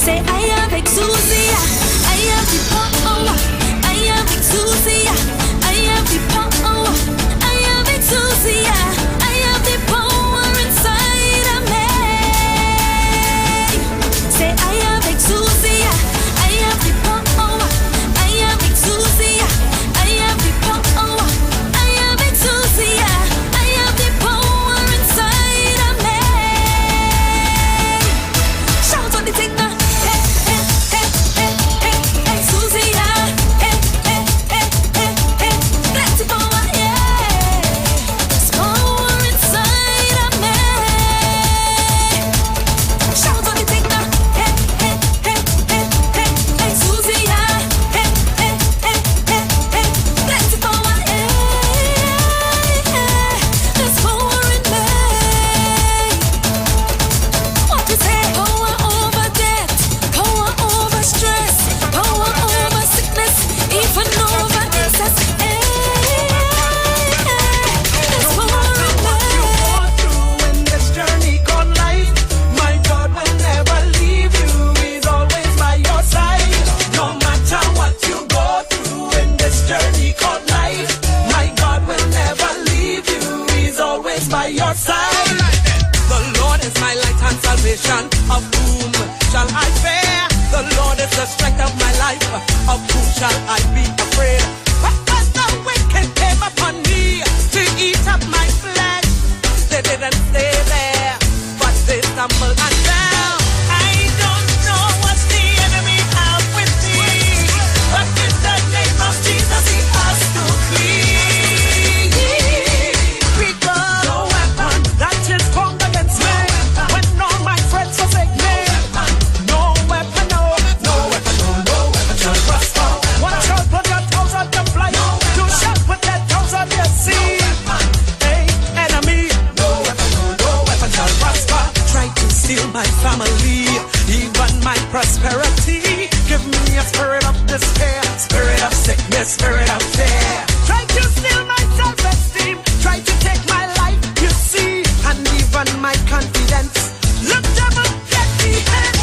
Say I am exousia, I am the power, I am exousia, I am the power, I am exousia, I am the power inside of me. Say I am exousia, I am the power, I am exousia, I am the power, I am exousia, I am the power inside of me. Shout on the thing now. By your side, the Lord is my light and salvation. Of whom shall I fear? The Lord is the strength of my life. Of whom shall I be afraid? But as the wicked came upon me to eat up my flesh, they didn't stay there, but they stumbled and fell. I don't know what the enemy has with me, but in the name of Jesus, he has to flee. My family, even my prosperity. Give me a spirit of despair, spirit of sickness, spirit of fear. Try to steal my self-esteem, try to take my life, you see, and even my confidence. Look, devil, get me head.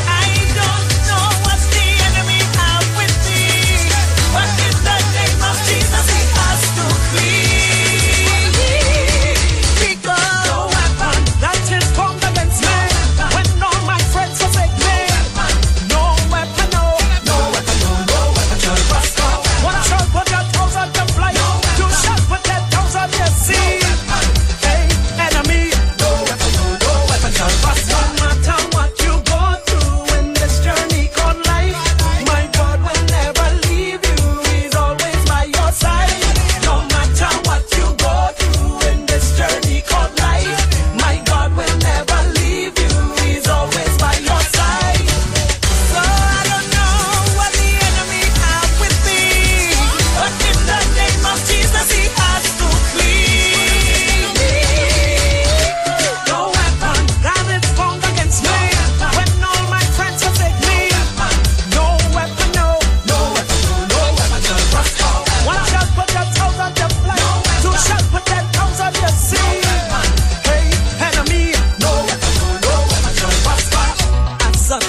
I don't know what the enemy has with me, but in the name of Jesus, he has to flee. Because no weapon that is formed against me.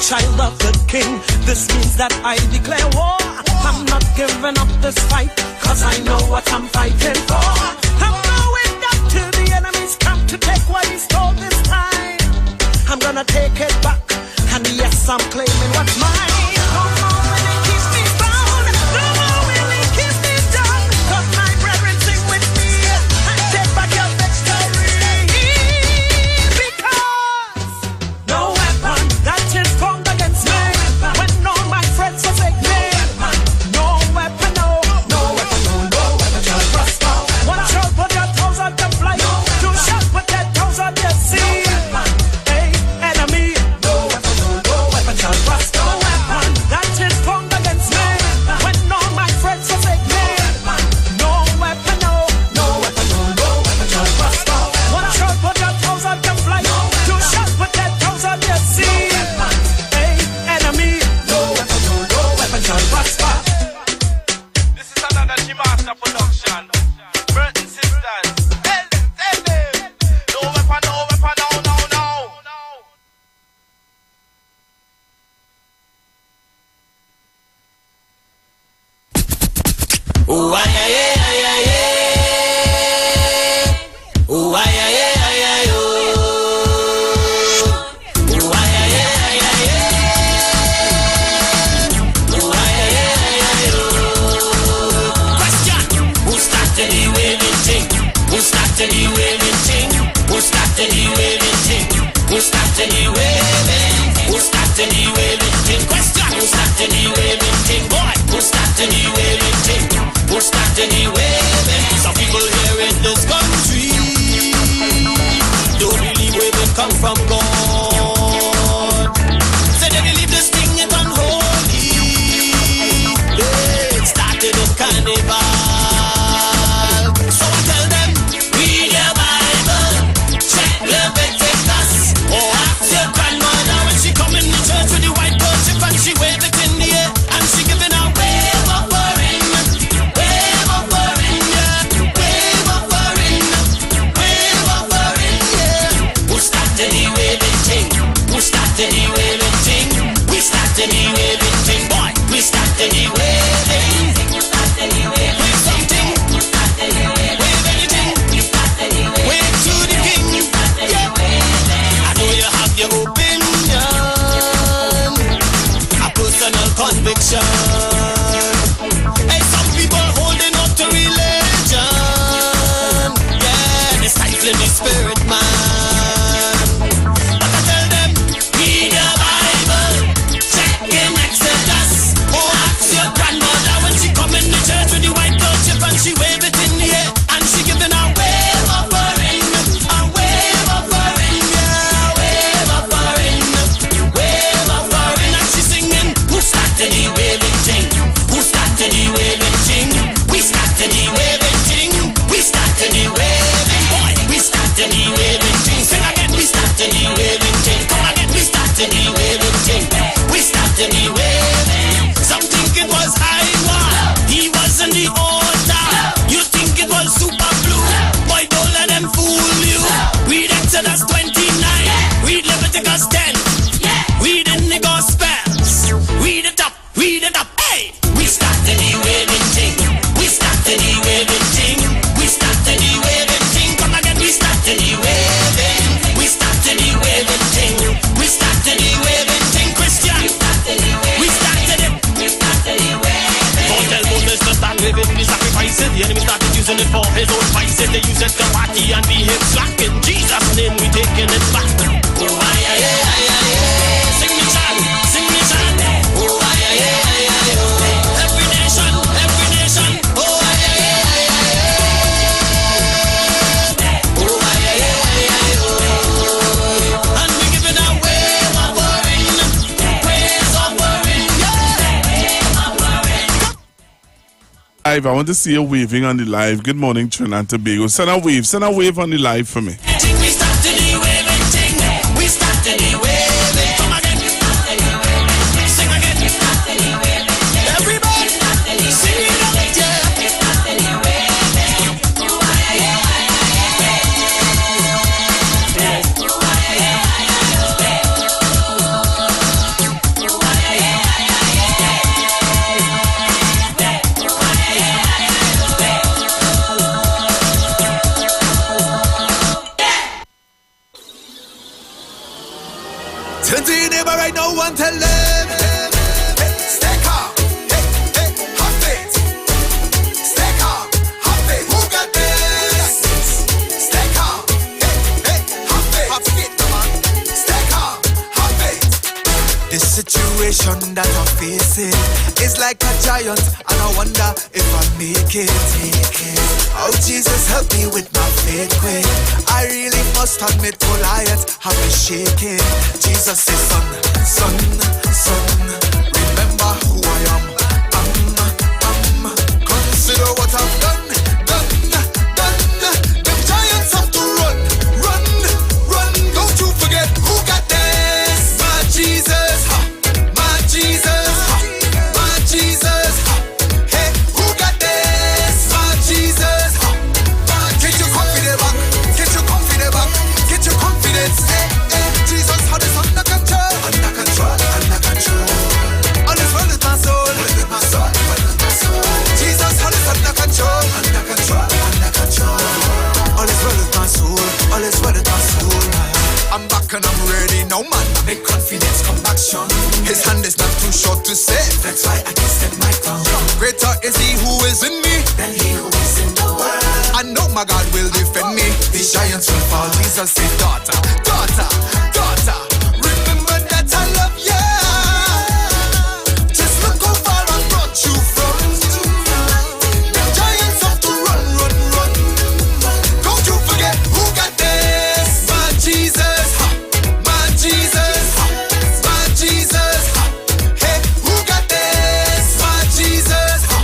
Child of the King, this means that I declare war. I'm not giving up this fight, cause I know what I'm fighting for. I'm going up to the enemy's camp to take what he stole this time. I'm gonna take it back, and yes, I'm claiming what's mine. No more will he keep me bound, no more will he keep me down, cause my brethren sing with me, and take back your victory. Because no weapon that is formed against me, when all my friends forsake me, no weapon, no weapon, no weapon shall prosper. One shall put your toes on the flight, two shall put their toes on the sea. Hey, enemy, no weapon shall prosper. No weapon. Oh, ay, ay, ay, ay, ay, ay. Oh, ay, ay, ay, ay, ay, oh. Oh, ay, ay, ay, ay, ay, ay. Oh, ay, ay, ay, ay, ay, oh. Question: who started the waving thing? Who started the waving thing? Who started the waving thing? Who started the waving? Who started the waving thing? Question: who started the waving thing? Boy, who started the waving thing? Who started the waving? Some people here in this country don't believe waving come from God. Say they believe this thing is unholy. It started in carnival. So I tell them, read your Bible, check Leviticus, or ask your grandmother when she come in the church with the white kerchief and she wave it in the air and she giving a wave offering, wave offering, yeah, wave offering, wave offering, yeah. Who started the waving thing? Who started the waving thing? We started the waving thing, boy. We started the waving. Who started the waving? Wave something. Who started the waving? Wave anything. We started the waving. Wave to the king. Yeah. I know you have your opinion, a personal conviction. Hey, some people holding up to religion. Yeah, they're stifling the spirit, man. But I tell them, read your Bible, check in Exodus, or ask your grandmother when she come in the church with the white kerchief and she wave it in the air and she giving a wave offering, yeah, wave offering, and she singing, who started the waving thing? Who started the waving thing? We started the waving thing. We started the waving, boy. We started the waving thing. Sing again, we started the waving thing. Come again, we started the waving thing. We started the waving. Some think it was Iwer, he was in the order. You think it was Super Blue? Boy, don't let them fool you. Read Exodus 29, read Leviticus 10, read in the Gospels. Read it up, hey! We started the waving thing. We started the waving thing. We started the waving thing. Come again, we started the waving. We started the waving thing. We started the waving thing. Christian, we started it. We started the waving. Don't tell Moses to start waving the sacrifices. The enemy started using it for his own vices. They use it to party and behave slack. In Jesus' name, we taking it back. Oh, ay, ay, ay, ay, ay. Sing me chant, sing me chant. Oh, ay, ay, ay, ay, ay, oh. Every nation, oh, ay, ay, ay, ay, ay, oh. Oh, ay, ay, ay, ay, ay, oh. And we giving a wave offering, praise offering, yeah. Wave offering. Live, I want to see you waving on the live. Good morning, Trinidad and Tobago. Send a wave on the live for me. We started the waving thing. We started the waving. Come again. Sing again. Everybody, sing it out, yeah. Turn to your neighbor right now and tell them, hey, stay calm, hey, have faith. Stay calm, have faith. Who got this? Stay calm, hey, have faith, come on. Stay calm, have faith. This situation that I'm facing is like a giant, and I wonder if I make it. Oh, Jesus, help me with my faith quick. I really must admit Goliath have me shaking. Jesus says, son, remember who I am. Consider what I've done. Them giants have to run. Don't you forget who got this. My Jesus, my Jesus, my Jesus. Hey, who got this? My Jesus. Get your confidence back. Get your confidence back. Get your confidence. Hey, Jesus had this under control. Under control. too short to say. That's why I can step my tongue. Greater is he who is in me Then he who is in the world. I know my God will defend me. The giants will fall. Jesus said, daughter, daughter, daughter, remember that I love you. Just look how far I brought you from. The giants have to run, run, run. Don't you forget who got this. My Jesus, ha. My Jesus, ha. My Jesus, ha. Hey, who got this? My Jesus, ha.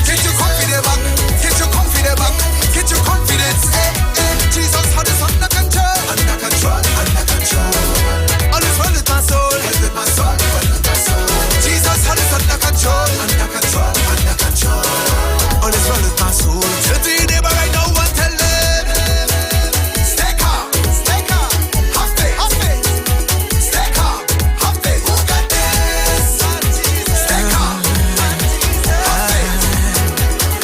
Get your confidence back. Get your confidence back. Get your confidence. Hey, hey. Jesus had us under control. Under control. Under control. All is well with my soul. Well with my soul. Well with my soul. Jesus had us under control. Under control. Under control. All is well with my soul. Tell to your neighbor right now and tell them. Stay calm. Stay calm. Have faith. Have faith. Stay calm. Have faith. Who got this? Stay calm. Have faith.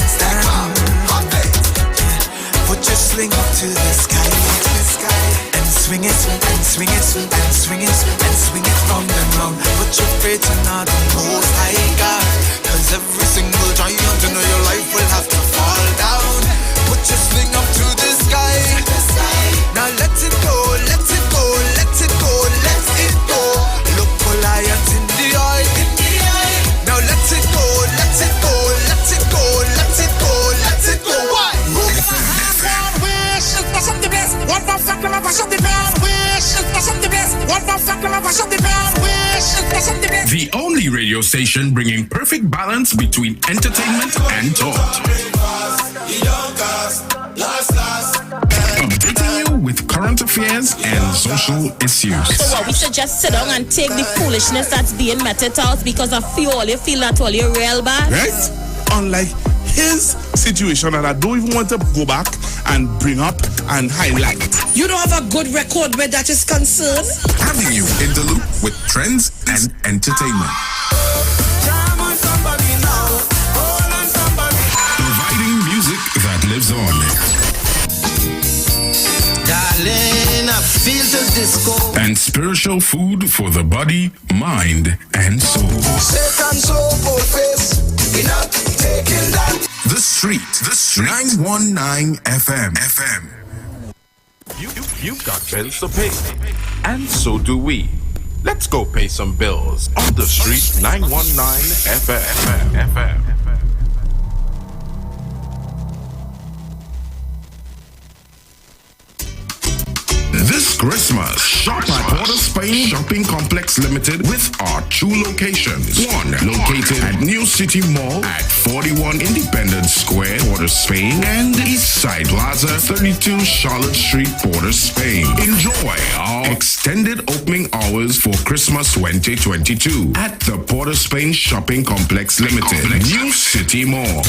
Stay calm. Have faith. Put your sling up to the sky. And swing it, and swing it, and swing it, and swing it round and round. Put your faith in our most high God. Cause every single giant in your life will have to fall down. Put your sling up to the sky. Now let it go, let it go, let it go, let it go. Look Goliath in the eye. Now let it go, let it go, let it go, let it go, let it go. Why? The only radio station bringing perfect balance between entertainment and thought. Updating you with current affairs and social issues. So what, we should just sit down and take the foolishness that's being meted out because of fuel. You feel that all you're real bad? Right? Unlike his situation that I don't even want to go back and bring up and highlight. You don't have a good record where that is concerned. Having you in the loop with trends and entertainment. Providing music that lives on. Darling, I feel the disco. And spiritual food for the body, mind, and soul. Satan so bold face. We not taking that. The Street. 919 FM. You've got bills to pay, and so do we. Let's go pay some bills on the Street 919 FM. This Christmas, shop at Port of Spain Shopping Complex Limited with our two locations. One located at New City Mall at 41 Independence Square, Port of Spain, and East Side Plaza, 32 Charlotte Street, Port of Spain. Enjoy our extended opening hours for Christmas 2022 at the Port of Spain Shopping Complex Limited, New City Mall.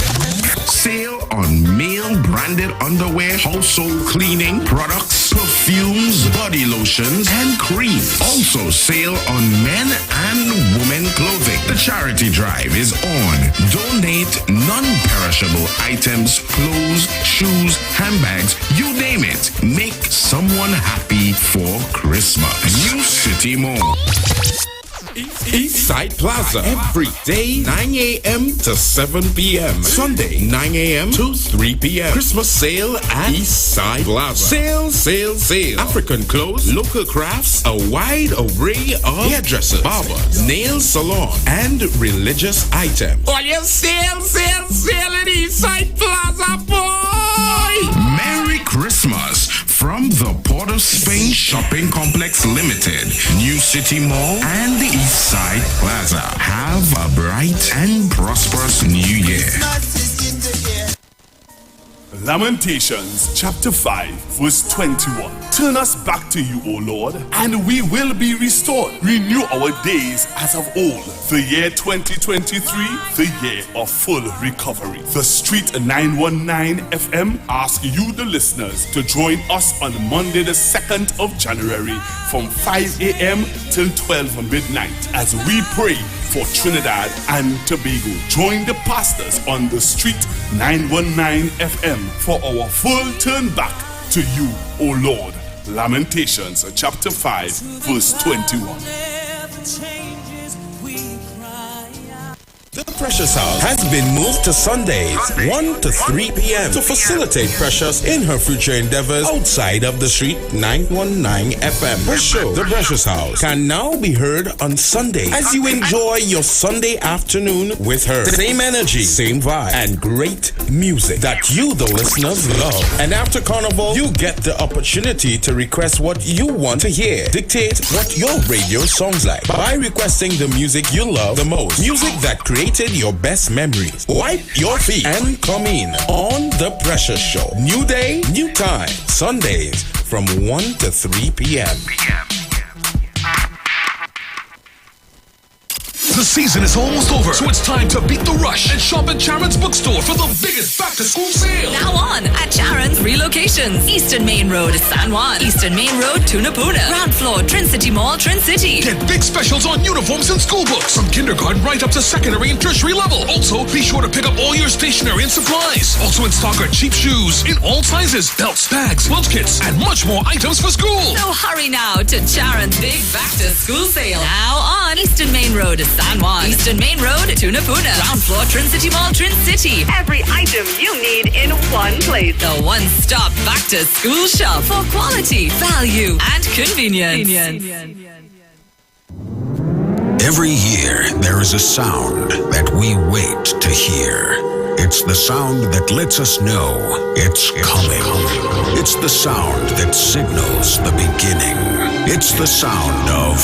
Sale on male branded underwear, household cleaning products, perfumes, body lotions, and creams. Also sale on men and women clothing. The charity drive is on. Donate non-perishable items, clothes, shoes, handbags, you name it. Make someone happy for Christmas. New City Mall. East Side Plaza, every day 9 a.m. to 7 p.m. Sunday 9 a.m. to 3 p.m. Christmas sale at East Side Plaza. Sale. African clothes, local crafts, a wide array of hairdressers, barbers, nail salon, and religious items. All your sale at East Side Plaza, boy! Merry Christmas from the Port of Spain Shopping Complex Limited, New City Mall, and the East Side Plaza. Have a bright and prosperous New Year. Lamentations chapter 5 verse 21. Turn us back to you, O Lord, and we will be restored. Renew our days as of old. The year 2023, the year of full recovery. The Street 919 FM asks you, the listeners, to join us on Monday the 2nd of January from 5 a.m. till 12 midnight as we pray for Trinidad and Tobago. Join the pastors on the Street 919 FM for our full turn back to you, O Lord. Lamentations chapter 5 verse 21. The Precious House has been moved to Sundays, 1 to 3 p.m. to facilitate Precious in her future endeavors outside of the street 919 FM. Her show, The Precious House, can now be heard on Sunday as you enjoy your Sunday afternoon with her. Same energy, same vibe, and great music that you, the listeners, love. And after Carnival, you get the opportunity to request what you want to hear. Dictate what your radio sounds like by requesting the music you love the most. Music that created your best memories. Wipe your feet and come in on The Precious Show. New day, new time. Sundays from 1 to 3 p.m. The season is almost over, so it's time to beat the rush and shop at Charon's Bookstore for the biggest back-to-school sale. Now on at Charon's relocations. Eastern Main Road, San Juan. Eastern Main Road, Tunapuna. Ground floor, Trin City Mall, Trin City. Get big specials on uniforms and school books from kindergarten right up to secondary and tertiary level. Also, be sure to pick up all your stationery and supplies. Also in stock are cheap shoes in all sizes, belts, bags, lunch kits, and much more items for school. So hurry now to Charon's big back-to-school sale. Now on Eastern Main Road, San Juan. Eastern Main Road, Tunapuna. Ground floor, Trin City Mall, Trin City. Every item you need in one place. The one-stop back-to-school shop for quality, value, and convenience. Every year, there is a sound that we wait to hear. It's the sound that lets us know it's coming. It's the sound that signals the beginning. It's the sound of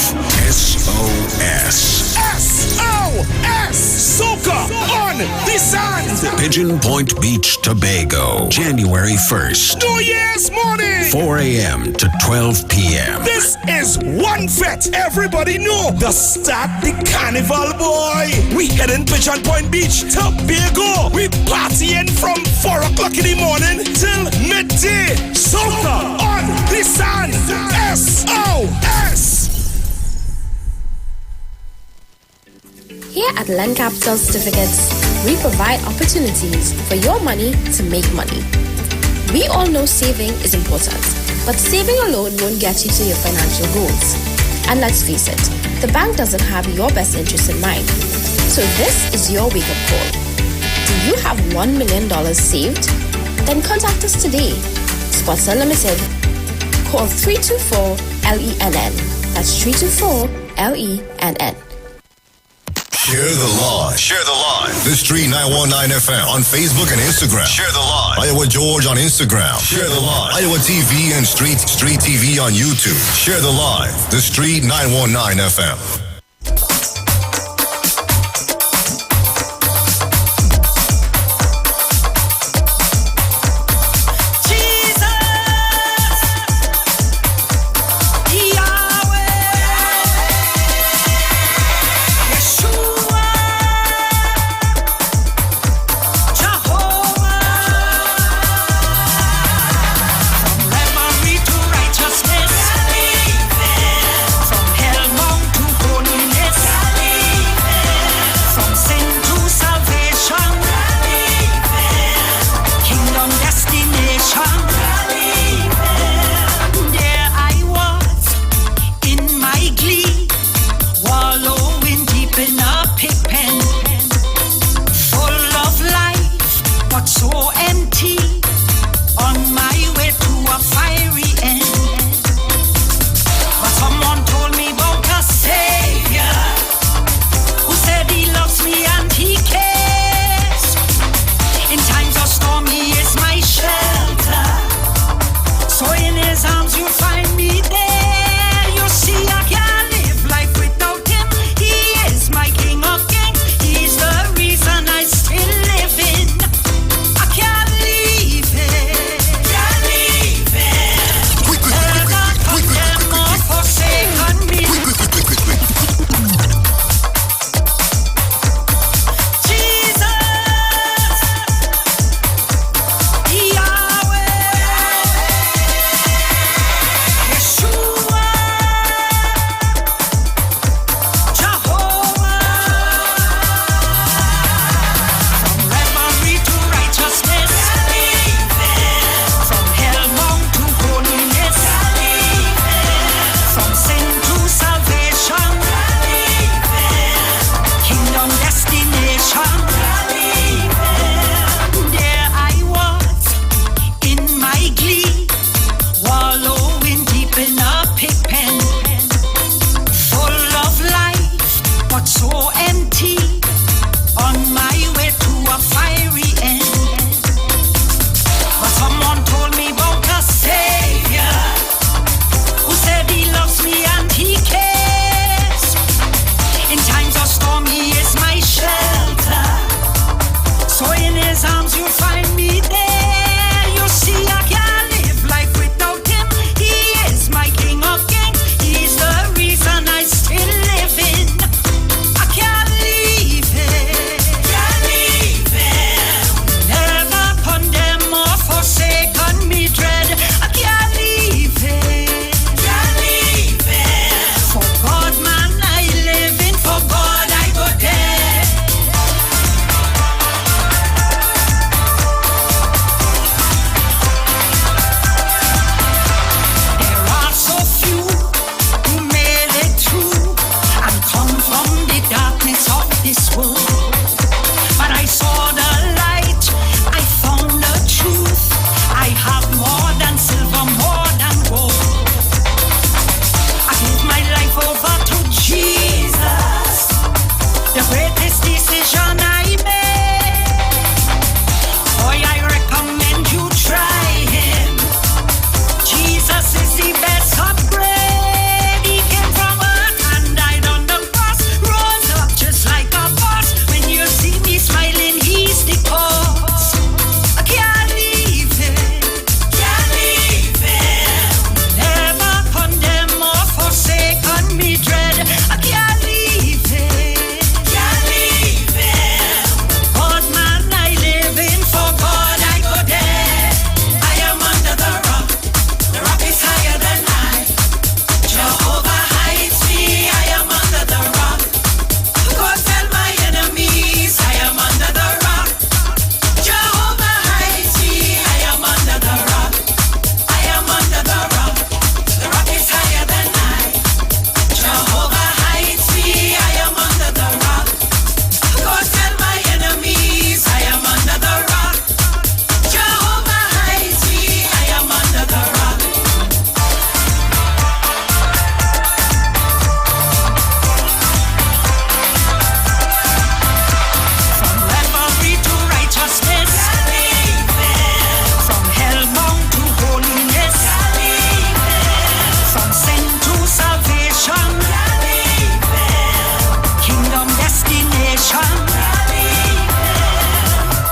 SOS. SOS! Soca on the sand! Pigeon Point Beach, Tobago, January 1st. New Year's morning! 4 a.m. to 12 p.m. This is one fet everybody know. The start the carnival, boy. We heading Pigeon Point Beach, Tobago. We partying from 4 o'clock in the morning till midday. Soca on the sand! SOS! Here at Land Capital Certificates, we provide opportunities for your money to make money. We all know saving is important, but saving alone won't get you to your financial goals. And let's face it, the bank doesn't have your best interest in mind. So this is your wake-up call. Do you have $1 million saved? Then contact us today. Spots Unlimited. Call 324-LENN. That's 324-LENN. Share the line. Share the line. The Street 919 FM on Facebook and Instagram. Share the line. Iowa George on Instagram. Share the line. Iowa TV and Street TV on YouTube. Share the line. The Street 919 FM. I can't salvation. There I was in my glee, wallowing deep in a pig pen, full of life but so empty, on my way to a fiery end. But someone told me about a Savior who said he loves me and he cares. In times of storm he is my shelter, so in his arms you'll find me there. You see, I can't live life without him. He is my King of Kings. He's the reason I still live in. I can't leave him. Can't leave him. Never condemn or forsaken me dread. I can't leave him. Can't leave him. For God man I live in, for God I go there. There are so few who made it through and come from the darkness of this world. But I saw the light, I found the truth. I have more than silver, more than gold. I give my life over to Jesus, the greatest decision I made. Boy, I recommend you try him. Jesus is the best upgrade. He came from earth and died on the cross, rose up just like a boss. When you see me smiling, he's the cause. I can't leave him. Can't leave him. Never condemn or forsaken me dread. I can't leave him. Can't leave him. God man I live in, for God I go there. I am under the rock. The rock is higher than I. Jehovah hides me. I am under the rock. God tell my enemies I am under the rock. Jehovah hides me. I am under the rock. I am under the rock. The rock is higher than I. Jehovah hides me. I am under the rock. God tell my enemies I am under the rock. Jehovah hides me. I am under the rock. From revelry to righteousness, from hellbound to holiness, from sin to salvation, kingdom destination.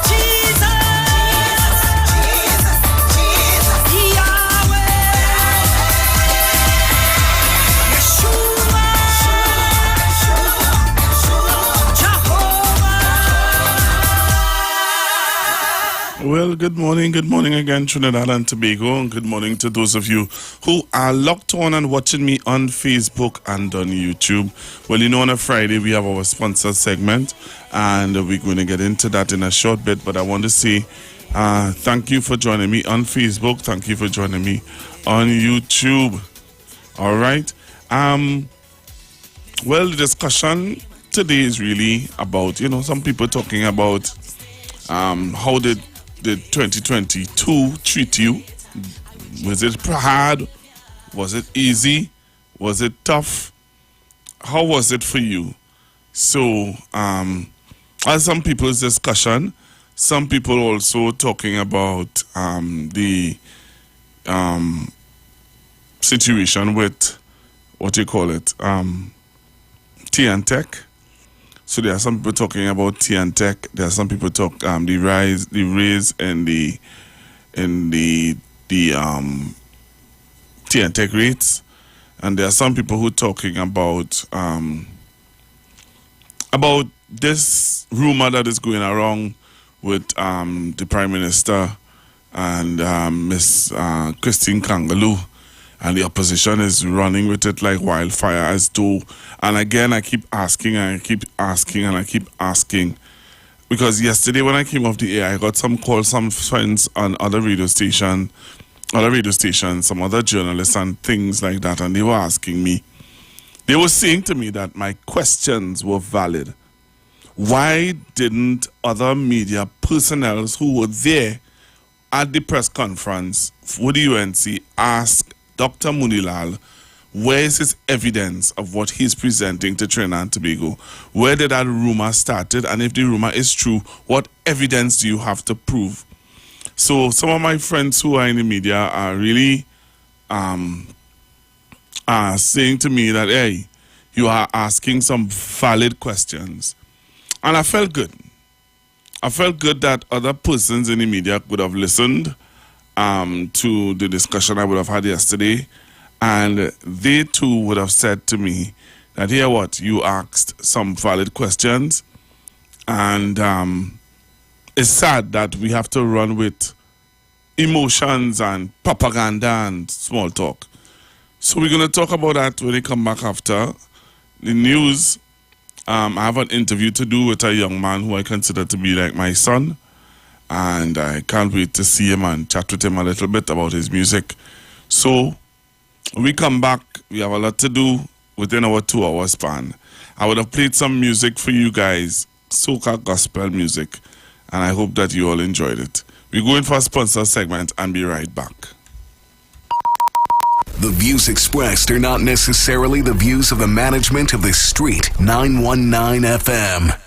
Jesus, Yahweh, Yeshua, Jehovah. Well, good morning again, Trinidad and Tobago, and good morning to those of you who are locked on and watching me on Facebook and on YouTube. Well, you know, on a Friday we have our sponsor segment, and we're going to get into that in a short bit, but I want to say thank you for joining me on Facebook. Thank you for joining me on YouTube. All right. Well, the discussion today is really about, you know, some people talking about how did the 2022 treat you? Was it hard? Was it easy? Was it tough? How was it for you? So, as some people's discussion, some people also talking about the situation with what you call it, tea and tech. So there are some people talking about tea and tech. There are some people talk the raise in the tea and tech rates, and there are some people who talking about this rumor that is going around with the Prime Minister and Miss Christine Kangaloo, and the opposition is running with it like wildfire as though. And again, I keep asking, because yesterday when I came off the air, I got some calls, some friends on other radio stations, some other journalists and things like that, and they were asking me, they were saying to me that my questions were valid. why didn't other media personnel who were there at the press conference for the UNC ask Dr. Munilal, where is his evidence of what he's presenting to Trinidad and Tobago? Where did that rumor started? And if the rumor is true, what evidence do you have to prove? So some of my friends who are in the media are really saying to me that, hey, you are asking some valid questions. And I felt good. I felt good that other persons in the media would have listened to the discussion I would have had yesterday. And they too would have said to me that, here what, you asked some valid questions. And it's sad that we have to run with emotions and propaganda and small talk. So we're going to talk about that when they come back after the news. I have an interview to do with a young man who I consider to be like my son. And I can't wait to see him and chat with him a little bit about his music. So when we come back, we have a lot to do within our 2-hour span. I would have played some music for you guys, soca gospel music, and I hope that you all enjoyed it. We're going for a sponsor segment and be right back. The views expressed are not necessarily the views of the management of the Street 919 FM.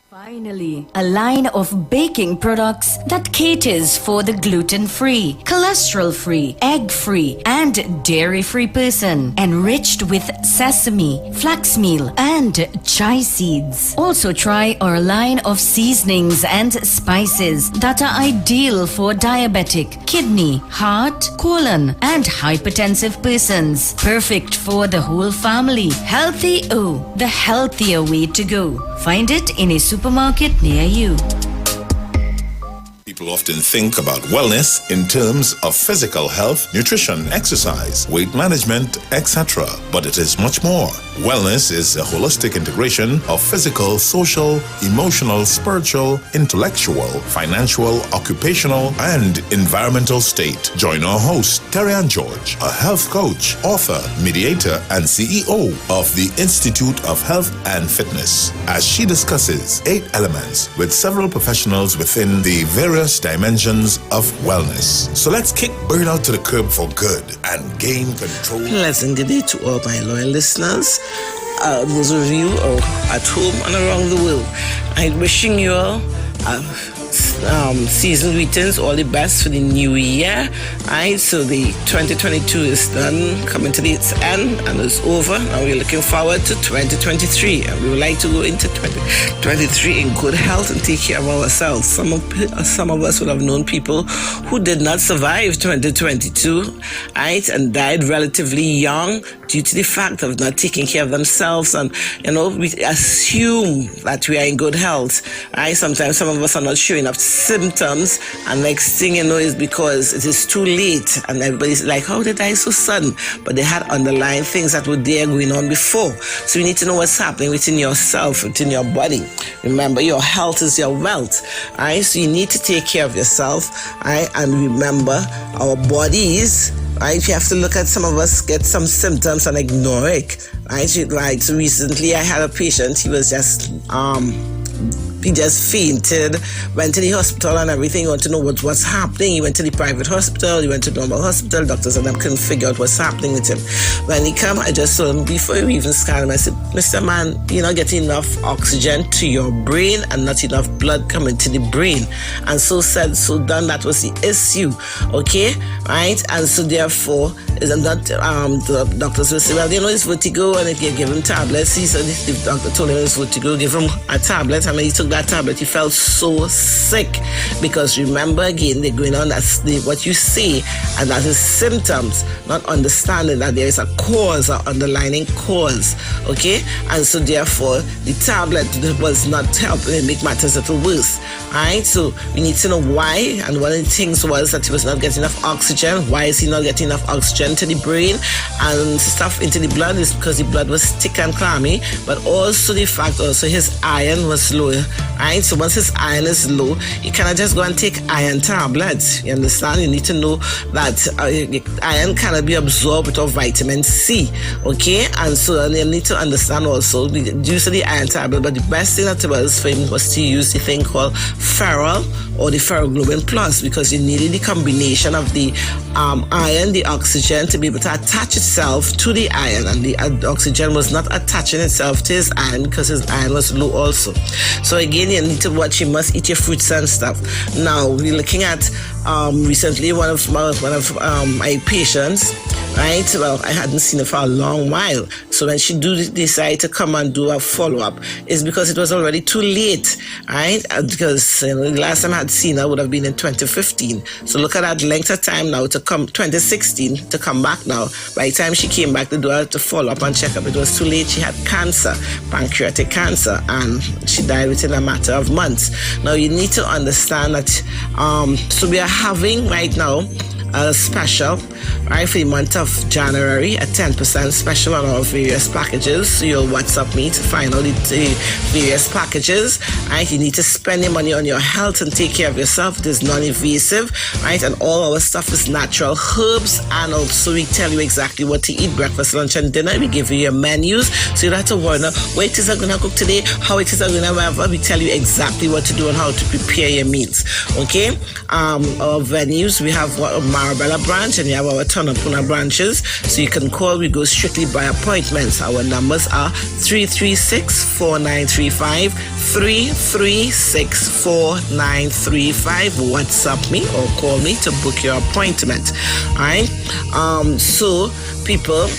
Finally, a line of baking products that caters for the gluten-free, cholesterol-free, egg-free, and dairy-free person, enriched with sesame, flax meal, and chai seeds. Also try our line of seasonings and spices that are ideal for diabetic, kidney, heart, colon, and hypertensive persons. Perfect for the whole family. Healthy O, the healthier way to go. Find it in a supermarket near you. People often think about wellness in terms of physical health, nutrition, exercise, weight management, etc. But it is much more. Wellness is a holistic integration of physical, social, emotional, spiritual, intellectual, financial, occupational, and environmental state. Join our host, Terry-Ann George, a health coach, author, mediator, and CEO of the Institute of Health and Fitness, as she discusses 8 elements with several professionals within the various dimensions of wellness. So let's kick burnout to the curb for good and gain control. Pleasant good day to all my loyal listeners, those of you at home and around the world. I'm wishing you all season greetings, all the best for the new year. So the 2022 is done, coming to its end and it's over. Now we're looking forward to 2023, and we would like to go into 2023 in good health and take care of ourselves. Some of us would have known people who did not survive 2022, and died relatively young due to the fact of not taking care of themselves. And we assume that we are in good health. Sometimes some of us are not showing up symptoms, and next thing you know is because it is too late, and everybody's like, how did I so sudden? But they had underlying things that were there going on before. So you need to know what's happening within yourself, within your body. Remember, your health is your wealth. So you need to take care of yourself. And remember, our bodies. You have to look at some of us get some symptoms and ignore it. So recently I had a patient. He was just he just fainted, went to the hospital and everything. He wanted to know what's happening. He went to the private hospital, he went to the normal hospital. Doctors and them couldn't figure out what's happening with him. When he came, I just told him, before we even scan him, I said, Mr. Man, you're not getting enough oxygen to your brain and not enough blood coming to the brain. And so said, so done, that was the issue. Okay? And so therefore, isn't that the doctors will say, well, it's vertigo, and if you give him tablets, he said the doctor told him it's vertigo, give him a tablet, and when he took that tablet, he felt so sick. Because remember again, they're going on what you say, and that is symptoms, not understanding that there is a cause, an underlying cause. Okay? And so therefore, the tablet was not helping, it make matters a little worse. So we need to know why, and one of the things was that he was not getting enough oxygen. Why is he not getting enough oxygen to the brain and stuff into the blood? Is because the blood was thick and clammy, but also the fact his iron was low. Right? So once his iron is low, you cannot just go and take iron tablets. You understand? You need to know that iron cannot be absorbed without vitamin C. Okay? And so you need to understand also the use of the iron tablet, but the best thing that was for him was to use the thing called ferrol or the ferroglobin plus, because you needed the combination of the iron, the oxygen, to be able to attach itself to the iron, and the oxygen was not attaching itself to his iron because his iron was low also. So again, you need to watch. You must eat your fruits and stuff. Now we're looking at recently one of my patients. Right? Well, I hadn't seen her for a long while. So when she decide to come and do a follow-up, it's because it was already too late, right? Because the last time I had seen her would have been in 2015. So look at that length of time now to come, 2016, to come back now. By the time she came back to do her to follow up and check up, it was too late. She had cancer, pancreatic cancer, and she died within a matter of months. Now you need to understand that, so we are having right now a special, right, for the month of January, a 10% special on our various packages. So you'll WhatsApp me to find out the various packages, right? You need to spend your money on your health and take care of yourself. It is non-invasive, right? And all our stuff is natural herbs, and also we tell you exactly what to eat, breakfast, lunch, and dinner. We give you your menus, so you don't have to worry now, what it is I'm going to cook today, how it is I'm going to whatever. We tell you exactly what to do and how to prepare your meals, okay? Our venues, we have Marabella branch and we have our Tonapuna branches, so you can call. We go strictly by appointments. Our numbers are 336-4935, 336-4935. WhatsApp me or call me to book your appointment. Alright, so people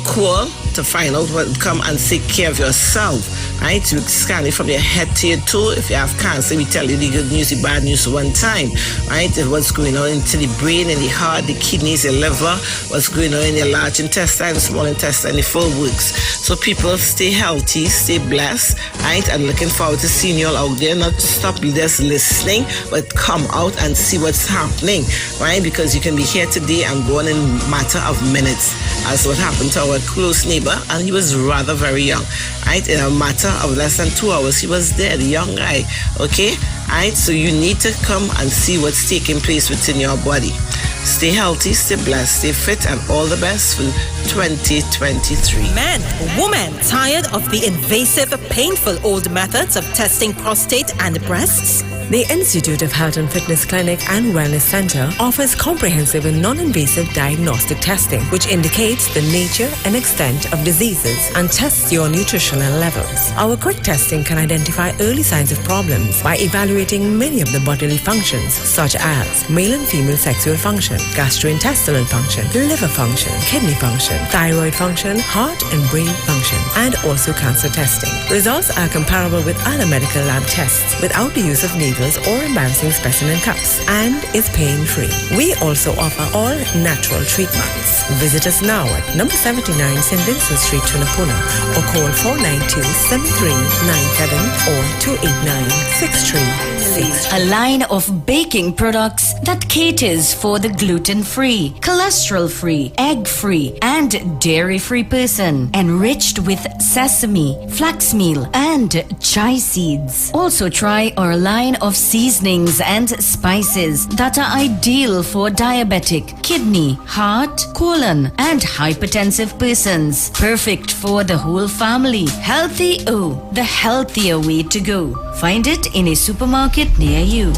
call to find out what, come and take care of yourself, right? You scan it from your head to your toe. If you have cancer, we tell you the good news, the bad news one time, right? What's going on into the brain and the heart, the kidneys, the liver, what's going on in your large intestine, small intestine, the full works. So people, stay healthy, stay blessed, right? And looking forward to seeing you all out there. Not stop just listening, but come out and see what's happening, right? Because you can be here today and gone in a matter of minutes, as what happened to our close neighbor, and he was rather very young, right? In a matter of less than 2 hours, he was dead, a young guy, okay? Right? So you need to come and see what's taking place within your body. Stay healthy, stay blessed, stay fit, and all the best for 2023. Men, women, tired of the invasive, painful old methods of testing prostate and breasts? The Institute of Health and Fitness Clinic and Wellness Center offers comprehensive and non-invasive diagnostic testing, which indicates the nature and extent of diseases and tests your nutritional levels. Our quick testing can identify early signs of problems by evaluating many of the bodily functions, such as male and female sexual function, gastrointestinal function, liver function, kidney function, thyroid function, heart and brain function, and also cancer testing. Results are comparable with other medical lab tests without the use of needles or embarrassing specimen cups, and is pain-free. We also offer all natural treatments. Visit us now at number 79 St. Vincent Street, Tunapuna, or call 492-7397 or 289-6366. A line of baking products that caters for the gluten-free, cholesterol-free, egg-free, and dairy-free person, enriched with sesame, flax meal, and chia seeds. Also try our line of seasonings and spices that are ideal for diabetic, kidney, heart, colon, and hypertensive persons. Perfect for the whole family. Healthy O, the healthier way to go. Find it in a supermarket near you.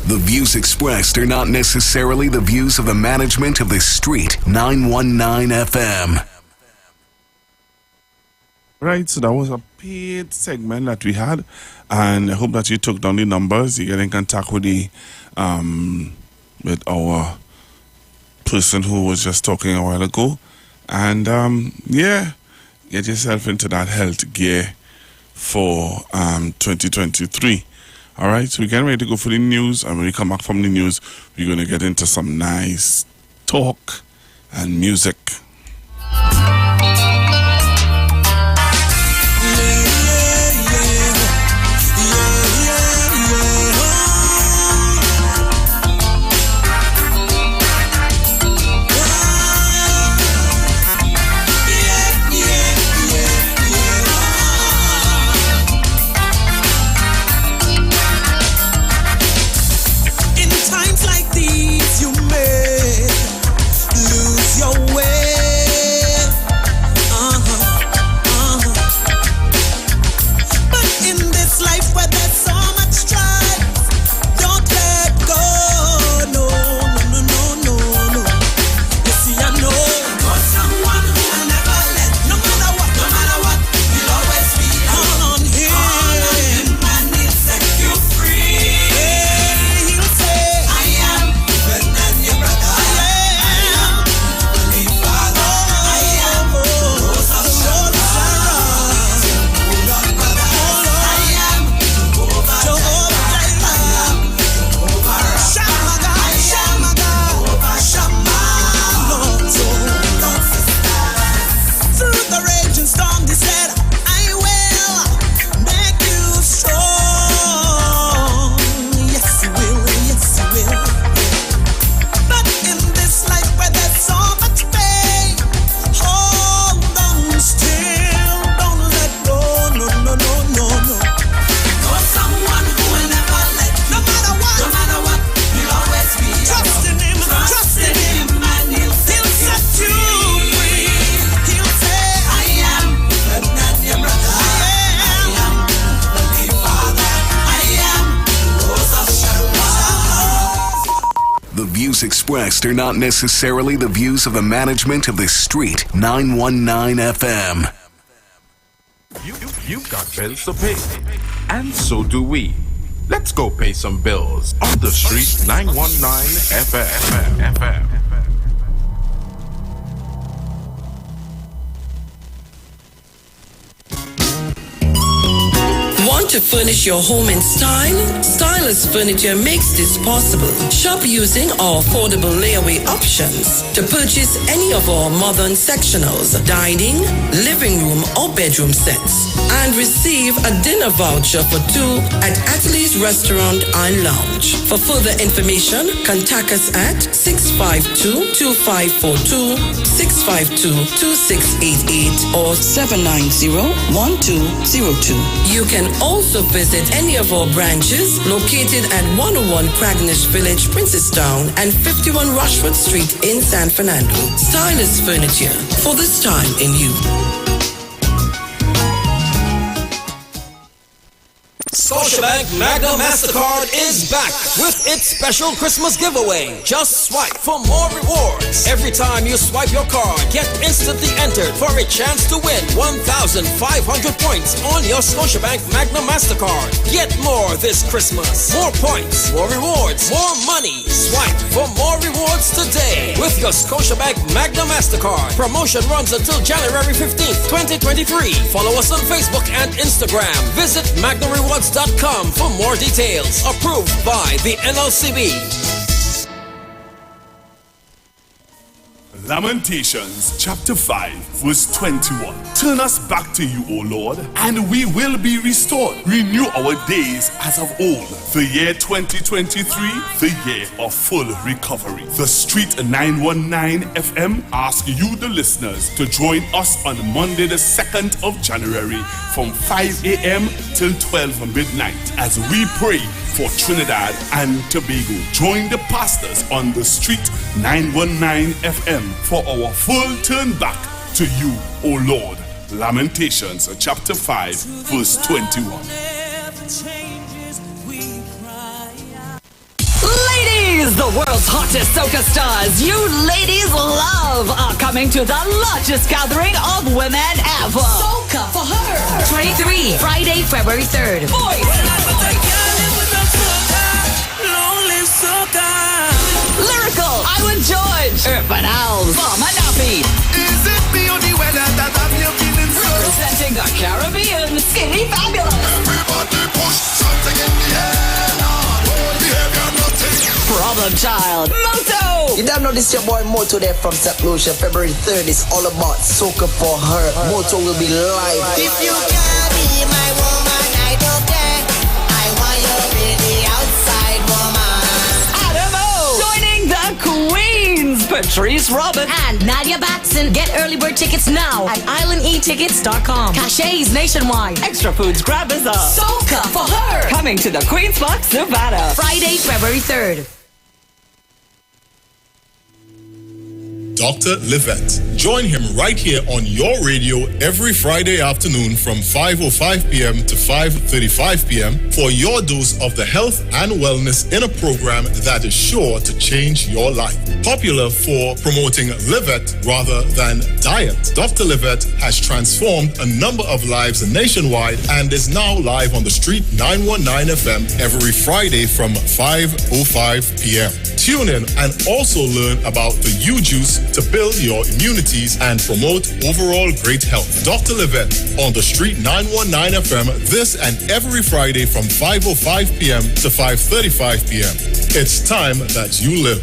The views expressed are not necessarily the views of the management of the Street 919 FM. Right, so that was a paid segment that we had, and I hope that you took down the numbers. You get in contact with the with our person who was just talking a while ago, and yeah, get yourself into that health gear for 2023. All right, so we're getting ready to go for the news, and when we come back from the news, we're going to get into some nice talk and music. expressed are not necessarily the views of the management of the Street 919 FM. You've got bills to pay, and so do we. Let's go pay some bills on the Street 919 FM. Want to furnish your home in style? Stylus Furniture makes this possible. Shop using our affordable layaway options to purchase any of our modern sectionals, dining, living room or bedroom sets, and receive a dinner voucher for two at Atlee's Restaurant and Lounge. For further information, contact us at 652-2542, 652-2688 or 790-1202. You can also visit any of our branches located at 101 Craignish Village, Princestown and 51 Rushford Street in San Fernando. Stylus Furniture, for this time in you. Scotiabank Magna MasterCard is back with its special Christmas giveaway. Just swipe for more rewards. Every time you swipe your card, get instantly entered for a chance to win 1,500 points on your Scotiabank Magna MasterCard. Get more this Christmas. More points, more rewards, more money. Swipe for more rewards today with your Scotiabank Magna MasterCard. Promotion runs until January 15th, 2023. Follow us on Facebook and Instagram. Visit MagnaRewards.com for more details. Approved by the NLCB. Lamentations chapter 5 verse 21. Turn us back to you, O Lord, and we will be restored. Renew our days as of old. The year 2023, the year of full recovery. The Street 919 FM asks you, the listeners, to join us on Monday the 2nd of January from 5 a.m. till 12 midnight as we pray for Trinidad and Tobago. Join the pastors on the Street 919 FM for our full turn back to you, O Lord. Lamentations chapter 5 verse 21. Ladies, the world's hottest soca stars you ladies love are coming to the largest gathering of women ever. Soca for her. 23, Friday, February 3rd. Boys. Lyrical, Iwer George, Urban Owls, Mama Nappy. Is it the only weather that I'm feeling so? Representing the Caribbean, Skinny Fabulous. Everybody push something in the air now. Behavior nothing. Problem Child, Moto. You don't know this your boy Moto there from St. Lucia. February 3rd is all about soca for her. Moto will be live. If you can't be my woman, I don't care. I want you really outside, woman. Adamo. Joining the Queens, Patrice Robin and Nadia Batson. Get early bird tickets now at islandetickets.com. Cachets nationwide. Extra foods grab us up. Soca for her. Coming to the Queen's Park, Nevada. Friday, February 3rd. Dr. Livette. Join him right here on your radio every Friday afternoon from 5:05 p.m. to 5:35 p.m. for your dose of the health and wellness in a program that is sure to change your life. Popular for promoting Livette rather than diet, Dr. Livette has transformed a number of lives nationwide and is now live on the Street 919 FM every Friday from 5:05 p.m. Tune in and also learn about the U-Juice to build your immunities and promote overall great health. Dr. Livette on the Street 919 FM this and every Friday from 5:05 p.m. to 5:35 p.m. It's time that you live.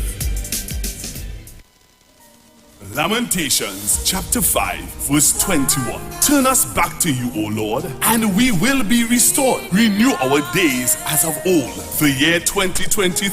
Lamentations chapter 5 verse 21. Turn us back to you, O Lord, and we will be restored. Renew our days as of old. The year 2023,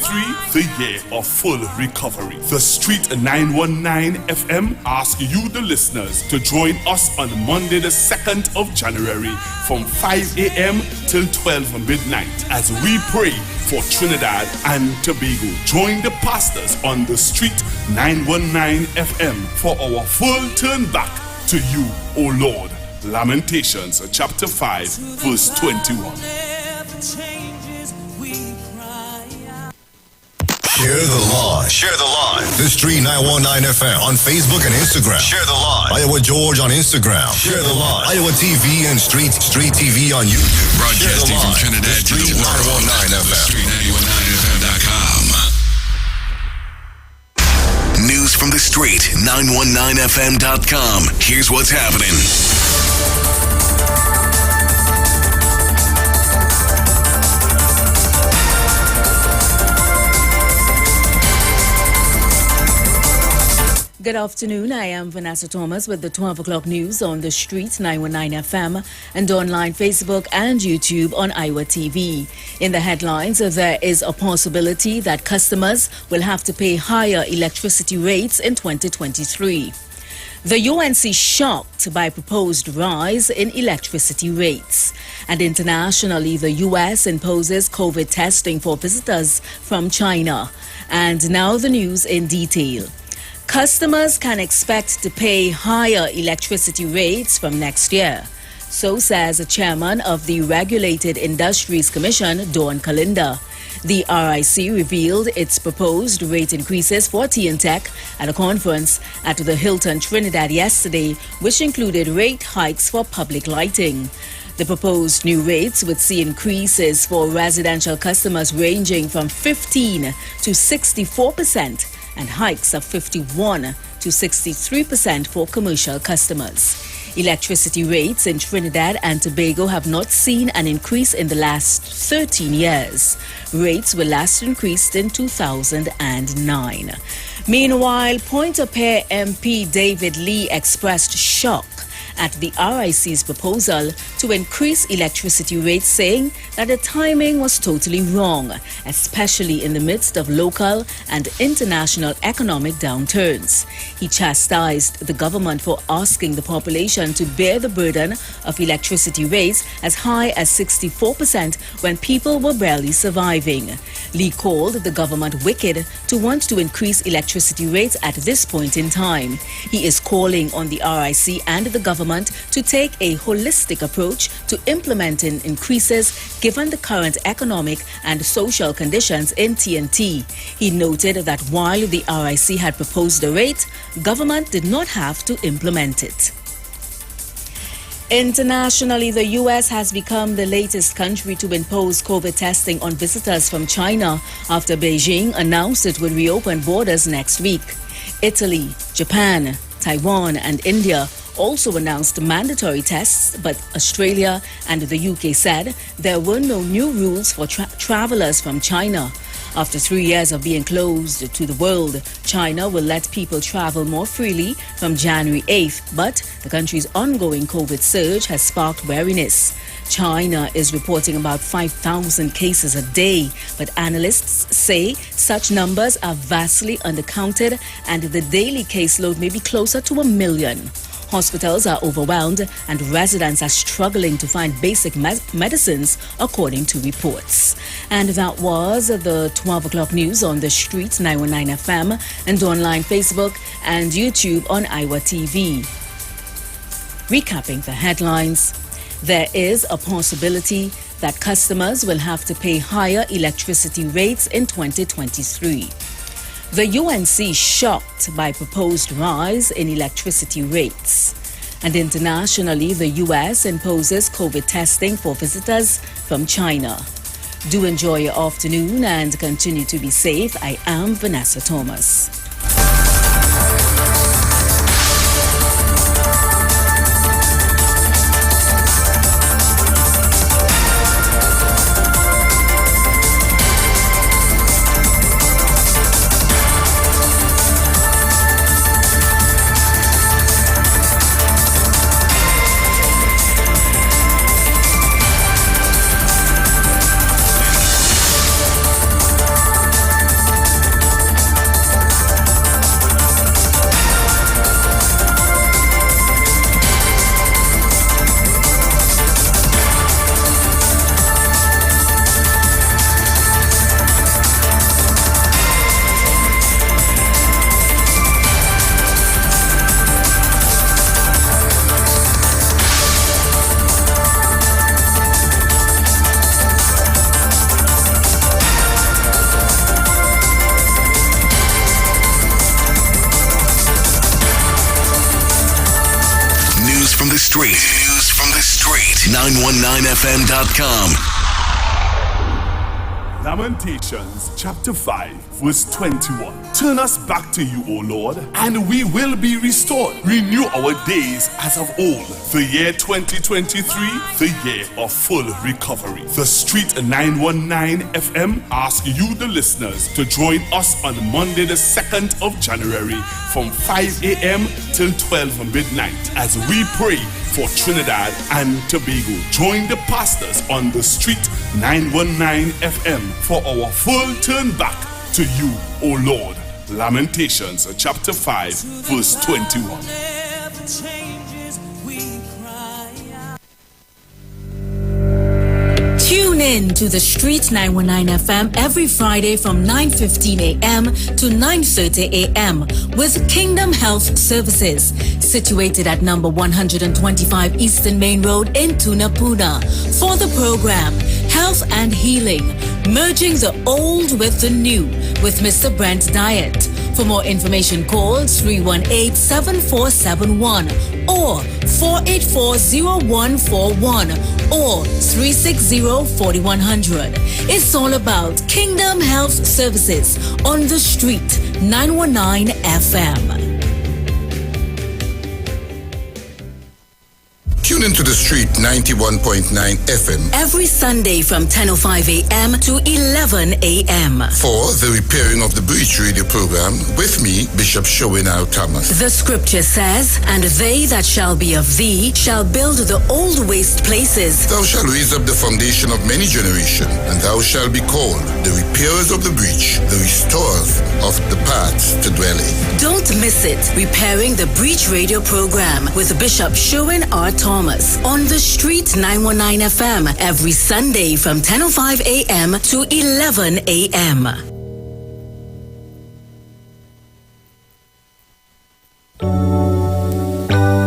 the year of full recovery. The Street 919 FM asks you, the listeners, to join us on Monday the 2nd of January from 5 a.m. till 12 midnight as we pray for Trinidad and Tobago. Join the pastors on the Street 919 FM for our full turn back to you, O Lord. Lamentations chapter 5 verse 21. Share the live. Share the live. The Street 919 FM on Facebook and Instagram. Share the live. Iowa George on Instagram. Share the live. Iowa TV and Street TV on YouTube. Broadcasting from Trinidad to the world. 919 FM. Street919fm.com. News from the street, 919fm.com. Here's what's happening. Good afternoon. I am Vanessa Thomas with the 12 o'clock news on the street 919 FM and online Facebook and YouTube on Iwer TV. In the headlines, there is a possibility that customers will have to pay higher electricity rates in 2023. The UNC shocked by proposed rise in electricity rates. And internationally, the US imposes COVID testing for visitors from China. And now the news in detail. Customers can expect to pay higher electricity rates from next year. So says the chairman of the Regulated Industries Commission, Dawn Kalinda. The RIC revealed its proposed rate increases for Tech at a conference at the Hilton Trinidad yesterday, which included rate hikes for public lighting. The proposed new rates would see increases for residential customers ranging from 15 to 64%. And hikes of 51 to 63% for commercial customers. Electricity rates in Trinidad and Tobago have not seen an increase in the last 13 years. Rates were last increased in 2009. Meanwhile, Pointe-a-Pierre MP David Lee expressed shock at the RIC's proposal to increase electricity rates, saying that the timing was totally wrong, especially in the midst of local and international economic downturns. He chastised the government for asking the population to bear the burden of electricity rates as high as 64% when people were barely surviving. Lee called the government wicked to want to increase electricity rates at this point in time. He is calling on the RIC and the government to take a holistic approach to implementing increases given the current economic and social conditions in TNT. He noted that while the RIC had proposed a rate, government did not have to implement it. Internationally, the U.S. has become the latest country to impose COVID testing on visitors from China after Beijing announced it would reopen borders next week. Italy, Japan, Taiwan, and India also announced mandatory tests, but Australia and the UK said there were no new rules for travelers from China. After 3 years of being closed to the world, China will let people travel more freely from January 8th, but the country's ongoing COVID surge has sparked wariness. China is reporting about 5,000 cases a day, but analysts say such numbers are vastly undercounted and the daily caseload may be closer to 1 million. Hospitals are overwhelmed and residents are struggling to find basic medicines, according to reports. And that was the 12 o'clock news on the street 919 FM and online Facebook and YouTube on Iwer TV. Recapping the headlines, there is a possibility that customers will have to pay higher electricity rates in 2023. The UNC shocked by proposed rise in electricity rates. And internationally, the US imposes COVID testing for visitors from China. Do enjoy your afternoon and continue to be safe. I am Vanessa Thomas. On the street, 919fm.com. Lamentations chapter 5 verse 21. Turn us back to you, O Lord, and we will be restored. Renew our days as of old. The year 2023, the year of full recovery. The Street 919 FM asks you, the listeners, to join us on Monday the 2nd of January from 5 a.m. till 12 midnight as we pray for Trinidad and Tobago. Join the pastors on the Street 919 FM for our full turn back to you, O Lord. Lamentations chapter 5 verse 21. Tune in to the Street 919 FM every Friday from 9:15 a.m. to 9:30 a.m. with Kingdom Health Services, situated at number 125 Eastern Main Road in Tunapuna. For the program, Health and Healing, merging the old with the new with Mr. Brent Diet. For more information, call 318-7471 or 484-0141 or 360-4100. It's all about Kingdom Health Services on the Street 919 FM. Tune into the Street 91.9 FM every Sunday from 10:05 a.m. to 11 a.m. for the Repairing of the Breach radio program with me, Bishop Showinau Thomas. The scripture says, "And they that shall be of thee shall build the old waste places. Thou shalt raise up the foundation of many generations, and thou shalt be called the repairers of the breach, the restorers of the paths to dwell in." Don't miss it. Repairing the Breach radio program with Bishop Sherwin R. Thomas on the Street 919 FM every Sunday from 10:05 a.m. to 11 a.m.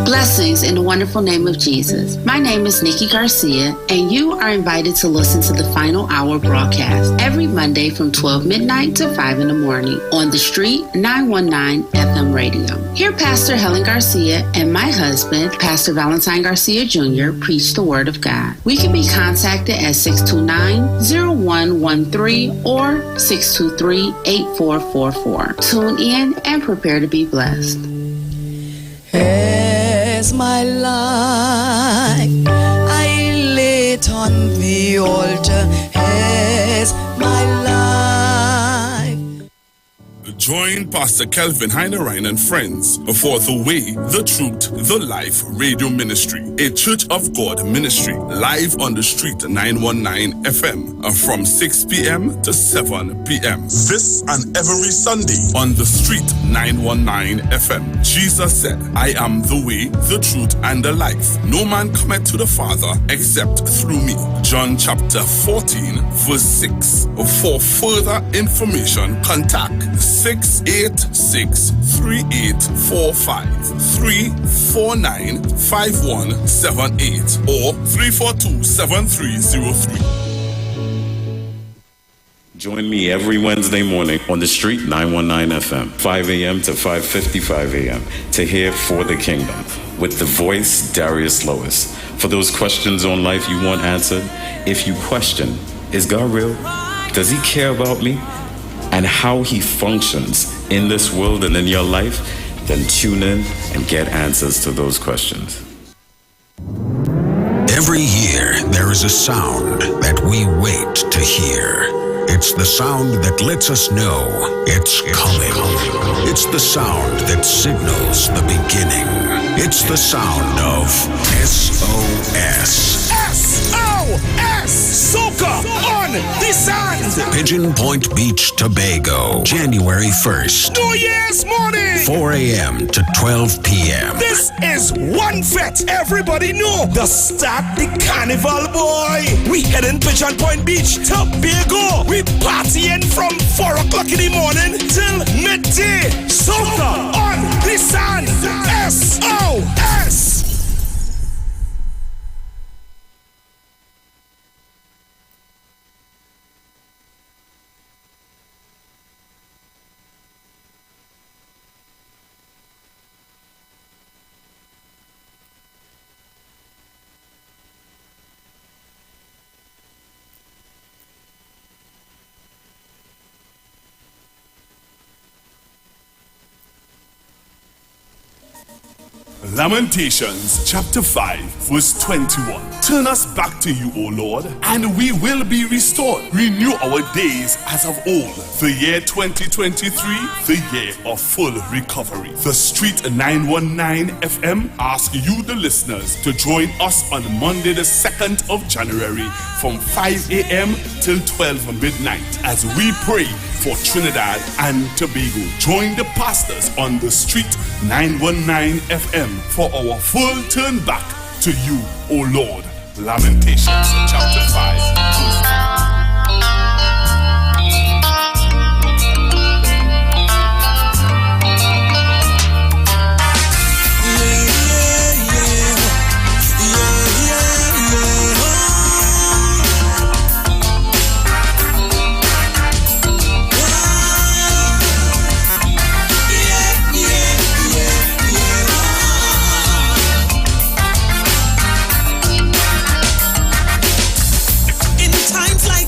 Blessings in the wonderful name of Jesus. My name is Nikki Garcia, and you are invited to listen to the Final Hour broadcast every Monday from 12 midnight to 5 in the morning on the Street 919 FM radio. Here, Pastor Helen Garcia and my husband, Pastor Valentine Garcia Jr., preach the Word of God. We can be contacted at 629-0113 or 623-8444. Tune in and prepare to be blessed. As my life I lay it on the altar, as my life. Join Pastor Kelvin Heinerine and friends for The Way, The Truth, The Life Radio Ministry, a Church of God ministry, live on the Street 919 FM from 6 p.m. to 7 p.m. This and every Sunday on the Street 919 FM. Jesus said, "I am the way, the truth, and the life. No man cometh to the Father except through me." John chapter 14, verse 6. For further information, contact 686-3845, 349-5178, or 342-7303. Join me every Wednesday morning on the Street 919 FM, 5 a.m. to 5:55 a.m. to hear For the Kingdom with the voice Darius Lois. For those questions on life you want answered, if you question, is God real? Does he care about me? And how he functions in this world and in your life, then tune in and get answers to those questions. Every year, there is a sound that we wait to hear. It's the sound that lets us know it's coming. It's the sound that signals the beginning. It's the sound of SOS. SOS! Soca on the sand! Pigeon Point Beach, Tobago, January 1st. New Year's morning! 4 a.m. to 12 p.m. This is one fete everybody know. The start the carnival, boy. We heading Pigeon Point Beach, Tobago. We partying from 4 o'clock in the morning till midday. Soca on the sand! SOS! Lamentations chapter 5 verse 21. Turn us back to you, O Lord, and we will be restored. Renew our days as of old. The year 2023, the year of full recovery. The Street 919 FM asks you, the listeners, to join us on Monday the 2nd of January from 5 a.m. till 12 midnight as we pray for Trinidad and Tobago. Join the pastors on the Street 919 FM for our full turn back to you, O Lord. Lamentations chapter 5 verse 2. Times like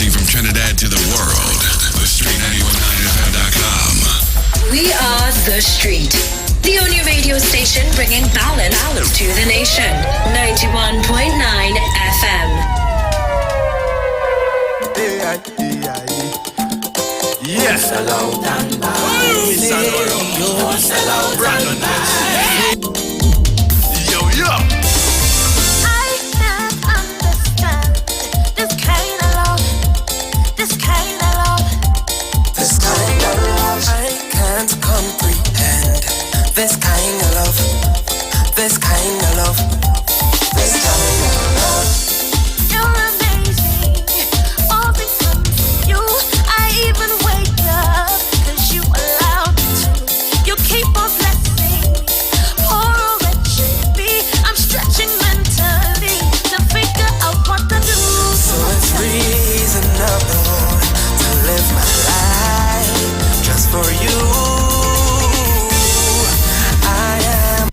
Broadcasting from Trinidad to the world. The Street 919FM.com. We are The Street, the only radio station bringing balance to the nation. 91.9 FM. Yes, hello, yo. I can't understand this kind of love. I can't comprehend this kind of love. You're amazing. All because of you, I even wake up 'cause you allowed me to. You keep on blessing me, poor wretched me. I'm stretching mentally to figure out what to do. So it's reasonable to live my life just for you. I am.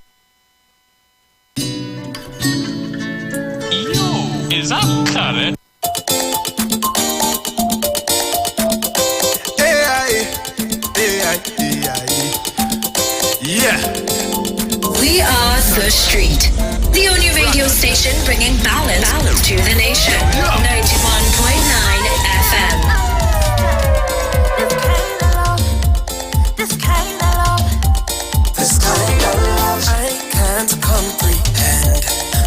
Yo, is that current? Yeah. We are The Street, the only radio station bringing balance to the nation. 91.9 FM. This kind of love. I can't comprehend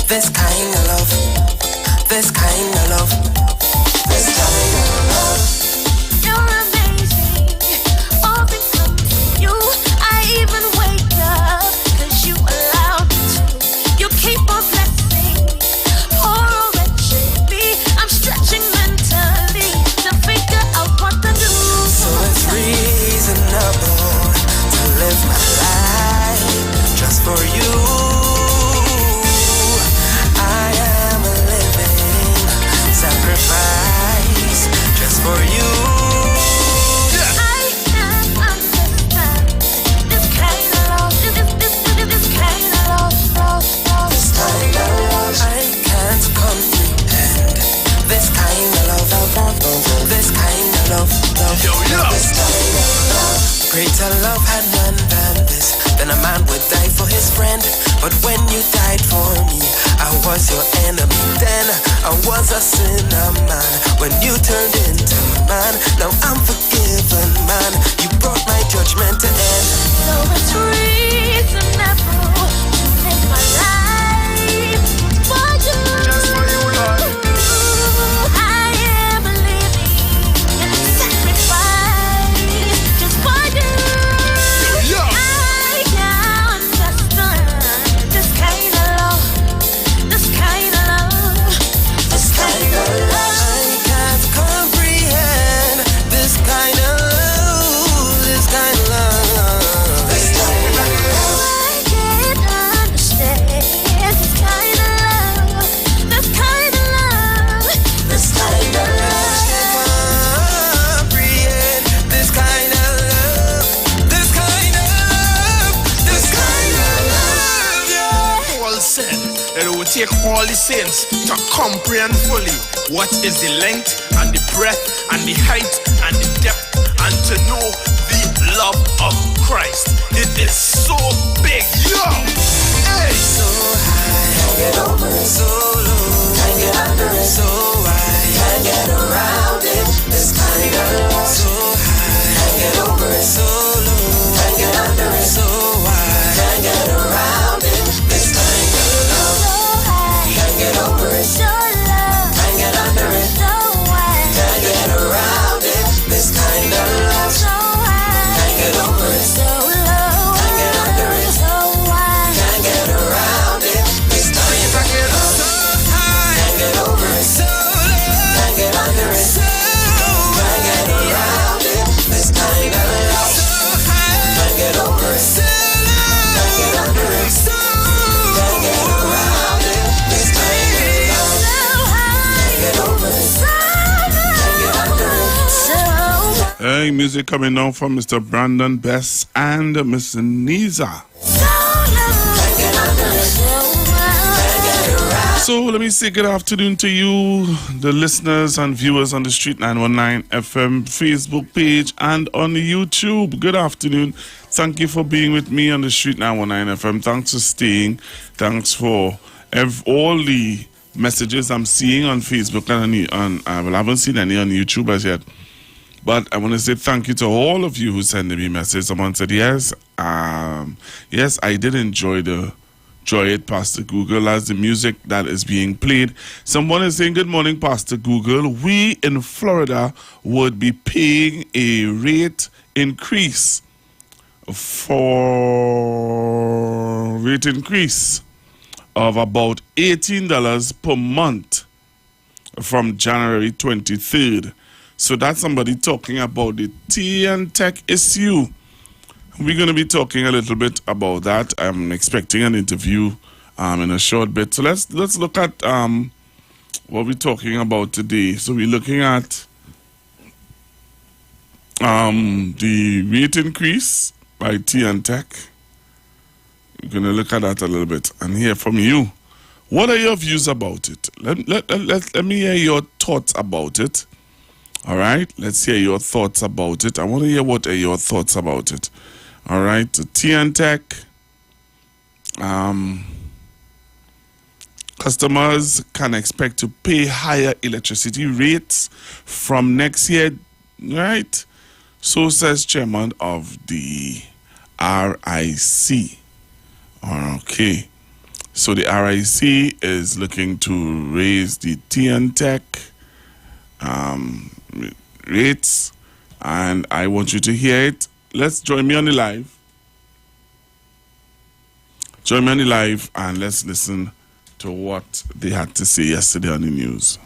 this kind of love. You're amazing. All because of you, I even wake up 'cause you allowed me to. You keep on blessing me, poor wretched me. I'm stretching mentally to figure out what to do. So it's reasonable to live my life just for you. I am a living sacrifice just for you. I can't understand this kind of love. This kind of love. I can't comprehend this kind of love. Greater love had none than this. Then a man would die for his friend. But when you died for me, I was your enemy. Then I was a sinner man. When you turned into man, now I'm forgiven man. You brought my judgment to end. So it's reasonable to live my life for you. Just for you, Lord. I am a living sacrifice just for you. I can't understand this kind of love. I can't comprehend this kind of love. I can't understand this kind of love. This kind of love. This kind of love. Comprehend this kind of love. This kind of love. This kind of love. Yeah. Paul said that it would take all the saints to comprehend fully what is the length and the breadth and the height and the depth, and to know the love of Christ. It is so big, yo! Hey! So high, can't get over it. So low, can't get under it. So wide, can't get around it. This kind of love. So high, can't get over it. So low, can't get under it. So wide, can't get around it. This kind of love. So high, Can't get over it. so low, Can't get under it. so wide, Can't get around it. This kind of love. so high, Can't get over it. so low, Can't get under it. so wide. Can't get around it. This kind of love. So high. Can't get over it. So low. Can't get under it. So can't get around it. This kind of love. So high. Can't get over it. So low. Can't get under it. So can't get around it. This kind of love. So high, Can't get over it. so Can't get under it. so Hey, music coming now from Mr. Brandon Bess and Mr. Niza. Can't get under it. So wide. So let me say good afternoon to you, the listeners and viewers on the Street 919 FM Facebook page and on YouTube. Good afternoon. Thank you for being with me on the Street 919 FM. Thanks for staying. Thanks for all the messages I'm seeing on Facebook and I haven't seen any on YouTube as yet. But I want to say thank you to all of you who sent me messages. Someone said, yes, I did enjoy it, Pastor Google, as the music that is being played. Someone is saying, good morning, Pastor Google. We in Florida would be paying a rate increase of about $18 per month from January 23rd. So that's somebody talking about the T&Tech issue. We're going to be talking a little bit about that. I'm expecting an interview in a short bit. So let's look at what we're talking about today. So we're looking at the rate increase by T&Tech. We're going to look at that a little bit and hear from you. What are your views about it? Let me hear your thoughts about it. All right, let's hear your thoughts about it. I want to hear what are your thoughts about it. All right, T&Tech, customers can expect to pay higher electricity rates from next year, right? So says chairman of the RIC. Okay, so the RIC is looking to raise the T&Tech rates, and I want you to hear it. Let's join me on the live. Join me on the live and let's listen to what they had to say yesterday on the news.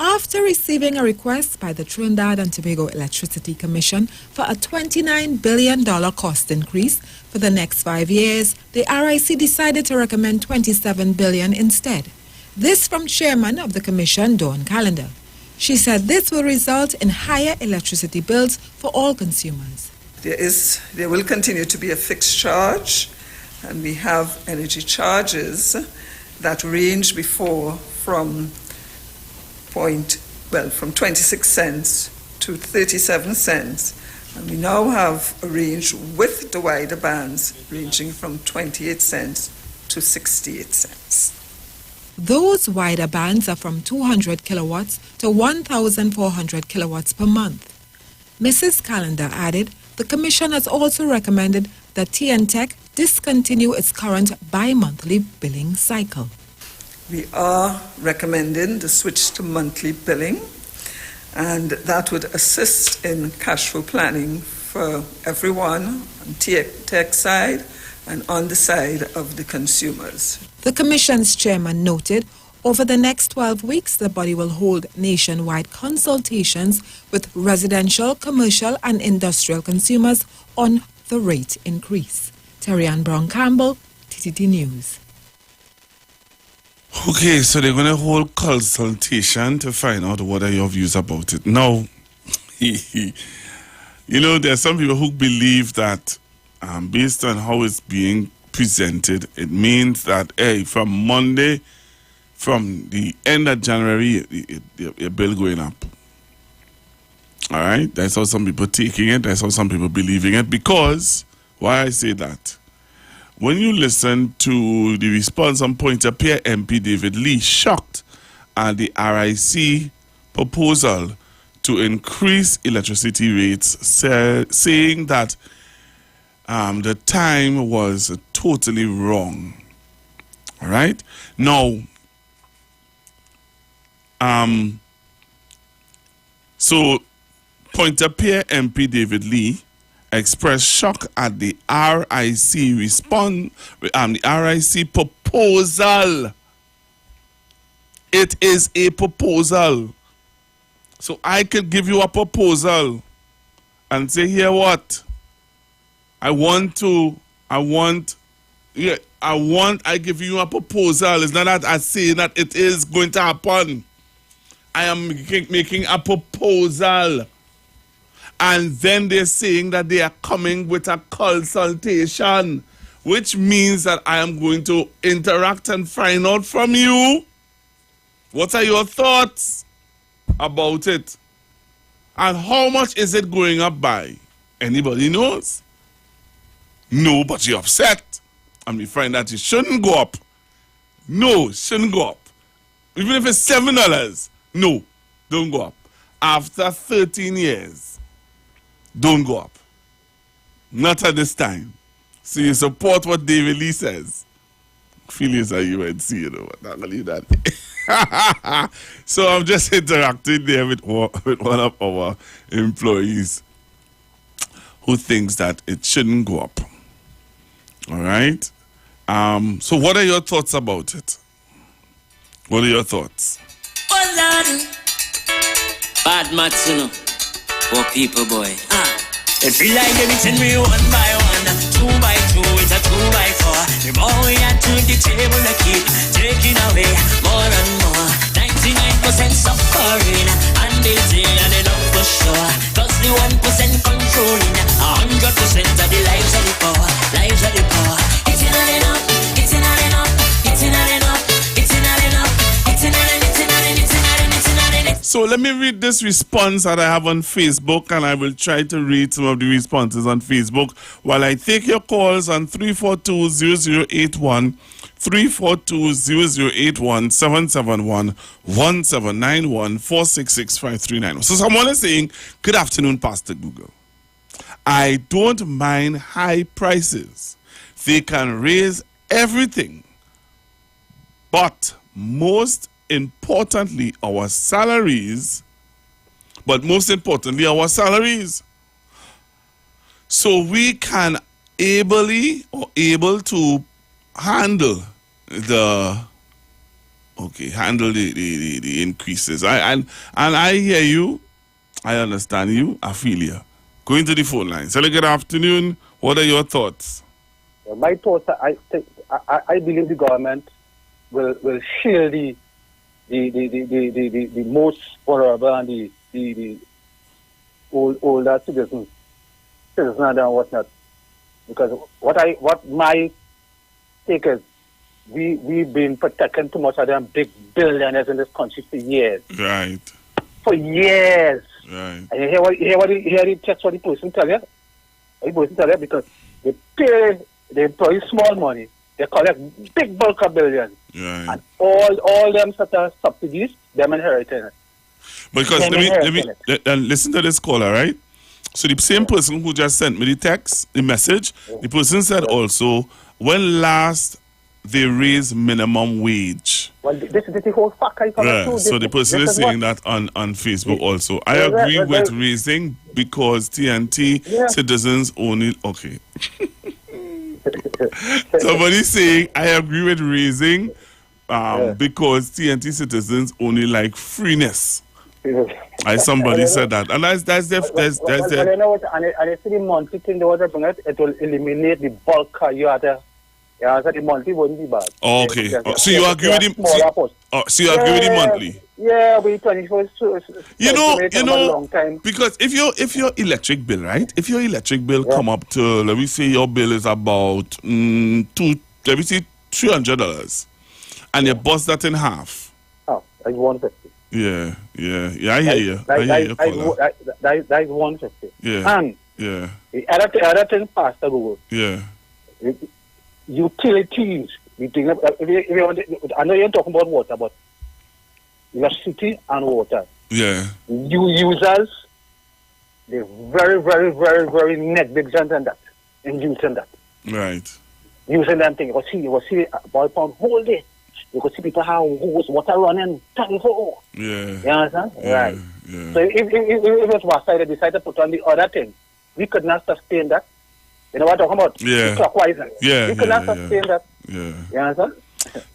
After receiving a request by the Trinidad and Tobago Electricity Commission for a $29 billion cost increase for the next 5 years, the RIC decided to recommend $27 billion instead. This from Chairman of the Commission, Dawn Callender. She said this will result in higher electricity bills for all consumers. There will continue to be a fixed charge, and we have energy charges that range before from 26 cents to 37 cents. And we now have a range with the wider bands ranging from 28 cents to 68 cents. Those wider bands are from 200 kilowatts to 1,400 kilowatts per month. Mrs. Callender added, the Commission has also recommended that T&Tech discontinue its current bi-monthly billing cycle. We are recommending the switch to monthly billing, and that would assist in cash flow planning for everyone on T&Tech side and on the side of the consumers. The Commission's chairman noted, over the next 12 weeks, the body will hold nationwide consultations with residential, commercial, and industrial consumers on the rate increase. Terry-Ann Brown-Campbell, TTT News. Okay, so they're going to hold consultation to find out what are your views about it. Now, you know, there are some people who believe that based on how it's being presented, it means that, hey, from Monday, from the end of January, your bill going up. All right? That's how some people taking it. That's how some people believing it. Because, why I say that? When you listen to the response on Point-a-Pierre MP David Lee, shocked at the RIC proposal to increase electricity rates, saying that the time was totally wrong. All right? Now, so Point-a-Pierre MP David Lee expressed shock at the RIC the RIC proposal. It is a proposal. So I could give you a proposal and say, here what? I give you a proposal. It's not that I say that it is going to happen. I am making a proposal. And then they're saying that they are coming with a consultation. which means that I am going to interact and find out from you. What are your thoughts about it? And how much is it going up by? Anybody knows? No, but you're upset. And we find that it shouldn't go up. No, it shouldn't go up. Even if it's $7, no, don't go up. After 13 years, don't go up. Not at this time. So you support what David Lee says. Feelings are UNC, you know. I'm not going to leave that. So I'm just interacting there with one of our employees who thinks that it shouldn't go up. All right? So what are your thoughts about it? What are your thoughts? Oh, Lord. Bad maths, you know. Poor people, boy. It feel like they send me 1 by 1, 2 by 2, it's a 2 by 4. The more we add to the table, they keep taking away more and more. 99% suffering, and they say and they don't for sure. Plus the 1% controlling 100% of the lives of the poor, lives of the poor. It's not enough, it's not enough, it's not enough, it's not enough, it's not enough, it's not enough, it's not enough. So let me read this response that I have on Facebook, and I will try to read some of the responses on Facebook while I take your calls on 342-0081, 342-0081, 771-1791, 466-5390. So someone is saying, good afternoon, Pastor Google. I don't mind high prices. They can raise everything. But most importantly, our salaries. So we can able to handle the increases. I hear you. I understand you. I feel you. Going to the phone line. So good afternoon. What are your thoughts? Well, my thoughts are, I believe the government will shield the most vulnerable and the older citizens and whatnot. Because what my take is, we've been protecting too much of them big billionaires in this country for years. Right. For years. Right. And you hear the text what the person tell you? The person tell you because they employ small money. They collect big bulk of billions. Right. And all them sort of subsidies, them inheriting it. Because let me listen to this caller, right? So the same person who just sent me the text, the message, the person said also, when last they raised minimum wage. Well, this is the whole fact. So the person is saying that on Facebook also. I agree with raising because TNT citizens only. Okay. Somebody saying I agree with raising because TNT citizens only like freeness. Somebody said that, and that's you know what? And it's the monthly thing. It will eliminate the bulk. So the monthly wouldn't be bad. Oh, okay. So you agree with him? So you agree with the monthly? Yeah, we 24. You know, because if your electric bill, right? If your electric bill come up to, let me say your bill is about $300, and you bust that in half. Oh, like 150. Yeah. I hear you. I hear you. That is 150. Yeah. And the other thing, Pastor Google. Yeah. Utilities. I know you're talking about water, but electricity and water. Yeah. Users, they're very, very, very, very negligent in using that. Right. Using them thing. You will see about whole day. You could see people how water running 24. Yeah. You understand? Yeah. Right. Yeah. So if it was side, they decided to put on the other thing, we could not sustain that. You know what I'm talking about? Yeah. Clockwise. Yeah. We could not sustain that. Yeah. You understand?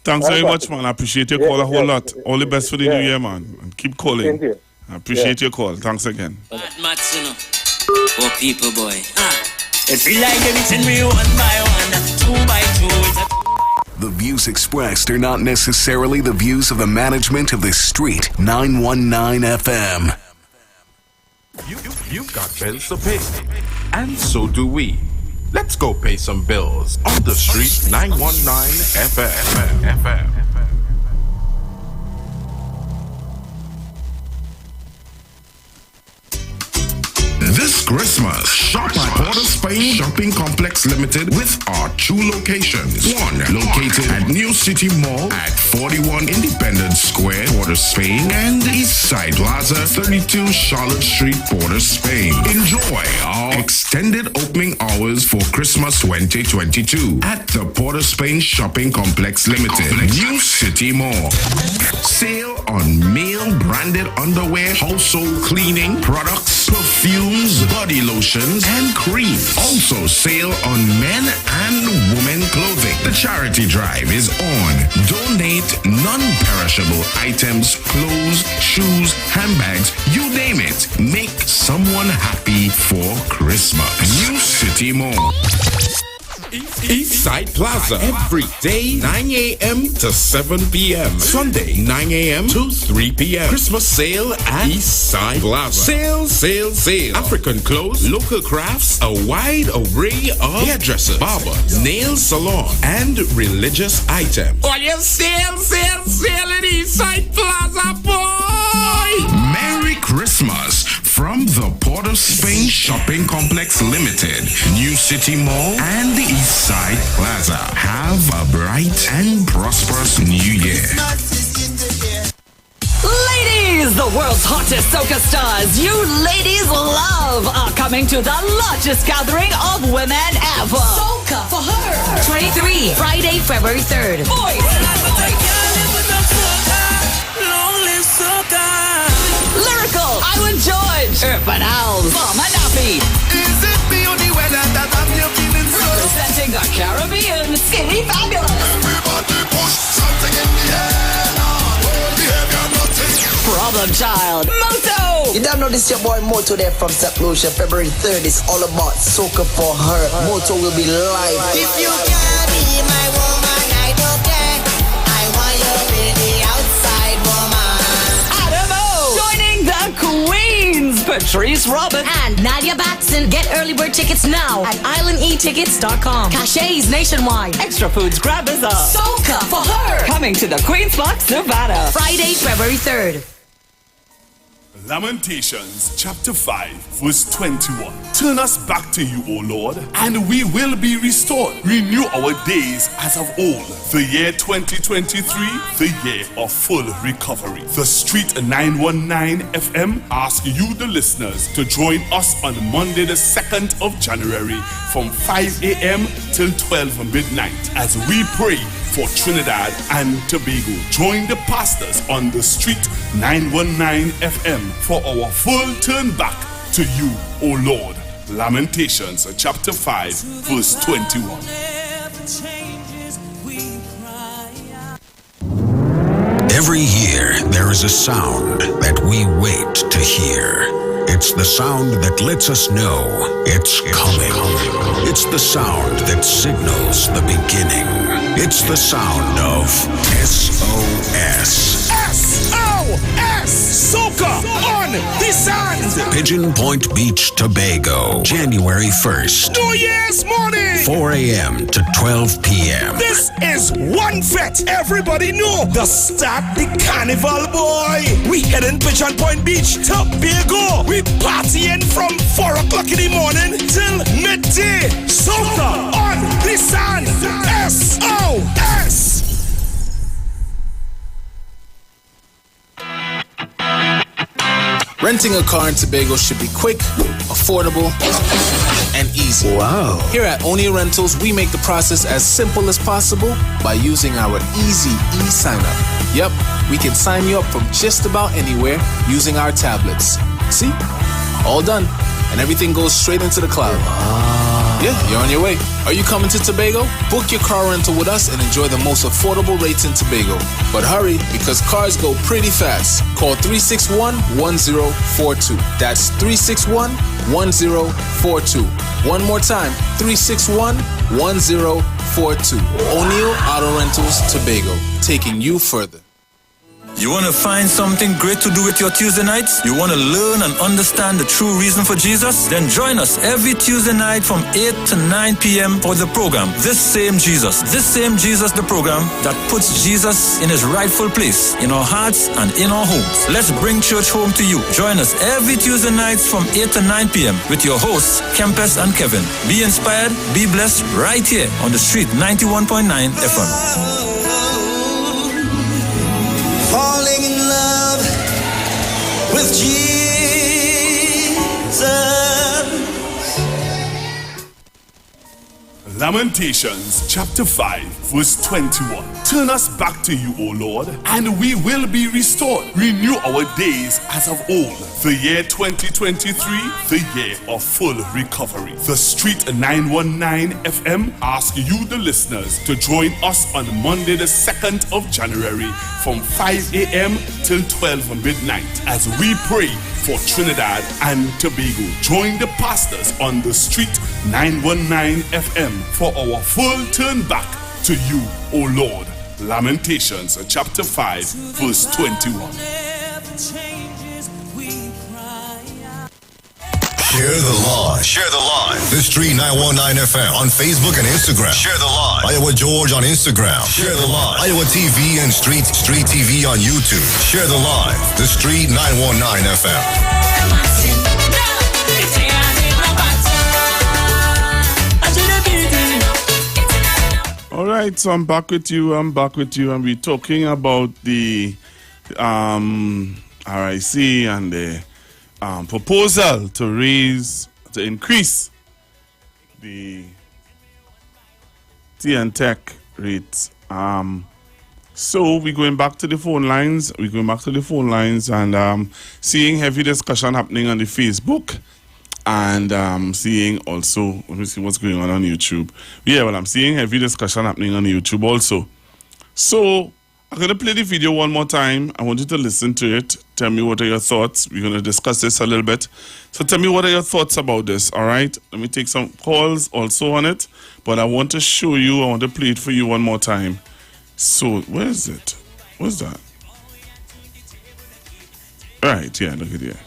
Thanks very much, man. I appreciate your call a whole lot. All the best for the new year, man. And keep calling. Thank you. I appreciate your call. Thanks again. Bad maths, you know. Poor people, boy. It feel like they send me 1 by 1, 2 by 2. The views expressed are not necessarily the views of the management of the Street 919 FM. You've got bills to pay, and so do we. Let's go pay some bills on the street 919 FM. This Christmas, shop at Port of Spain Shopping Complex Limited with our two locations. One located at New City Mall at 41 Independence Square, Port of Spain, and East Side Plaza, 32 Charlotte Street, Port of Spain. Enjoy our extended opening hours for Christmas 2022 at the Port of Spain Shopping Complex Limited, New City Mall. Sale on male branded underwear, household cleaning products, perfumes, body lotions, and cream. Also sale on men and women clothing. The charity drive is on. Donate non-perishable items, clothes, shoes, handbags, you name it. Make someone happy for Christmas. New City Mall. East Side Plaza, every day 9 a.m. to 7 p.m. Sunday 9 a.m. to 3 p.m. Christmas sale at East Side Plaza. Sale. African clothes, local crafts, a wide array of hairdressers, barbers, nail salon, and religious items. Oh, you sale at East Side Plaza, boy! Merry Christmas from the Port of Spain Shopping Complex Limited, New City Mall, and the East Side Plaza. Have a bright and prosperous new year. Ladies, the world's hottest soca stars you ladies love are coming to the largest gathering of women ever. Soca for her. 23, Friday, February 3rd. Lyrical, Iwer George, Urban Owls, Mama Nappy. Is it the only weather that I'm feeling so? Representing the Caribbean, Skinny Fabulous. Everybody push something in the air now. Behavior nothing. Problem Child, Moto. You don't know this your boy Moto there from St. Lucia. February 3rd is all about soca for her. Moto will be live. If you can't be my woman, I don't care. I want you really outside woman. Joining the Queens, Patrice Robin and Nadia Batson. Get early bird tickets now at islandetickets.com. Cachets nationwide. Extra Foods Grab is up. Soca for her. Coming to the Queen's Box, Nevada. Friday, February 3rd. Lamentations chapter 5 verse 21. Turn us back to you, O Lord, and we will be restored. Renew our days as of old. The year 2023, the year of full recovery. The Street 919 FM asks you, the listeners, to join us on Monday the 2nd of January from 5 a.m. till 12 midnight as we pray for Trinidad and Tobago. Join the pastors on the Street 919 FM for our full turn back to you, O Lord. Lamentations chapter 5 verse 21. Every year, there is a sound that we wait to hear. It's the sound that lets us know it's coming. It's the sound that signals the beginning. It's the sound of SOS. SOS! Soca on the sand! Pigeon Point Beach, Tobago, January 1st. New Year's morning! 4 a.m. to 12 p.m. This is one fet. Everybody know the start the carnival, boy. We heading Pigeon Point Beach, Tobago. We partying from 4 o'clock in the morning till midday. Soca on the sand. SOS! Renting a car in Tobago should be quick, affordable, and easy. Wow. Here at Onia Rentals, we make the process as simple as possible by using our easy e-sign-up. Yep, we can sign you up from just about anywhere using our tablets. See? All done. And everything goes straight into the cloud. Yeah, you're on your way. Are you coming to Tobago? Book your car rental with us and enjoy the most affordable rates in Tobago. But hurry, because cars go pretty fast. Call 361-1042. That's 361-1042. One more time, 361-1042. O'Neill Auto Rentals, Tobago, taking you further. You want to find something great to do with your Tuesday nights? You want to learn and understand the true reason for Jesus? Then join us every Tuesday night from 8 to 9 p.m. for the program, This Same Jesus, the program that puts Jesus in his rightful place in our hearts and in our homes. Let's bring church home to you. Join us every Tuesday nights from 8 to 9 p.m. with your hosts, Kempes and Kevin. Be inspired, be blessed right here on the street 91.9 FM. Falling in love with Jesus. Lamentations chapter 5 verse 21. Turn us back to you, O Lord, and we will be restored. Renew our days as of old. The year 2023, the year of full recovery. The Street 919 FM asks you, the listeners, to join us on Monday the 2nd of January from 5 a.m. till 12 midnight as we pray for Trinidad and Tobago. Join the pastors on the Street 919 FM for our full turn back to you, O Lord. Lamentations chapter 5 verse 21. Share the live. Share the live. The Street 919 FM on Facebook and Instagram. Share the live. Iowa George on Instagram. Share the live. Iowa TV and Street TV on YouTube. Share the live. The Street 919 FM. All right, so I'm back with you, and we're talking about the RIC and the proposal to increase the tea and tech rates. So we're going back to the phone lines. And seeing heavy discussion happening on the Facebook. And seeing also, let me see what's going on YouTube. Yeah, well, I'm seeing heavy discussion happening on YouTube also. So I'm going to play the video one more time. I want you to listen to it. Tell me what are your thoughts. We're going to discuss this a little bit. So tell me what are your thoughts about this, all right? Let me take some calls also on it. But I want to show you, I want to play it for you one more time. So, where is it? What's that? All right, yeah, look at here.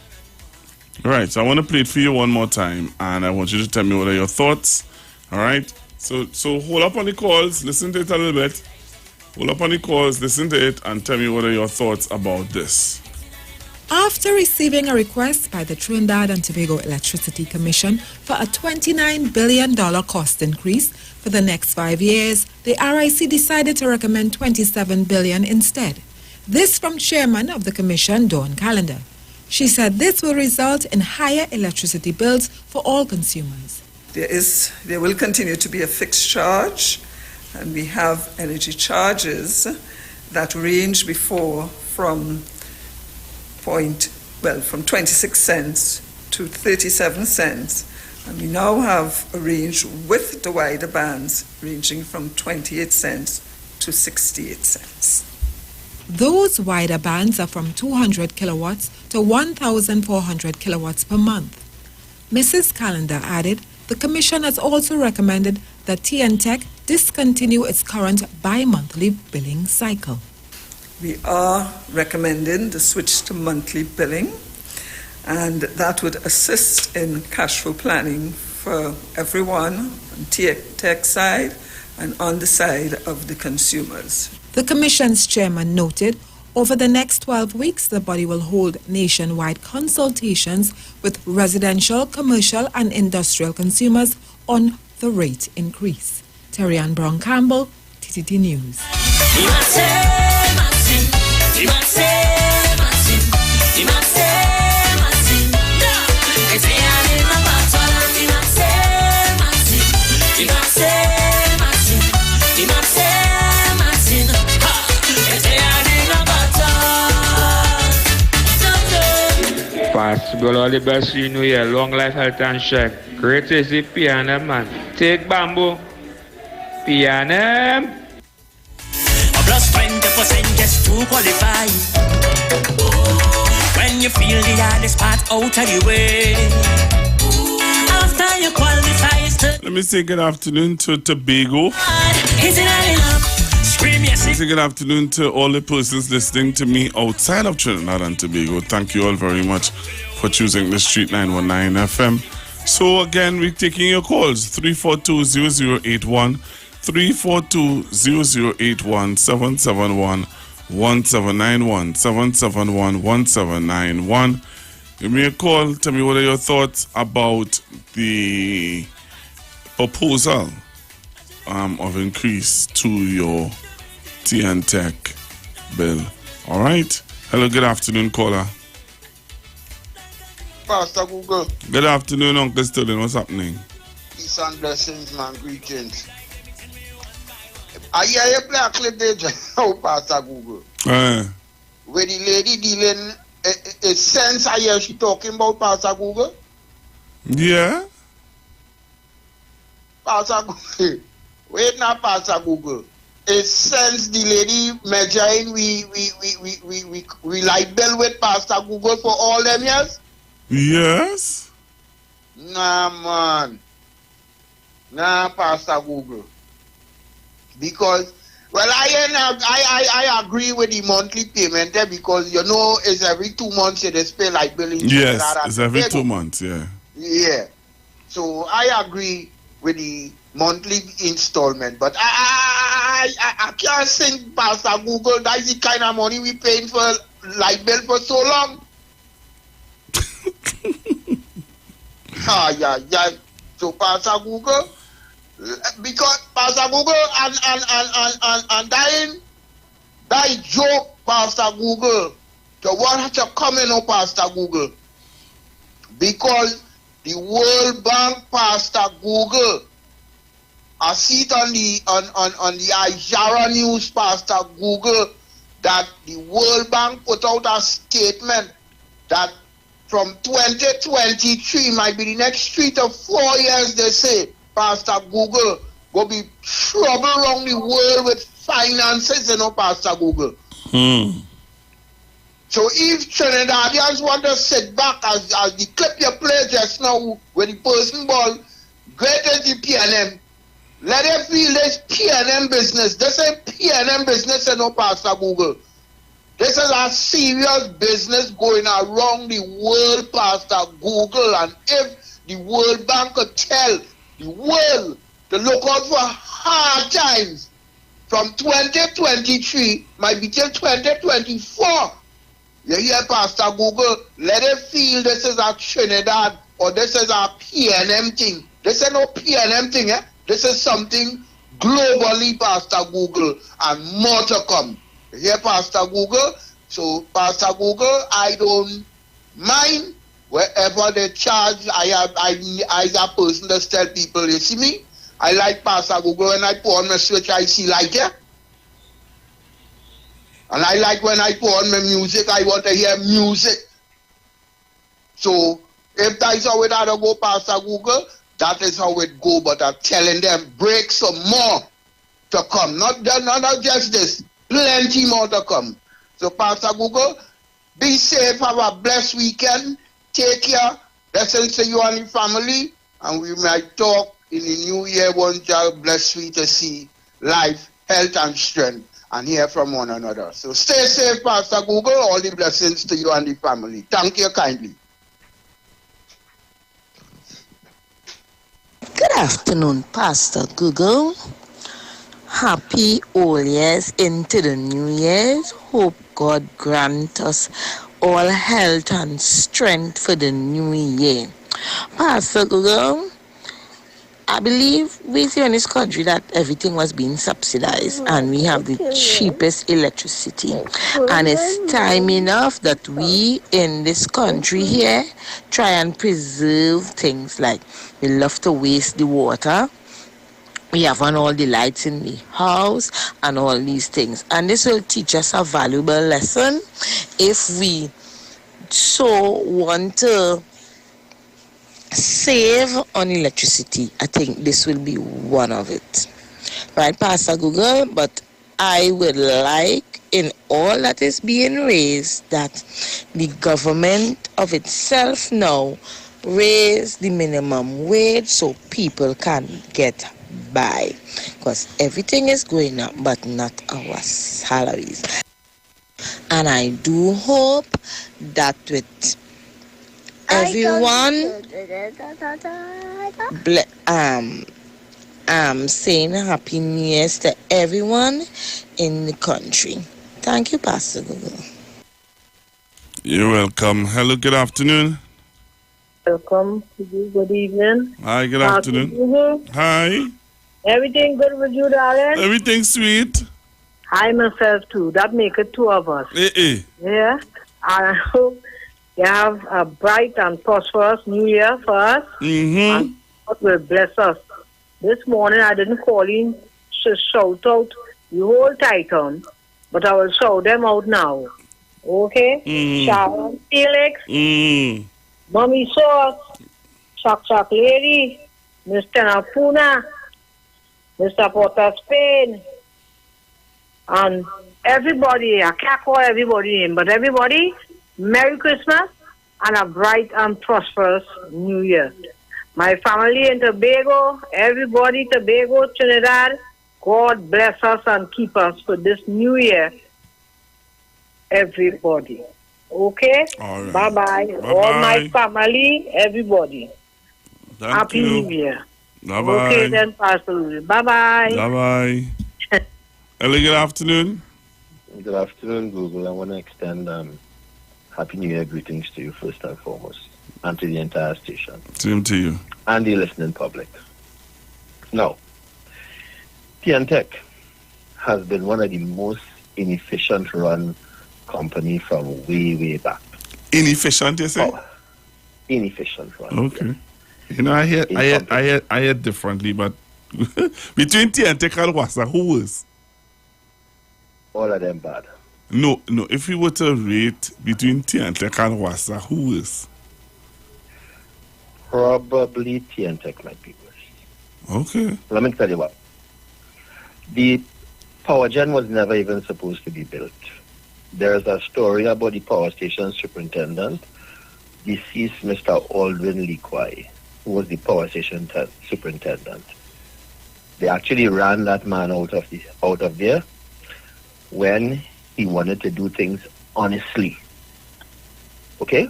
All right, so I want to play it for you one more time, and I want you to tell me what are your thoughts. All right, so hold up on the calls, listen to it a little bit. Hold up on the calls, listen to it, and tell me what are your thoughts about this. After receiving a request by the Trinidad and Tobago Electricity Commission for a $29 billion cost increase for the next 5 years, the RIC decided to recommend $27 billion instead. This from Chairman of the Commission, Dawn Callender. She said this will result in higher electricity bills for all consumers. There will continue to be a fixed charge, and we have energy charges that range before from 26 cents to 37 cents. And we now have a range with the wider bands ranging from 28 cents to 68 cents. Those wider bands are from 200 kilowatts to 1,400 kilowatts per month. Mrs. Callender added, the Commission has also recommended that TNTech discontinue its current bi-monthly billing cycle. We are recommending the switch to monthly billing, and that would assist in cash flow planning for everyone on TNTech side and on the side of the consumers. The Commission's chairman noted, over the next 12 weeks, the body will hold nationwide consultations with residential, commercial, and industrial consumers on the rate increase. Terry Ann Brown Campbell, TTT News. Possible all the best for you, New Year. Long life, health, and strength. Great is the piano, man. Take bamboo. Piano. Plus 20% just to qualify. When you feel the hardest part out of the way. After you qualify, let me say good afternoon to Tobago. Is it enough? Scream yes Say good afternoon to all the persons listening to me outside of Trinidad and Tobago. Thank you all very much for choosing the Street 919 FM. So again, we're taking your calls, 342-0081, 342-0081, 771-1791, 771-1791. Give me a call. Tell me what are your thoughts about the proposal of increase to your tea and tech bill. All right. Hello, good afternoon, caller. Pastor Google. Good afternoon, Uncle Sterling. What's happening? Peace and blessings, man. Greetings. I hear you play a clip there, Pastor Google. Where the lady dealing a sense I hear she talking about Pastor Google. Yeah. Pastor Google. Wait now, Pastor Google. A sense the lady measuring we light bill with Pastor Google for all them years? Yes. Nah, man. Nah, Pastor Google. Because, well, I agree with the monthly payment there because, you know, it's every 2 months you just pay light bill. Yes, it's every 2 months, yeah. Yeah. So, I agree with the monthly installment. But I can't think, Pastor Google, that's the kind of money we paying for light bill for so long. Yeah. So Pastor Google, because Pastor Google and that joke, Pastor Google, to what to come in, Pastor Google, because the World Bank, Pastor Google, I see it on the Ijara News, Pastor Google, that the World Bank put out a statement that from 2023 might be the next 3 to 4 years, they say, Pastor Google, will be trouble around the world with finances, you know, Pastor Google. So if Trinidadians want to sit back as the clip you play just now, when the person ball, great as the PNM, let them feel this PNM business. This is PNM business, you know, Pastor Google. This is a serious business going around the world, Pastor Google. And if the World Bank could tell the world to look out for hard times from 2023, might be till 2024. You hear, Pastor Google? Let it feel this is a Trinidad or this is a PNM thing. This is no PNM thing, eh? This is something globally, Pastor Google, and more to come. You hear, Pastor Google? So, Pastor Google, I don't mind wherever they charge. I as a person that tell people, you see me? I like Pastor Google when I put on my switch, I see like it. And I like when I put on my music, I want to hear music. So, if that is how it ought to go, Pastor Google, that is how it go. But I'm telling them, break some more to come. Not just this. Plenty more to come. So, Pastor Google, be safe. Have a blessed weekend. Take care. Blessings to you and your family. And we might talk in the new year. One job, bless we to see life, health, and strength, and hear from one another. So, stay safe, Pastor Google. All the blessings to you and the family. Thank you kindly. Good afternoon, Pastor Google. Happy Old Years into the New Year's. Hope God grant us all health and strength for the new year. Pastor Google, I believe we see in this country that everything was being subsidized and we have the cheapest electricity. And it's time enough that we in this country here try and preserve things like we love to waste the water. We have on all the lights in the house and all these things. And this will teach us a valuable lesson if we so want to save on electricity. I think this will be one of it. Right, Pastor Google? But I would like, in all that is being raised, that the government of itself now raise the minimum wage so people can get buy, because everything is going up, but not our salaries. And I do hope that with everyone saying Happy New Year's to everyone in the country. Thank you, Pastor Google. You're welcome. Hello, good afternoon. Welcome to you. Good evening. Hi, good afternoon. Hi. Everything good with you, darling? Everything sweet. I myself too. That make it two of us. Yeah. I hope you have a bright and prosperous new year for us. And God will bless us. This morning I didn't call in to shout out the whole Titan, but I will shout them out now. Okay? Sharon Felix, Mommy Sauce, Chuck Lady, Mr. Napuna, Mr. Porter Spain, and everybody. I can't call everybody in, but everybody, Merry Christmas and a bright and prosperous New Year. My family in Tobago, everybody, Tobago, Trinidad, God bless us and keep us for this new year. Everybody. Okay? All right. Bye-bye. All my family, everybody. Happy New Year. Bye-bye. Okay, then, Pastor Louis. Bye-bye. Bye-bye. Hello, good afternoon. Good afternoon, Google. I want to extend Happy New Year greetings to you first and foremost, and to the entire station. Same to you. And the listening public. Now, TNTech has been one of the most inefficient run company from way back. Inefficient, you say? Oh, inefficient run. Okay. You know, I hear differently, but between TNTech and Wassa, who was? All of them bad. No. If you were to rate between TNTech and Wassa, who is? Probably TNTech might be worse. Okay. Let me tell you what. The power gen was never even supposed to be built. There's a story about the power station superintendent, deceased Mr. Aldwin Lee Kwai, who was the power station superintendent. They actually ran that man out of there when he wanted to do things honestly. Okay?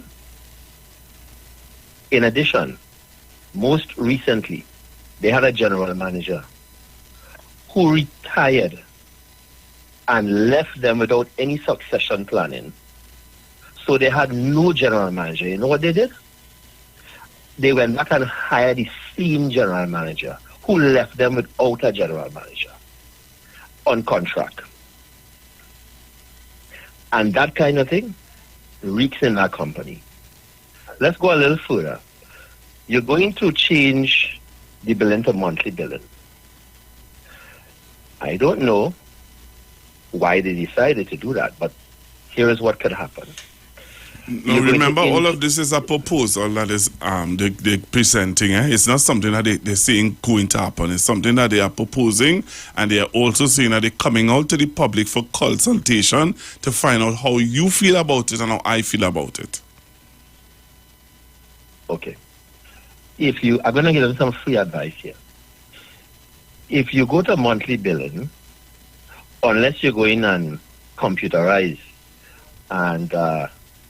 In addition, most recently, they had a general manager who retired and left them without any succession planning. So they had no general manager. You know what they did? They went back and hired the same general manager who left them without a general manager on contract. And that kind of thing reeks in that company. Let's go a little further. You're going to change the billing to monthly billing. I don't know why they decided to do that, but here is what could happen. Now remember, all of this is a proposal that is they're presenting. It's not something that they're saying going to happen. It's something that they are proposing, and they are also saying that they're coming out to the public for consultation to find out how you feel about it and how I feel about it. Okay. I'm going to give them some free advice here. If you go to monthly billing, unless you go in and computerize and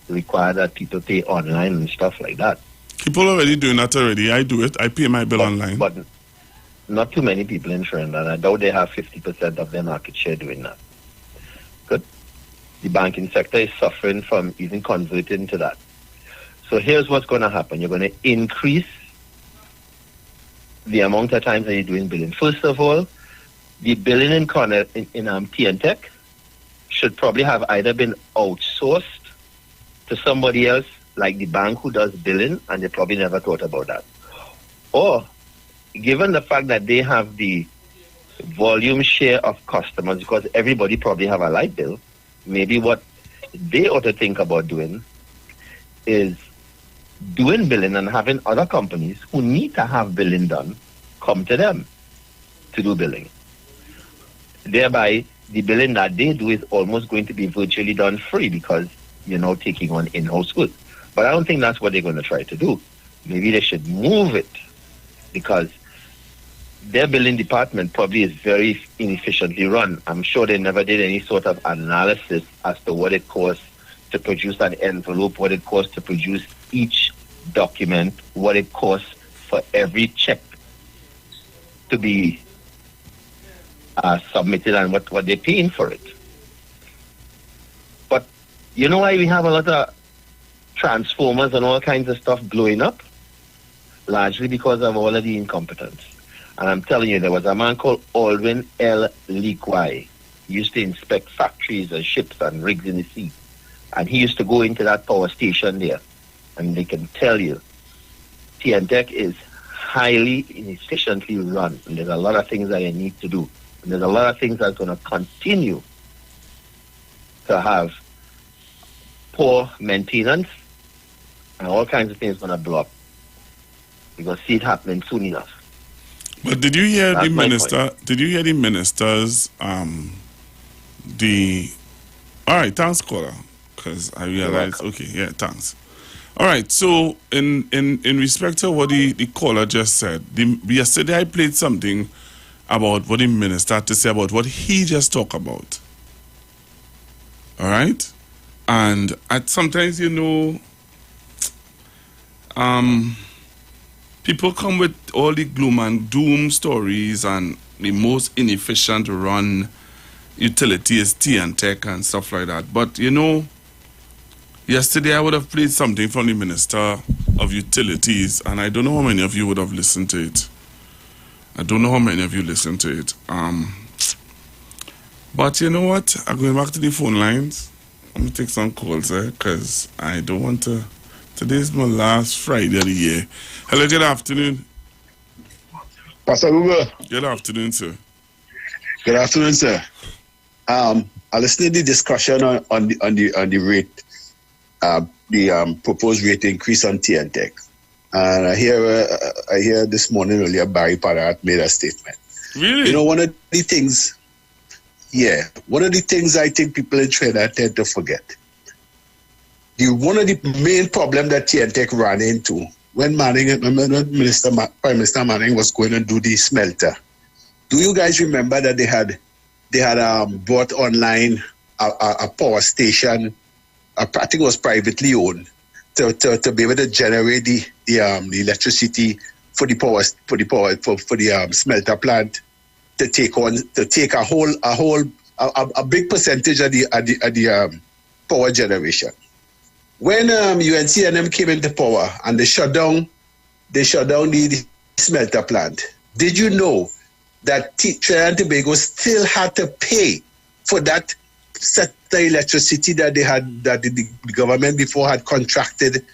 require that people pay online and stuff like that. People already doing that already. I do it. I pay my bill online. But not too many people in Trinidad. I doubt they have 50% of their market share doing that. Good. The banking sector is suffering from even converting to that. So here's what's going to happen. You're going to increase the amount of times that you're doing billing. First of all, the billing in TNTech should probably have either been outsourced to somebody else, like the bank who does billing, and they probably never thought about that. Or, given the fact that they have the volume share of customers, because everybody probably have a light bill, maybe what they ought to think about doing is doing billing and having other companies who need to have billing done come to them to do billing. Thereby, the billing that they do is almost going to be virtually done free because you're now taking on in-house goods. But I don't think that's what they're going to try to do. Maybe they should move it, because their billing department probably is very inefficiently run. I'm sure they never did any sort of analysis as to what it costs to produce an envelope, what it costs to produce each document, what it costs for every check to be submitted, and what they're paying for it. But you know why we have a lot of transformers and all kinds of stuff blowing up? Largely because of all of the incompetence. And I'm telling you, there was a man called Alwyn L. Leakwai. He used to inspect factories and ships and rigs in the sea. And he used to go into that power station there. And they can tell you, TNTech is highly inefficiently run. And there's a lot of things that they need to do. And there's a lot of things that's going to continue to have poor maintenance. And all kinds of things going to blow up. You're going to see it happening soon enough. But did you hear the minister? Did you hear the ministers? All right, thanks, caller. Because I realized. Okay, yeah, thanks. All right. So in respect to what the caller just said, yesterday I played something about what the minister had to say about what he just talked about. All right, and sometimes people come with all the gloom and doom stories and the most inefficient run utility is TNTech and stuff like that. But yesterday I would have played something from the Minister of Utilities, and I don't know how many of you would have listened to it. But you know what? I'm going back to the phone lines. I'm going to take some calls because I don't want to. Today's my last Friday of the year. Hello, good afternoon. Pastor Google. Good afternoon, sir. Good afternoon, sir. I listened to the discussion on the rate, the proposed rate increase on TNTech, and I hear this morning earlier Barry Parat made a statement. Really? One of the things I think people in Trinidad tend to forget. One of the main problems that TNTech ran into when Prime Minister Manning was going to do the smelter. Do you guys remember that they had brought online a power station? I think it was privately owned to be able to generate the electricity for the smelter plant to take a big percentage of the power generation. When UNCNM came into power and they shut down the smelter plant, did you know that Trinidad and Tobago still had to pay for that set of electricity that the government before had contracted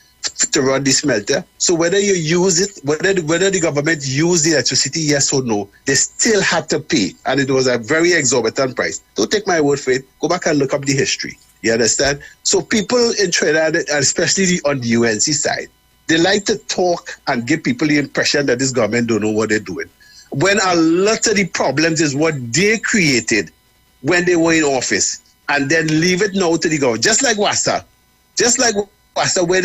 to run the smelter? So whether you use it, whether the government used the electricity, yes or no, they still had to pay, and it was a very exorbitant price. Don't take my word for it. Go back and look up the history. You understand? So people in Trinidad, especially on the UNC side, they like to talk and give people the impression that this government don't know what they're doing, when a lot of the problems is what they created when they were in office, and then leave it now to the government. Just like WASA, where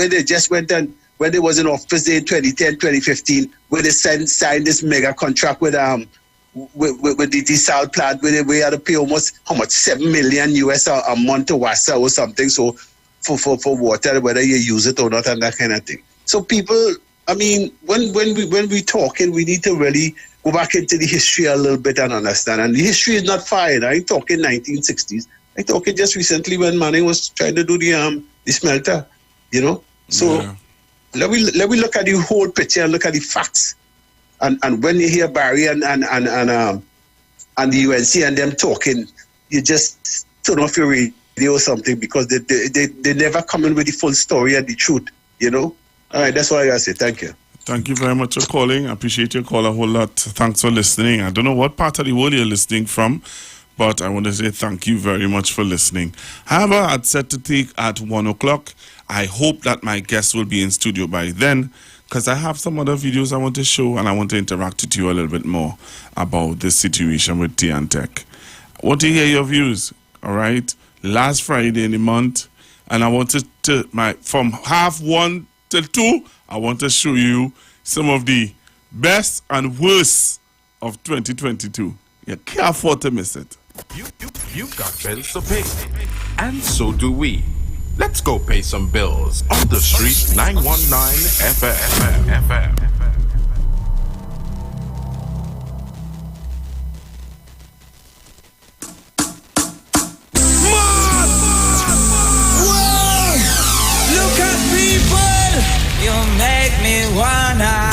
they just went and when they was in office in 2010, 2015, where they signed this mega contract with the desal plant, where they had to pay almost $7 million US a month to WASA or something. So for water, whether you use it or not, and that kind of thing. So people, I mean, when we talking, we need to really go back into the history a little bit and understand. And the history is not far. I ain't talking 1960s. I talking just recently when Manning was trying to do the smelter. So yeah. Let me look at the whole picture and look at the facts. And when you hear Barry and the UNC and them talking, you just turn off your radio or something, because they never come in with the full story and the truth. All right, that's what I gotta say. Thank you. Thank you very much for calling. I appreciate your call a whole lot. Thanks for listening. I don't know what part of the world you're listening from, but I want to say thank you very much for listening. However, I'd set to take at 1 o'clock. I hope that my guests will be in studio by then, because I have some other videos I want to show, and I want to interact with you a little bit more about this situation with TNTech. I want to hear your views, all right? Last Friday in the month, and I wanted to, from 1:30 till 2, I want to show you some of the Best and worst of 2022. You can't afford to miss it. You've got bills to pay, and so do we. Let's go pay some bills on the street 919 FM. Look at people, you make me wanna.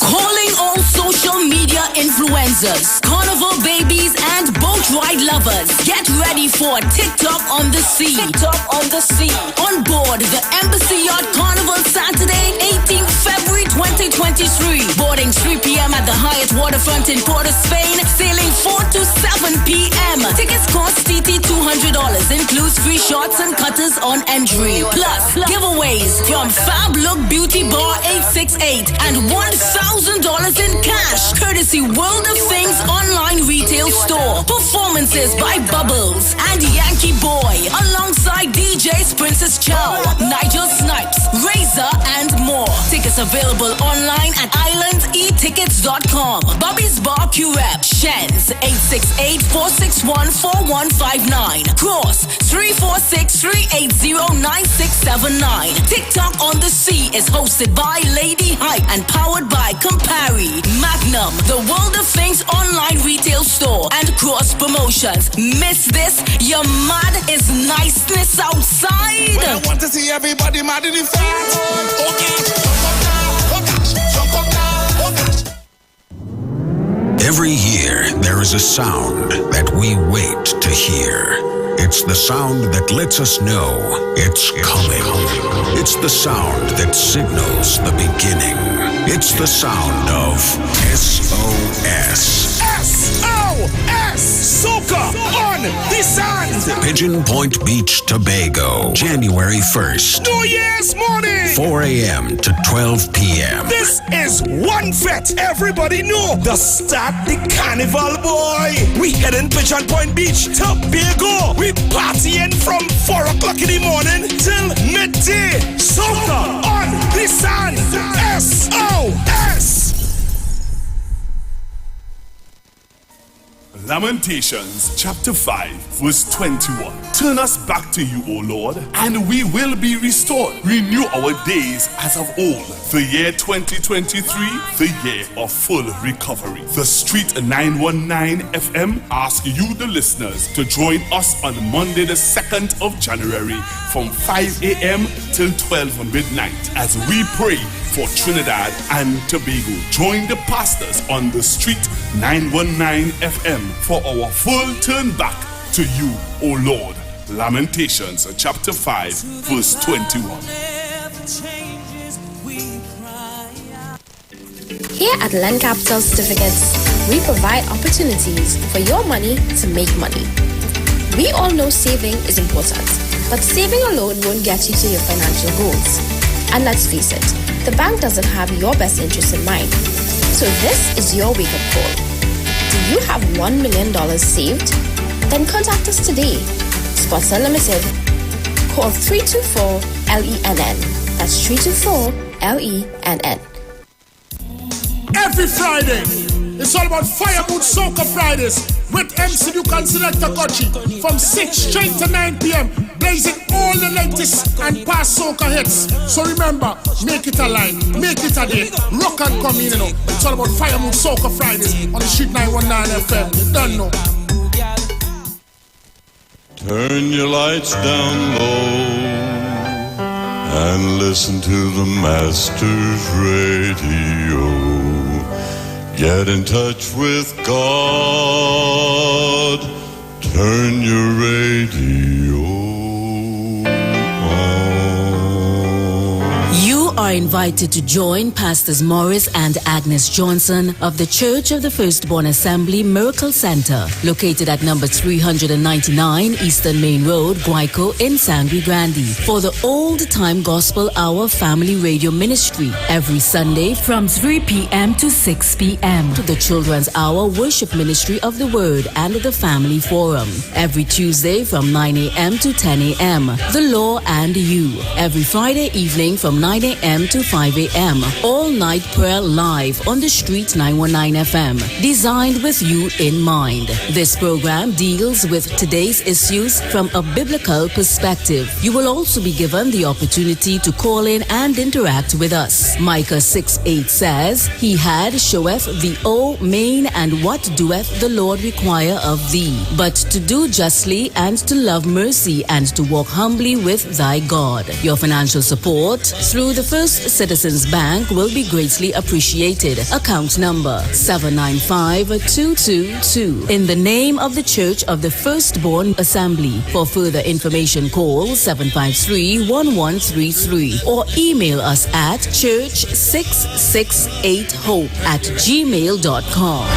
Calling all social media influencers, carnival babies, and boat ride lovers. Get ready for TikTok on the Sea. TikTok on the Sea. On board the Embassy Yacht Carnival Saturday, 18th February 2023. Boarding 3 p.m. at the Hyatt Waterfront in Port of Spain. Sailing 4 to 7 p.m. Tickets cost TT $200. Includes free shots and cutters on entry. Plus, giveaways from Fab Look Beauty Bar 868 and $1,000 in cash. Courtesy World of Things online retail store. Performances by Bubbles and Yankee Boy. Alongside DJs Princess Chow, Nigel Snipes, Razor, and more. Tickets available online at islandetickets.com. Bobby's Bar Curep, Shens, 868-461-4159. Cross, 346-380-9679. TikTok on the Sea is hosted by Lady Hype and powered by Campari, Magnum, the World of Things online retail store, and Cross Promotions. Miss this? Your mad is niceness outside. Well, I want to see everybody mad in the front. Okay. Every year, there is a sound that we wait to hear. It's the sound that lets us know it's coming. It's the sound that signals the beginning. It's the sound of SOS. SOS! Soca on the Sand! Pigeon Point Beach, Tobago, January 1st. New Year's morning! 4 a.m. to 12 p.m. This is one fet everybody know. The start the carnival, boy. We heading Pigeon Point Beach, Tobago. We partying from 4 o'clock in the morning till midday. Soca on the Sand! SOS! Lamentations chapter 5 verse 21. Turn us back to you, O Lord, and we will be restored. Renew our days as of old. The year 2023, the year of full recovery. The Street 919 FM asks you, the listeners, to join us on Monday the 2nd of January from 5 a.m. till 12 midnight as we pray for Trinidad and Tobago. Join the pastors on the Street 919 FM for our full turn back to you, O Lord. Lamentations chapter 5 verse 21. Here at Land Capital Certificates, we provide opportunities for your money to make money. We all know saving is important, but saving alone won't get you to your financial goals. And let's face it, the bank doesn't have your best interest in mind. So this is your wake-up call. Do you have $1 million saved? Then contact us today. Spots Unlimited. Call 324-LENN. That's 324-LENN. Every Friday, it's all about Firewood Soca Fridays with MC Duke and Selector Kochi from 6 straight to 9 p.m. blazing all the latest and past soca hits. So remember, make it a line, make it a day, rock and come in, you know. It's all about Firewood Soca Fridays on the Street 919 FM. You don't know. Turn your lights down low and listen to the Master's radio. Get in touch with God. Turn your radio on. You are invited to join Pastors Morris and Agnes Johnson of the Church of the Firstborn Assembly Miracle Center, located at number 399 Eastern Main Road, Guayco in Sangre Grande, for the Old Time Gospel Hour Family Radio Ministry every Sunday from 3 p.m. to 6 p.m. to the Children's Hour Worship Ministry of the Word and the Family Forum every Tuesday from 9 a.m. to 10 a.m. The Law and You every Friday evening from 9 a.m. p.m. to 5 a.m. All night prayer live on the Street 919 FM, designed with you in mind. This program deals with today's issues from a biblical perspective. You will also be given the opportunity to call in and interact with us. Micah 6:8 says, He had showeth the O main, and what doeth the Lord require of thee, but to do justly and to love mercy and to walk humbly with thy God. Your financial support through the First Citizens Bank will be greatly appreciated. Account number 795222. In the name of the Church of the Firstborn Assembly. For further information, call 753-1133 or email us at church668hope@gmail.com.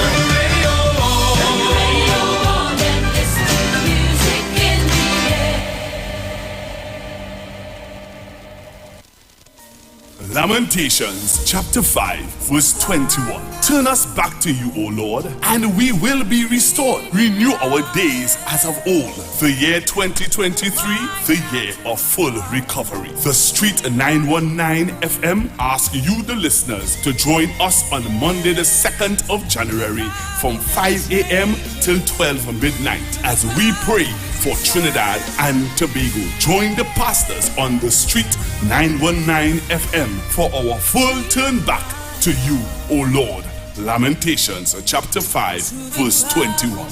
Lamentations chapter 5 verse 21. Turn us back to you, O Lord, and we will be restored. Renew our days as of old. The year 2023, the year of full recovery. The Street 919 FM asks you, the listeners, to join us on Monday the 2nd of January from 5 a.m. till 12 midnight as we pray for Trinidad and Tobago. Join the pastors on the Street 919 FM for our full turn back to you, O Lord. Lamentations chapter 5 verse 21.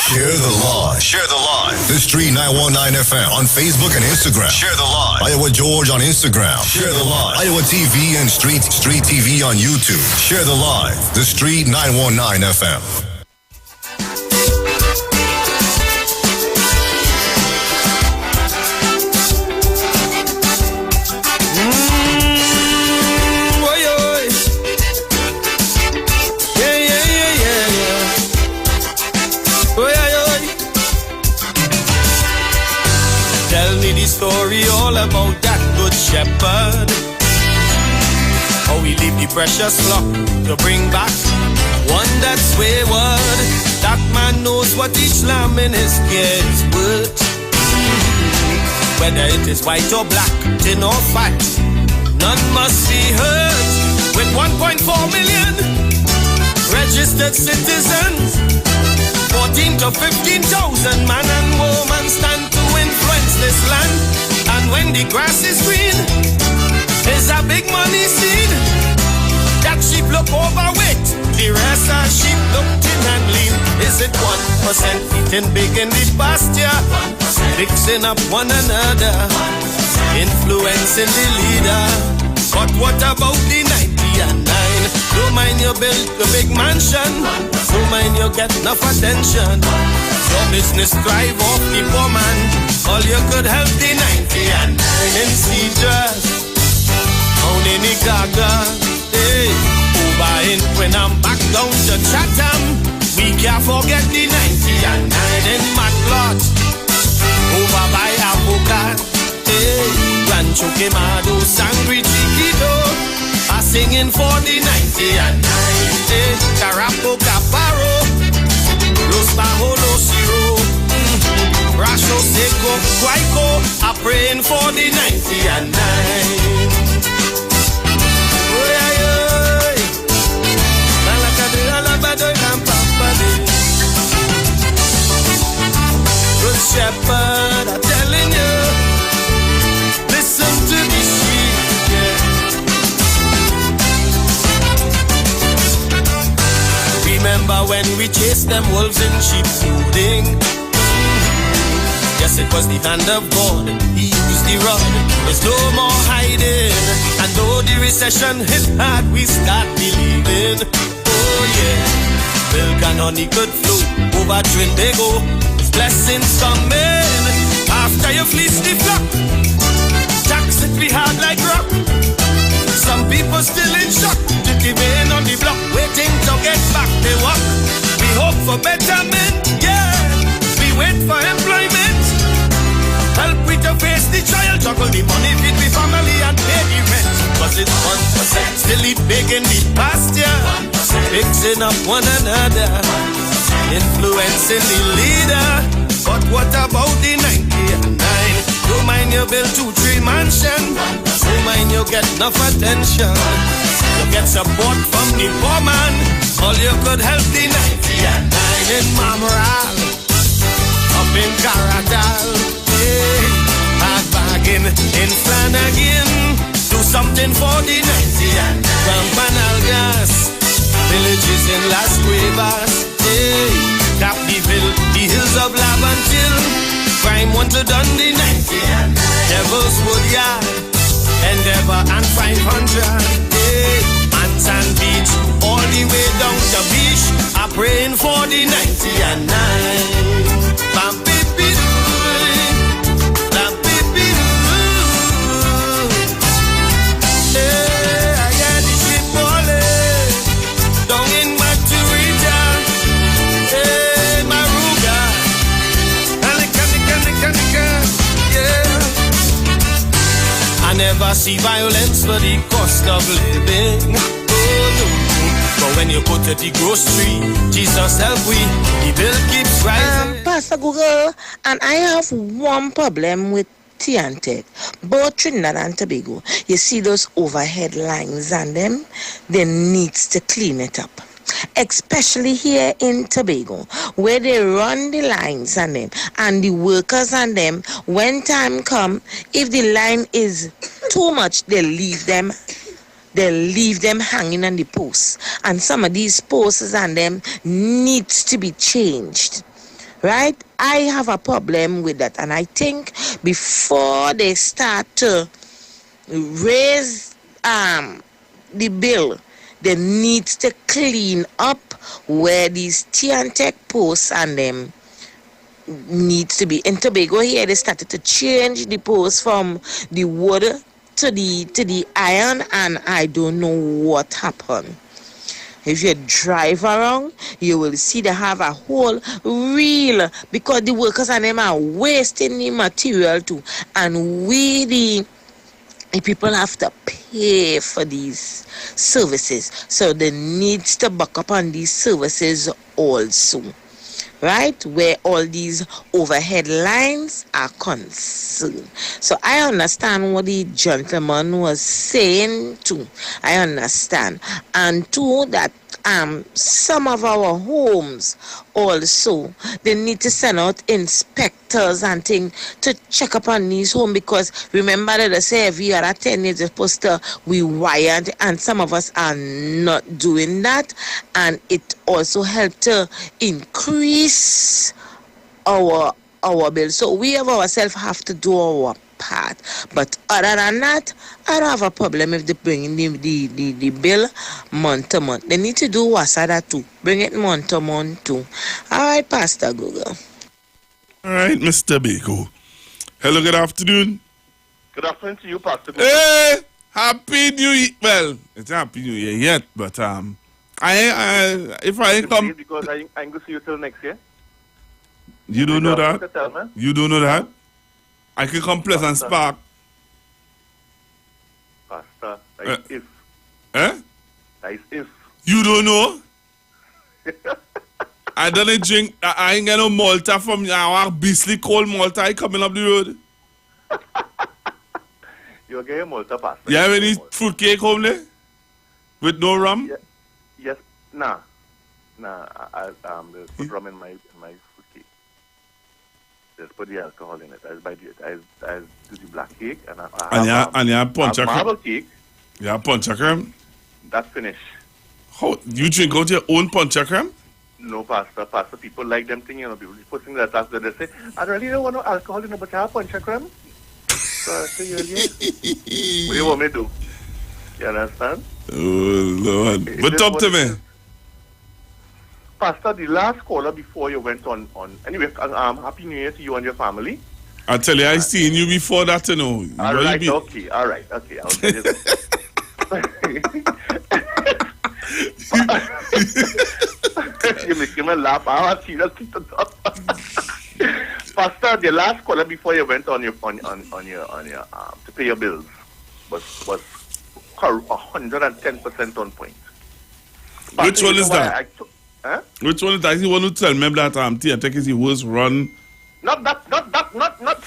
Share the live. Share the live. The Street 919 FM on Facebook and Instagram. Share the live. Iowa George on Instagram. Share the live. Iowa TV and Street TV on YouTube. Share the live. The Street 919 FM. Story all about that good shepherd, how he leave the precious flock to bring back one that's wayward. That man knows what each lamb in his care is worth. Whether it is white or black, thin or fat, none must be hurt. With 1.4 million registered citizens, 14 to 15,000 man and woman stand to influence this land. And when the grass is green, there's a big money seed. That sheep look overweight, the rest are sheep look thin and lean. Is it 1% eating big in the pasture, fixing up one another, influencing the leader? But what about the 90 and 9? Don't mind you build a big mansion, don't mind you get enough attention. Your business thrive off the poor man, all you could help the 90 and 9 in Cedars, down in Ikaga, hey, over in when I'm back down to Chatham. We can't forget the 90 and 9 in Maclot, over by Avocat, hey, Rancho Quemado, Sangre Chiquito, are singing for the 90 and 9, hey, Carapo Caparo, Los Bajolos Zero, Rasho Seco, Guayco, are praying for the 90 and 9. Good shepherd, I'm telling you, listen to the sheep, yeah. Remember when we chased them wolves in sheep's clothing? Yes, it was the hand of God. He used the rod. There's no more hiding. And though the recession hit hard, we start believing. Oh yeah, milk and honey could flow over Trinbago. His blessings coming after you fleece the flock. Tax it be hard like rock. Some people still in shock to give in on the block, waiting to get back they walk. We hope for betterment, yeah. We wait for employment. Help we to face the trial, juggle the money, feed the family and pay the rent. Cause it's 1%, still eat big in the pasture, fixing up one another, influencing the leader. But what about the 90 and 9? Don't get enough attention. You get support from the poor man. All you could help the 99 in Mamral, up in Caradal, hey, hard bargain in Flanagan. Do something for the 99 from Panalgas, villages in Las Cuevas, hey, tap the hills of Lavantil, crime one to Dundee 99, Devil's Woodyard, Endeavor and 500, hey, Mantan Beach, all the way down to beach, I'm praying for the 99. Bam, baby, bam, baby, hey, I got the shit balling down in Maturita, hey, Maruga, yeah. I never see violence for the cost of living. Oh, no. But when you go to the grocery, Jesus help we, the bill keeps rising. Pastor Google, and I have one problem with Tiantec, both Trinidad and Tobago. You see those overhead lines on them? They needs to clean it up. Especially here in Tobago, where they run the lines on them and the workers on them, when time come, if the line is too much, they leave them hanging on the posts. And some of these posts on them needs to be changed. Right? I have a problem with that. And I think before they start to raise the bill, they need to clean up where these Tiantec posts and them needs to be. In Tobago here, they started to change the posts from the wood to the iron, and I don't know what happened. If you drive around, you will see they have a whole reel because the workers and them are wasting the material too, and we the people have to pay for these services, so they needs to back up on these services also. Right, where all these overhead lines are concerned. So I understand what the gentleman was saying too. I understand. And too, that some of our homes also, they need to send out inspectors and things to check up on these homes, because remember that they say every other 10 years they're supposed to rewire, and some of us are not doing that, and it also helped to increase our bill. So we of ourselves have to do our part. But other than that, I don't have a problem if they bring in the bill month to month. They need to do WASADA too. Bring it month to month too. All right, Pastor Google. All right, Mr. Bako. Hello, good afternoon. Good afternoon to you, Pastor Google. Hey, Happy New Year. Well, it's Happy New Year yet, but if I come... Because I'm going to see you till next year. You don't know that? You don't know that? I can come Pleasant Spark. Pastor, that is if. Eh? That is if. You don't know? I don't drink. I ain't got no Malta from our beastly cold Malta. I coming up the road. You're getting Malta, Pastor. You have any fruit cake home there? With no rum? Yeah. Yes. Nah. There's put rum in my fruit cake. Just put the alcohol in it. I do the black cake and you have punch marble cake. You have punch creme? That's finished. How you drink out your own punch creme? No, Pastor. People like them thing, people putting that after they say, I really don't want no alcohol in it, but I have punch creme. So I say, what do you want me to do? You understand? Oh Lord. But talk to me. Pastor, the last caller before you went on anyway, Happy New Year to you and your family. I tell you, I seen you before that, you know. All right, okay. I'll tell you that. You're making me laugh. I'll see that. Pastor, the last caller before you went on your to pay your bills was 110% on point. Pastor, which one is that? Huh? Which one is that? You want to tell me that Tiantec is the worst run? Not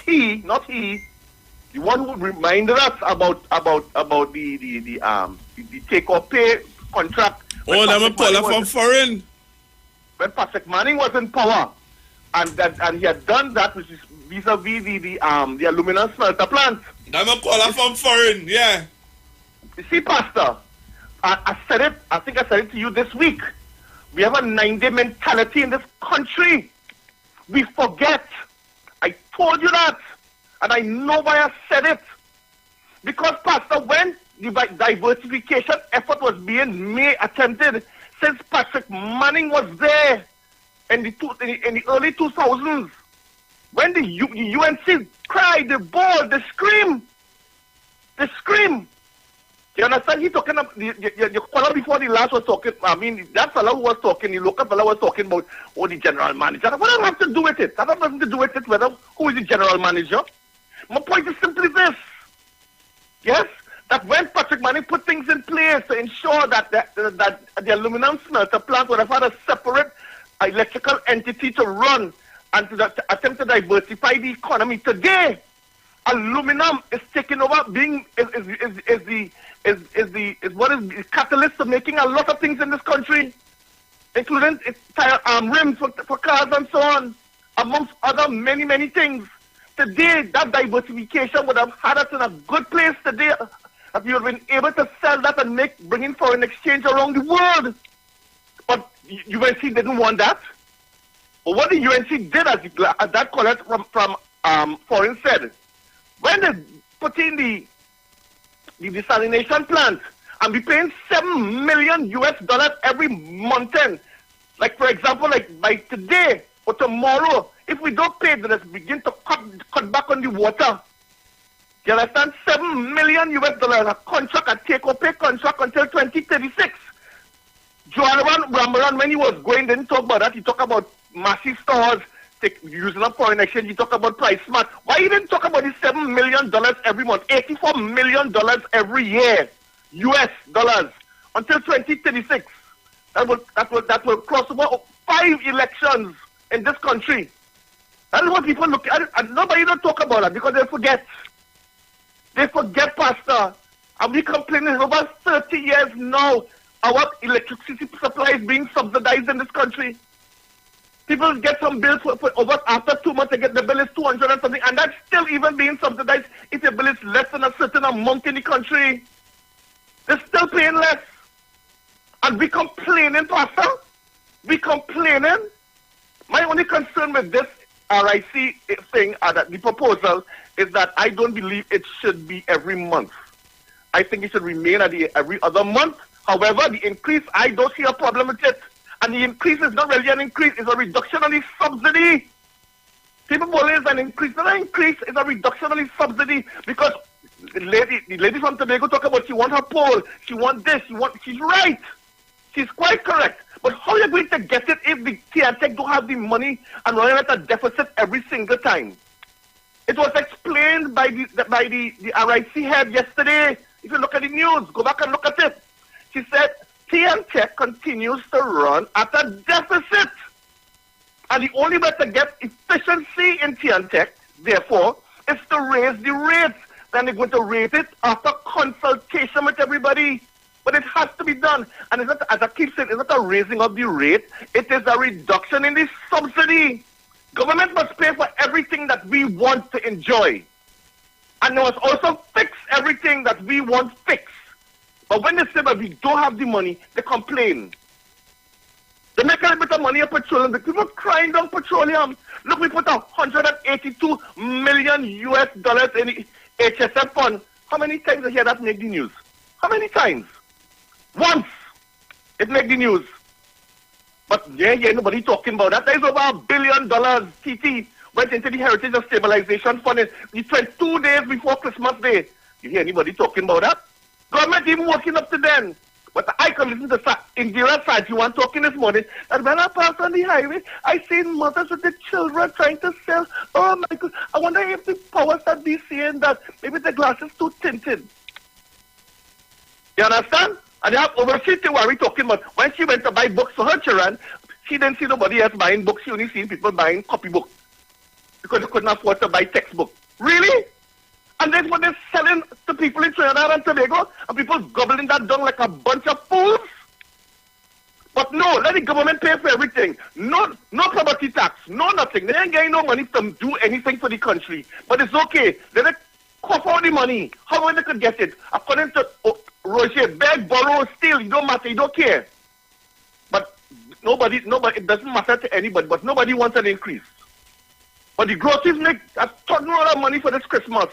he. the one who reminded us about the take or pay contract. Oh, them a puller from foreign. When Patrick Manning was in power, and he had done that, which is vis-a-vis the aluminum smelter plant. Them a puller from foreign, yeah. You see, Pastor, I said it. I think I said it to you this week. We have a 9-day mentality in this country. We forget. I told you that. And I know why I said it. Because, Pastor, when the diversification effort was being attempted, since Patrick Manning was there in the early 2000s, when the UNC cried, they bawled, they screamed. They screamed. You understand? He talking about the fellow before the last was talking. I mean, that fellow who was talking, the local fellow was talking about the general manager. What does that have to do with it? That has nothing to do with it. Who is the general manager? My point is simply this. Yes, that when Patrick Manning put things in place to ensure that the aluminum smelter plant would have had a separate electrical entity to run and to attempt to diversify the economy. Today, aluminum is taking over, what is the catalyst of making a lot of things in this country, including tire rims for cars and so on, amongst other many things. Today, that diversification would have had us in a good place today if you had been able to sell that and bring in foreign exchange around the world. But UNC didn't want that. But what the UNC did, as that caller from foreign said, when they put in the desalination plant and be paying $7 million every month, like for example, like by today or tomorrow, if we don't pay, then let's begin to cut back on the water. You understand? $7 million a contract, a take-or-pay contract until 2036. Joanna Rambaran, when he was going, didn't talk about that. He talked about massive stores using up foreign exchange. He talked about price smart. Why he didn't talk about the $7 million every month, $84 million every year, US dollars, until 2036? That will cross over 5 elections in this country. That is what people look at, and nobody don't talk about that because they forget. They forget, Pastor. And we complaining over 30 years now. Our electricity supply is being subsidized in this country. People get some bills for over after 2 months. They get the bill is 200 and something, and that's still even being subsidized if your bill is less than a certain amount in the country. They're still paying less, and we complaining, Pastor. We complaining. My only concern with this RIC thing, that the proposal, is that I don't believe it should be every month. I think it should remain at every other month. However, the increase, I don't see a problem with it. And the increase is not really an increase, it's a reduction on the subsidy. People believe it's an increase, not an increase, it's a reduction on the subsidy. Because the lady from Tobago talk about she want her pole, she want this, she's right. She's quite correct. But how are you going to get it if the TNTech don't have the money and running at a deficit every single time? It was explained by the RIC head yesterday. If you look at the news, go back and look at it. She said TNTech continues to run at a deficit. And the only way to get efficiency in TNTech, therefore, is to raise the rates. Then they're going to raise it after consultation with everybody. But it has to be done. And it's not, as I keep saying, it's not a raising of the rate. It is a reduction in the subsidy. Government must pay for everything that we want to enjoy. And they must also fix everything that we want fixed. But when they say that we don't have the money, they complain. They make a little bit of money on petroleum. The people crying down petroleum. Look, we put $182 million US dollars in the HSF fund. How many times I hear that make the news? How many times? Once it make the news. But yeah, nobody talking about that. There's over $1 billion TT went into the Heritage and Stabilization Fund. It went 2 days before Christmas Day. You hear anybody talking about that? Government even working up to then. But I can listen to Indira Sajiwan talking this morning that when I pass on the highway, I see mothers with the children trying to sell. Oh my God, I wonder if the powers that be saying that maybe the glass is too tinted. You understand? And they have overseas thing where we talking about. When she went to buy books for her children, she didn't see nobody else buying books. She only seen people buying copybooks because they couldn't afford to buy textbooks. Really? And that's what they're selling to people in Trinidad and Tobago, and people gobbling that down like a bunch of fools. But no, let the government pay for everything. No property tax, no nothing. They ain't getting no money to do anything for the country. But it's okay. Let it cough out the money. However they could get it. According to Roger, beg, borrow, steal, it don't matter, you don't care. But nobody, it doesn't matter to anybody, but nobody wants an increase. But the groceries make a ton of money for this Christmas.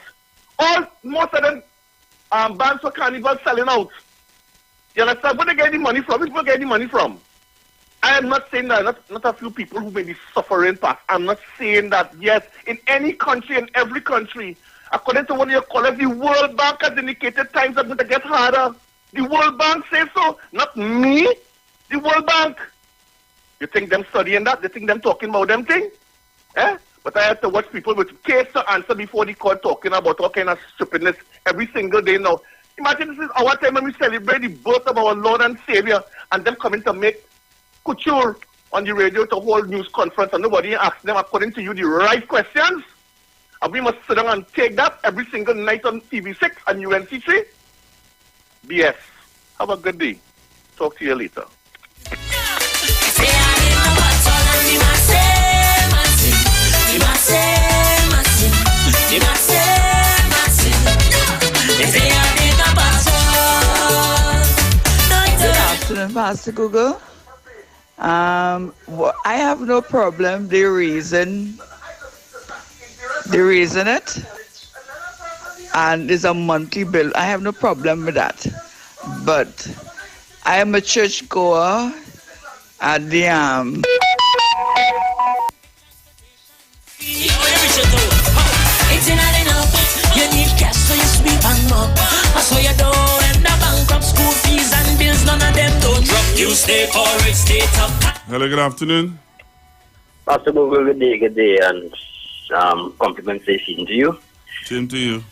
Most of them bands for carnival selling out. You understand? Where they get the money from? Where people get the money from? I am not saying that not a few people who may be suffering past. I'm not saying that, yes, in any country, in every country, according to what you call it, the World Bank has indicated times are going to get harder. The World Bank says so, not me. The World Bank. You think them studying that? They think them talking about them thing? Eh? But I have to watch people with case to answer before the court talking about all kind of stupidness every single day now. Imagine this is our time when we celebrate the birth of our Lord and Savior, and them coming to make couture on the radio to hold news conference, and nobody asks them, according to you, the right questions. And we must sit down and take that every single night on TV6 and UNC3. BS. Have a good day. Talk to you later. Pastor Google. I have no problem. They reason it, and it's a monthly bill. I have no problem with that. But I am a church goer at the You need cash so you sweep and mop. That's what you do when the bankrupt school fees and bills, none of them don't drop. You stay for it, stay top. Hello, good afternoon. Pastor Google, good day, and compliments this to you. Same to you.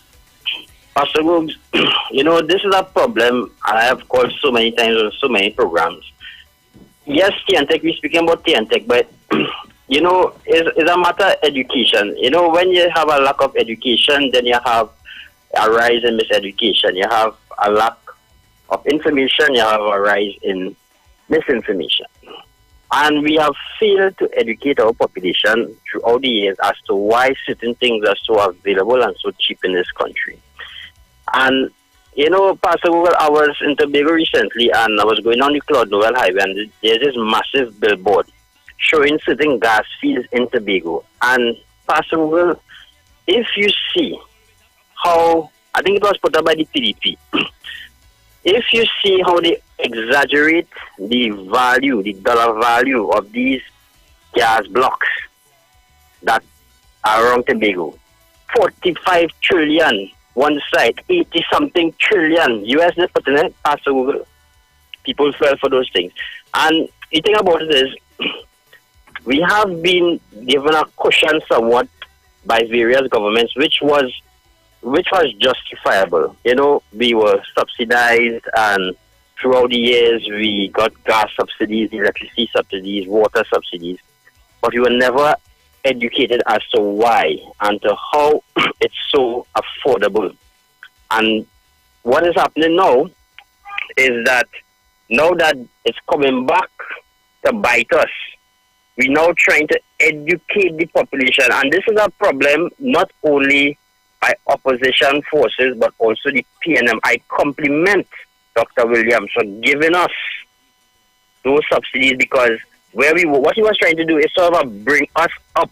Pastor Google, you know, this is a problem I have called so many times on so many programs. Yes, TNTech, we're speaking about TNTech, but you know, it's a matter of education. You know, when you have a lack of education, then you have a rise in miseducation. You have a lack of information, you have a rise in misinformation. And we have failed to educate our population throughout the years as to why certain things are so available and so cheap in this country. And, you know, Pastor Google, I was in Tobago recently, and I was going on the Claude Noel Highway, and there's this massive billboard showing certain gas fields in Tobago. And Pastor Google, if you see how, I think it was put up by the PDP, if you see how they exaggerate the value, the dollar value of these gas blocks that are around Tobago, 45 trillion one side, 80-something trillion US they put in it, Pastor Google. People fell for those things. And the thing about it is, we have been given a cushion somewhat by various governments, which was justifiable. You know, we were subsidized, and throughout the years we got gas subsidies, electricity subsidies, water subsidies, but we were never educated as to why and to how it's so affordable. And what is happening now is that now that it's coming back to bite us, we're now trying to educate the population, and this is a problem not only by opposition forces but also the PNM. I compliment Dr. Williams for giving us those subsidies, because what he was trying to do is sort of bring us up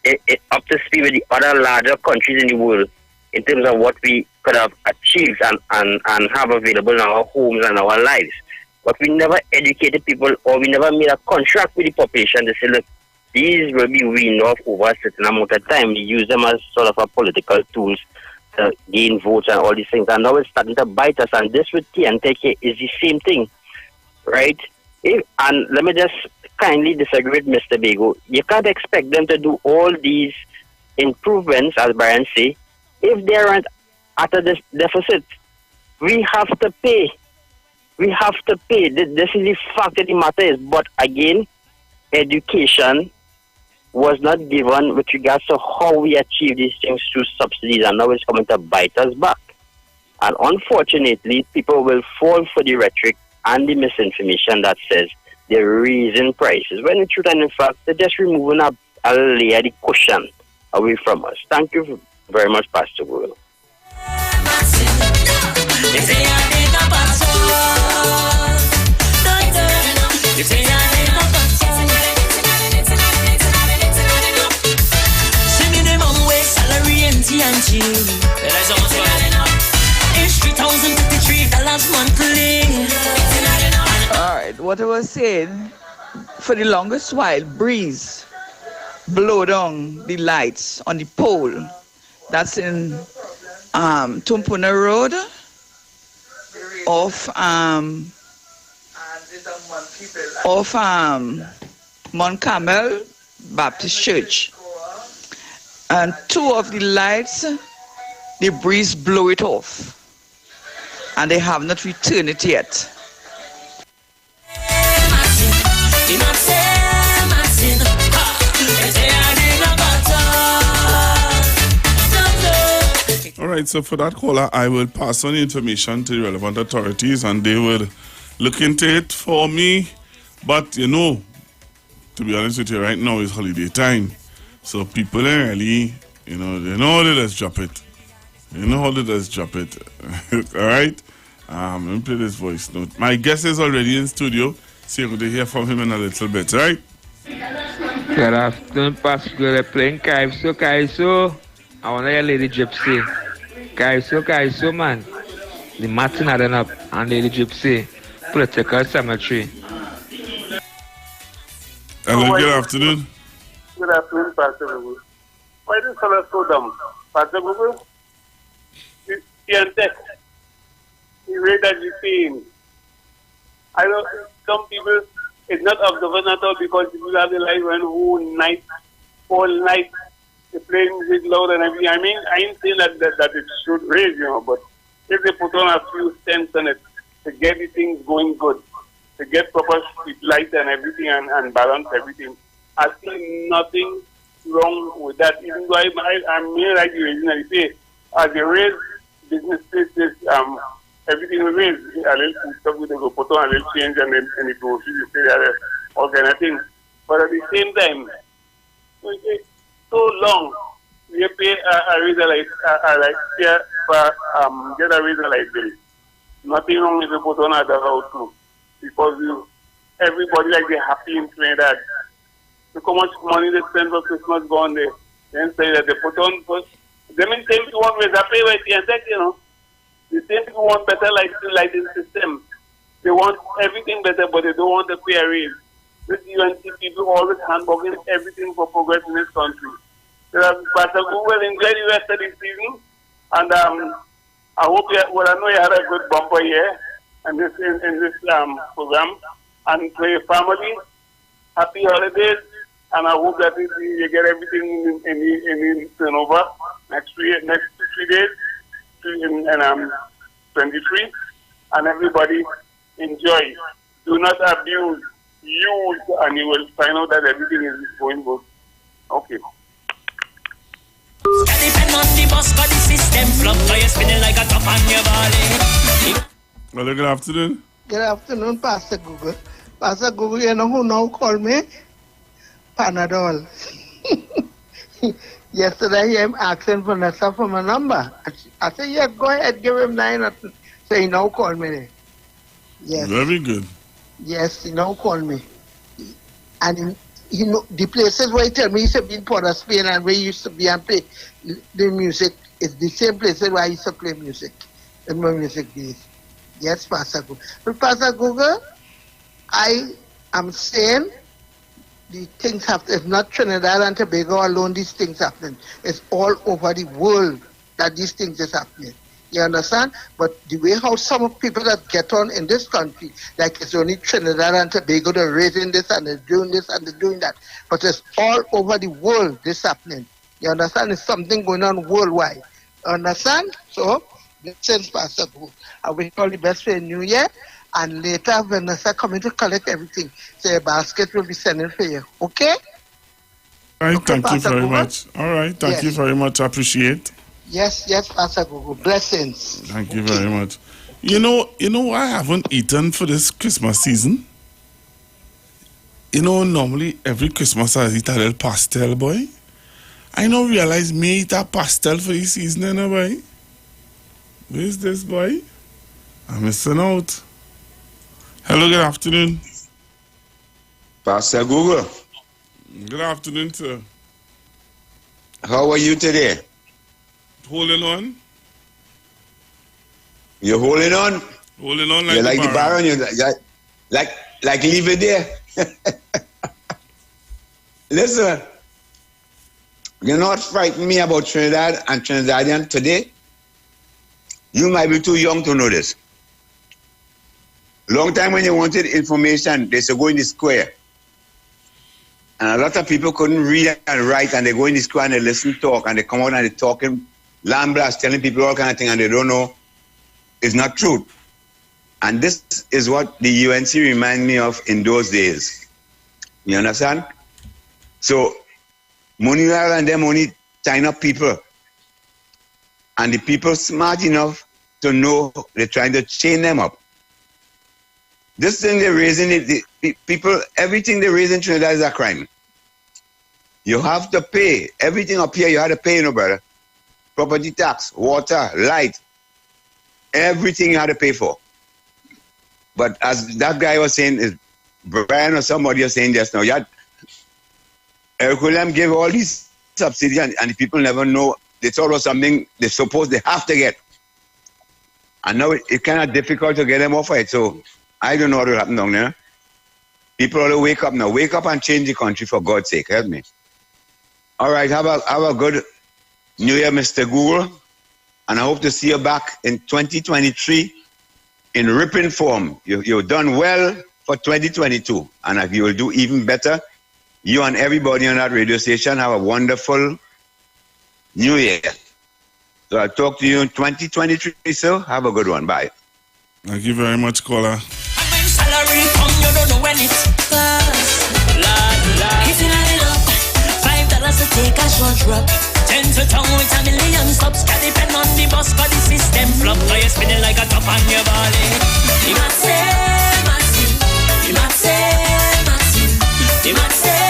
to speed with the other larger countries in the world in terms of what we could have achieved and have available in our homes and our lives. But we never educated people, or we never made a contract with the population to say, look, these will be weaned off over a certain amount of time. We use them as sort of a political tools to gain votes and all these things. And now it's starting to bite us. And this with TNTech is the same thing, right? And let me just kindly disagree with Mr. Bego. You can't expect them to do all these improvements, as Brian say, if they aren't at a deficit. We have to pay. We have to pay. This is the fact of the matter is. But again, education was not given with regards to how we achieve these things through subsidies, and now it's coming to bite us back. And unfortunately, people will fall for the rhetoric and the misinformation that says they're raising prices, when in truth and in fact, they're just removing a layer, the cushion away from us. Thank you very much, Pastor Will. Alright, what I was saying, for the longest while, breeze blow down the lights on the pole. That's in Tumpuna Road off Mount Carmel Baptist Church. And two of the lights, the breeze blow it off. And they have not returned it yet. All right, so for that caller, I will pass on the information to the relevant authorities and they will look into it for me. But, you know, to be honest with you, right now is holiday time. So people are really, you know how they just drop it. You know how they just drop it. All right? Let me play this voice note. My guest is already in studio, so you're going to hear from him in a little bit, right? Good afternoon, Pastor. They're playing Kaiso. I want to hear Lady Gypsy. Kaiso, man. The Martin Aden up and Lady Gypsy. Political Cemetery. Hello, good afternoon. Good afternoon, Pastor Gugu. Why this fellow so dumb? Pastor Gugu? He read that he's saying. I know some people, it's not observant at all because people have the light run all night, they play music loud and everything. I mean, I ain't saying that it should raise, but if they put on a few cents on it to get the things going good, to get proper street light and everything and balance everything, I see nothing wrong with that. Even though I'm here like you originally say, as they raise business places, everything will raise a little food stuff with the put on a little change and then the groceries, all kind of things. But at the same time, so long, we pay a razor light, get a razor light bill. Nothing wrong if you put on other house too. Because everybody like they're happy in Trinidad. Look how much money they spend for Christmas gone there. Then say that they put on first. They mean same people want razor pay with the The same people want better lighting system. They want everything better, but they don't want to pay a raise. This UNC people always handbugging everything for progress in this country. Pastor Google enjoy the rest of the season, and I hope I know you had a good bumper here and this in this program, and to your family, happy holidays, and I hope that you get everything in the turnover next 3 days, and 23, and everybody enjoy. Do not abuse. Use, and you will find out that everything is going good. Okay. Hello, good afternoon. Good afternoon, Pastor Google. Pastor Google, you know who now called me? Panadol. Yesterday, I'm asking Vanessa for my number. I said, yeah, go ahead, give him 9. So he now called me. Yes. Very good. Yes, he now called me. And the places where he tell me he used to be in Port of Spain and where he used to be and play the music is the same places where I used to play music in my music days. Yes, Pastor Google. But Pastor Google, I am saying the things happen. It's not Trinidad and Tobago alone these things happen. It's all over the world that these things is happening. You understand? But the way how some people that get on in this country, like it's only Trinidad and Tobago, they're raising this and they're doing this and they're doing that. But it's all over the world this happening. You understand? It's something going on worldwide. You understand? So, since Pastor Gu, I wish all the best for the new year. And later, Vanessa coming to collect everything. So a basket will be sending for you. Okay? All right, Okay, thank you Pastor very Google? much. All right, thank you Yes. very much. I appreciate. Yes, Pastor Google. Blessings. Thank you very much. You know what I haven't eaten for this Christmas season? Normally every Christmas I eat a little pastel, boy. I now realize me eat a pastel for this season, boy. Where's this, boy? I'm missing out. Hello, good afternoon. Pastor Google. Good afternoon, sir. How are you today? Holding on. You're holding on? Holding on like you like the Baron. You like leave it there. Listen, you know what frightened me about Trinidad and Trinidadian today? You might be too young to know this. Long time when you wanted information, they said go in the square. And a lot of people couldn't read and write, and they go in the square and they listen, talk, and they come out and they're talking, lamblas, telling people all kind of things, and they don't know it's not true. And this is what the UNC remind me of in those days. You understand? So, money and them only sign up people. And the people smart enough to know they're trying to chain them up. This thing they're raising, the people, everything they raise in Trinidad is a crime. You have to pay. Everything up here you have to pay, brother. Property tax, water, light, everything you have to pay for. But as that guy was saying, is Brian or somebody was saying just now, Eric William gave all these subsidies and the people never know. They thought it was something they suppose they have to get. And now it's kind of difficult to get them off it. So I don't know what will happen down there. People ought to wake up now. Wake up and change the country for God's sake. Help me. All right. Have a good New Year, Mr. Google. And I hope to see you back in 2023 in ripping form. You've done well for 2022. And you will do even better. You and everybody on that radio station have a wonderful New Year. So I'll talk to you in 2023, sir. Have a good one. Bye. Thank you very much, caller. Salary come, you don't know when it's cost. If you not enough, $5 to take a short drop. 10 to town with a million stops. Can depend on the bus, but the system flop. So you're spinning like a top on your body. You must say, Maxine. You must say, Maxine. You must say,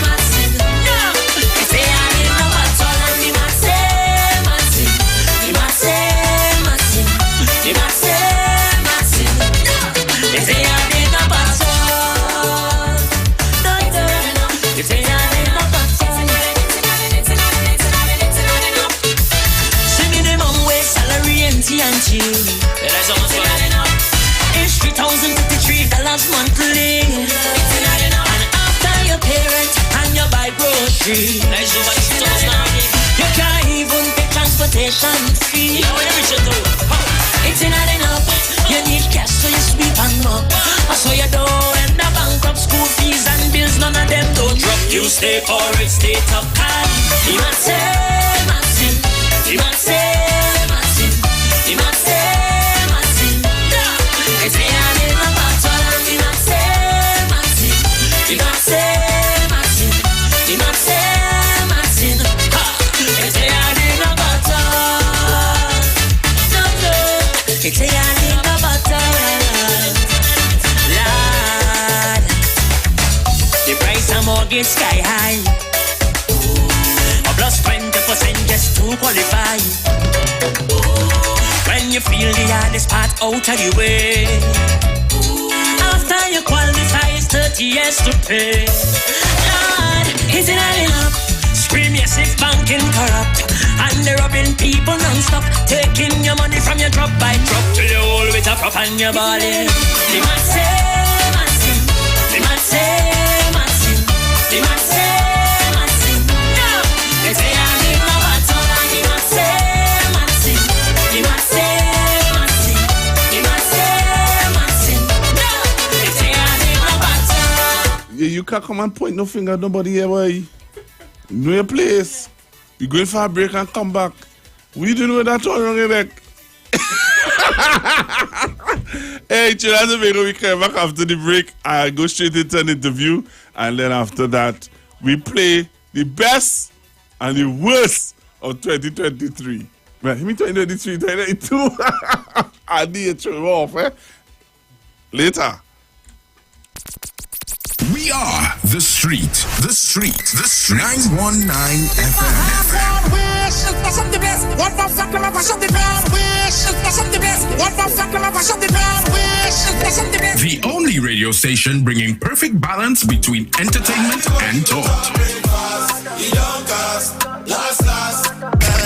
Maxine. No. You say I didn't know what's all and you must say, Maxine. You must say, Maxine. You must say, Maxine. No. You say I didn't know what's all. You say I didn't know what's all. Singing them on way, salary empty and chill. That's almost enough. It's $3,053 monthly. And after your parents and your buy groceries, you can't even pay transportation fee. It's not enough. You need cash so you sweep and mop. So you don't end up bankrupt. School fees and bills, none of them don't drop. You stay for it, stay top high. You must say, Maxine. You must say, Maxine. You must say, Maxine. They say I didn't know about all and you must say, Maxine. You must say, Maxine. You must say, Maxine. They say I didn't know about all. They say I didn't know about all. Lord, the price of mortgage sky high. A plus 20% just to qualify. When you feel the hardest part out of the way. After you qualify, it's 30 years to pay. Lord, is it not enough? Scream yes if banking corrupt. And they're robbing people non-stop. Taking your money from your drop by drop. Till you hold with a prop on your body. They must say, Maxine. They must say, Maxine. They must say, Maxine. No! They say I need no battle. And they must say, Maxine. They must say, Maxine. They must say, Maxine. No! They say I need no battle. Yeah, you can't come and point no finger at nobody here, boy. Know your place. You going for a break and come back. We doing with that turn around back. Hey, Children, we come back after the break. I go straight into an interview, and then after that, we play the best and the worst of 2023. Man, you mean 2023, 2022? I need to throw off, eh? Later. We are the street. The street. The street. 919 FM. The only radio station bringing perfect balance between entertainment and talk.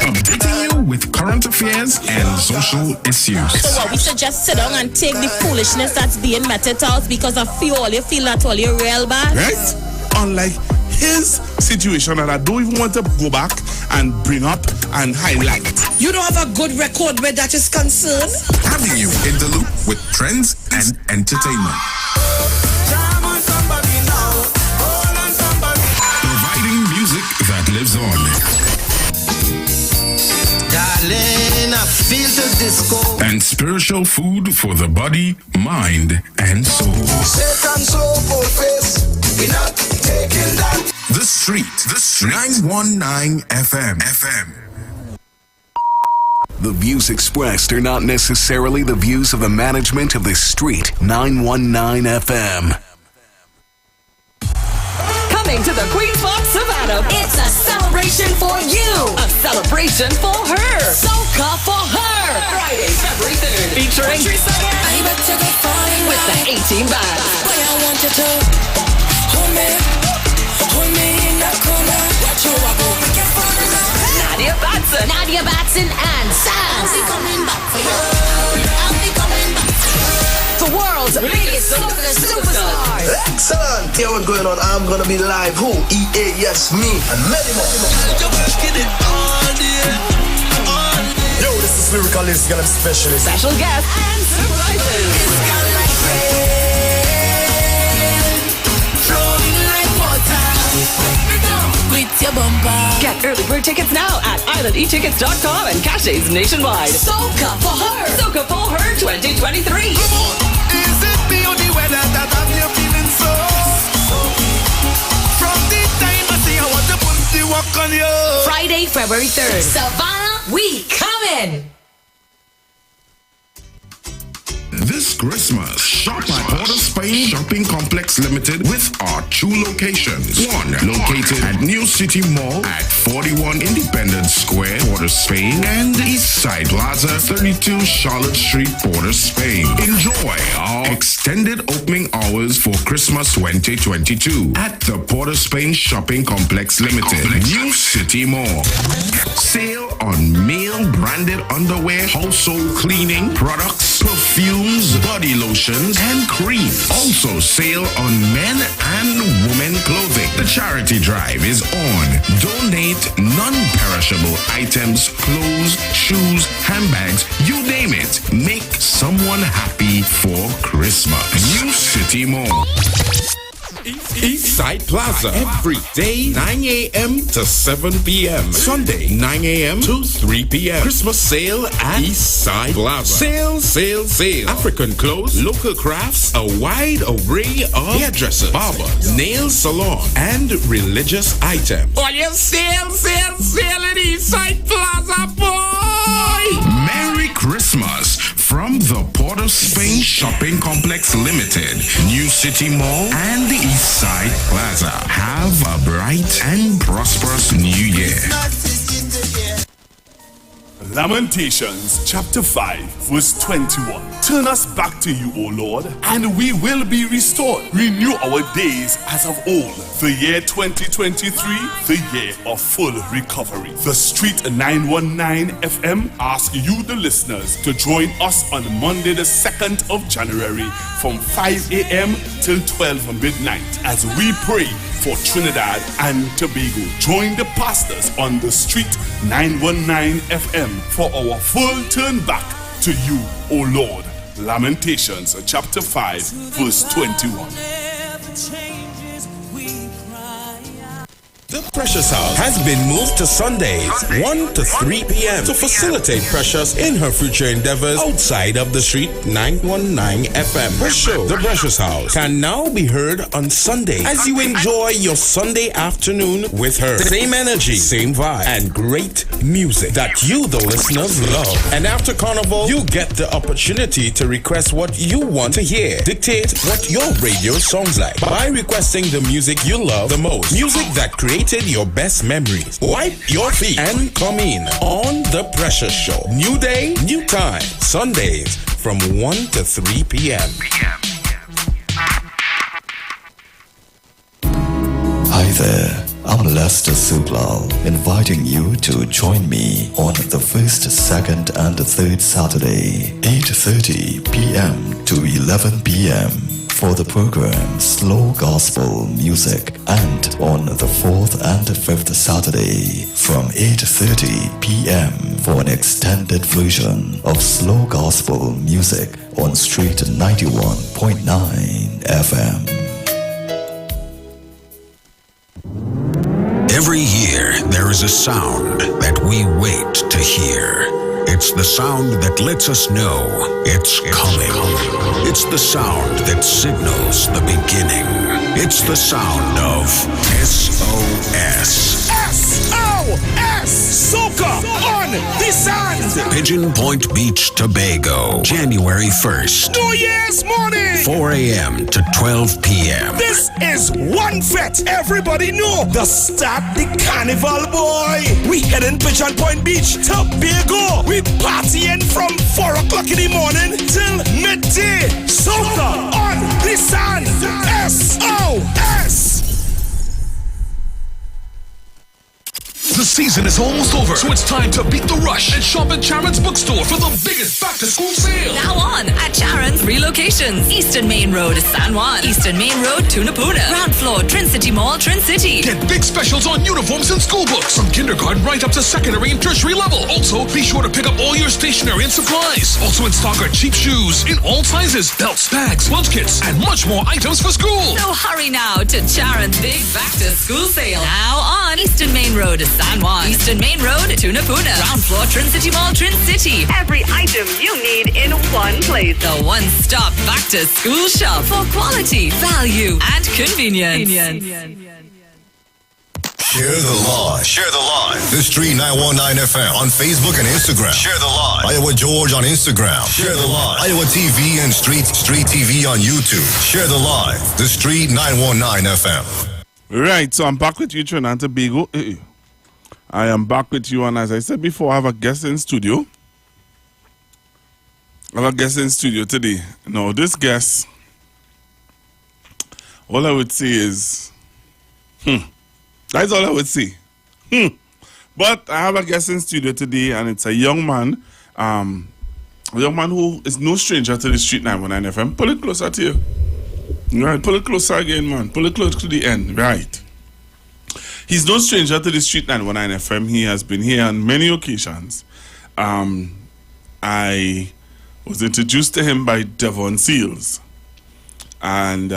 Updating you with current affairs and social issues. So what, we should just sit down and take the foolishness that's being meted out because of all you feel that all you're real bad? Right? Unlike his situation that I don't even want to go back and bring up and highlight. You don't have a good record where that is concerned? Having you in the loop with trends and entertainment. Providing music that lives on. Darling, I feel the disco. And spiritual food for the body, mind, and soul. Satan so full face, we not taking that. The Street. 919 FM. The views expressed are not necessarily the views of the management of the Street 919 FM. Coming to the Queen's Park Savannah. It's a celebration for you. A celebration for her. Soca for her. Friday, February 3rd. Featuring with the 18 bands. I want you to hold me in the corner. Watch you I go. Nadia Batson and Sam. I'll be coming back for you. I'll be coming back for you. The world's biggest soca superstars. Excellent. Here what's going on. I'm gonna be live. Who? EA, yes, me, and many more. Yo, this is Lyricalist, I'm specialist. Special guest and surprises. With your bumper. Get early bird tickets now at islandetickets.com and caches nationwide. Soca for her. Soca for her 2023. Is it the only weather that I'm here feeling so? From the time I see I want to put the walk on you. Friday, February 3rd. Savannah, we coming. This Christmas, shop at Port of Spain Shopping Complex Limited with our two locations. One located at New City Mall at 41 Independence Square, Port of Spain, and East Side Plaza, 32 Charlotte Street, Port of Spain. Enjoy our extended opening hours for Christmas 2022 at the Port of Spain Shopping Complex Limited, New City Mall. Sale on male branded underwear, household cleaning products, perfumes, body lotions, and cream. Also sale on men and women clothing. The charity drive is on. Donate non-perishable items, clothes, shoes, handbags, you name it. Make someone happy for Christmas. New City Mall. East Side Plaza, every day 9 a.m. to 7 p.m. Sunday 9 a.m. to 3 p.m. Christmas sale at East Side Plaza. Sale. African clothes, local crafts, a wide array of hairdressers, barbers, nail salon, and religious items. Oh, you sale at East Side Plaza, boy! Merry Christmas from the Port of Spain Shopping Complex Limited, New City Mall, and the East Side Plaza. Have a bright and prosperous new year. Lamentations chapter 5 verse 21. Turn us back to you, O Lord, and we will be restored. Renew our days as of old. The year 2023, the year of full recovery. The Street 919 FM asks you, the listeners, to join us on Monday the 2nd of January from 5 a.m. till 12 midnight as we pray for Trinidad and Tobago. Join the pastors on the Street 919 FM for our full turn back to you, O Lord. Lamentations chapter 5 verse 21. The Precious House has been moved to Sundays, 1 to 3 p.m. to facilitate Precious in her future endeavors outside of the street 919 FM. Her show, The Precious House, can now be heard on Sunday as you enjoy your Sunday afternoon with her. Same energy, same vibe, and great music that you, the listeners, love. And after Carnival, you get the opportunity to request what you want to hear. Dictate what your radio sounds like by requesting the music you love the most. Music that created your best memories. Wipe your feet and come in on The Precious Show. New day, new time. Sundays from 1 to 3 p.m. Hi there. I'm Lester Suglal, inviting you to join me on the first, second, and third Saturday, 8:30 p.m. to 11 p.m. for the program Slow Gospel Music, and on the fourth and fifth Saturday from 8:30 p.m. for an extended version of Slow Gospel Music on Street 91.9 FM. Every year, there is a sound that we wait to hear. It's the sound that lets us know it's coming. It's the sound that signals the beginning. It's the sound of SOS. SOS! Soca on the Sand! Pigeon Point Beach, Tobago, January 1st. New Year's morning! 4 a.m. to 12 p.m. This is one fet. Everybody know the start the carnival, boy. We heading Pigeon Point Beach, Tobago. We partying from 4 o'clock in the morning till midday. Soca on the Sand. SOS! The season is almost over, so it's time to beat the rush and shop at Charon's Bookstore for the biggest back-to-school sale. Now on at Charon's relocations. Eastern Main Road, San Juan. Eastern Main Road, Tunapuna. Ground floor, Trin City Mall, Trin City. Get big specials on uniforms and school books from kindergarten right up to secondary and tertiary level. Also, be sure to pick up all your stationery and supplies. Also in stock are cheap shoes in all sizes, belts, bags, lunch kits, and much more items for school. So hurry now to Charon's big back-to-school sale. Now on Eastern Main Road, San Juan. Eastern Main Road, Tunapuna. Ground floor, Trin City Mall, Trin City. Every item you need in one place. The one-stop back-to-school shop for quality, value, and convenience. Share the live. Share the live. The Street 919 FM on Facebook and Instagram. Share the live. Iowa George on Instagram. Share the live. Iowa TV and Street TV on YouTube. Share the live. The Street 919 FM. Right, so I'm back with you, Trinidad and Tobago. I am back with you, and as I said before, I have a guest in studio. I have a guest in studio today. Now, this guest, all I would say is, that's all I would say. But I have a guest in studio today, and it's a young man who is no stranger to the Street 919 FM. Pull it closer to you. Right, pull it closer again, man. Pull it close to the end. Right. He's no stranger to the Street 919 FM. He has been here on many occasions. I was introduced to him by Devon Seals. And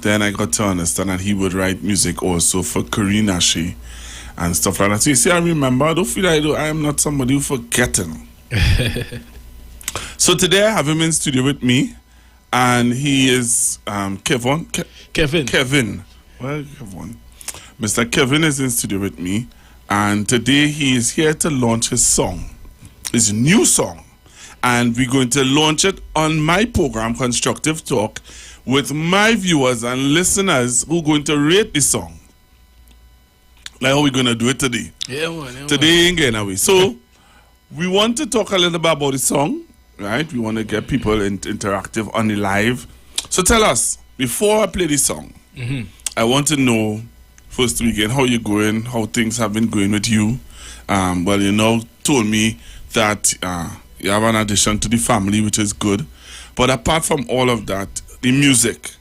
then I got to understand that he would write music also for Karina Shea and stuff like that. So you see, I remember. I don't feel like I am not somebody who forgetting. So today I have him in studio with me. And he is Kevin. Well, Kevin. Mr. Kevin is in studio with me. And today he is here to launch his song. His new song. And we're going to launch it on my program, Constructive Talk, with my viewers and listeners who are going to rate the song. Like how we're going to do it today. Today ain't getting away. So, we want to talk a little bit about the song. Right, we want to get people interactive on the live. So tell us, before I play this song, I want to know, first weekend, how you're going, how things have been going with you. Well, you told me that you have an addition to the family, which is good. But apart from all of that, the music,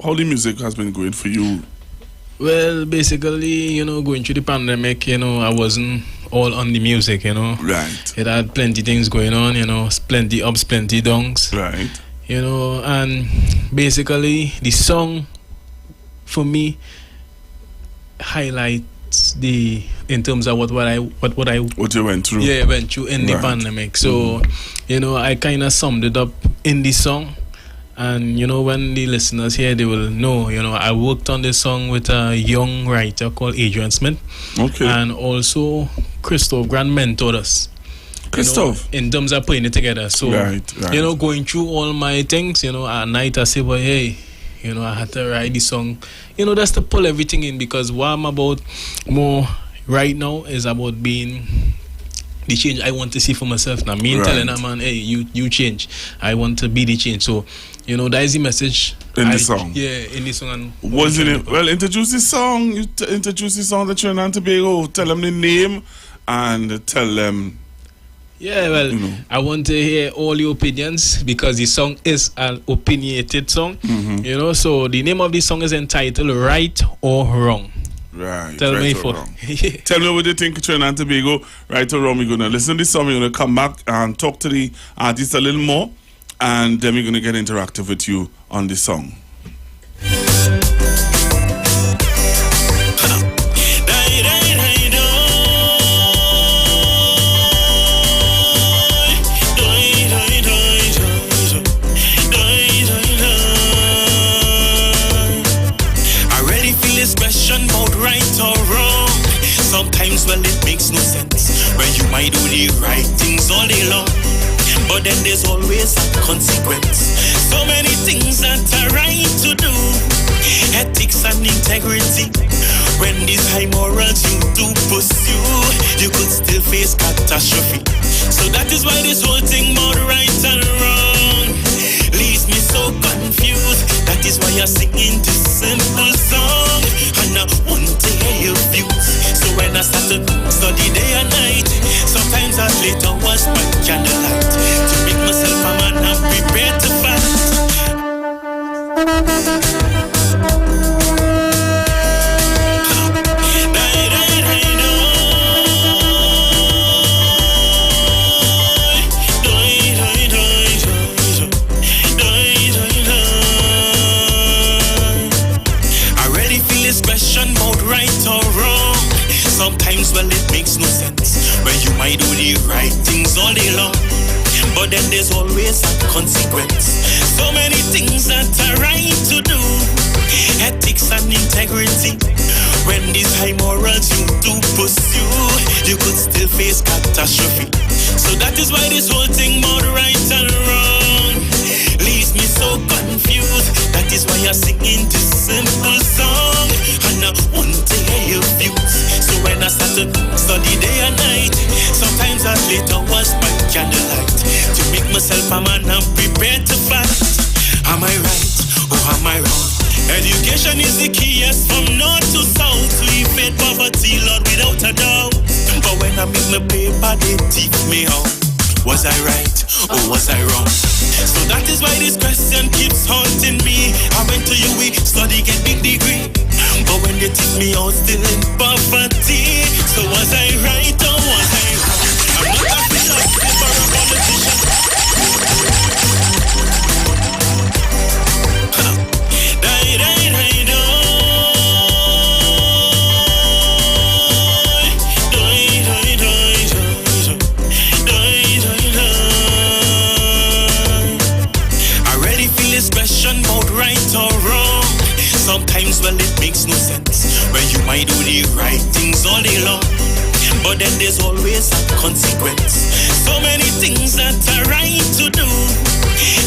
how the music has been going for you? Well, basically, going through the pandemic, I wasn't all on the music, Right. It had plenty things going on, plenty ups, plenty downs. Right. And basically the song for me highlights in terms of what you went through. Yeah, went through in the pandemic. So, I kind of summed it up in the song. And, when the listeners hear, they will know, I worked on this song with a young writer called Adrian Smith. Okay. And also, Christoph Grant mentored us. Christoph? In terms of putting it together. So, going through all my things, at night I say, well, hey, I had to write the song. That's to pull everything in, because what I'm about more right now is about being the change I want to see for myself now. Me telling that man, hey, you change. I want to be the change. So, that is the message in the song. Yeah, in the song. Wasn't it? Well, introduce the song. Introduce the song to Trinidad and Tobago. Tell them the name and tell them. Yeah, well, I want to hear all your opinions, because the song is an opinionated song. So the name of the song is entitled Right or Wrong. Right. Tell right me or wrong. Tell me what you think, Trinidad and Tobago. Right or wrong. We're going to listen to this song. We're going to come back and talk to the artist a little more. And then we're going to get interactive with you on this song. Sometimes, well, it makes no sense when you might do the right things all day long, but then there's always a consequence. So many things that are right to do, ethics and integrity. When these high morals you do pursue, you could still face catastrophe. So that is why this whole thing about right and wrong leaves me so confused. That is why I'm singing this simple song, and I want to hear your views. So when I start to study day and night, sometimes I late hours by candlelight to make myself a man and prepare to fight. Sometimes, well, it makes no sense when you might do the right things all day long, but then there's always a consequence. So many things that are right to do, ethics and integrity. When these high morals you do pursue, you could still face catastrophe. So that is why this whole thing about right and wrong leaves me so confused. That is why I'm singing this simple song, and I want to hear your views. So when I start to study day and night, sometimes I late hours by candlelight to make myself a man and prepare to fight. Am I right or am I wrong? Education is the key, yes, from north to south. We fed poverty, Lord, without a doubt. But when I make my paper, they teach me how. Was I right or was I wrong? So that is why this question keeps haunting me. I went to UWI, study, get big degree, but when they teach me out, still in poverty. So was I right or was I wrong? I'm not a philosopher or a politician. Sometimes, well, it makes no sense when you might do the right things all day long, but then there's always a consequence. So many things that are right to do,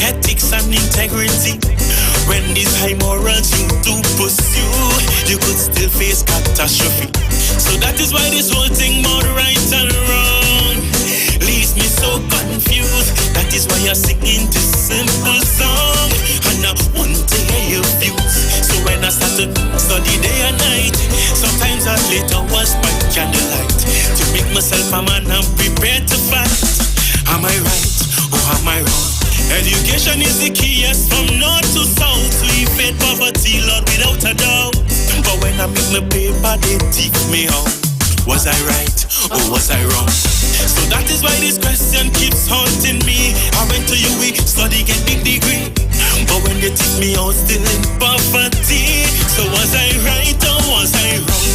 ethics and integrity. When these high morals you do pursue, you could still face catastrophe. So that is why this whole thing about right and wrong leaves me so confused. That is why I'm singing this simple song, and I want to hear your views. So when I start to study day and night, sometimes I late hours by candlelight to make myself a man and prepare to fight. Am I right or am I wrong? Education is the key, yes, from north to south. We fed poverty, Lord, without a doubt. But when I make my paper, they teach me how. Was I right or was I wrong? So that is why this question keeps haunting me. I went to UWI, study, get big degree, but when they teach me out, still in poverty. So was I right or was I wrong?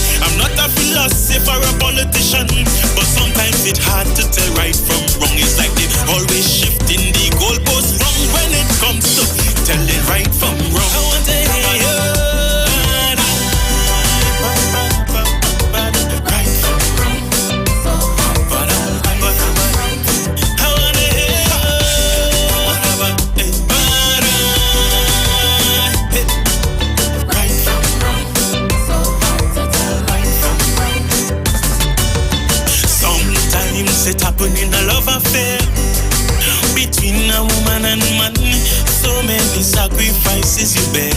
tell right from wrong. It's like they always shifting the goalposts wrong when it comes to telling right from wrong. I want to hear you. It happen in a love affair between a woman and man. So many sacrifices you bear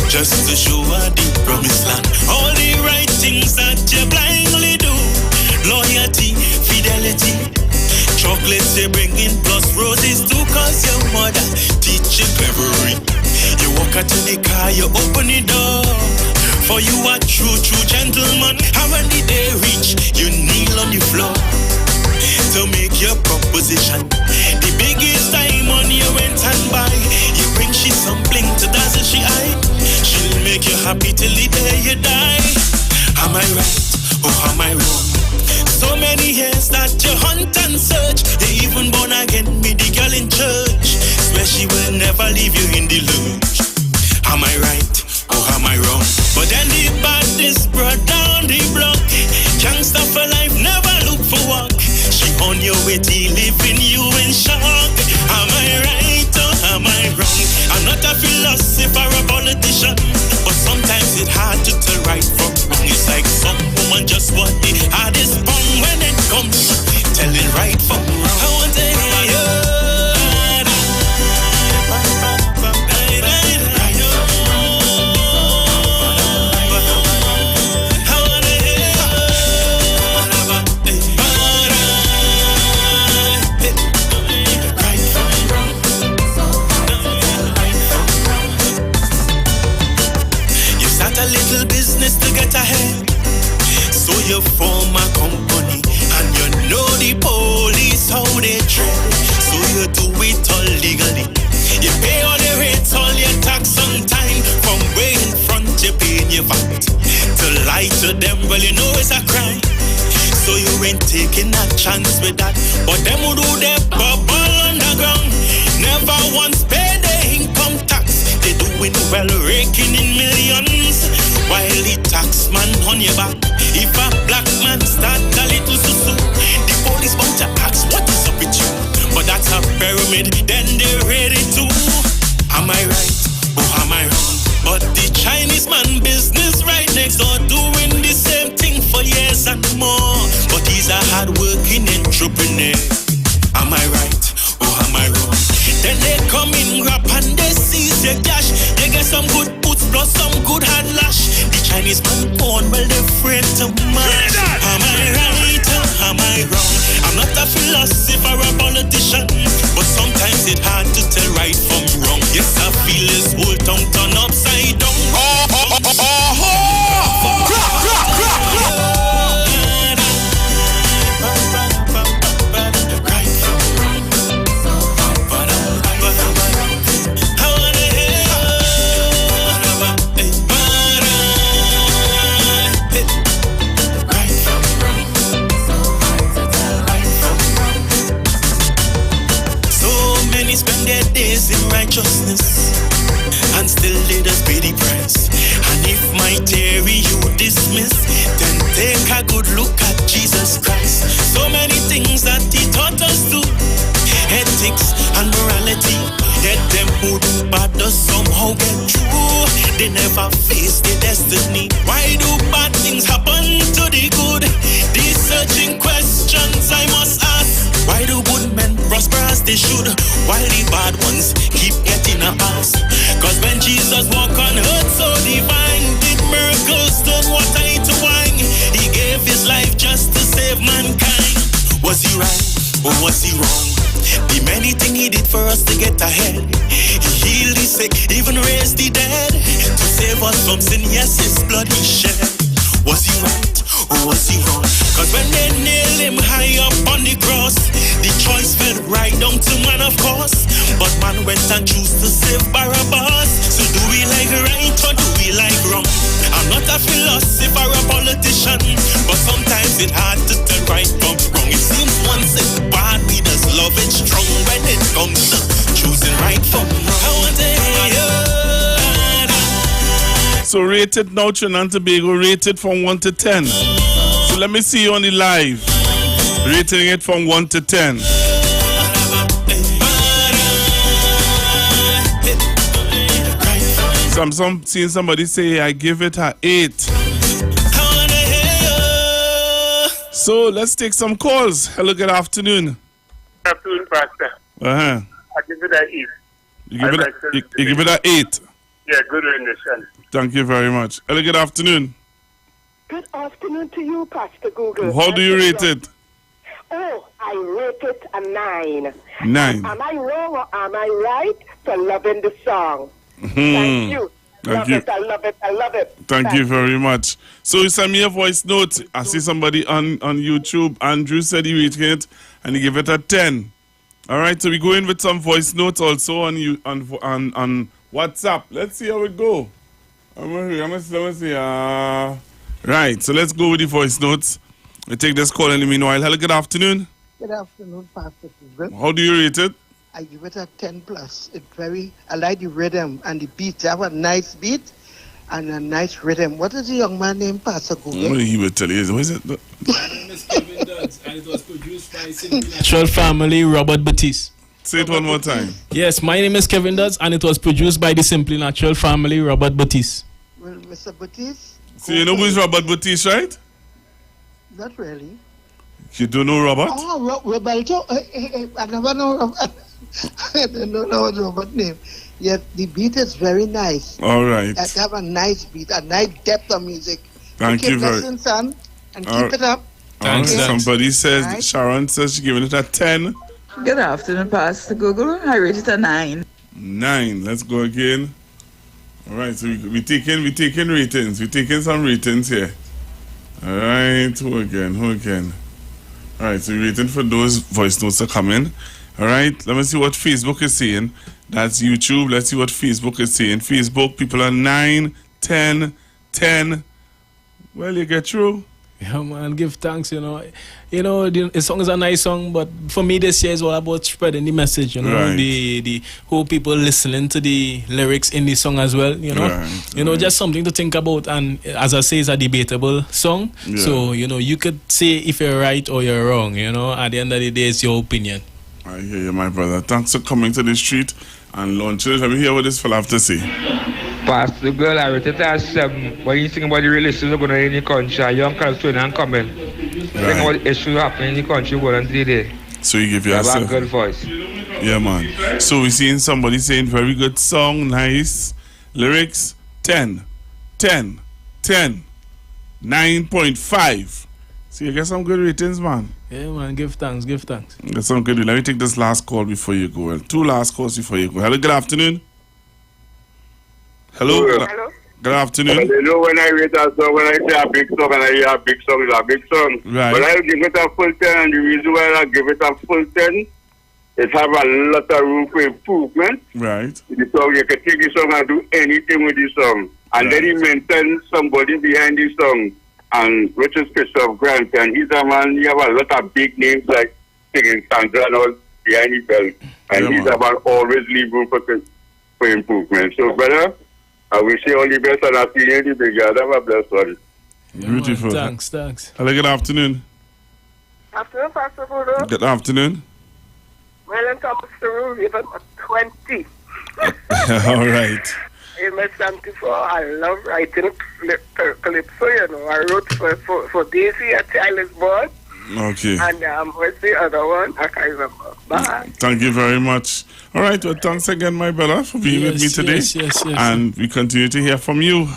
just to show her the promised land. All the right things that you blindly do, loyalty, fidelity, chocolates they bring in plus roses too, cause your mother teach you cleverly. You walk out to the car, you open the door, for you are true gentleman. And when the day reach, you kneel on the floor to make your proposition. The biggest time on you went and buy. You bring she some bling to dazzle she eye. She'll make you happy till the day you die. Am I right or am I wrong? So many years that you hunt and search. You even born again with the girl in church. Swear she will never leave you in the lurch. Am I right or am I wrong? But then the baddest brought down the block. Gangsta for life, never look for work. She on your way to leaving you in shock. Am I right or am I wrong? I'm not a philosopher or a politician, but sometimes it's hard to tell right from wrong. It's like some woman just want the hardest bun when it comes to telling right from wrong. I want to hear you. Business to get ahead, so you form a company and you know the police how they tread, so you do it all legally. You pay all the rates, all your tax on time. From way in front you paying your VAT. To lie to them, well you know it's a crime, so you ain't taking a chance with that. But them who do their bubble underground never once pay their income tax. They doing well, raking in millions, while the tax man on your back. If a black man start a little susu, the police bound to ask what is up with you. But that's a pyramid, then they're ready to. Am I right or am I wrong? But the Chinese man business right next door doing the same thing for years and more. But he's a hard-working entrepreneur. Am I right or am I wrong? Then they come in rap and they seize your cash. They get some good boots plus some good hand lash. The Chinese man born well they're afraid to match. Am I right or am I wrong? I'm not a philosopher or a politician, but sometimes it's hard to tell right from wrong. Yes, I feel this whole tongue turn upside down. Spend their days in righteousness and still they just pay the price. And if my theory you dismiss, then take a good look at Jesus Christ. So many things that he taught us to, ethics and morality, yet them who do bad does somehow get through. They never face their destiny. Why do bad things happen to the good? These searching questions I must ask. Why do good men prosper as they should, while the bad ones keep getting a pass? Cause when Jesus walked on earth so divine, did miracles turn water into wine. He gave his life just to save mankind. Was he right or was he wrong? The many things he did for us to get ahead. He healed the sick, even raised the dead, to save us from sin. Yes, his blood he shed. Was he right or was he wrong? Cause when they nailed him high up on the cross, the choice fell right down to man, of course. But man went and chose to save Barabbas. So do we like right or do we like wrong? I'm not a philosopher or a politician, but sometimes it's hard to tell right from wrong. It seems one said So rate it now, Trinidad and Tobago. Rate it from 1 to 10. So let me see you on the live. Rating it from 1 to 10. I'm seeing somebody say I give it a 8. So let's take some calls. Hello, good afternoon. Good afternoon, Pastor. I give it an 8. You give it an 8. Yeah, good rendition. Thank you very much. Hello, good afternoon. Good afternoon to you, Pastor Google. How do you rate it? Oh, I rate it a 9. 9. Am I wrong or am I right for loving the song? Thank you. Thank you. I love it. I love it. Thank you very much. So you send me a voice note. I see somebody on YouTube. Andrew said he rated it and he gave it a 10. All right, so we go in with some voice notes also on WhatsApp. Let's see how it go. Let me see. Right, so let's go with the voice notes. We take this call in the meanwhile. Hello, good afternoon. Good afternoon, Pastor Google. How do you rate it? I give it a 10 plus. I like the rhythm and the beat. They have a nice beat and a nice rhythm. What is the young man named, Pastor Google? He will tell you. What is it? My name is Kevin Dodds, and it was produced by Natural Family, Robert Batiste. Say it one more time. Yes, my name is Kevin Dodds, and it was produced by the Simply Natural Family, Robert Batiste. Well, Mr. Batiste? So you know who is Robert Batiste, right? Not really. You don't know Robert? Oh, Roberto. I never know Robert. I don't know Robert's name. Yet the beat is very nice. All right. They have a nice beat, a nice depth of music. Thank you very much. Son, and keep it up. Thanks. Somebody says, Right. Sharon says she's giving it a 10. Good afternoon, Pastor Google. I rate it a 9. 9. Let's go again. All right, so we taking ratings. We're taking some ratings here. All right, who again? All right, so we're waiting for those voice notes to come in. All right, let me see what Facebook is saying. That's YouTube. Let's see what Facebook is saying. Facebook, people are 9, 10, 10. Well, you get through. Yeah, man, give thanks, the song is a nice song, but for me this year is all about spreading the message, Right. the whole people listening to the lyrics in the song as well, Right. just something to think about. And as I say, it's a debatable song, Yeah. so you could say if you're right or you're wrong. At the end of the day, it's your opinion. I hear you, my brother. Thanks for coming to the street and launching it. Let me hear what this fella have to say. Pastor Girl, I rate it as 7. When you think about the relations going on in the country, young culture and comment. Think about the issue happening in the country going on today. So you give You have a yourself. good voice. Yeah, man. So we're seeing somebody saying very good song, nice lyrics, 10, 10, 10, 9.5. So you get some good ratings, man. Yeah, man, give thanks. Get some good. Let me take this last call before you go. Well, 2 last calls before you go. Hello, good afternoon. Hello. Good afternoon. You know when I rate a song, when I say a big song and I hear a big song, it's a big song. Right. But I give it a full 10, and the reason why I give it a full 10 is have a lot of room for improvement. Right. The song, you can take the song and do anything with the song. And then he mentioned somebody behind the song, and which is Christoph Grant, and he's a man, he have a lot of big names like singing Sandra and all behind the belt. And Yeah, he's man. a man always leave room for improvement. So, brother, I wish you all the best and I'll see you in the big yard. Have a blessed one. Beautiful. Thanks. Hello, good afternoon. Afternoon, Pastor Google. Good afternoon. Well, I'm Thomas Theroux, even at 20. All right. In my 74, I love writing calypso, I wrote for Daisy at Tyler's board. Okay. And what's the other one? I can't remember. Bye. Thank you very much. All right. Well, thanks again, my brother, for being with me Yes, today. yes. And we continue to hear from you.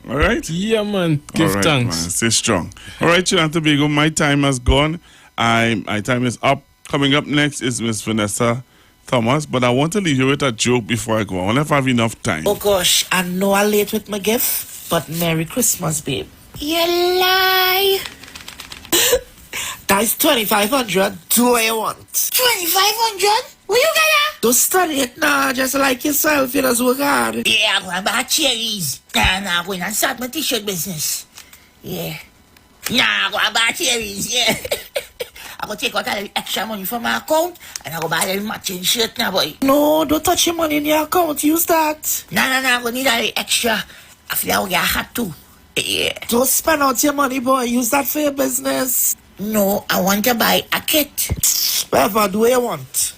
All right? Yeah, man. Give All right, thanks. Man. Stay strong. All right, Trinidad and Tobago, my time has gone. My time is up. Coming up next is Miss Vanessa Thomas, but I want to leave you with a joke before I go. I wonder if I have enough time. Oh gosh, I know I'm late with my gift, but Merry Christmas, babe. You lie. That's 2,500. Do what you want. 2,500? Where you gonna? Don't study it now, just like yourself. You just work hard. Yeah, I'm gonna buy cherries. Nah, I'm going to start my t-shirt business. Yeah. Nah, I'm gonna buy cherries, yeah. I'm gonna take out a little extra money from my account and I'm gonna buy a little matching shirt now, boy. No, don't touch your money in your account. Use that. Nah, I'm gonna need a little extra. I feel like I had to. Yeah. Don't spend out your money, boy. Use that for your business. No, I want to buy a kit. Whatever do you want?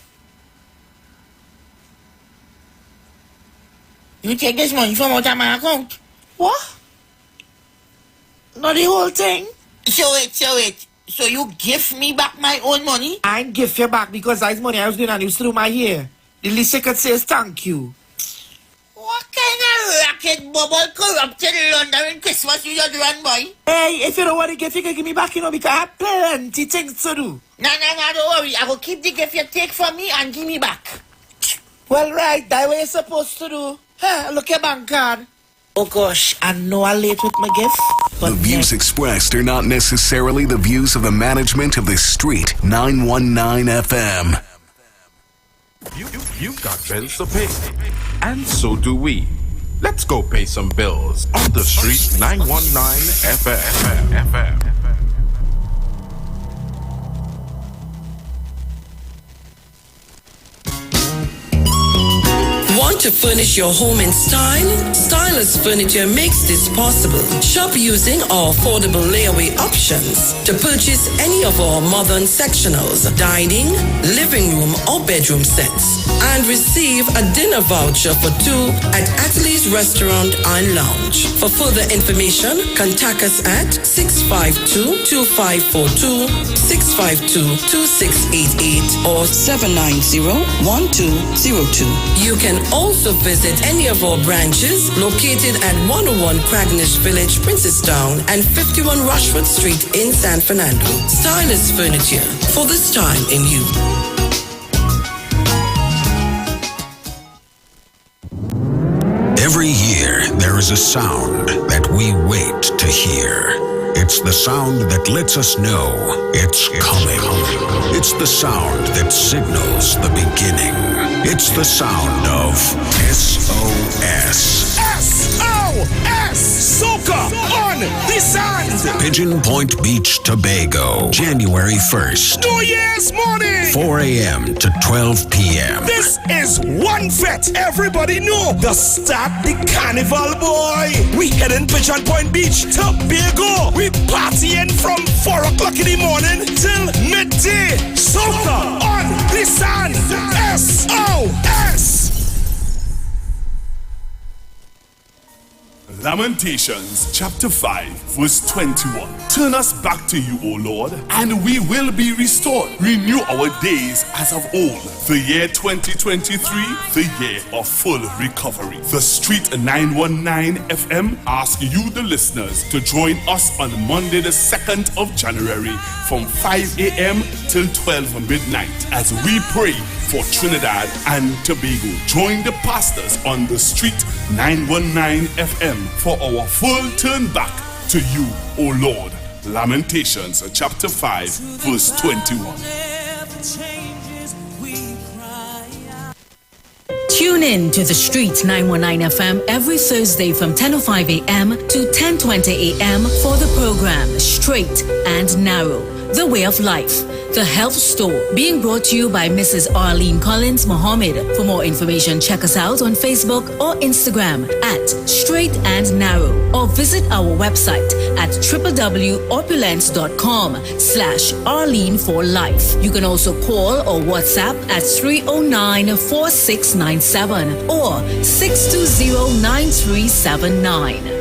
You take this money from out of my account. What? Not the whole thing. So wait. So you give me back my own money? I ain't give you back because that's money I was doing and you through my hair. The least I could say is thank you. What kind of racket, bubble, corrupted, laundering Christmas you just run, boy? Hey, if you don't want to give, you can give me back, you know, because I have plenty things to do. No, don't worry. I will keep the gift you take from me and give me back. Well, right, that's what you're supposed to do. Look your bank card. Oh gosh, I know I'm late with my gift. But the views expressed are not necessarily the views of the management of the Street 919 FM. You've got bills to pay, and so do we. Let's go pay some bills on the Street 919 FM. Want to furnish your home in style? Stylus Furniture makes this possible. Shop using our affordable layaway options to purchase any of our modern sectionals, dining, living room or bedroom sets, and receive a dinner voucher for two at Atlee's Restaurant and Lounge. For further information, contact us at 652-2542, 652-2688 or 790-1202. You can also visit any of our branches located at 101 Cragnish Village, Princestown and 51 Rushford Street in San Fernando. Stylus Furniture, for the style in you. Every year, there is a sound that we wait to hear. It's the sound that lets us know it's coming. It's the sound that signals the beginning. It's the sound of SOS. SOS! Soca on the sand! Pigeon Point Beach, Tobago, January 1st. New Year's morning! 4 a.m. to 12 p.m. This is one fet. Everybody know the start the carnival, boy. We heading Pigeon Point Beach, Tobago. We partying from 4 o'clock in the morning till midday. Soca on the sand. SOS! Lamentations chapter 5 verse 21. Turn us back to you, O Lord, and we will be restored. Renew our days as of old. The year 2023, the year of full recovery. The Street 919 FM asks you, the listeners, to join us on Monday the 2nd of January from 5 a.m. till 12 midnight as we pray for Trinidad and Tobago. Join the pastors on the Street 919 FM for our full turn back to you, O Lord. Lamentations chapter 5 verse 21. Tune in to the Street 919 FM every Thursday from 10:05 a.m. to 10:20 a.m. for the program Straight and Narrow, The Way of Life, The Health Store, being brought to you by Mrs. Arlene Collins Mohammed. For more information, check us out on Facebook or Instagram at Straight and Narrow, or visit our website at www.opulence.com/Arlene for Life. You can also call or WhatsApp at 309-4697 or 620-9379.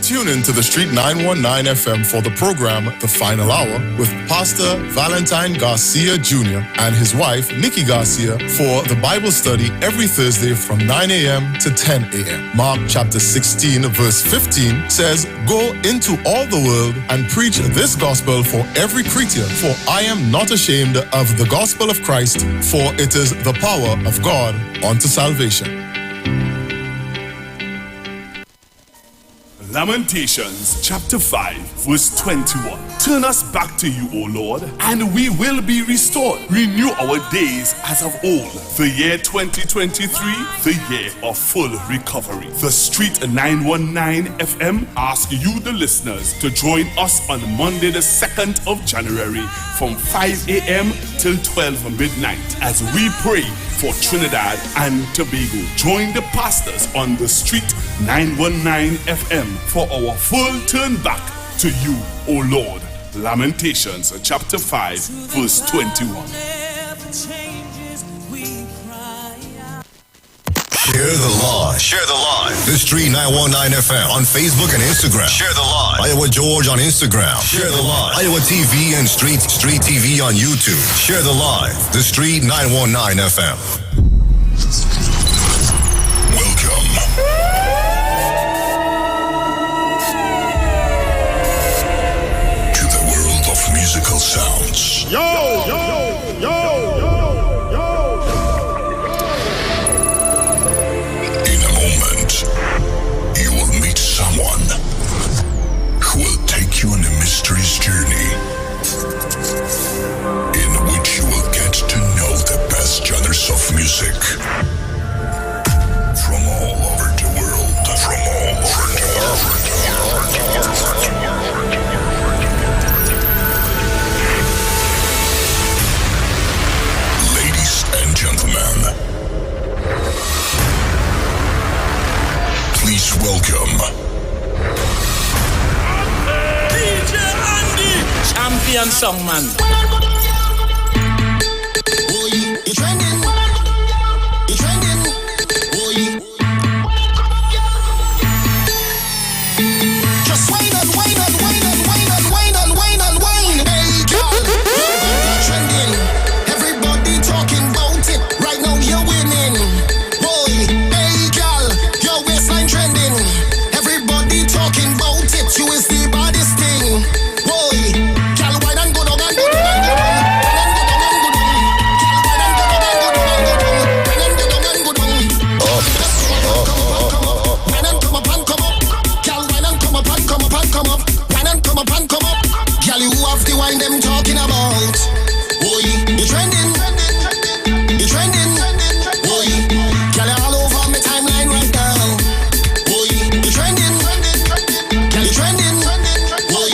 Tune in to the Street 919 FM for the program The Final Hour with Pastor Valentine Garcia Jr. and his wife Nikki Garcia for the Bible study every Thursday from 9 a.m. to 10 a.m. Mark chapter 16 verse 15 says, "Go into all the world and preach this gospel for every creature, for I am not ashamed of the gospel of Christ, for it is the power of God unto salvation." Lamentations chapter 5 verse 21. Turn us back to you, O Lord, and we will be restored. Renew our days as of old. The year 2023, the year of full recovery. The Street 919 FM asks you, the listeners, to join us on Monday the 2nd of January from 5 a.m. till 12 midnight as we pray for Trinidad and Tobago. Join the pastors on the street 919 FM for our full turn back to you, O Lord. Lamentations chapter 5 verse 21. Share the live. Share the live. The Street 919 FM on Facebook and Instagram. Share the live. Iowa George on Instagram. Share the live. Iowa TV and Street TV on YouTube. Share the live. The Street 919 FM. Welcome. To the world of musical sounds. Yo, yo, yo, yo. Someone who will take you on a mysterious journey in which you will get to know the best genres of music from all over the world. From all over the world. Ladies and gentlemen, please welcome DJ Andy, champion songman. Boy, you're trending. You're trending. Boy. Just wait and wait and wait and wait and wait and wait and wait. Hey, girl, you're trending. Everybody talking about it. Right now you're winning. Boy, hey, girl, your waistline trending. Everybody talking about it. You is the baddest thing. Boy, girl, why don't go down and go down and go down. Them talking about, boy, you trending, you trending, boy, girl, all over my timeline right now, boy, you trending, girl, you trending, boy,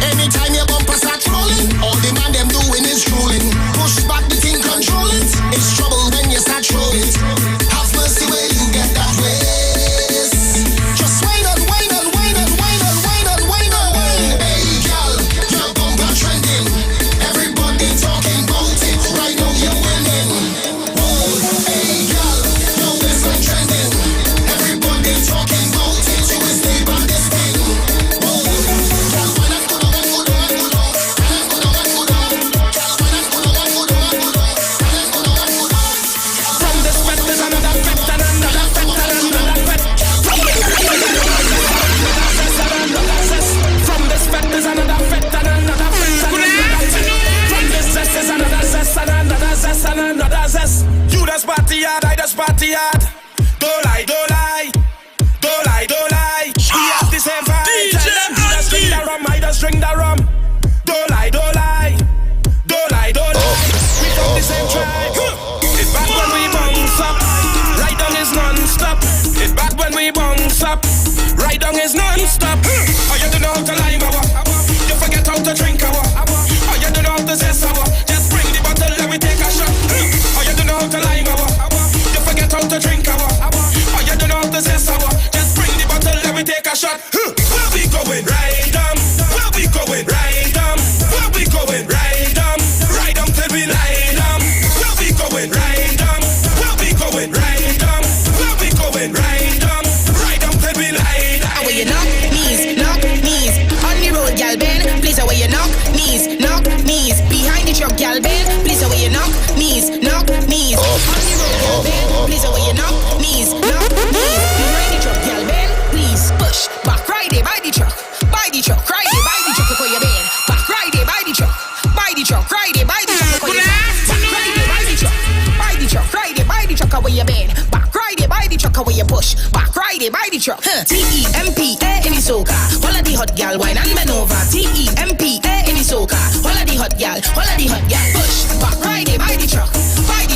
anytime your bumper start rolling, all the man them doing is trolling, push back the thing, control it, it's trouble when you start trolling, have mercy where you get that ways, just wait and wait and wait and wait and wait and wait and wait, hey, girl, your bumper trending. Everybody talking about it. Right now you're winning. Whoa, hey girl, your waistline trending. Everybody talking about it. You is the baddest thing. Whoa, girl, when I'm good on, when I'm good on, when I'm good on, girl, when I'm good on, when I'm good on, when I'm good on. From this fete there's another fete and another fete and another fete. From this fete there's another fete and another fete. There's another zest and another zest and another zest. You just party hard, I just party hard. Don't lie, don't lie, don't lie, don't lie. We have the same vibe. Tell them you just drink the rum, I just drink the rum. Don't lie, don't lie, don't lie, don't lie. We from the same tribe. It's back when we bounce up. Right down is non-stop. It's back when we bounce up. Right down is non-stop. Oh, you don't know how to lie, you forget how to drink, oh, you don't know how to say sour. Just bring the bottle, let me take a shot. Oh, you don't know how to lie, you forget how to drink, oh, you don't know how to say sour. Just bring the bottle, let me take a shot. Where we going? Right down. Where we going? Right down. Where we going? Right down. Right down till we lie down. Where we going? Right down. Where we going? Right down. Where we going? Right down. Right down till we lie down. Away you knock knees on the road, gal Ben. Please away you knock knees behind the truck, gal Ben. Please away you knock knees on the road, gal Ben. Please away you knock knees behind the truck, gal Ben. Please push back, ride it by the truck, ride it by the truck before you bend. Back, ride it by the truck, ride it by the truck before you bend. Back, ride it by the truck, ride it by the truck away you bend. Back, ride it by the truck away you push. Back, ride it by the truck. TEMPA in the soca. All of the hot gal wine and bend over. TEMPA in the soca. All of the hot gal push. Back, ride it by the truck, ride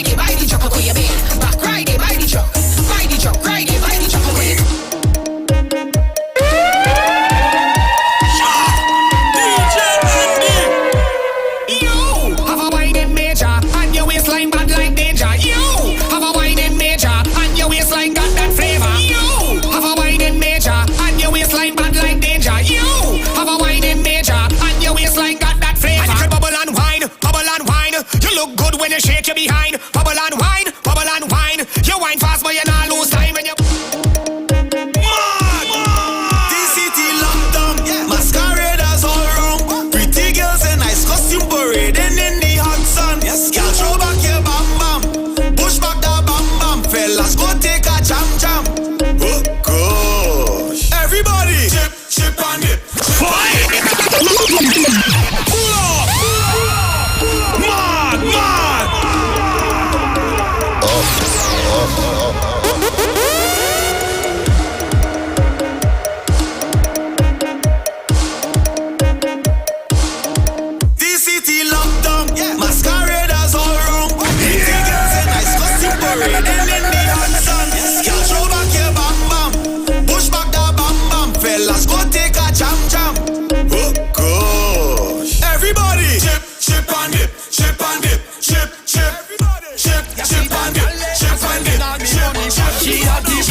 it by the truck away you bend. Back, ride it by the truck, ride it by the truck away you bend. DJ Andy, yo, have a wine look good when you shake your behind. Bubble and wine, bubble and wine. You wine fast but you not lose time when you DCT lockdown, masqueraders all round. Pretty girls in nice costume parading in the hot sun. Yes, girl, throw back your bam bam, push back that bam bam. Fellas, go take a jam jam. Oh gosh, everybody, chip on it. DCT lockdown, masqueraders all round. Pretty girls in nice costume parading in the hot sun. Yes, girl, throw back your bam bam, push back that bam bam. Fellas, go take a jam jam. Oh gosh, everybody, chip on it, chip on it, chip on it, chip on it. She a deep,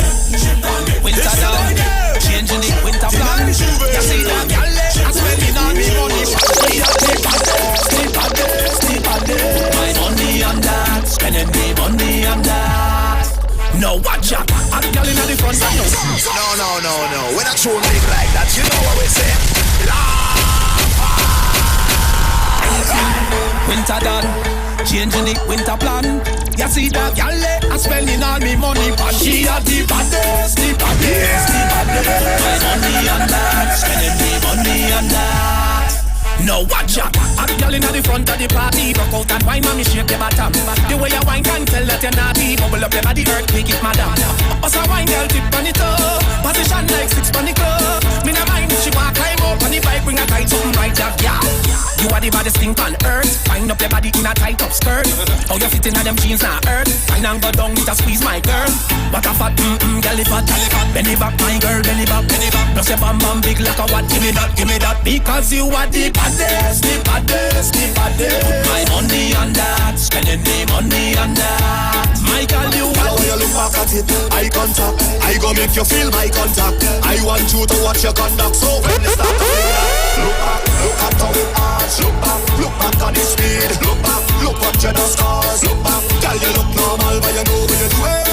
winter down, changing it, winter plan. You see that girl, I'm spending all me money. She a deep, sleep on it. My money on that, spending me money on that. No, watch out, I'm girl in the front. No. When I throw big like that, you know what we say. Winter done, changing it, winter plan. You see that girl, I'm spending all me money. But she a the baddest, the baddest. My money on that, spending me money on that. No, watch out, I'm girl in the front of the party. Rock out and wine, mommy, shake your bottom. The way you wine can tell that you're naughty. Bubble up your body, earthquake it, madam. Pass a wine, girl, tip on it up. Position like 6 on the club. Me no mind if she want climb up on the bike, bring a tight something right up, yeah. You are the baddest thing on earth. Find up your body in a tight up skirt. How you fit in them jeans not hurt. Find and go down with a squeeze, my girl. What a fat, girl, fat. Belly back, my girl, belly back. Plus your bam bam big like a what? Give me that. Because you are the baddest. My money on that, spending the money on that. My girl, you are. When you look back at it, eye contact. I go make you feel my contact. I want you to watch your conduct. So when you start to feel that, look at how it arch. Look back on the speed. Look what you done scars. Look back, girl, you look normal, but you know what you're doing.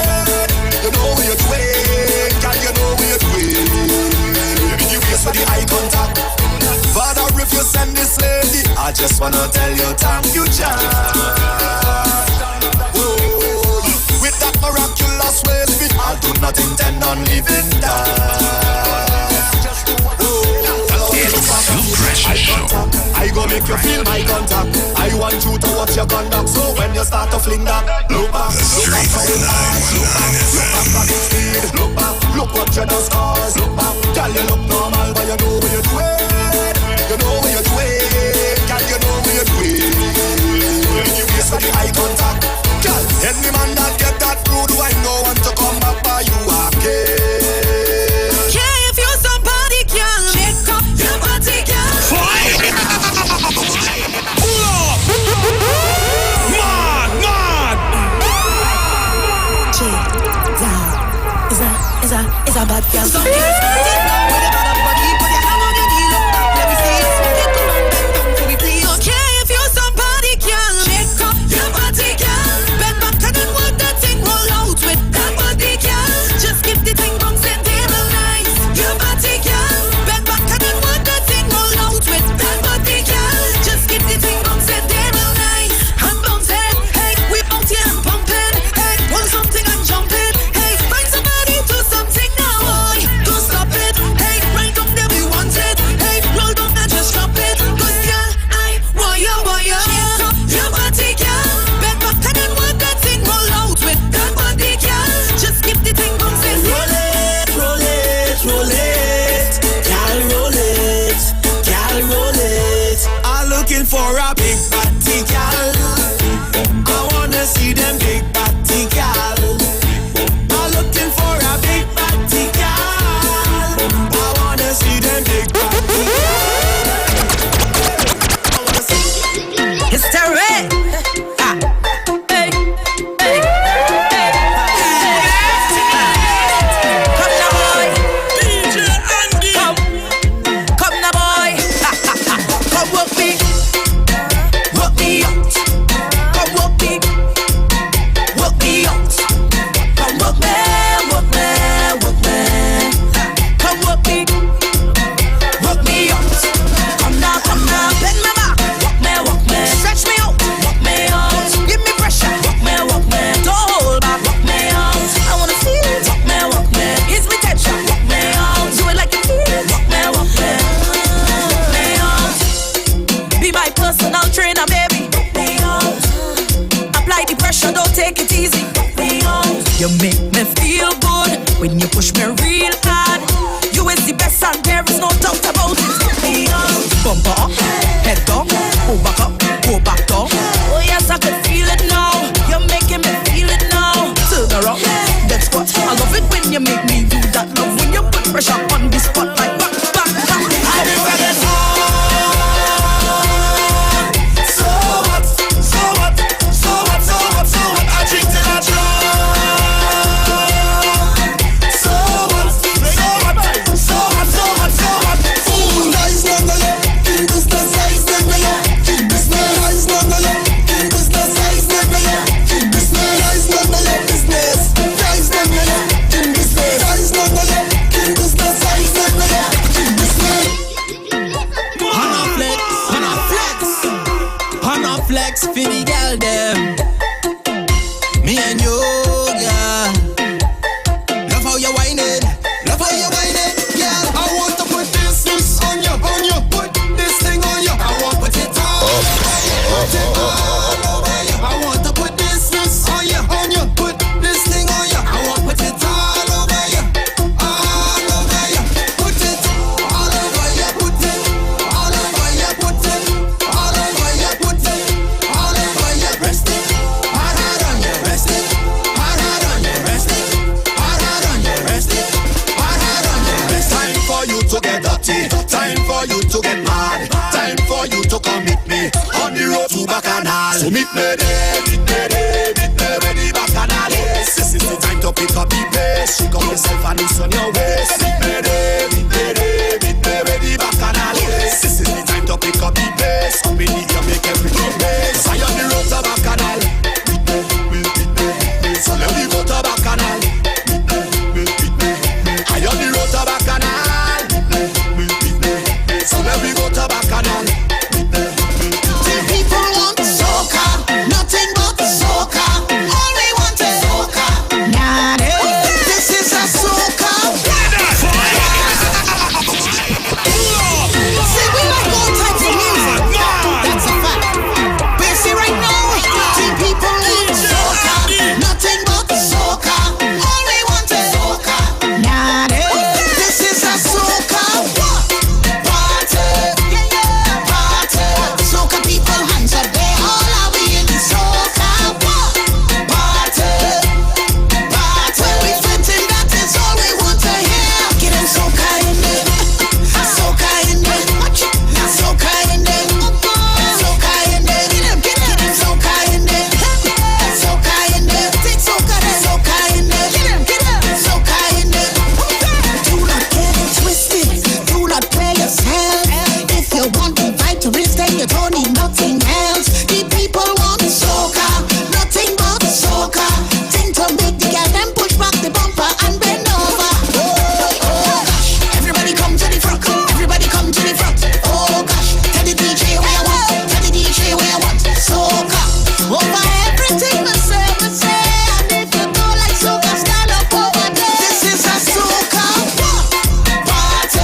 You know what you're doing, girl, you know what you're doing. You face for the eye contact. Father, if you send this lady, I just wanna tell you thank you, John. With that miraculous ways, I do not intend on leaving that. I go make you feel my contact. I want you to watch your conduct. So when you start to fling that, look back, look back on the speed. Look what you done scars. Look back, girl, you look normal, but you know what you're doing. You know what you're doing, girl, you know what you're doing. You face for the eye contact, girl. Any man that get that rude, I know want to come back by you again. Yeah, if you're somebody, girl, make up your body, girl. Pull up! Mad! Is a bad girl. Something and jumping. Hey, find somebody, do something now. Don't stop it. You make me feel good when you push me real hard. You is the best and there is no doubt about it. Bumper up, head down, go back up, go back down. Oh yes, I can feel it now. You're making me feel it now. Turn around, that's what I love it when you make me do that. Love when you put pressure on the spot like back, back, back. I never get home. So what? So what? So what? So what? So what? I drink till I drunk. So what? So what? So what? So what? So what? Ooh, nice number, yeah. Keep this the size number, yeah. Keep this the nice number, yeah. Keep this the size number, yeah. Keep this the nice number, yeah. Business, size number, yeah. Keep this the size number, yeah. Keep this the size number, yeah. Keep this the. Hana flex, Hana flex, Hana flex for the girl them. Me and you, girl. Love how you whining, love how you whining, girl. I want to put this on you, put this thing on you. I want to put it all, put it all over you. I want to put this on you, put this thing on you. I want to put it all over you, all over you. Put it all over you, put it all over you, put it all over you, put it all over you. Rest it, hard on you, rest it, hard on you, rest it, hard on you, rest it, hard on you, rest it. Time for you to get dirty, time for you to get mad, time for you to come meet me on the road to Bacchanal. So meet me there, meet me there, meet me where the Bacchanal is. This is the time to pick up the pace, shake up yourself and loosen your waist. Meet me there, meet me there, meet me where the Bacchanal is. This is the time to pick up the pace, up in the air, make everything bass. I on the road to Bacchanal, meet me, meet me, meet me. So let me go to Bacchanal, meet me, meet me, meet me. I on the road to Bacchanal, meet me, meet me, meet me. So let me go to Bacchanal. The people want soca, nothing but soca. All we want is soca. Nah, this is a soca. See, we like all types of music. That's a fact. But you see right now, the people want soca, nothing but soca. All we want is soca. Nah, this is a soca. Party, party. Soca people, hands up there. All are we in the soca. Party, party. We fitting, that is all we want to hear. Get them soca in there, soca in there, soca in there, soca in there. Get them soca in there, soca in there. Take soca there, soca in there. Get them soca in there. Do not get it twisted. Do not play yourself. If you want to fight to risk, then you don't need nothing else. The people want soca, nothing but soca. Think to make the girl them push back the bumper and bend over. Oh gosh, everybody come to the front. Everybody come to the front. Oh gosh, tell the DJ where I want. Tell the DJ where I want. Soca over everything. Me say. And if you don't like soca, stand up over there. This is a soca party,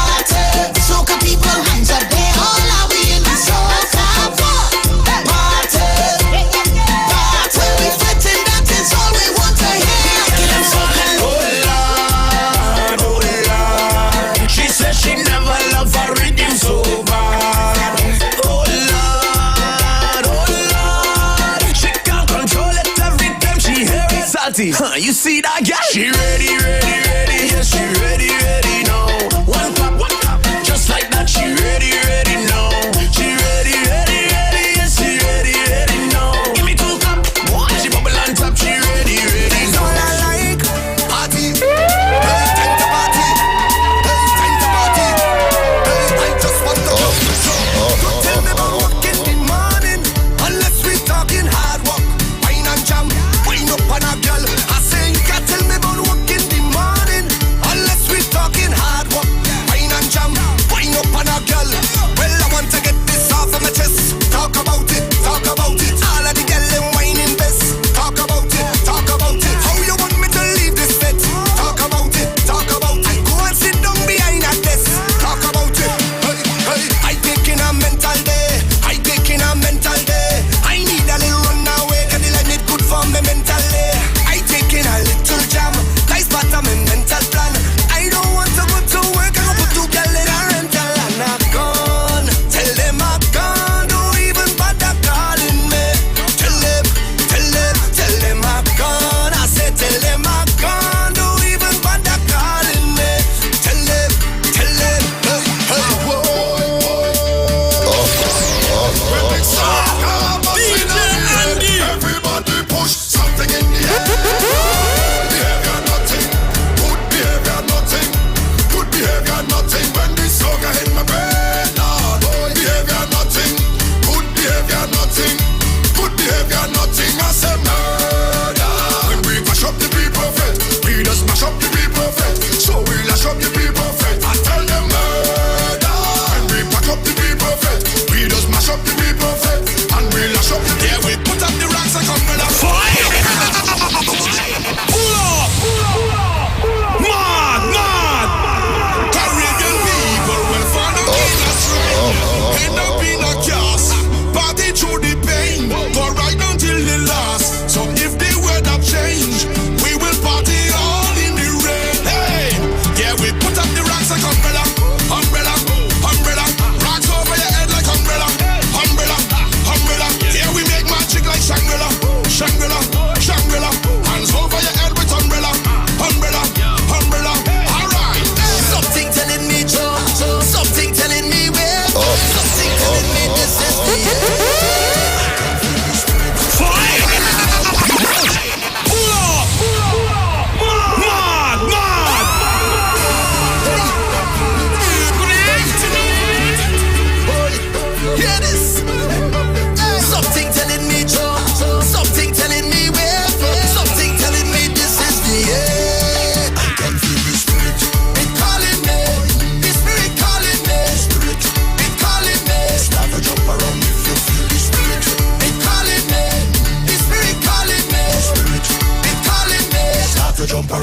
party. Soca people, hands up there. All are we in the soca party, party. We fitting, that is all we want to hear. Get them soca. Oh Lord, she said she never loved her rhythm so bad. Oh Lord, she can't control it every time she hear it. Salty, you see that girl? She ready, yes she ready now. One clap, just like that. She ready now. She ready, yes she ready now. Give me two clap, she bubble on top. She ready now. All I like, party. Hey, time to party. Hey, time to party. Hey, I just want to go. Don't tell me about work in the morning unless we talking hard work. Wine and jam, wine up on a girl. I say you can't tell me about work in the morning unless we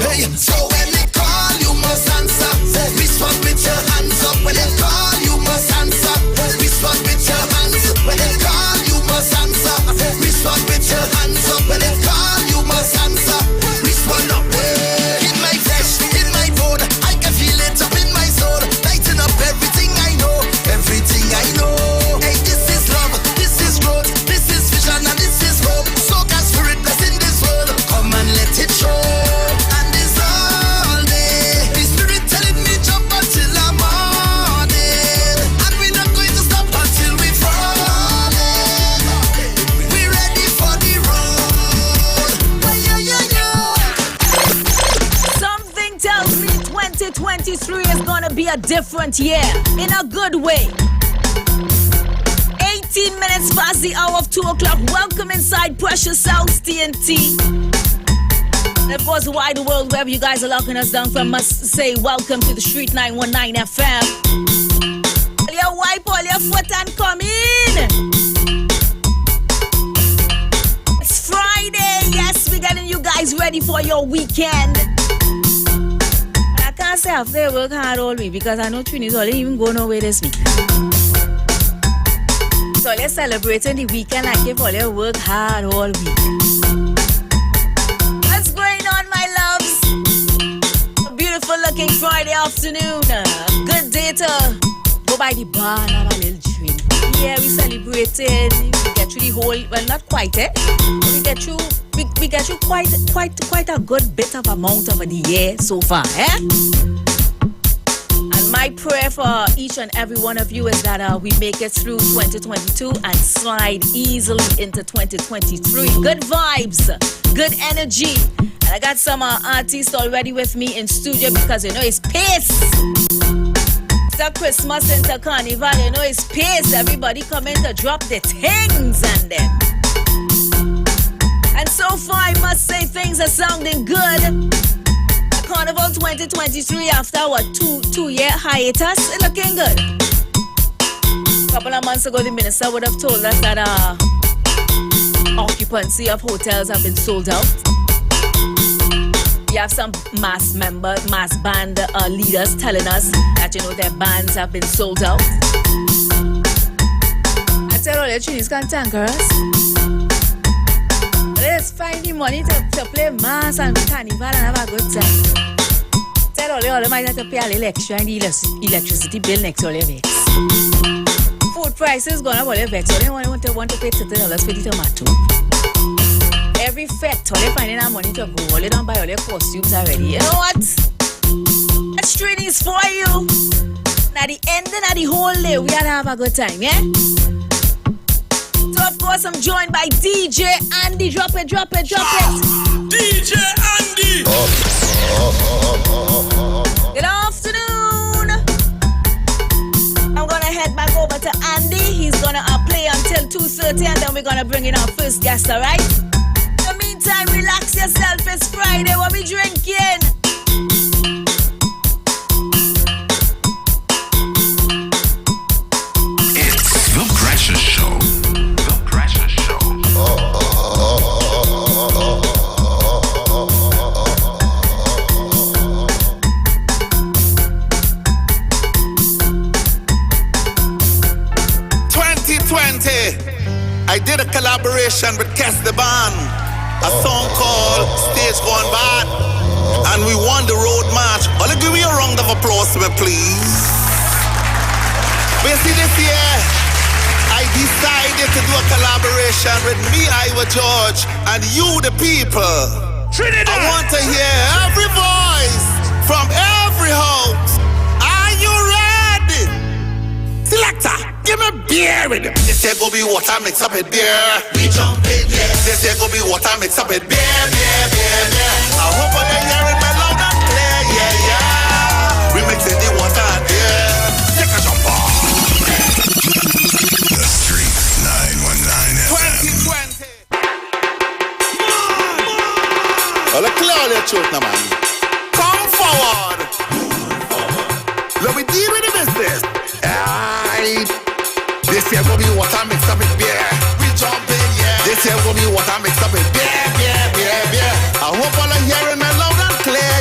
Hey, so when they call, you must answer. Respond with your hands up. When they call, you must answer. Respond with your hands up. When they call, you must answer. Respond with your hands up. When they call, you must answer. Respond up. In my flesh, in my bone, I can feel it up in my soul. Lighten up everything I know. Everything I know. Hey, this is love. This is growth. This is vision and this is hope. So God's spirit bless in this world. Come and let it show. And it's all day. The spirit telling me jump until the morning. And we're not going to stop until we fall. We're ready for the road. Something tells me 2023 is gonna be a different year in a good way. 18 minutes past the hour of 2 o'clock. Welcome inside Precious South TNT. And of course, the wide world, wherever you guys are locking us down from, must say welcome to the Street 919 FM. All your wipe all your foot and come in. It's Friday. Yes, we're getting you guys ready for your weekend. I can't say I've to work hard all week because I know Trini's only even going away this week. So let's celebrate the weekend like if all you work hard all week. What's going on, my loves? A beautiful looking Friday afternoon. Good day to go by the bar and have a little drink. Yeah, we celebrated. We get through the whole, well, not quite, we get through quite a good bit of amount of the year so far, And my prayer for each and every one of you is that we make it through 2022 and slide easily into 2023. Good vibes, good energy. And I got some artists already with me in studio because you know it's pace. It's Christmas into Carnival, you know it's pace. Everybody come in to drop the things and then. And so far, I must say things are sounding good. Carnival 2023 after what, two-year hiatus, it's looking good. A couple of months ago, the minister would have told us that occupancy of hotels have been sold out. We have some mass band leaders telling us that, you know, their bands have been sold out. I tell all the Chinese cantankerous. Let's find the money to play mass and carnival and have a good time. Tell all the might have to pay a little extra and the electricity bill next all your vex. Food prices gonna all your vex. So they want to pay $30 for the tomato. Every fete, all they finding our money to go. All they don't buy all their costumes already. You know what? That street is for you. Now the ending of the whole day, we gotta have a good time, yeah? So of course I'm joined by DJ Andy. Drop it. DJ Andy. Good afternoon. I'm gonna head back over to Andy. He's gonna play until 2:30 and then we're gonna bring in our first guest, alright? In the meantime, relax yourself. It's Friday. What we drinking? It's The Precious Show. 2020, I did a collaboration with Kes the Band, a song called Stage Gone Bad, and we won the road march. I'll give you a round of applause, please. Basically this year, I decided to do a collaboration with me, Iwer George, and you, the people. Trinidad. I want to hear every voice from every house. Are you ready? Selector, give me beer with it. This here go be water mixed up with beer. We jump in, yeah. This here go be water mixed up with beer. I hope I'm hearing my loud and clear, yeah. We mixing the water and beer. Take a jump on. The Street 919 FM. 2020. Well, clear all your truth now, man. Come forward. Let me deal with the business. Aight. This here gonna be water mixed up with beer. We jump in, yeah. This here gonna be water mixed up with beer. I hope all are hearing me loud and clear.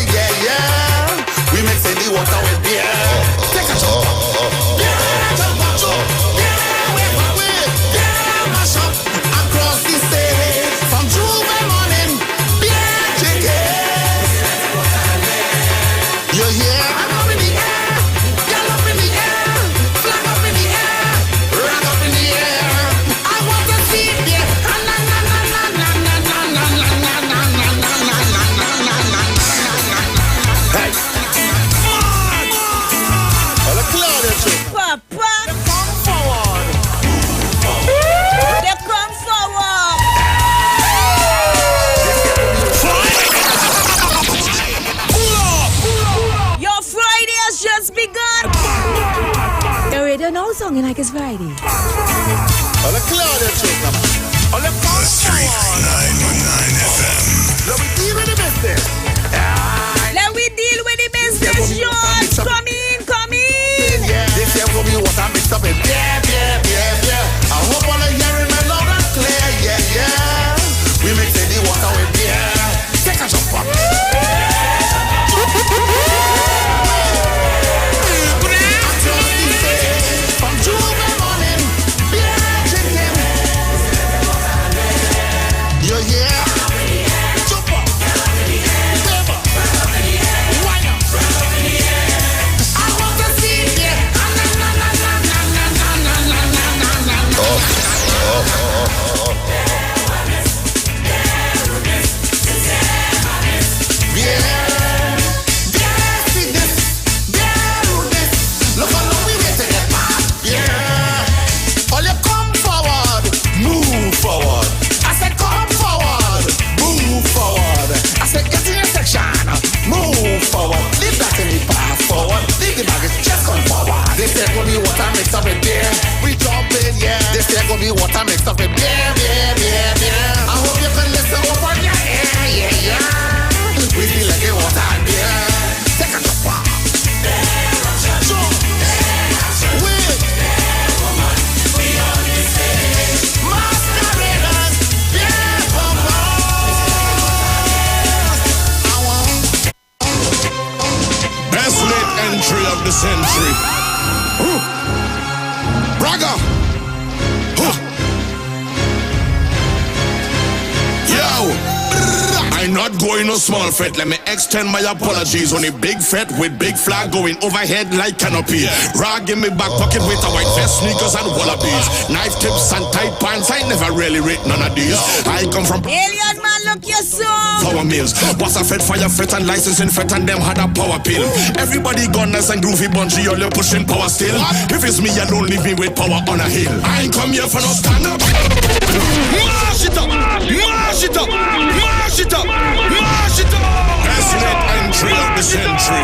I'm not going no small fret. Let me extend my apologies. On a big fret with big flag going overhead like canopy. Rag in me back pocket with a white vest, sneakers and wallabies. Knife tips and tight pants. I never really rate none of these. I come from Alien man, look your song. power mills. Was a fed fire fet and licensing fet and them had a power pill. Everybody gunners and groovy bunchy, all you pushing power still. If it's me, you don't leave me with power on a hill. I ain't come here for no stand up. Mash it up, mash it up, mash it up, mash it up. Passionate entry of the century.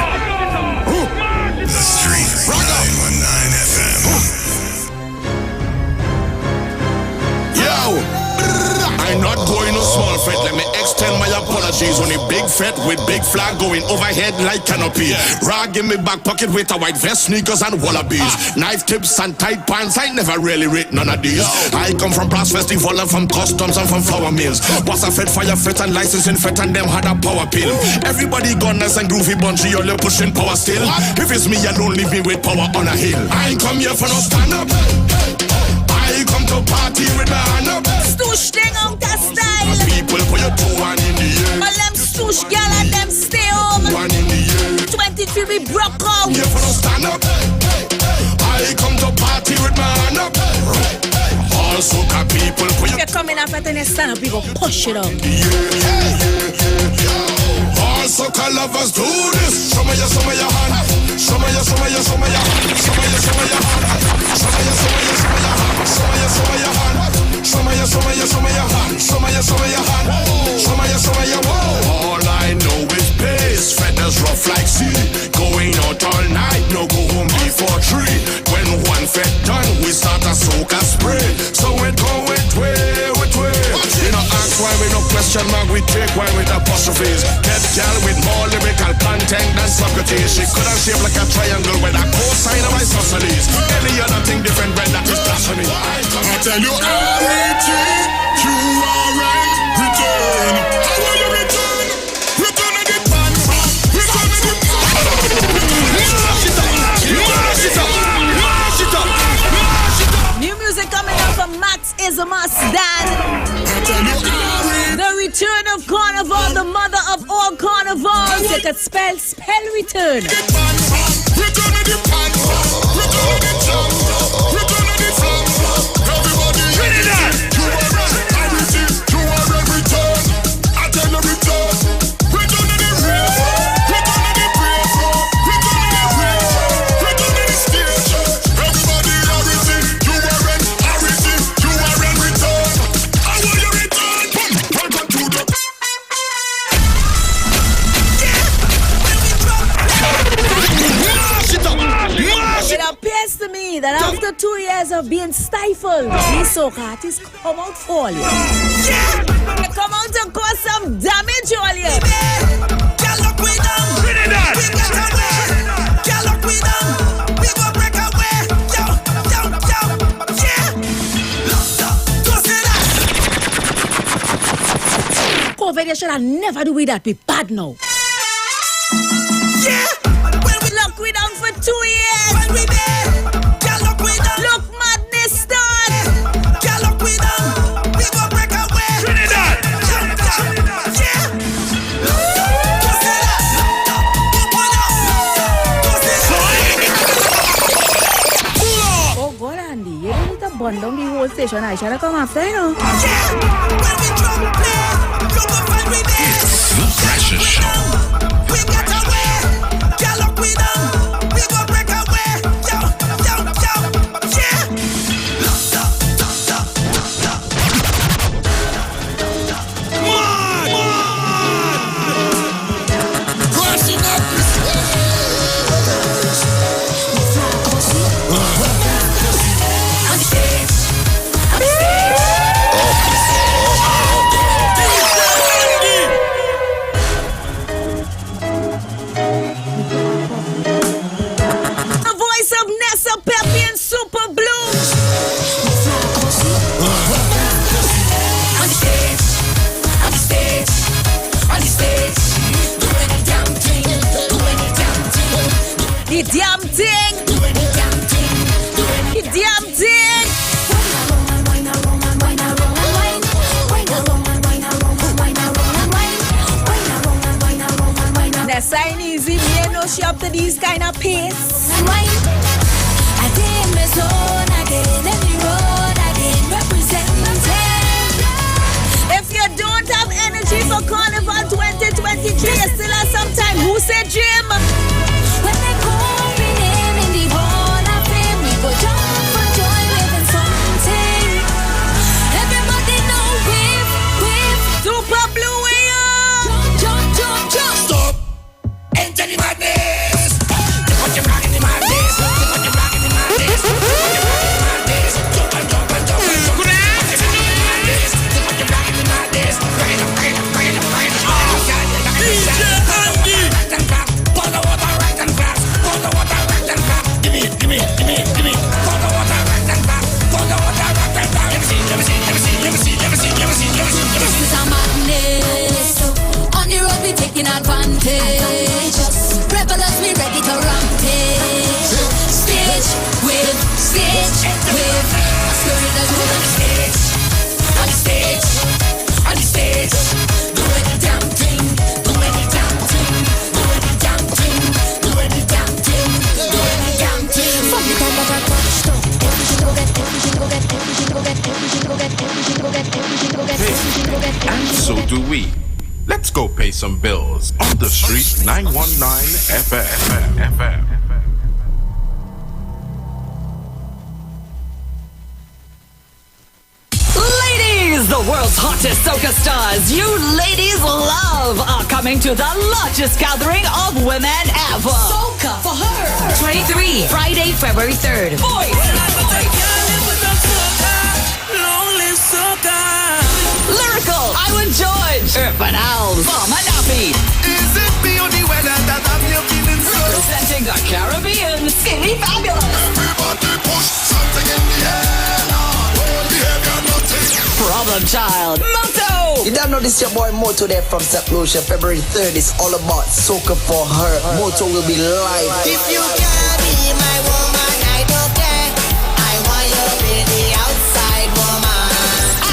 The Street 919 FM. Yo, I'm not going no small fret. Let me extend my apologies. On a big fret with big flag going overhead like canopy. Rag in me back pocket with a white vest, sneakers and wallabies. Knife tips and tight pants. I never really rate none of these. I come from brass festival and from customs and from flour mills. Was a fed fire fet and licensing fet and them had a power pill. Everybody gunners and groovy bunchy, all you pushing power still. If it's me, you don't leave me with power on a hill. I ain't come here for no stand up. I come to party with my hand up. Stoosh thing out that style. People put your two one in the air. All them stoosh gal and them stay home. One in the air. 23 we broke out. Here for no stand up. I come to party with my hand up. All soca people put your. If you're coming up at any stand up, we go push it up. All soca lovers do this. Show me your hand. Show me your hand. Show me your hand. Show me your hand. Show me your hand. Show me your hand. Show me your hand. All I know is pace. Feathers rough like sea. Going out all night. No go home before 3. When one fed done, we start a soca spray. So it go with way. We no ask why, we no question mark. We take why with apostrophes. Get gal with more lyrical content than Socrates. She could have shaped like a triangle with a cosine of isosceles. Any other thing different, red, that is blasphemy. I tell you, R.A.T. You alright, return. How will you return? Return to the pan. Return to the pan. Mash it up. Mash it up. Mash it up. Mash it up. New music coming up from Max is a must dad. The return of Carnival, the mother of all carnivals. You could spell return. Return to the pan. Return to the jump. Return to the flop. Everybody Trinidad. You are everything. You are return. I tell you return. Return to the race. Return to the brave. Return to the race. Return to the stage. Everybody everything. You are everything. You are return. I want you return. Welcome to the. It appears to me that after 2 years of being stifled, these soca artists come out for you. Yeah! They come out to cause some damage all year. COVID, you should have never do with that. Be bad now. Yeah! When we lock we down for 2 years. When we there, girl lock we down. Look madness start. Girl lock we down. We go break away. Trinidad. Yeah. Oh God, Andy, you don't need to burn down the whole station. I shall come after you know. Yeah. When we drop play, you go find me there. It's the Precious Show. We got away. Girl lock we down. We go break away. Yo. Yeah. Crossing up The voice of Nessa Peppy and Super Blue. The damn thing. The damn thing. she up to these kind of pace. I did my zone, I did every road, I did represent my town. If you don't have energy for Carnival 2023, you still have some time. Who said Jim? When they call me name in the hall of fame, we go jump for joy, living something. Everybody know with Super Blue way up. Jump. Stop. Enter the madness. Put your rock in the madness. Put your rock in the madness. Put your rock in the madness. Jump and jump and jump and jump. Put your rock in the madness. Bring it up. DJ Andy. Right and clap. Pour the water right and clap. Pour the water right and clap. Give me. Pour the water right and clap. Pour the water right and clap. Let me see. This is a madness. On the road we taking advantage. Rebels we ready to rampage. Stage with. Scooters with on the stage. Do any damn thing. From the time that I touched up, everything go get. And so do we. Let's go pay some bills on the street 919 FM. Ladies, the world's hottest soca stars you ladies love are coming to the largest gathering of women ever. Soca for her. 23, Friday, February 3rd. Boys. Lyrical, Iwer George, Urban Owls, Mama Nappy. Is it the only weather that I'm feeling so? Representing the Caribbean, Skinny Fabulous. Everybody push something in the air, Lord. Behavior nothing. Problem Child, Moto. You don't know this your boy Moto there from St. Lucia. February 3rd is all about soca for her. Moto will be live. If you can be my woman, I don't care. I want you to be the outside woman.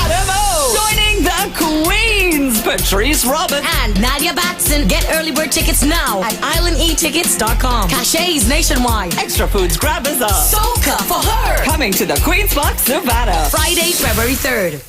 Adamo. Joining the Queens, Patrice Robin. And Nadia Batson. Get early bird tickets now at islandetickets.com. Cachets nationwide. Extra Foods Grab Bazaar. Soca for her. Coming to the Queen's Park, Savannah. Friday, February 3rd.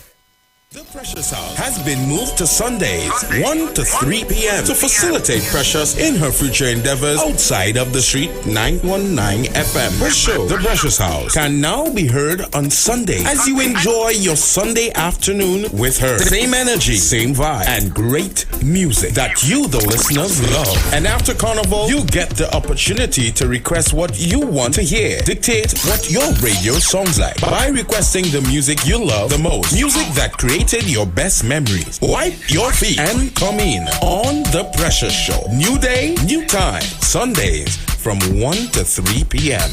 The Precious House has been moved to Sundays, 1 to 3 p.m. to facilitate Precious in her future endeavors outside of the street 919 FM. Her show, The Precious House, can now be heard on Sunday as you enjoy your Sunday afternoon with her. Same energy, same vibe, and great music that you, the listeners, love. And after Carnival, you get the opportunity to request what you want to hear. Dictate what your radio sounds like by requesting the music you love the most. Music that creates your best memories. Wipe your feet and come in on The Precious Show. New day, new time. Sundays from 1 to 3 p.m.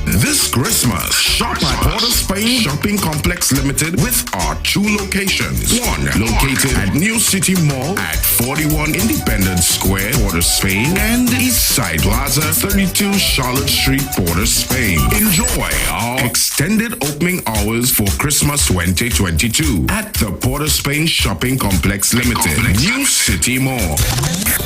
This Christmas, shop at Port of Spain Shopping Complex Limited with our 2 locations. One located at New City Mall at 41 Independence Square, Port of Spain, and East Side Plaza, 32 Charlotte Street, Port of Spain. Enjoy our extended opening hours for Christmas 2022 at the Port of Spain Shopping Complex Limited, New City Mall.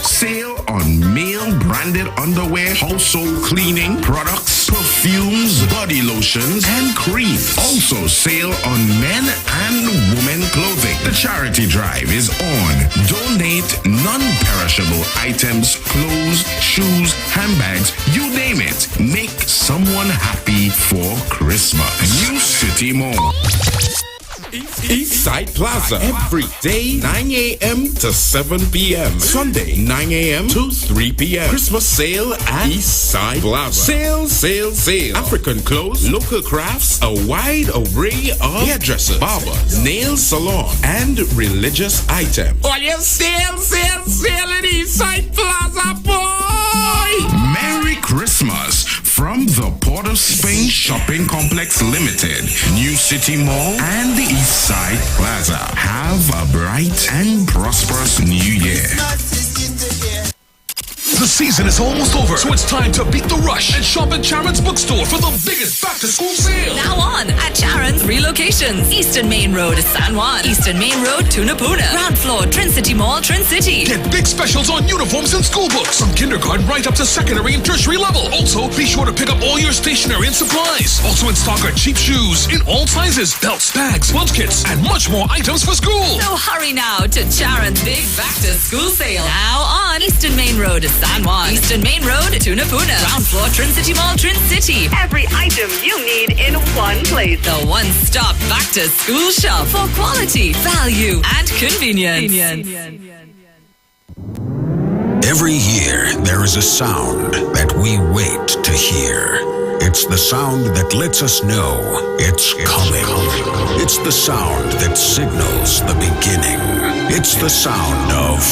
Sale on male branded underwear, household cleaning products, perfumes, body lotions, and cream. Also sale on men and women clothing. The charity drive is on. Donate non-perishable items, clothes, shoes, handbags, you name it. Make someone happy for Christmas. New City Mall. East Side Plaza every day 9 a.m. to 7 p.m. Sunday 9 a.m. to 3 p.m. Christmas sale at East Side Plaza. Sale. African clothes, local crafts, a wide array of hairdressers, barbers, nail salon, and religious items. All you sale at East Side Plaza, boy! Merry Christmas from the Port of Spain Shopping Complex Limited, New City Mall, and the East Side Plaza. Have a bright and prosperous new year. The season is almost over, so it's time to beat the rush and shop at Sharon's Bookstore for the biggest back-to-school sale. Now on at Sharon's, 3 locations. Eastern Main Road, San Juan. Eastern Main Road, Tunapuna. Ground floor, Trin City Mall, Trin City. Get big specials on uniforms and school books from kindergarten right up to secondary and tertiary level. Also, be sure to pick up all your stationery and supplies. Also in stock are cheap shoes in all sizes, belts, bags, lunch kits, and much more items for school. So hurry now to Charon's big back-to-school sale. Now on Eastern Main Road, San Juan. Eastern Main Road, Tunapuna. Ground floor, Trin City Mall, Trin City. Every item you need in one place. The one-stop back-to-school shop for quality, value, and convenience. Every year, there is a sound that we wait to hear. It's the sound that lets us know it's coming. It's the sound that signals the beginning. It's the sound of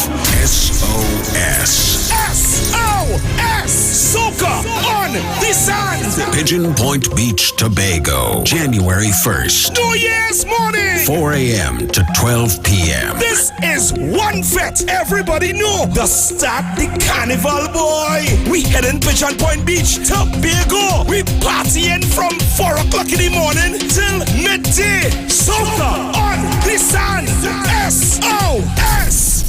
SOS. SOS! Soca on the sand! Pigeon Point Beach, Tobago, January 1st. New Year's morning! 4 a.m. to 12 p.m. This is one fet. Everybody know the start the carnival, boy. We heading Pigeon Point Beach, Tobago. We partying from 4 o'clock in the morning till midday. Soca on the sand. SOS!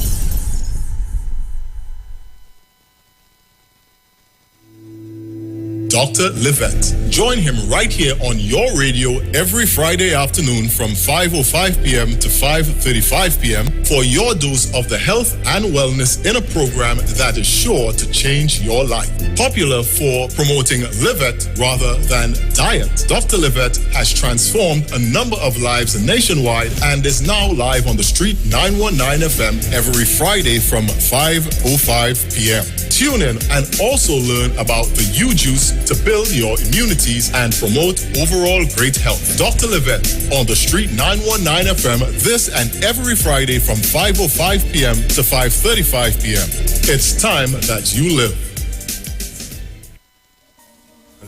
Dr. Livette. Join him right here on your radio every Friday afternoon from 5:05 p.m. to 5:35 p.m. for your dose of the health and wellness in a program that is sure to change your life. Popular for promoting Livette rather than diet, Dr. Livette has transformed a number of lives nationwide and is now live on the Street 919 FM every Friday from 5:05 p.m. Tune in and also learn about the U-Juice to build your immunities and promote overall great health. Dr. Livette on the Street 919 FM this and every Friday from 5:05 p.m. to 5:35 p.m. It's time that you live.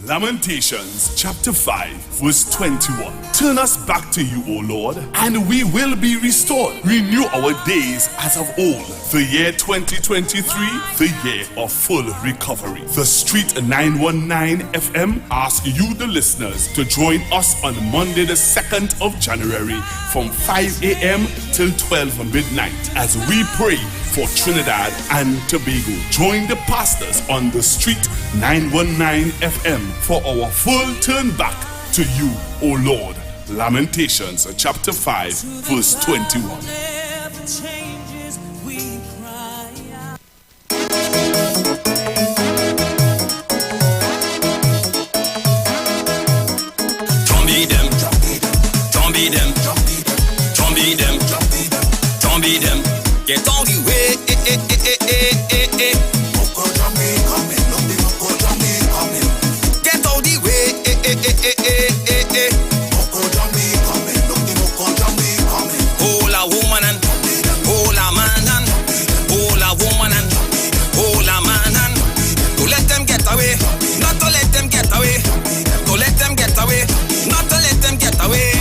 Lamentations chapter 5 verse 21. Turn us back to you, O Lord, and we will be restored. Renew our days as of old. The year 2023, the year of full recovery. The Street 919 FM asks you, the listeners, to join us on Monday the 2nd of January from 5 a.m. till 12 midnight as we pray for Trinidad and Tobago. Join the pastors on the Street 919 FM for our full turn back to you, O Lord. Lamentations chapter 5 verse 21. Them, get on the way, Get all the way, Hold a woman and hold a man and hold a woman and hold a man and to let them get away, not to let them get away, to let them get away, not to let them get away.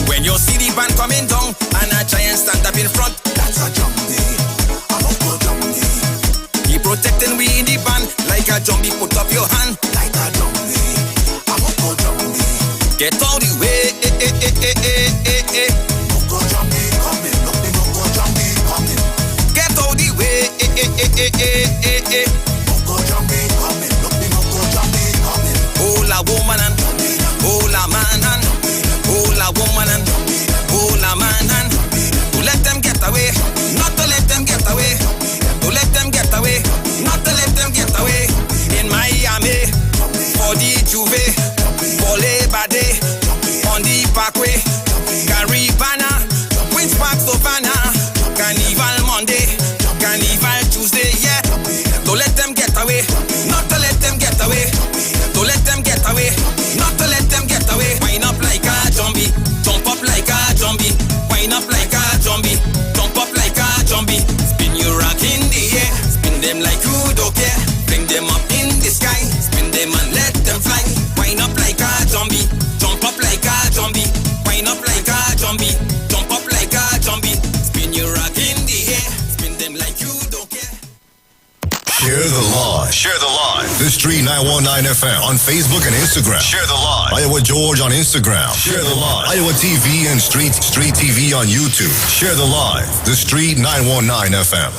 When you see the band coming down and a giant stand up in front, that's a jumpy. I'm a good jumpy. He protecting we in the band like a jumpy. Put up your hand like a jumpy. I'm a good jumpy. Get out the way, Moko jumpy coming, look the Moko jumpy coming. Get out the way, Moko jumpy coming, look the Moko jumpy coming. Hold a woman and hold a man and hold a woman and hold a man and to let them get away, not to let them get away, to let them get away, not to let them get away. In Miami, for the Juve, for Labor Day, on the Parkway, Caribana, Queen's Park, Savannah, Carnival Monday, Carnival Tuesday, yeah. To let them get away, not to let them get away, to let them get away, not to let them get away. Wind up like a zombie, jump up like a zombie, wind up like a zombie, jump up like a zombie. Spin your rock in the air, spin them like you don't care. Bring them up in the sky, spin them and let them fly. Wind up like a zombie, jump up like a zombie, wind up like a zombie, jump up like a zombie. Spin your rock in the air, spin them like you don't care. Share the Lodge. Share the Lodge. The Street 919 FM on Facebook and Instagram. Share the live. Iowa George on Instagram. Share the live. Iowa TV and Street TV on YouTube. Share the live. The Street 919 FM.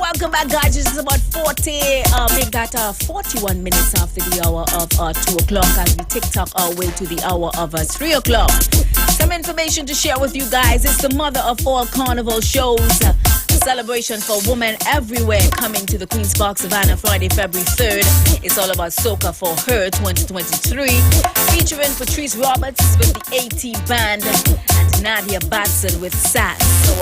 Welcome back, guys. This is about 41 minutes after the hour of 2 o'clock as we TikTok our way to the hour of 3 o'clock. Some information to share with you guys. It's the mother of all carnival shows. A celebration for women everywhere coming to the Queen's Park Savannah Friday, February 3rd. It's all about Soca for Her 2023. Featuring Patrice Roberts with the A-Team Band and Nadia Batson with Sass. So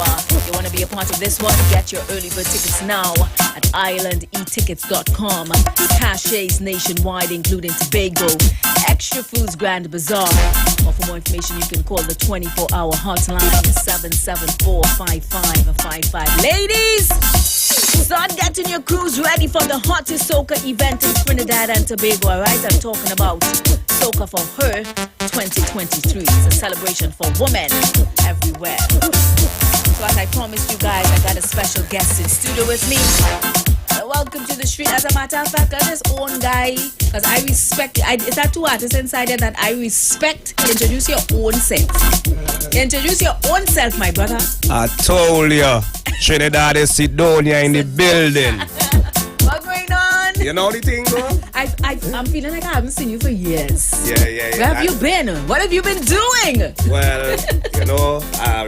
you want to be a part of this one? Get your early bird tickets now at islandetickets.com. Caches nationwide, including Tobago. Extra Foods Grand Bazaar. Or for more information, you can call the 24-hour hotline 774-5555. Ladies, start getting your crews ready for the hottest soca event in Trinidad and Tobago. All right, I'm talking about Soca for Her 2023. It's a celebration for women everywhere. So as I promised you guys, I got a special guest in studio with me. Welcome to the street. As a matter of fact, I'm his own guy because I respect. Is that two artists inside there that I respect? Introduce your own self. Introduce your own self, my brother. I told you, Trinidad is Sidonia in the building. What's going on? You know the thing, bro? I'm feeling like I haven't seen you for years. Yeah. Where have you been? What have you been doing? Well, you know, I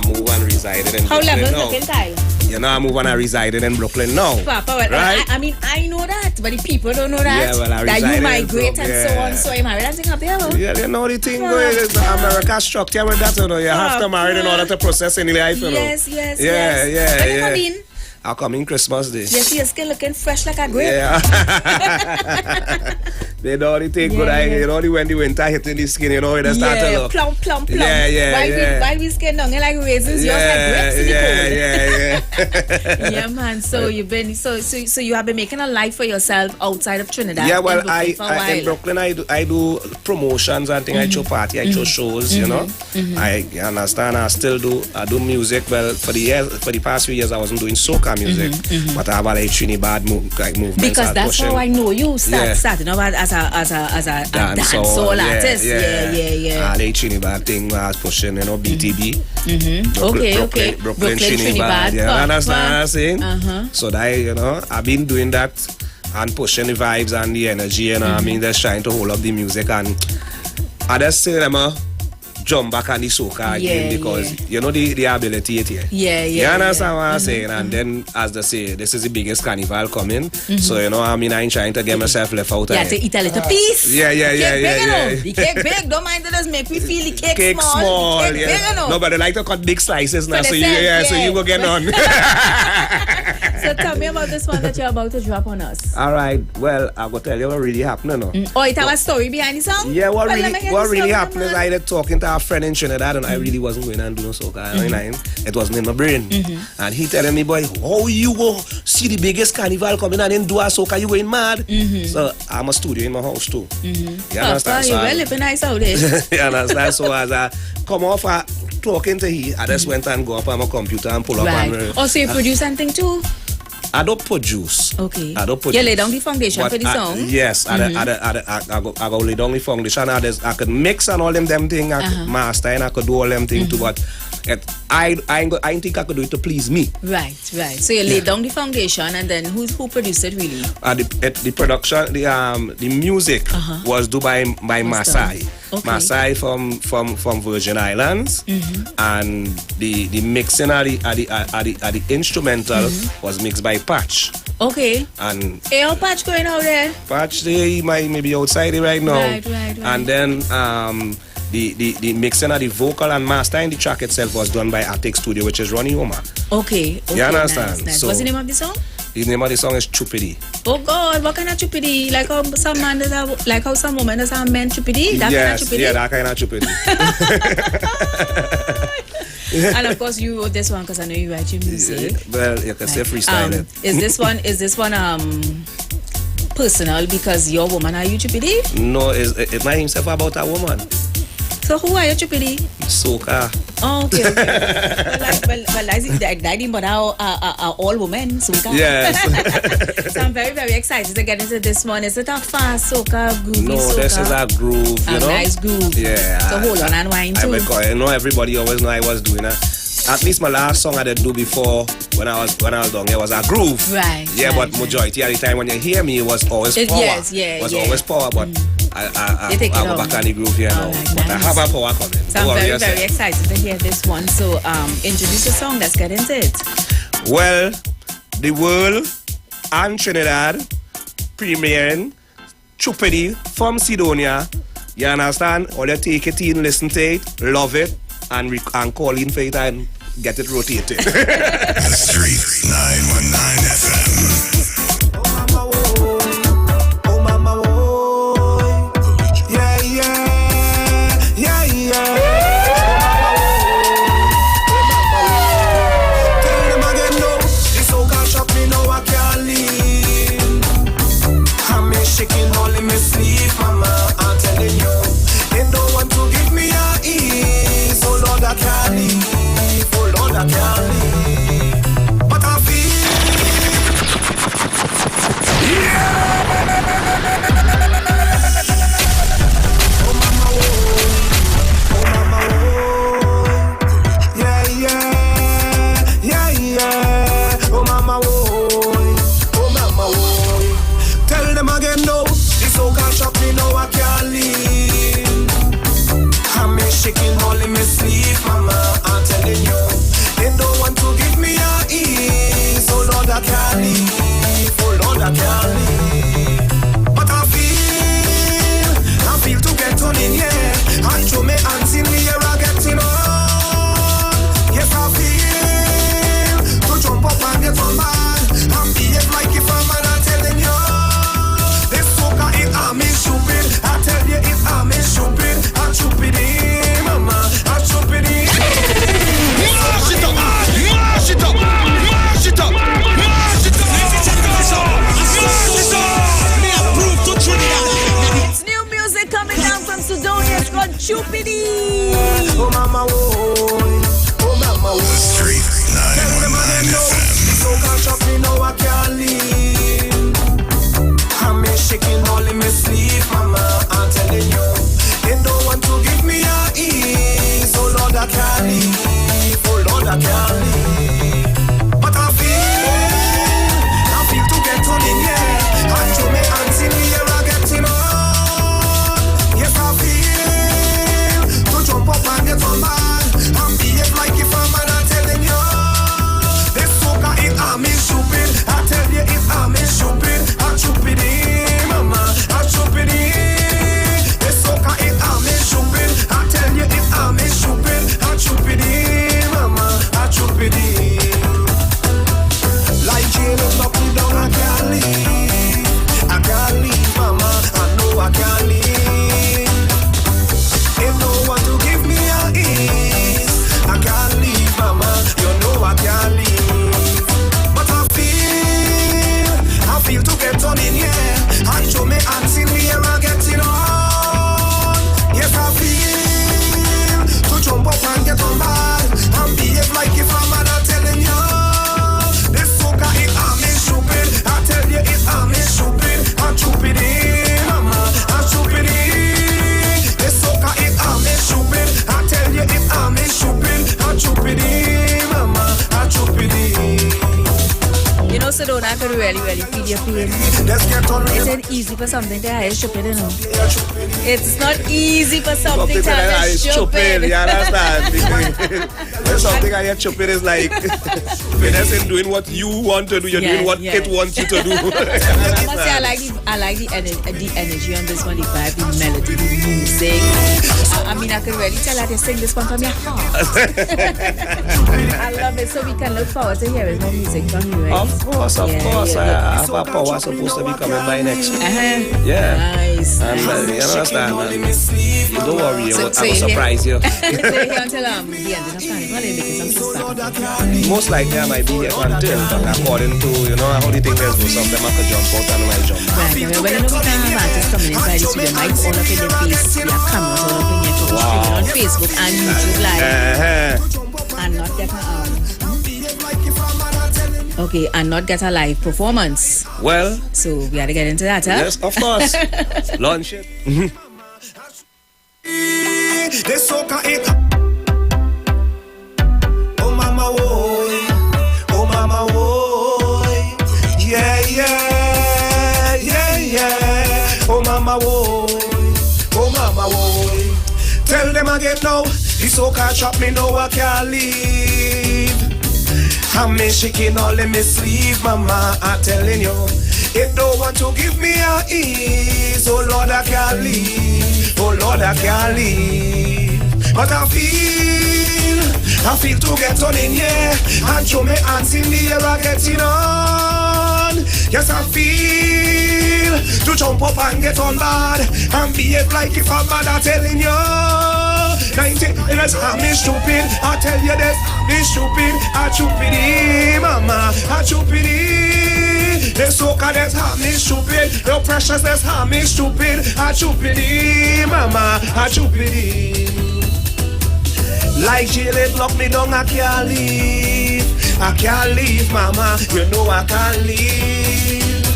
move and resided in Brooklyn now. How level looking time? You know, I move and I resided in Brooklyn now. Papa, well, right? I mean, I know that, but the people don't know that. Yeah, well, I that you migrate and so on, so you married and thing up there. Yeah, you know the thing going is America structure with that, you know. You have to marry in order to process any life, you know. Yes. Yeah. When you come in? I'll come in Christmas Day. Yes, your skin looking fresh like a grape. Yeah. They know the thing good. You know, when the winter hitting the skin, you know, it start to look. Plump. Yeah. Why we skin down like raisins, yours like grapes in the cold. Yeah, man. So you've been so you have been making a life for yourself outside of Trinidad. Yeah, well, in Brooklyn I do promotions and things. I show party, I show shows. You know, I understand. I do music. Well, for the past few years, I wasn't doing soca music, but I have a like Trinidad movement. Because that's how I know you starting out as a dancehall artist. Yeah. I like Trinidad thing. I was pushing, you know, BTB. Brooklyn Trinidad. Yeah, understand what I'm saying? So that, you know, I've been doing that and pushing the vibes and the energy. You know, I mean, just trying to hold up the music and I just say them jump back on the soca again because you know the ability it here. Yeah. You understand what I'm saying? And then as they say, this is the biggest carnival coming. So you know, I mean, I ain't trying to get myself left out. Yeah, to eat a little piece. Yeah. The cake big. Don't mind that. Just make me feel the cake small. The cake big, no, but they like to cut big slices now. So you go get on. So tell me about this one that you're about to drop on us. All right. Well, I'm gonna tell you what really happened. No. Oh, it have a story behind the song. Yeah. What really happened is I was talking to a friend in Trinidad and I really wasn't going and do no soca. It wasn't in my brain. And he telling me, boy, how you go see the biggest carnival coming and then do a soca? You going mad? So I'm a studio in my house too. You understand? You well living nice out there. You understand? So as I come off talking to he, I just went and go up on my computer and pull up on. Oh, so you produce something too? I don't produce. Okay. I don't produce. You lay down the foundation for the song? Yes. I go lay down the foundation. I could mix and all them things. I could master and I could do all them things too. But I think I could do it to please me. Right. So you lay down the foundation and then who produced it really? The production, the music was done by Masai. Okay. Masai from Virgin Islands, and the mixing of the instrumental was mixed by Patch. Okay. And how Patch going out there? Patch, he might be outside right now. Right. And then the mixing of the vocal and mastering the track itself was done by Attic Studio, which is Ronnie Homer. Okay. You understand? Nice. So, what's the name of the song? The name of the song is Chupidi. Oh God, what kind of chupidi? Like how some man does have, like how some woman does have men chupidi? That kind of chupidi? Yeah, that kind of chupidi. And of course you wrote this one because I know you write your music. Well, you can say freestyle it. Is this one personal because you're a woman. Are you Chupidi? No, it's not himself about a woman. So who are you Chupidi? Soca. Oh, okay. well, I think that but are all women, soca. Yes. So I'm very, very excited to get into this one. Is it a fast soca, groovy no, soca? No, this is a groove, you know. Nice groove. Yeah. So hold on and wine too. I know everybody always know I was doing it. At least my last song I did do before when I was down here was a groove. Right. Yeah, right, but majority of the time when you hear me, it was always power. Yes, yeah, it was always power, but I go back on the groove here now. Right, but nice. I have a power coming. So I'm very, very excited to hear this one. So introduce the song. Let's get into it. Well, the world and Trinidad premiering Chupidi from Sidonia. You understand? All you take it in, listen to it, love it, and call in for it and get it rotated. The Street 919 FM. Shaking all in my sleep, mama, I'm telling you. They don't want to give me a ease. Oh Lord, I can't leave. Oh Lord, I can't leave. But I feel. Yeah! Oh mama, oh. Oh mama, oh. Yeah, yeah. Yeah, yeah. Oh mama, oh. Oh mama, oh. Tell them again, no. This soca shop me now I can't leave. I'm shaking all in my sleep, mama. I'm telling you, they don't want to give me a ease. Oh Lord, I can't leave. Oh Lord, I can't leave. But I feel to get on in here. And to me hands in the air, I getting on. Yes, I feel to jump up and get on mad. And behave like if I'm man, I'm telling you. I'm stupid, I tell you if I'm stupid, I'm stupid, mama, I'm stupid. Mash it up, mash it up, mash it up, mash it up. Me approve to Trinidad. It's new music coming down from Sidonia. It's called Chupidi. Oh mama, oh mama, oh. The Street 919 FM. So can't shop me now I can't leave. I'm shaking all in my sleep, mama, I'm telling you. They don't want to give me a ease. Oh Lord, I can't leave. Oh Lord, I can't leave. But I feel to get on in here. And to me hands in the air, I getting on. Yes, I feel to jump up and get on mad. And behave like if I'm man, I'm telling you. This soca, if I'm stupid, I tell you if I'm stupid, I'm stupid. Mama, I'm stupid. This soca, if I'm stupid, I tell you if I'm stupid, I'm stupid. Mama, I'm stupid. Like jail is locked me down, I can't leave. I can't leave, mama, I know I can't leave. If no one to give me a ease, I can't leave, mama, you know I can't leave. But I feel to get on in here. And show me hands in the air, I get it on. Yes, I feel to jump up and get on mad. And behave like if I'm man, I'm telling you. This soca, if I'm stupid, I tell you if I'm stupid, I'm stupid, mama, I'm stupid. This soca, if I'm stupid, I tell you if I'm stupid, I'm stupid, mama, I'm stupid. You know, Sedona, I could really, really feel your pain. It's not easy for something to hire stupid, you know. It's not easy for something to hire stupid. You understand? There's something I hear stupid is like, when I say doing what you want to do, you're doing what it wants you to do. I must say, I like the energy on this one, the vibe, the melody, the music. I'm mean, I can really tell that you sing this one from your heart. I love it. So we can look forward to hearing more music from you, right? Of course. I have a power supposed to be coming by next week. Yeah. Nice. And you understand, man. Don't worry, I will surprise you. So you're here until the end of time, because I'm so sad. Most likely I might be here until, but according to, how the thing is, some of them I could jump out and I might jump out. Right, well, we can have artists coming inside the studio, mics all up in your face, your cameras all up in your face, streaming on Facebook and YouTube Live. And not get and not get a live performance. Well, so we got to get into that, huh? Yes, of course. Launch it. Oh mama woy, oh mama woy, yeah. Oh mama woy. Tell them again now, the soca trap me know I can't leave. I'm shaking all in me sleeve, mama, I'm telling you. It don't want to give me a ease. Oh Lord, I can't leave. Oh Lord, I can't leave. But I feel to get on in here and show me hands in the air, I getting on. Yes, I feel to jump up and get on bad and behave like if I'm mad, I'm telling you. 19 years, I'm stupid. I tell you this, I'm stupid. I'm stupid, mama. I'm stupid. The soca that's I'm stupid. The precious that's I'm stupid. I'm stupid, mama. I'm stupid. Like jail, it lock me down, I can't leave. I can't leave, mama. You know I can't leave.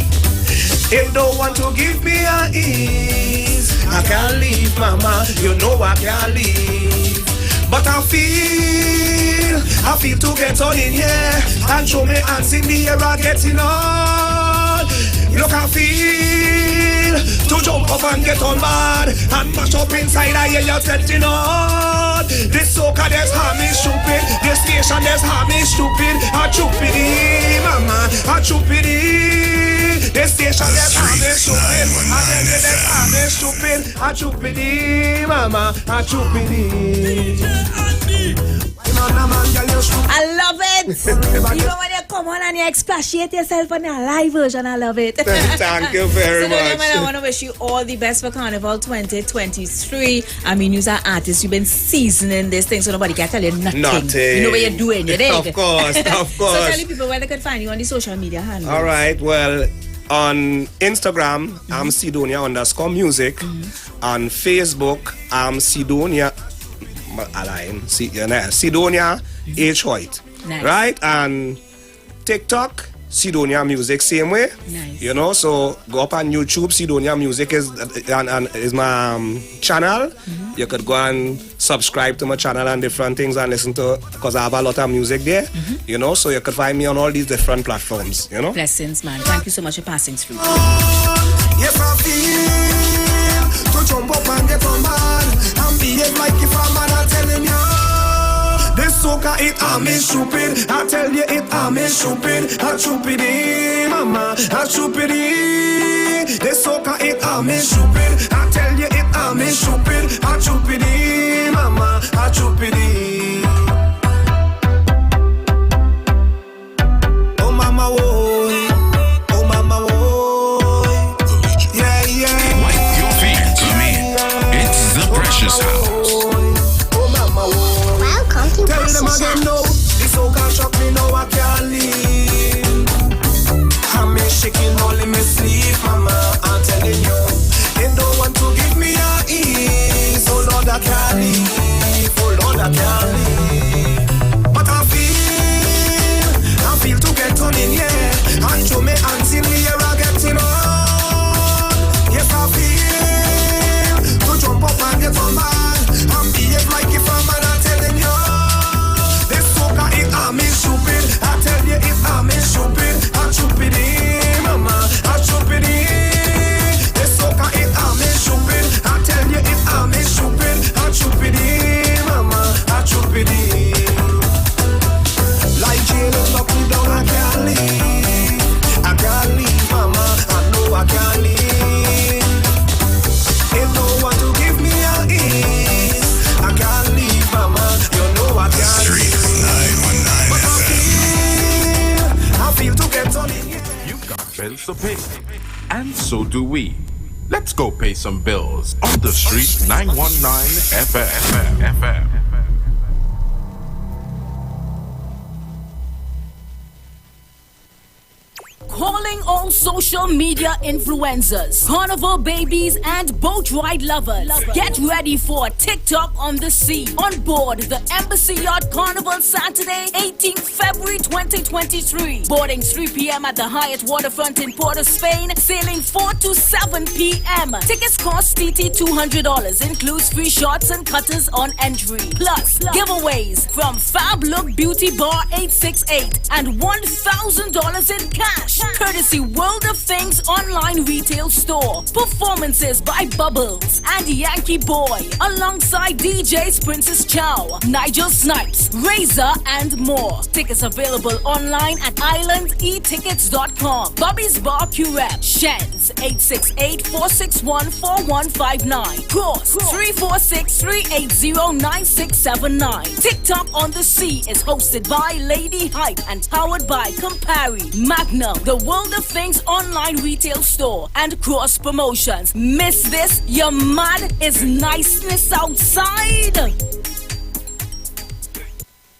It don't want to give me a ease. I can't leave, mama. You know I can't leave. But I feel to get on in here and show me hands in the air, I getting on. Look, I feel to jump up and get on bad and mash up inside, I hear you getting on. This soca, there's harmony stupid. This station, there's harmony stupid. I'm stupid, mama. I'm stupid. This station, there's harmony stupid. And then there's harmony stupid. I'm stupid, mama. I'm stupid. I love it. Even when you come on and you expatiate yourself on your live version, I love it. Thank you very much. I want to wish you all the best for Carnival 2023. I mean, you're an artist. You've been seasoning this thing, so nobody can tell you nothing. You know what you're doing, you dig? Of course. So tell the people where they could find you on the social media handles. All right, well, on Instagram, I'm Sidonia_music. On Facebook, I'm Sidonia H. White. Nice. Right? And TikTok, Sidonia Music, same way. Nice. So go up on YouTube. Sidonia Music is my channel. You could go and subscribe to my channel and different things and listen to, because I have a lot of music there. So you could find me on all these different platforms. Blessings, man. Thank you so much for passing through. Yes, I feel to jump up and get on bad and behave like if I'm mad, I'm telling you. This soca, it I'm stupid. I tell you it I'm stupid. I'm stupid, mama. I'm stupid. This soca, it I'm stupid. I tell you it I'm stupid. I'm stupid, mama. I'm stupid. Oh mama, woy. Oh mama, woy. Yeah. Wipe your feet, come in. It's the Precious House. Tell them again no, this soca shock me now I can't leave. I'm shaking all in my sleeve, mama, I'm telling you. They don't want to give me a ease. Oh Lord, I can't leave. Oh Lord, I can't leave. But I feel to get on in here and show me hands in the air, I getting on. Yes, I feel to jump up and get on bad and behave like if I'm mad, I'm telling you. I'm stupid. I tell you if I'm stupid. I'm stupid, mama. I'm stupid. This soca if I'm stupid. I tell you if I'm stupid. I'm stupid, mama. I'm stupid. Like jail lock me down, I can't leave. I can't leave, mama. I know I can't leave. It don't want to give me a ease. likes to pay. And so do we. Let's go pay some bills on the street 919 FM. Calling all social media influencers, carnival babies, and boat ride lovers. Get ready for TikTok on the sea. On board the Embassy Yacht Carnival Saturday, 18th February 2023. Boarding 3 p.m. at the Hyatt Waterfront in Port of Spain. Sailing 4 to 7 p.m. Tickets cost TT $200. Includes free shots and cutters on entry. Plus, giveaways from Fab Look Beauty Bar 868 and $1,000 in cash. Courtesy World of Things online retail store. Performances by Bubbles and Yankee Boy, alongside DJs Princess Chow, Nigel Snipes, Razor, and more. Tickets available online at islandetickets.com. Bobby's Bar Curep, Shens 868-461-4159. Cross 346-380-9679. TikTok on the Sea is hosted by Lady Hype and powered by Campari, Magnum, the World of Things online retail store, and Cross Promotions. Miss this? You're mad? Is niceness outside?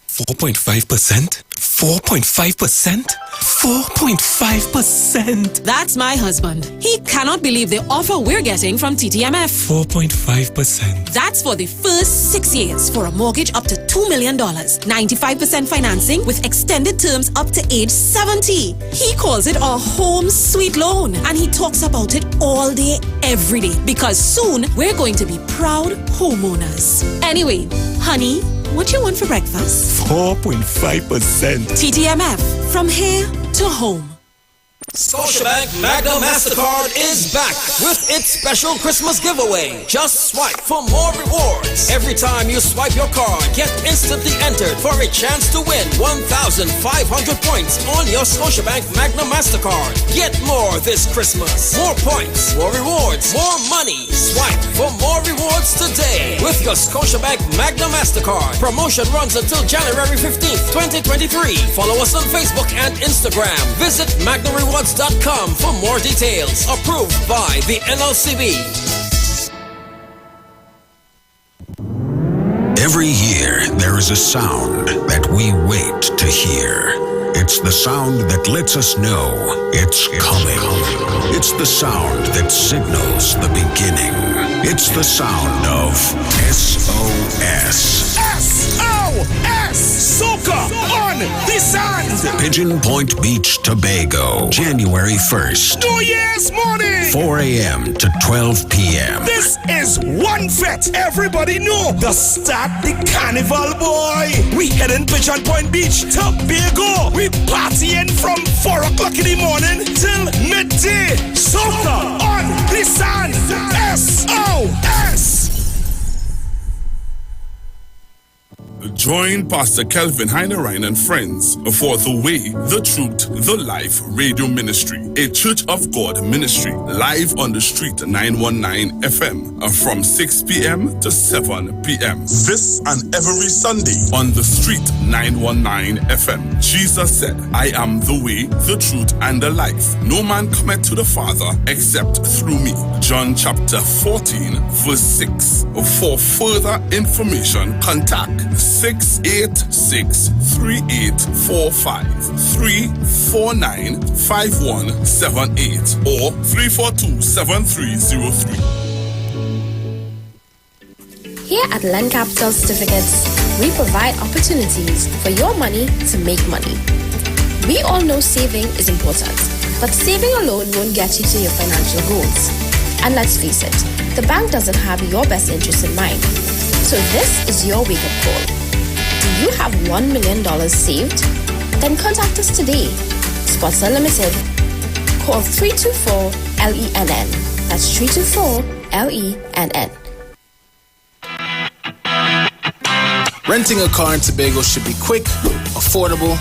4.5%? 4.5%? 4.5%. That's my husband. He cannot believe the offer we're getting from TTMF. 4.5%. That's for the first 6 years for a mortgage up to $2 million. 95% financing with extended terms up to age 70. He calls it a home sweet loan, and he talks about it all day, every day, because soon we're going to be proud homeowners. Anyway, honey, what you want for breakfast? 4.5%. TTMF, from here to home. Scotiabank Magna MasterCard is back with its special Christmas giveaway. Just swipe for more rewards. Every time you swipe your card, get instantly entered for a chance to win 1,500 points on your Scotiabank Magna MasterCard. Get more this Christmas. More points, more rewards, more money. Swipe for more rewards today with your Scotiabank Magna MasterCard. Promotion runs until January 15th, 2023. Follow us on Facebook and Instagram. Visit MagnaRewards.com for more details. Approved by the NLCB. Every year, there is a sound that we wait to hear. It's the sound that lets us know it's coming. It's the sound that signals the beginning. It's the sound of SOS. SOS! Soca on the sand! Pigeon Point Beach, Tobago, January 1st. New Year's morning! 4 a.m. to 12 p.m. This is one fet everybody know. The start the carnival, boy. We heading Pigeon Point Beach, Tobago. We partying from 4 o'clock in the morning till midday. Soca on the sand! SOS! Join Pastor Kelvin Heinerine and friends for The Way, The Truth, The Life Radio Ministry, a Church of God ministry, live on the street 919 FM from 6 p.m. to 7 p.m. This and every Sunday on the street 919 FM. Jesus said, I am the way, the truth, and the life. No man cometh to the Father except through me. John chapter 14, verse 6. For further information, contact 686-3845, 349-5178, or 342-7303. Here at Land Capital Certificates, we provide opportunities for your money to make money. We all know saving is important, but saving alone won't get you to your financial goals. And let's face it, the bank doesn't have your best interest in mind. So this is your wake-up call. Do you have $1 million saved? Then contact us today. Sponsor Limited. Call 324-LENN. That's 324-LENN. Renting a car in Tobago should be quick, affordable,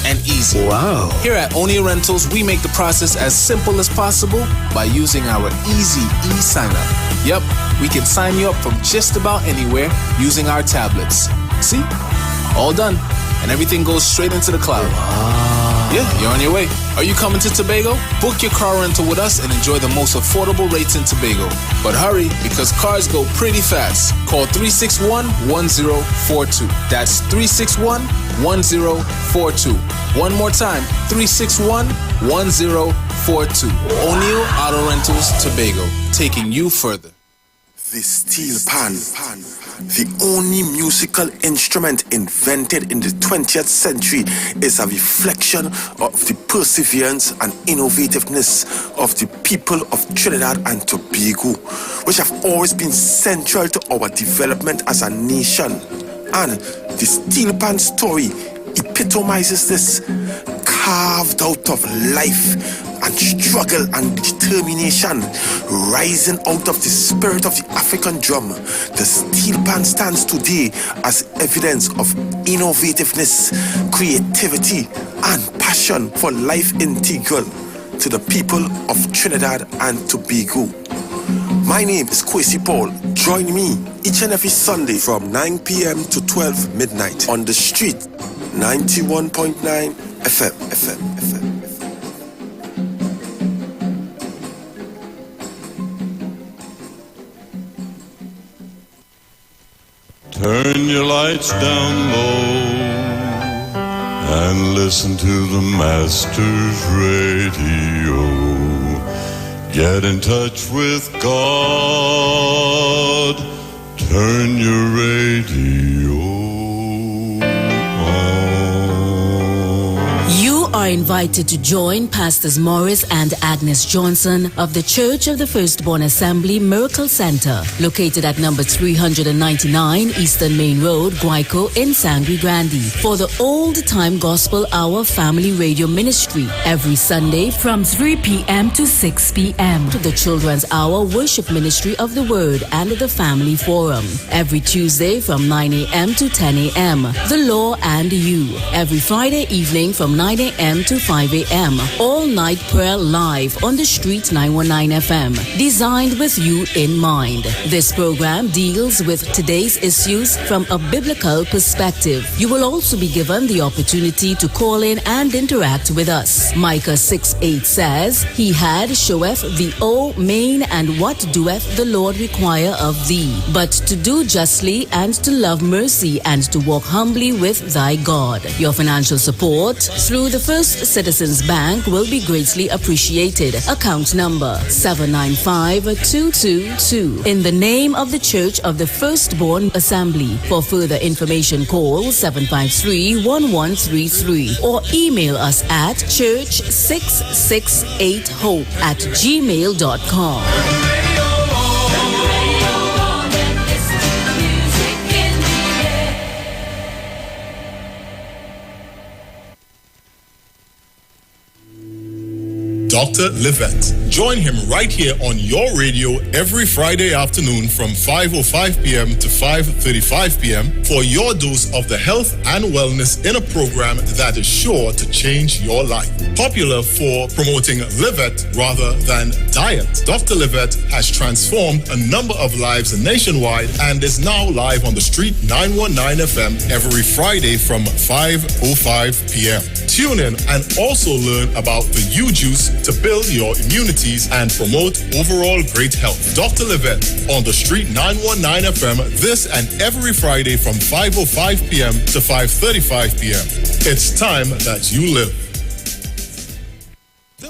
and easy. Wow. Here at Oni Rentals, we make the process as simple as possible by using our easy e-sign-up. Yep, we can sign you up from just about anywhere using our tablets. See? All done. And everything goes straight into the cloud. Wow. Yeah, you're on your way. Are you coming to Tobago? Book your car rental with us and enjoy the most affordable rates in Tobago. But hurry, because cars go pretty fast. Call 361-1042. That's 361-1042. One more time, 361-1042. O'Neill Auto Rentals, Tobago, taking you further. The steel pan, the only musical instrument invented in the 20th century, is a reflection of the perseverance and innovativeness of the people of Trinidad and Tobago, which have always been central to our development as a nation. And the steel pan story epitomizes this, carved out of life and struggle and determination, rising out of the spirit of the African drum. The steel pan stands today as evidence of innovativeness, creativity, and passion for life integral to the people of Trinidad and Tobago. My name is Kwesi Paul. Join me each and every Sunday from 9 p.m. to 12 midnight on the street 91.9 FM. Turn your lights down low and listen to the Master's radio. Get in touch with God. Turn your radio You are invited to join Pastors Morris and Agnes Johnson of the Church of the Firstborn Assembly Miracle Center, located at number 399 Eastern Main Road, Guayco in Sangre Grande, for the Old Time Gospel Hour Family Radio Ministry every Sunday from 3 p.m. to 6 p.m. to the Children's Hour Worship Ministry of the Word and the Family Forum every Tuesday from 9 a.m. to 10 a.m. The Law and You every Friday evening from 9 a.m. to 5 a.m. All night prayer live on the Street 919 FM, designed with you in mind. This program deals with today's issues from a biblical perspective. You will also be given the opportunity to call in and interact with us. Micah 6:8 says, He had showeth thee, O main, and what doeth the Lord require of thee, but to do justly and to love mercy and to walk humbly with thy God. Your financial support through the First Citizens Bank will be greatly appreciated. Account number 795222. In the name of the Church of the Firstborn Assembly. For further information, call 753-1133 or email us at church668hope@gmail.com. Dr. Livette. Join him right here on your radio every Friday afternoon from 5:05 p.m. to 5:35 p.m. for your dose of the health and wellness in a program that is sure to change your life. Popular for promoting Livette rather than diet, Dr. Livette has transformed a number of lives nationwide and is now live on the Street 919 FM every Friday from 5:05 p.m. Tune in and also learn about the U-Juice to build your immunities and promote overall great health. Dr. Livette on the Street 919 FM this and every Friday from 5:05 p.m. to 5:35 p.m. It's time that you live.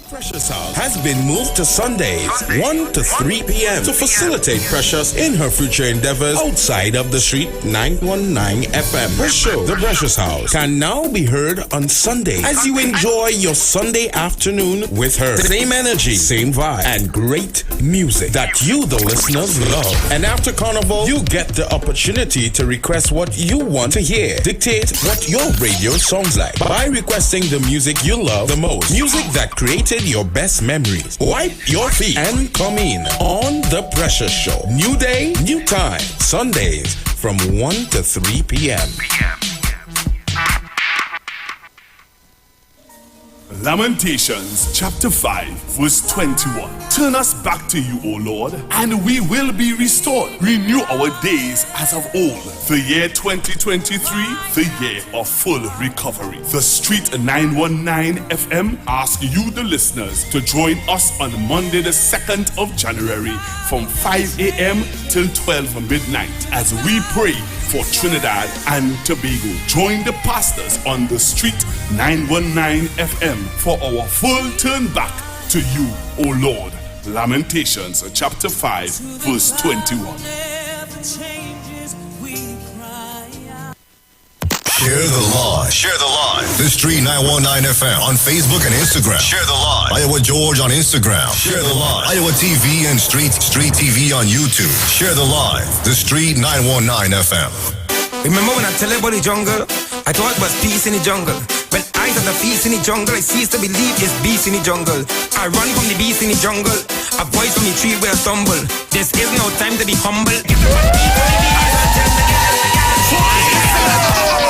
Precious House has been moved to Sundays, 1 to 3 p.m. to facilitate Precious in her future endeavors outside of the Street 919 FM. Her show, The Precious House, can now be heard on Sunday as you enjoy your Sunday afternoon with her. Same energy, same vibe, and great music that you, the listeners, love. And after Carnival, you get the opportunity to request what you want to hear. Dictate what your radio sounds like by requesting the music you love the most. Music that created your best memories. Wipe your feet and come in on The Precious Show. New day, new time. Sundays from 1 to 3 p.m. Lamentations chapter 5 verse 21. Turn us back to you, O Lord, and we will be restored. Renew our days as of old. The year 2023, the year of full recovery. The Street 919 FM asks you, the listeners, to join us on Monday the 2nd of January from 5 a.m. till 12 midnight as we pray for Trinidad and Tobago. Join the pastors on the Street 919 FM for our full turn back to you, O Lord. Lamentations chapter 5 verse 21. Share the live. Share the live. The Street 919 FM on Facebook and Instagram. Share the live. Iowa George on Instagram. Share the live. Iowa TV and Street TV on YouTube. Share the live. The Street 919 FM. Remember when I tell you about the jungle? I thought it was peace in the jungle. When I saw the peace in the jungle, I ceased to believe it's beast in the jungle. I run from the beast in the jungle. A voice from the tree where I stumble. This is no time to be humble.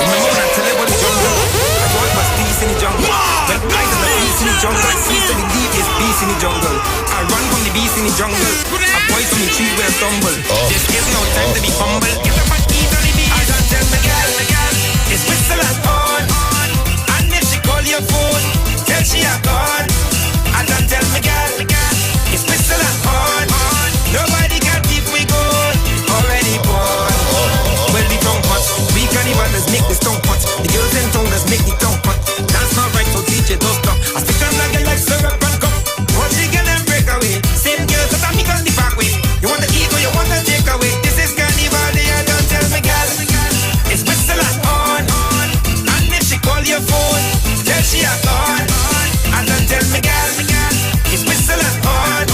Remember when I tell you about the jungle? I thought it was peace in the jungle. When I saw the peace in the jungle, I ceased to believe it's beast in the jungle. I run from the beast in the jungle. A voice from the tree where I stumble. This is no time to be humble. I don't tell my girl, it's whistle and on. And if she call your phone, tell she a gone. I don't tell my girl, it's whistle and on. Nobody can keep we going, already born. Well, we don't hot, we cannibals make the stone hot. The girls in town let's make the tongue hot. That's not right, so teach it, don't stop. I stick on like syrup and cup. Watch the girl and break away. Same girls that me call the back way. You want the ego, you want the take away. This is carnival, I don't tell my girl. It's whistle and on. And if she call your phone, tell she a gone. And don't tell me girl, it's whistle and on.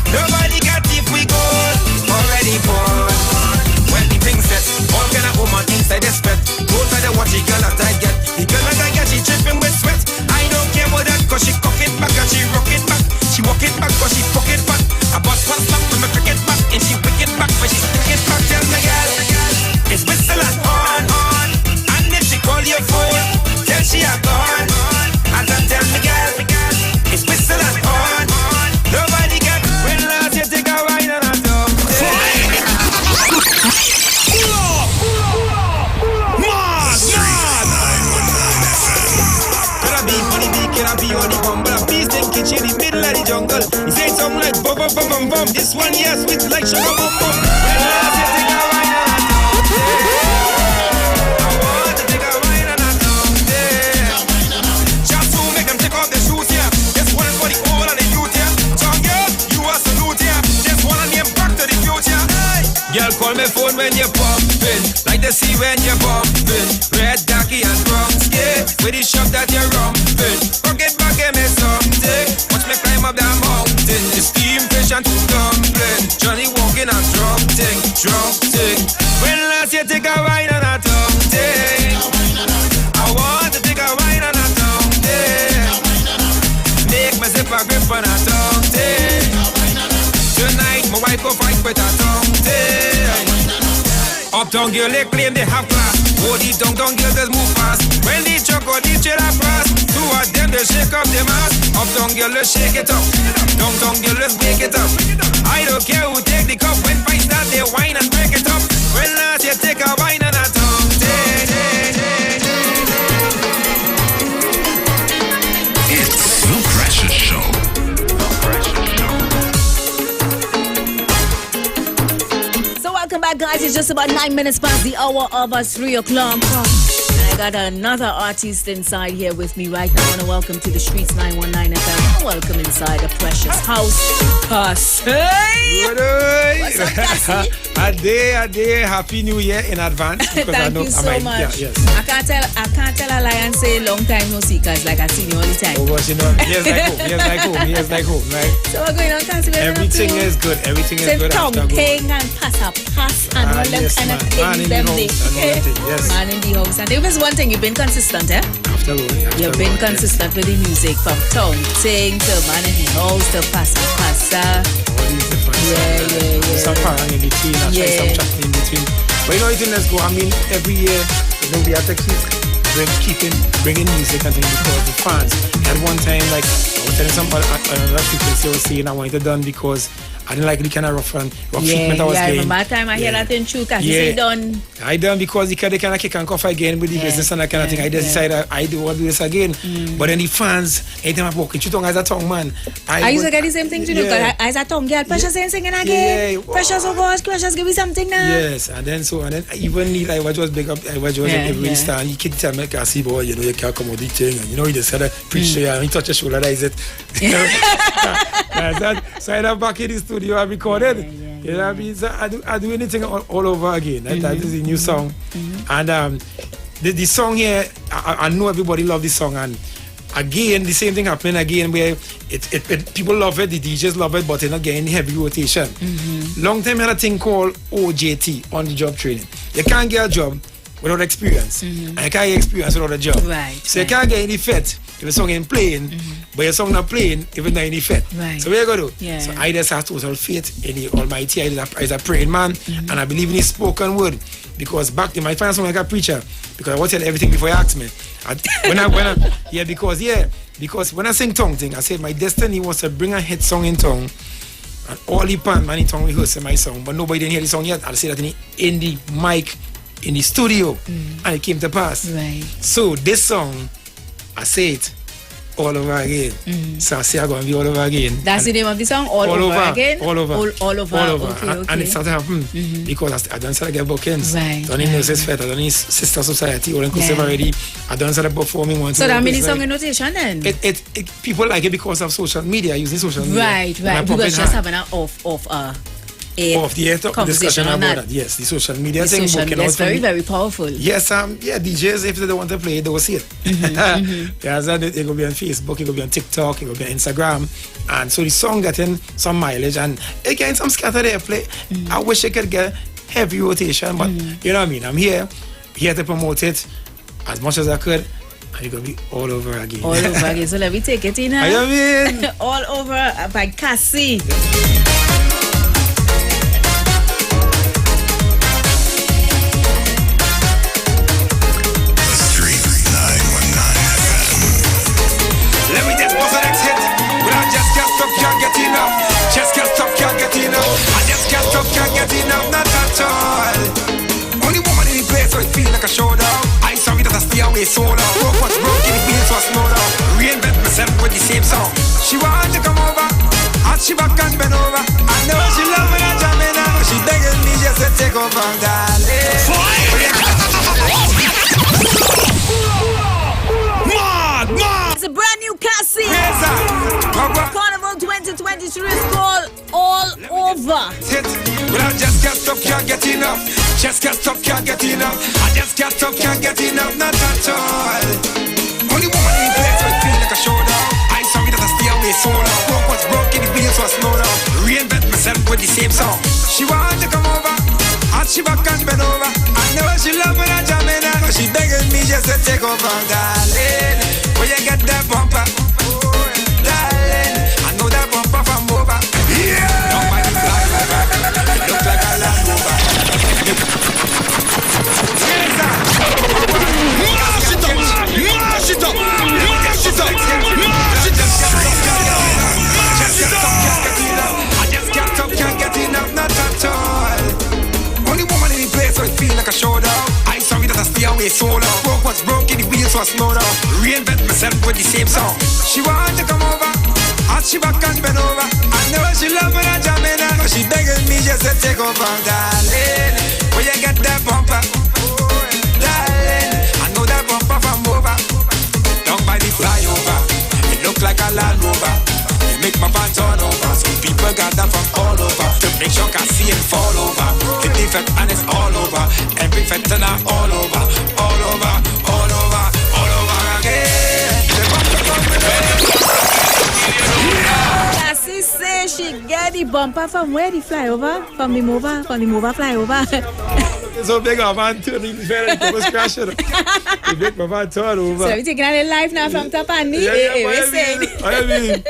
Nobody got if we go, already born. When the thing set, all kind of woman inside the spread. Go try to watch the girl that I get. The girl that I get, she dripping with sweat. I don't care what that, cause she cock it back and she rock it back. She walk it back cause she fuck it back. I bust one slap when I crick it back. And she wick it back when she stick it back. Tell me girl, it's whistle and on. And if she call your phone, tell she a gone. And don't tell me girl, it's whistle and on. Nobody got when last you take a wine and a dog. Can I be on the bum? But a beast in kitchen in the middle of the jungle. He said something like bum bum bum bum bum. This one here sweet like sugar bum bum. When last you take a wine and a dog. I want to take a wine and a dog. Just to make them take off their shoes here. This one is for the old and the youth here. John, yeah, you are salute here. This one and name back to the future. Girl, call me phone when you're pumping. Like the sea when you're bumping. Red, darky and brown skin. With the shop that you're rumping. Rocket back and me something. Watch me climb up that mountain. The steam fish and two dumpling. Johnny walking and drop ting. When last you take a wine and a tongue ting. I want to take a wine and a tongue ting. Make my zip a grip on a tongue ting. Tonight my wife go fight with a tongue ting. Uptown girl they claim they have class. Oh, the downtown girls just move fast. When the truck or the trailer pass, two of them they shake up the mass. Uptown girl let's shake it up. Downtown girl let's break it up. I don't care who take the cup. When fight start they whine and break it up. When last you take a wine and a tongue It's The Precious Show. Welcome back, guys. It's just about 9 minutes past the hour of us 3 o'clock. And I got another artist inside here with me right now. I want to welcome to the Streets 919 FM. Welcome inside the Precious House. Cassie! What's up, Cassie? A day, Happy New Year in advance. Thank you so much. Yeah, yes. I can't tell a lie and say long time no see, cause like I see you all the time. Oh gosh, you know, here's like home, right? So what's going on, Cassie? Everything is good. Everything is good. Tongue thing and pass and all them kind of things. Man in the house. And there was one thing, you've been consistent, eh? Absolutely. You've been consistent with the music, from tongue ting to man in the house to passa. All these different some parang in between, some chatting in between. But you know, everything let's go. I mean, every year, we have to keep bringing music and things because the fans. At one time, like I was telling some other people, they were saying I wanted it done because I didn't like the kind of rough treatment I was getting. I remember that time I hear that in true cause you say done. I done because they kind of kick and cough again with the business and that kind of thing. I just decided I do want to do this again. But then the fans, anytime I walk, you tongue as a tongue man. I used to get the same thing to do because as a tongue girl, Precious ain't singing again. Precious, oh gosh, Precious, give me something now. Yes, and then even Neil, I was just big up, I was just every stand. He kept telling me, I see boy, you know, you can't come with the thing. And you know, he just said, preach to you, and he touched your shoulder, that is it. So I had back in the studio, I recorded. You know what I mean? So I do anything all over again. That is a new song. And the song here, I know everybody love this song. And again, the same thing happening again where people love it, the DJs love it, but they're not getting heavy rotation. Long time I had a thing called OJT, on the job training. You can't get a job without experience. And you can't get experience without a job. So you can't get any fit if a song ain't playing, but your song not playing if it's not any fit. So what you gonna do? So I just have total faith in the Almighty. I is a praying man, and I believe in His spoken word. Because back then, my final song like a preacher, because I want to tell everything before you ask me. Because when I sing tongue thing, I said my destiny was to bring a hit song in tongue, and all the pan man in tongue rehearsing my song, but nobody didn't hear the song yet. I'll say that in the mic, in the studio, and it came to pass. So this song, I say it all over again. So I say I'm going to be all over again. That's the name of the song? All over again? All over. All over. Okay. And it started happening because I done started get bookings. Done in Nurses Fed, I done in Sister Society, all inclusive already. I done started performing once. So that means song in notation then? People like it because of social media, using social media. Right. Because just having an discussion about that. Yes, the social media thing. Social media is very, very powerful. Yes, DJs, if they don't want to play it, they will see it. Yes, it will be on Facebook, it will be on TikTok, it will be on Instagram. And so the song getting some mileage and again some scattered airplay. I wish I could get heavy rotation, but you know what I mean? I'm here to promote it as much as I could. And it's going to be all over again. All over again. So let me take it in. I mean? All over by Cassie. Just can't stop, can't get enough. I just can't stop, can't get enough, not at all. Only woman in the place, so it feel like a showdown. I sorry that I stay away so long. Broke what's broke, in the wheels was slow down. Reinvent myself with the same song. She want to come over, and she back and bend over. I know she love when I jam in her. She begging me just to take over, darling. It's a brand new Cassie. Carnival 2023 is called All Over. Well, I just can't stop, can't get enough. Just can't stop, can't get enough. I just can't stop, can't get enough, not at all. Only woman in place, so it feel like a showdown. I sorry that I stay away so long. Broke what's broke, in the wheels was slow down. Reinvent myself with the same song. She want to come over, and she back and bend over. I know she love when I jam in her. She begging me just to take over, darling. Where you get that bumper, darling? I know that bumper from over. Nobody fly over. You look like a Land Rover. Mash it up, mash it up, mash it up, mash it up. I just can't stop, can't get enough, not at all. Only woman in the place, so it feel like a showdown. I sorry that I stay away so long. Broke what's broke, in the wheels was slow down. Reinvent myself with the same song. She want to come over, and she back and bend over. I know she love when I jam in her. She begging me just to take over, darling. Where you get that bumper, darling? I know that bumper from over. Down by the flyover, it look like a Land Rover. You make my pants turn over. Some people got that from all over. To make sure I see it fall over. 50 fat and it's all over. Every fat and I all over, all over, all over, all over again. Cassie say she get the bumper from where? The flyover? From the mover flyover. So big of man turn in very was crashing. The big man turn over. So we taking a live now from top and knee. We're saying. I mean.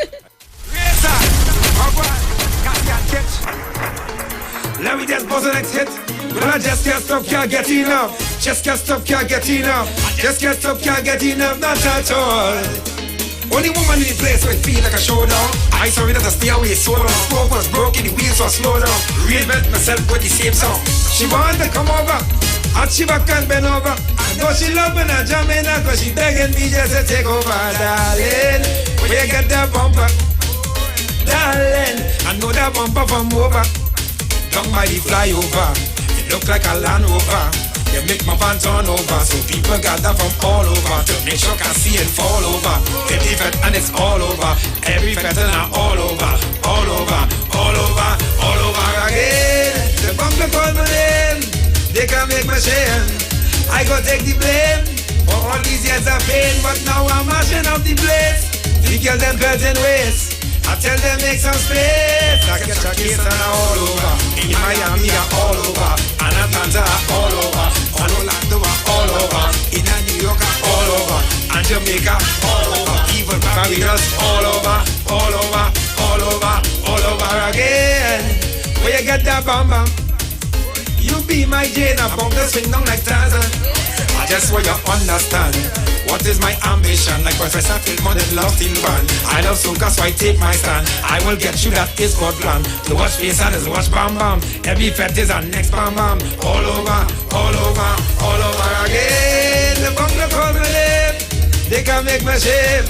Let me just buzz the next hit. Well, I just can't stop, can't get enough. Just can't stop, can't get enough. Just can't stop, can't get enough, not at all. Only woman in the place where it feel like a showdown. I sorry that I stay away so long. Smoke was broken, the wheels was slow down. Reinvent myself with the same song. She want to come over, and she back and bend over. I know she loving and jamming her, cause she begging me just to take over, darling. Where you get that bumper, darling? I know that bumper from over. Down by the flyover, it look like a Land Rover. You make my van turn over, so people gather from all over to make sure can see it fall over. Hit the vet and it's all over. Every veteran are all over, all over, all over, all over again. The bumper call my name, they can make me shame. I go take the blame for all these years of pain, but now I'm mashing up the place. The girls them belt and waist, I tell them make some space. I get your case and all over. In Miami are all over, and Atlanta are all over, and Orlando are all over, in New York are all over, and Jamaica all over, even Barbados all over, all over, all over, all over again. Where you get that bam bam? You be my Jane, I bump the swing down like Tarzan. I just want you understand what is my ambition. Like Professor Philmon in Love Team Band. I love soca, so I take my stand. I will get you, that is God plan. To watch face and is watch bam bam. Every fete is our next bam bam. All over, all over, all over again. The bumper call my name, they can make me shame.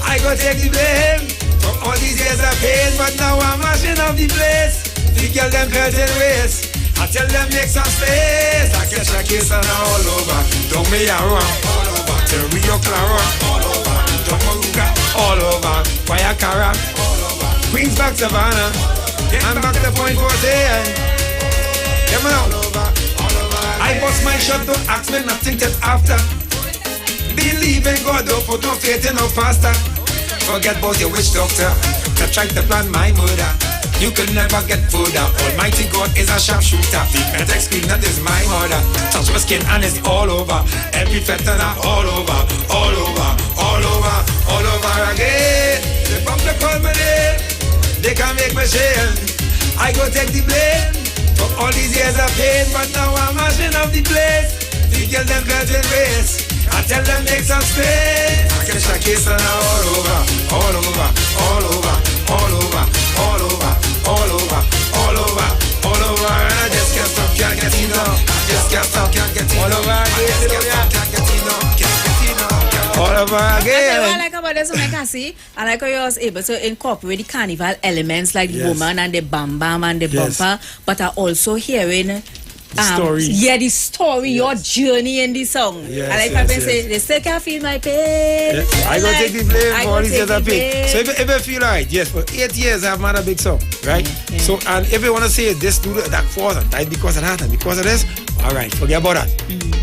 I go take the blame for all these years of pain, but now I'm mashing up the place. The girl them belt and waist, I tell them make some space. I catch a case and all over. Don't me a run, all over. Till Rio Clara, all over. Don't Maruga, all over. Guayacara, all over. Queens back Savannah, and back to Point 14. Come on, all over. I bust my shot, don't ask me nothing till after. Believe in God, don't put no faith in no pastor. Forget about your witch doctor that tried to plan my murder. You could never get further. Almighty God is a sharpshooter. The medic scream that is my mother. Touch my skin and it's all over. Every veteran all over, all over, all over, all over again. The bumper call my name, they can make me shame. I go take the blame for all these years of pain, but now I'm mashing up the place. The girl them belt and waist, I tell them make some space. I catch a case and all over, all over, all over, all over, all over, all over, all over, all over. And I just can't stop, can't get enough. I just can't stop, can't get enough. All over again, I just can't stop, can't get enough, can't get enough. All over again. What I like about this, I can see, I like how you was able to incorporate the carnival elements like the woman and the bam bam and the bumper, but are also hearing story. Yeah, the story, your journey in the song. Yes, I like people say, they still can't feel my pain. I go take the blame for all these years of pain. So if I feel like, yes, for 8 years I've made a big song, right? Yeah. So, and if you want to say this, do that falls and died because of that and because of this, all right, forget about that.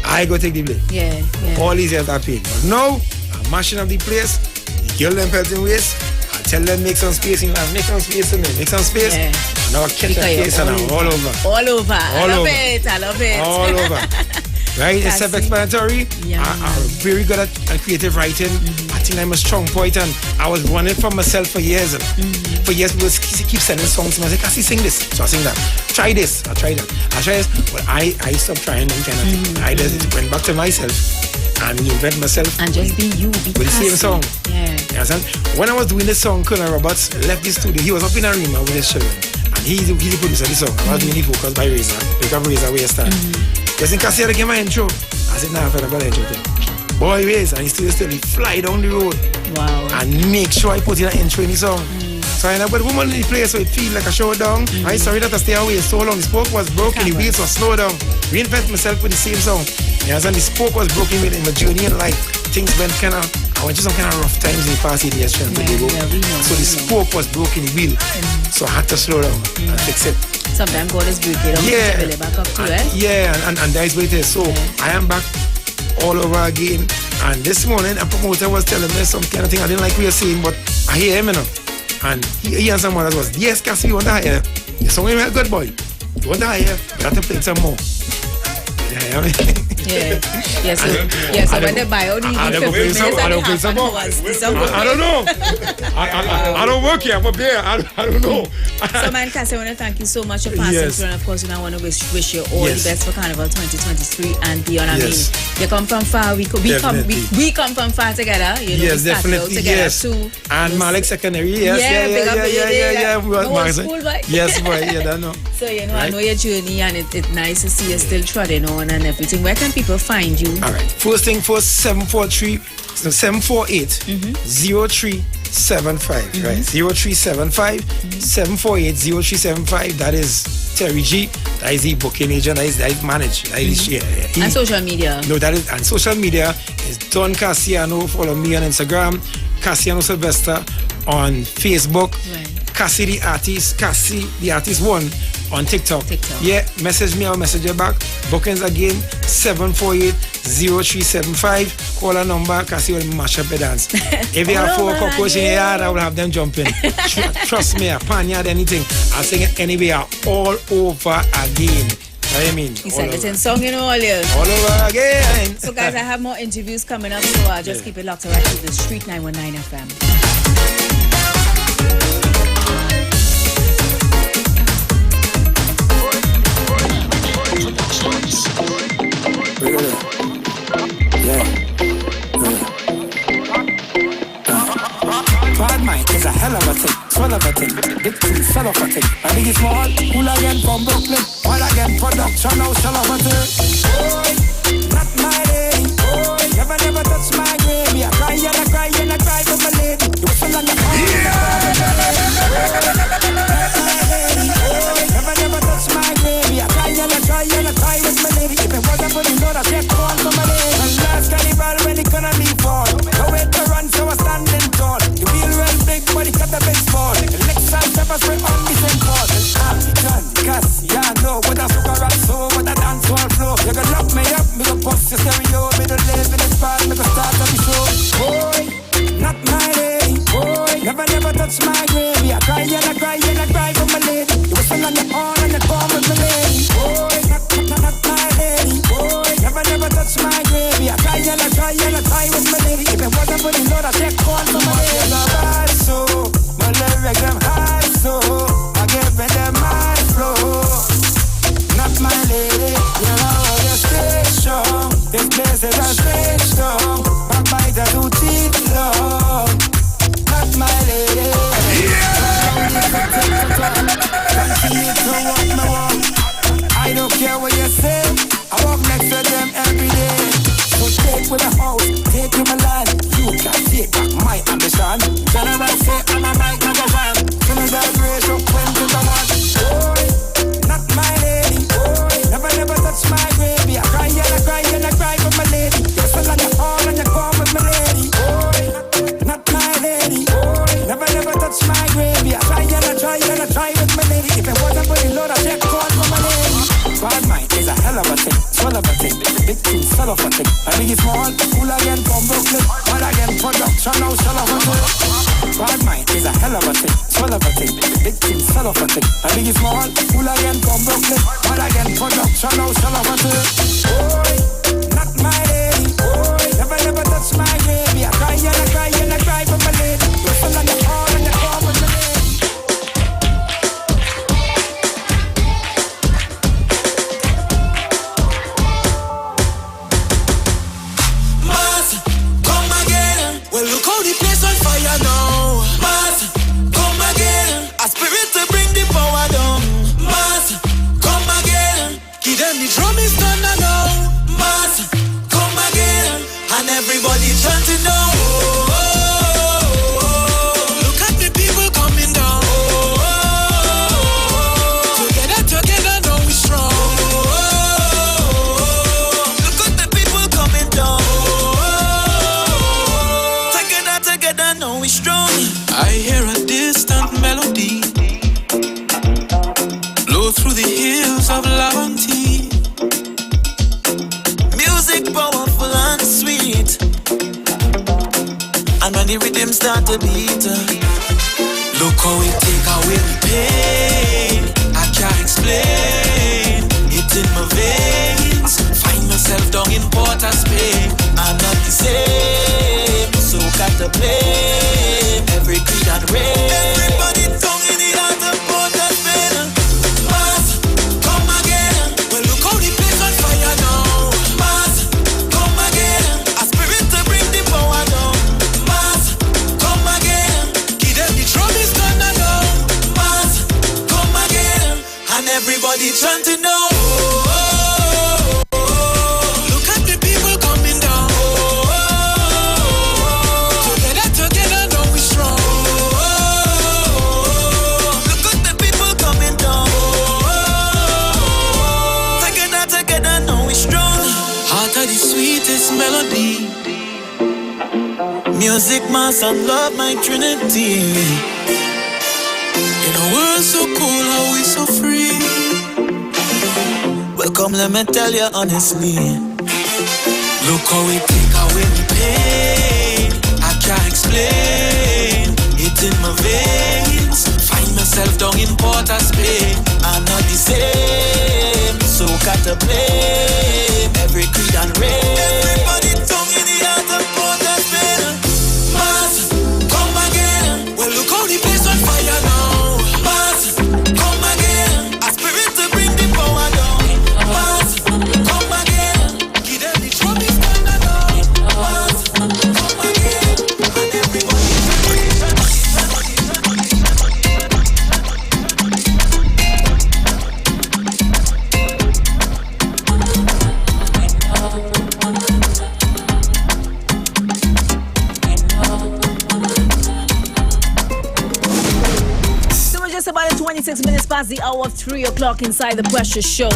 I go take the blame. Yeah. All these years of pain. But now, I'm mashing up the place, the girl them pelting waist, I tell them make some space in life, make some space in me, make some space. Yeah. Now I catch that case and I'm all over. All over. I love it. I love it. All over. Right? It's self-explanatory. I'm very good at creative writing. I think I'm a strong poet and I was running for myself for years. For years, people keep sending songs to me. I was like, I sing this. So I sing that. Try this. I try that. I try this. But I stopped trying them kind of thing. I just went back to myself and invent myself. And just be you. Be with the same song. Yeah. You understand? When I was doing this song, Colonel Roberts left the studio. He was up in Arima with his children. And he's the producer of the song. I was doing the vocals by Razor. Pick up Razor where you stand. Just in case you get my intro. I said, nah, I forgot about the intro thing. Boy, Razor. And he still fly down the road. Wow. And make sure I put in an intro in the song. So I put the woman in the place so it feel like a showdown. I'm sorry that I stay away so long. The spoke was broken, the beats was slow down. Reinvent myself with the same song. You understand? The spoke was broken with in my journey in life. Things went kind of, I went through some kind of rough times in the past 8 years trying to go. So the spoke was broken, the wheel. So I had to slow down and fix it. Sometimes God is breaking up. Yeah. To back up to it. Yeah, and that's what it is. So I am back all over again. And this morning, a promoter was telling me some kind of thing I didn't like what you're saying, but I hear him, you know. And he and someone else was, yes, Cassie, you want to hire? You're somewhere good boy. You want to hire? You have to play some more. Yeah, I mean, So when they buy out, I don't play some. I don't know. I don't work here. I'm up there. I don't know. So, man, Cassie, I want to thank you so much for passing through, and of course, I want to wish you all the best for Carnival 2023 and beyond. I mean, you come from far. We come from far together. You know, yes, definitely. Too. And Malik Secondary. Yeah. School boy. Yes, boy. Yeah, I know. So I know your journey, and it's nice to see you still trotting on and everything. Where can people find you? All right. First thing, 748 0375, right? 0375 748 0375. That is Terry G. That is the booking agent. That is managed. That is and social media. No, that is and social media is Don Cassiano. Follow me on Instagram, Cassiano Sylvester on Facebook. Right. Cassie the artist 1 on TikTok. Yeah, message me, I'll message you back. Bookings again, 748-0375. Call a number, Cassie will mash up the dance. If you have 4 cockroaches in the yard, I will have them jumping. Trust me, a panyard, anything. I'll sing it anywhere, all over again. I mean, he said it's in song, all year. All over again. So guys, I have more interviews coming up, so just keep it locked right to the Street 919 FM. Bad mind is a hell of a thing, swell of a thing, big thing, sell of a thing. I think it's small, cool again from Brooklyn, all again production, now shell of a thing. Boy, not my lady, boy, never touch my gravy. I cry for my lady. You whistle on the phone. Never touch my gravy. I cry with my lady. If it wasn't for the Lord, I'd get called for my lady. And last carnival when the economy fall, no way to run, so I standing tall. The wheel well big, but it got the big small. The next time, never spray on the same call. John, Cass, know what a sugar rock, so what a dance hall flow. You can lock me up, me go post your stereo, me go live in the spot, me go start on the show. Boy, not my lady, boy, never touch my gravy. I cry for my lady. You whistle on the horn and the palm with my lady. Boy, not my lady, boy, never touch my gravy. I cry with my lady. If it wasn't for the Lord, I'd take call for my lady. My soul, my lyrics them high, so I give them my flow. Not my lady, you know you stay strong. This place is a stage strong. Back by the routine long. Not my lady. Continue to walk my walk. I don't care what you say. I walk next to them every day. So take with a house, take with my land. You can take back my ambition. General say I'm a mic magazine. Finish that ratio 20 to 1. Boy, not my lady. Boy, never touch my gravy. I cry for my lady. You feel like the hall and you come with my lady. Boy, not my lady. Boy, never touch my gravy. I try with my lady. If it wasn't for the Lord, I'd take call for my lady. Bad mind is a hell of a thing, swell of a thing, big thing, sell of a thing. I think it's small, cool again from Brooklyn, all again production, now shell of a thing. Bad mind is a hell of a thing, swell of a thing, big thing, sell of a thing. I think it's small, cool again from Brooklyn, all again production, now shell of a thing. Boy, not my lady, boy, never touch my gravy. I cry for my lady. Whistle on the horn and the palm with my lady. Well, look how the place on fire now. Master, come again. A spirit to bring the power down. Master, come again. Give them the drum is done now. Master, come again. And everybody chanting now. Oh, oh, oh, oh. Look at the people coming down. Oh, oh, oh. Together, now we strong. Oh, oh, oh. Look at the people coming down. Together, now we strong. I hear a distant melody blow through the hills of Lavantie. Music powerful and sweet, and when the rhythm start to beat, look how it take away the pain. I can't explain it in my veins. Find myself down in chanting now. Look at the people coming down. Together, now we strong. Look at the people coming down. Together, now we strong. Heart of the sweetest melody. Music, mass, and love, my trinity. In a world so cold, how we so free. Welcome, let me tell you honestly. Look how we take away the pain. I can't explain. It's in my veins. Find myself down in Port of Spain. I'm not the same. So got to blame every creed and race. Everybody tongue in the heart of Port of Spain. Mass, come again. Well, look how the place on fire now. Mass, come again. A spirit to bring the power down. Mass, come again. Give them the trouble standard now. Mass, come again. And everybody. Just about 26 minutes past the hour of 3 o'clock inside the Precious Show.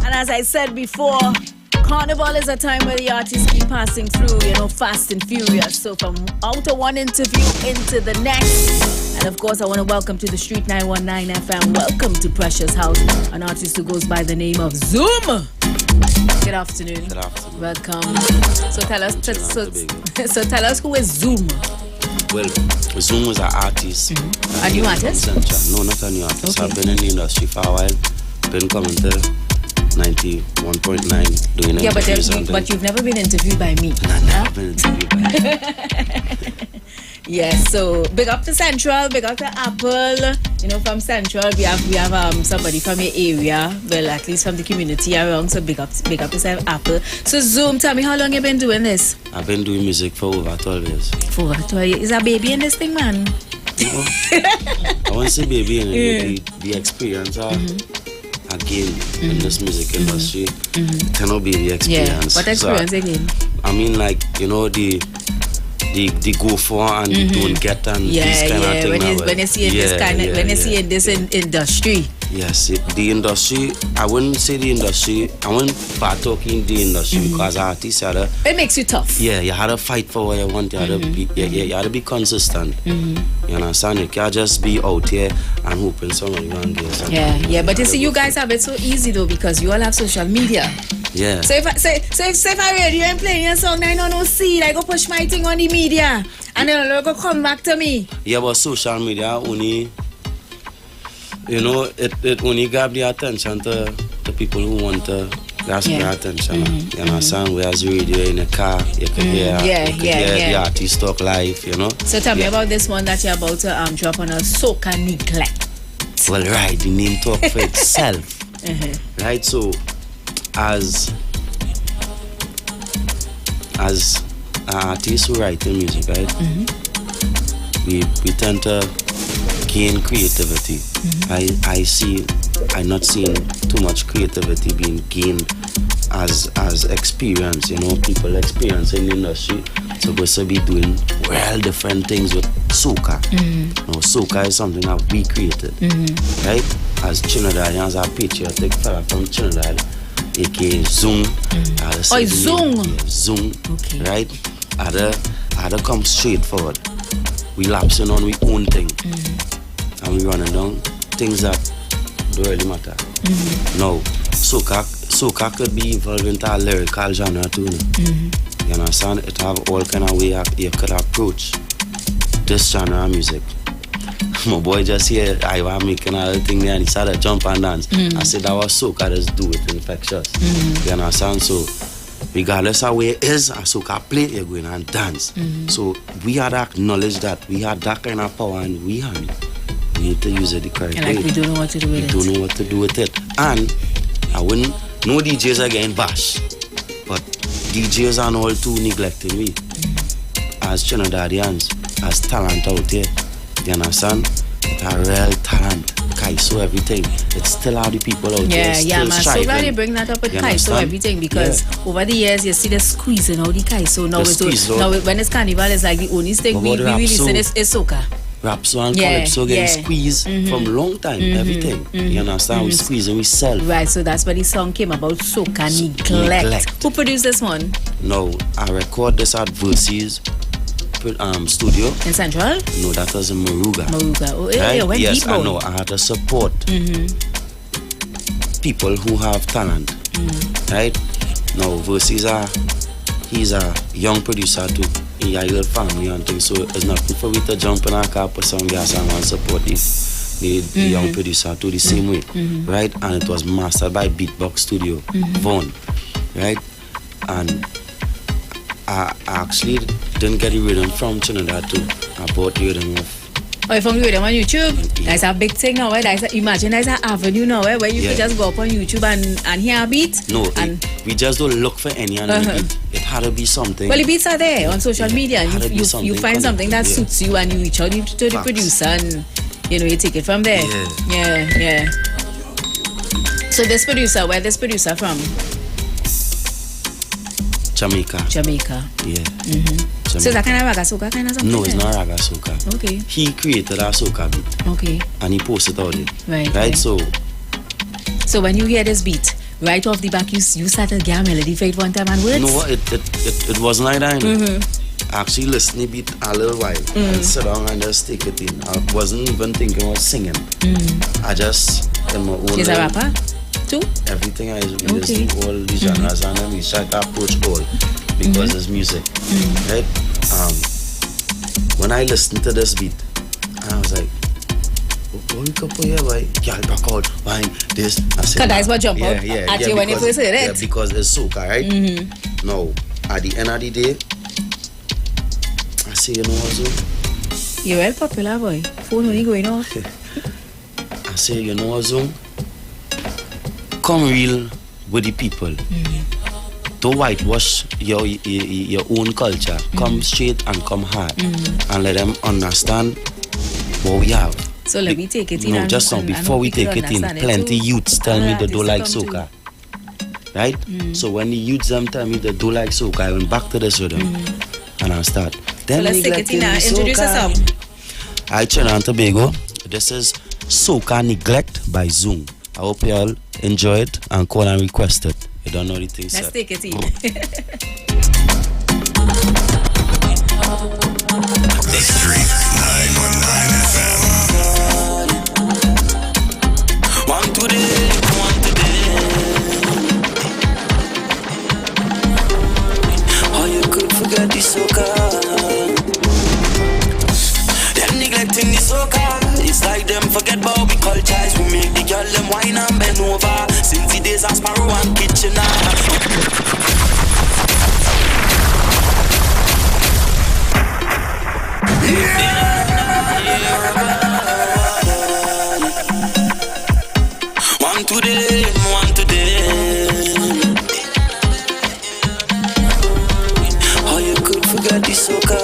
And as I said before, Carnival is a time where the artists keep passing through, fast and furious. So from out of one interview into the next. And of course, I want to welcome to the Street 919 FM. Welcome to Precious House, an artist who goes by the name of Zoom. Good afternoon. Good afternoon. Welcome. So tell us who is Zoom. Well, Zoom was an artist. A new artist? No, not a new artist. Okay. I've been in the industry for a while. Been coming to 91.9 doing interviews. But you've never been interviewed by me. Never been interviewed by me. Yes, so big up to Central, big up to Apple. From Central we have somebody from your area, well, at least from the community around. So big up to Apple. So Zoom, tell me, how long you been doing this? I've been doing music for over 12 years. For over 12 years? Is a baby in this thing, man? No. I won't say baby in it. The experience I gained in this music industry cannot be the experience. Yeah, what experience again? I mean, the go for and don't get and this kind of thing. When you see in this industry. Yes, the industry, I wouldn't say the industry, I wouldn't start talking the industry because artists it makes you tough. Yeah, you had to fight for what you want, you had to be you had to be consistent. You understand? You can't just be out here and hoping somebody will get something. Yeah, but you see, you guys have it so easy though because you all have social media. Yeah. So if I radio and playing a song, I don't see, I go push my thing on the media, and then they'll go come back to me. Yeah, but social media only, it only grab the attention to the people who want to grasp the attention. You understand? Whereas radio in a car, you can hear the artist talk live. So tell me about this one that you're about to drop on a Soca Neglect. Well, right, the name talk for itself. Right, so as artists who write the music, right? We tend to gain creativity. I'm not seeing too much creativity being gained as experience. People experience in the industry supposed to be doing real different things with soca. Soca is something that we created, right? As Trinidadians, our patriotic fella from Trinidad, aka Zoom. Zoom. Okay. Right? I had to come straight forward. We lapsing on we own thing. And we running down things that don't really matter. No, soca could be evolved into a lyrical genre too. You understand? It have all kind of way you could approach this genre of music. My boy just here, I was making a thing there and he started jump and dance. I said that was soca, just do it infectious. You understand? So regardless of where it is, a soca play, you're going and dance. So we had to acknowledge that we had that kind of power and we need to use it the correct way. We don't know what to do with it. We don't know what to do with it. And I wouldn't, no DJs are getting bashed, but DJs are all too neglecting we. As Trinidadians, as talent out here, you understand? a real talent. Kaiso everything. It's still how the people out there still man. striving. So glad you bring that up with You Kaiso understand? everything because over the years you see the squeezing out the Kaiso. Now when it's carnival, it's like the only thing we really listen is soca. Rapso and calypso getting squeezed from long time. Everything. You understand? We squeeze and we sell. Right. So that's where the song came about. Soca neglect. Who produced this one? No, I record this at Versus studio in Central. No, that was in Moruga. Oh, right? When yes, people. I know. I had to support people who have talent. Right now, Versus he's a young producer too. He has a family and things, so it's not for me to jump in a car, put some gas and support the young producer too the same way, right? And it was mastered by Beatbox Studio, Vaughn, right? And I actually didn't get the rhythm from Trinidad too. I bought the rhythm of. Oh, you found the rhythm on YouTube? Yeah. That's a big thing now. Imagine there's an avenue now where you could just go up on YouTube and hear a beat. No, we just don't look for any beat. It had to be something. Well, the beats are there on social media, and you find something that suits you, and you reach out to the producer, and you take it from there. Yeah. So this producer, where this producer from? Jamaica. Yeah. So is that kind of raga soca kind of something? No, it's not raga soca. Okay. He created a soca beat. Okay. And he posted all it. Right. So when you hear this beat, right off the back, you started to get a melody for it one time and words? No, it wasn't like that. I actually listened to the beat a little while and sit down and just take it in. I wasn't even thinking about singing. I just in my own. She's a rapper too? Everything I listen to all the genres and then we try to approach all because it's music. Right? When I listened to this beat, I was like, oh, you can put here, boy. Girl, back out, wine, this. I said, because that's what jump out at you when you first heard it. Yeah, because it's soca, right? Now, at the end of the day, I say, you know what, Zoom? You're well popular, boy. Phone only going off. I say, you know what, Zoom? Come real with the people. Don't whitewash your own culture. Come straight and come hard. And let them understand what we have. So let me take it in. No, just before we take it in, plenty youths tell me they don't like soca. Right? So when the youths them tell me they don't like soca, I went back to this rhythm and I start. So let's take it in now. Introduce yourself. Hi, Trinidad and Tobago. This is Soca Neglect by Zoom. I hope you all enjoy it and call and request it. You don't know the things. Let's take it in. The Street 919 FM. One today. How you could forget the soca? Them neglecting the soca. It's like them forget about we cultures. We make the girl them wine and bend over. Since the days of Sparrow and Kitchener. One today. How you could forget the soca?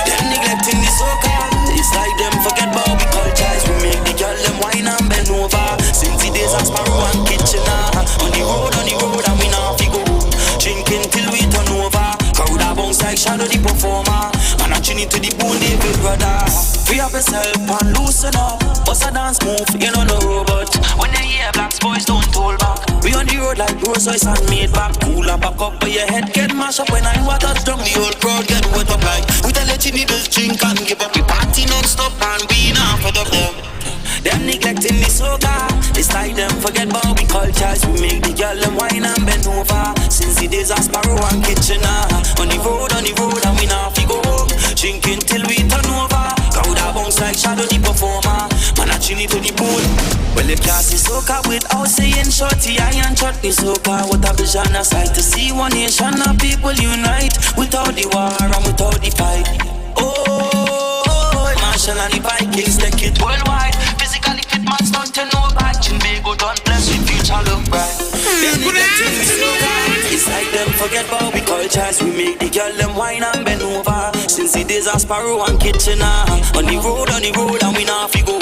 Them neglecting the soca. It's like them forget about we cultures. We make the girl them wine and bend over. Since the days of Sparrow and Kitchener. On the road and we now fi go. Drinking till we turn over. Crowd a bounce like Shadow the performer. And I tune it to the bone, David brother. Free up yourself and loosen up. Bust a dance move, you know no robot. When they hear blacks boys don't hold back. We on the road like Rolls Royce and made back. Cool up, back up, but your head get mashed up. When I water down, the whole crowd get wet up like. We tell let you needles drink and give up. We party non-stop and we not fed up them. Them neglecting the soca. It's like them forget about we cultures. We make the girl them wine and bend over. Since the days of Sparrow and Kitchener. On the road and we now fi go home. Drinking till we turn over. Crowd a bounce like Shadow the performer. Man a chin it to the pool. Well if you see soca without saying shorty, I and shot the soca. What a vision a sight to see one nation of people unite. Without the war and without the fight. Oh, Marshall and the Vikings take it worldwide. Physically fit man stunt to no bad. Jinbago don't bless with future look bright. Them neglecting the soca. It's like them forget about we cultures. We make the girl them wine and bend over. Since the days a Sparrow and Kitchener. On the road, and we not fi go.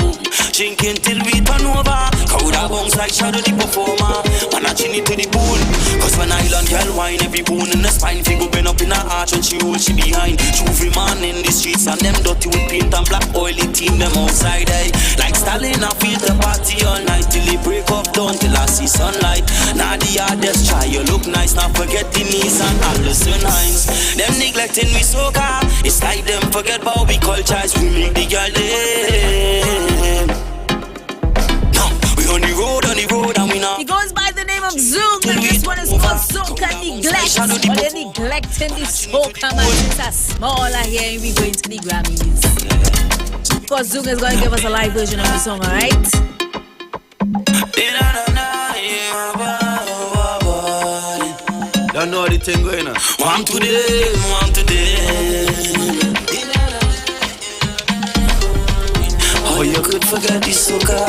Drinking till we turn over. Crowd a bounce like Shadow the performer. Man a chin it to the bone. Cause when Island girl wine, every bone in the spine fi go bend up in her arch when she roll she behind. Juvie man in the streets and them dirty with paint and black oily team them outside. Eh? Like Stalin I feel the party all night till it break up down till I see sunlight. Now the hardest try you look nice, not forget the knees and Allison Hines. Them neglecting we soca. It's like them forget about we cultures. We make the girl them. No, we on the road and we not. He goes by the name of Zoom, and this one is called Soca Neglect. Or they're neglecting the soca, man. It's a smaller here, and we going to the Grammys. Of course, Zoom is going to give us a live version of the song, alright? Don't know the thing going on. One today. Oh, you could forget the soca.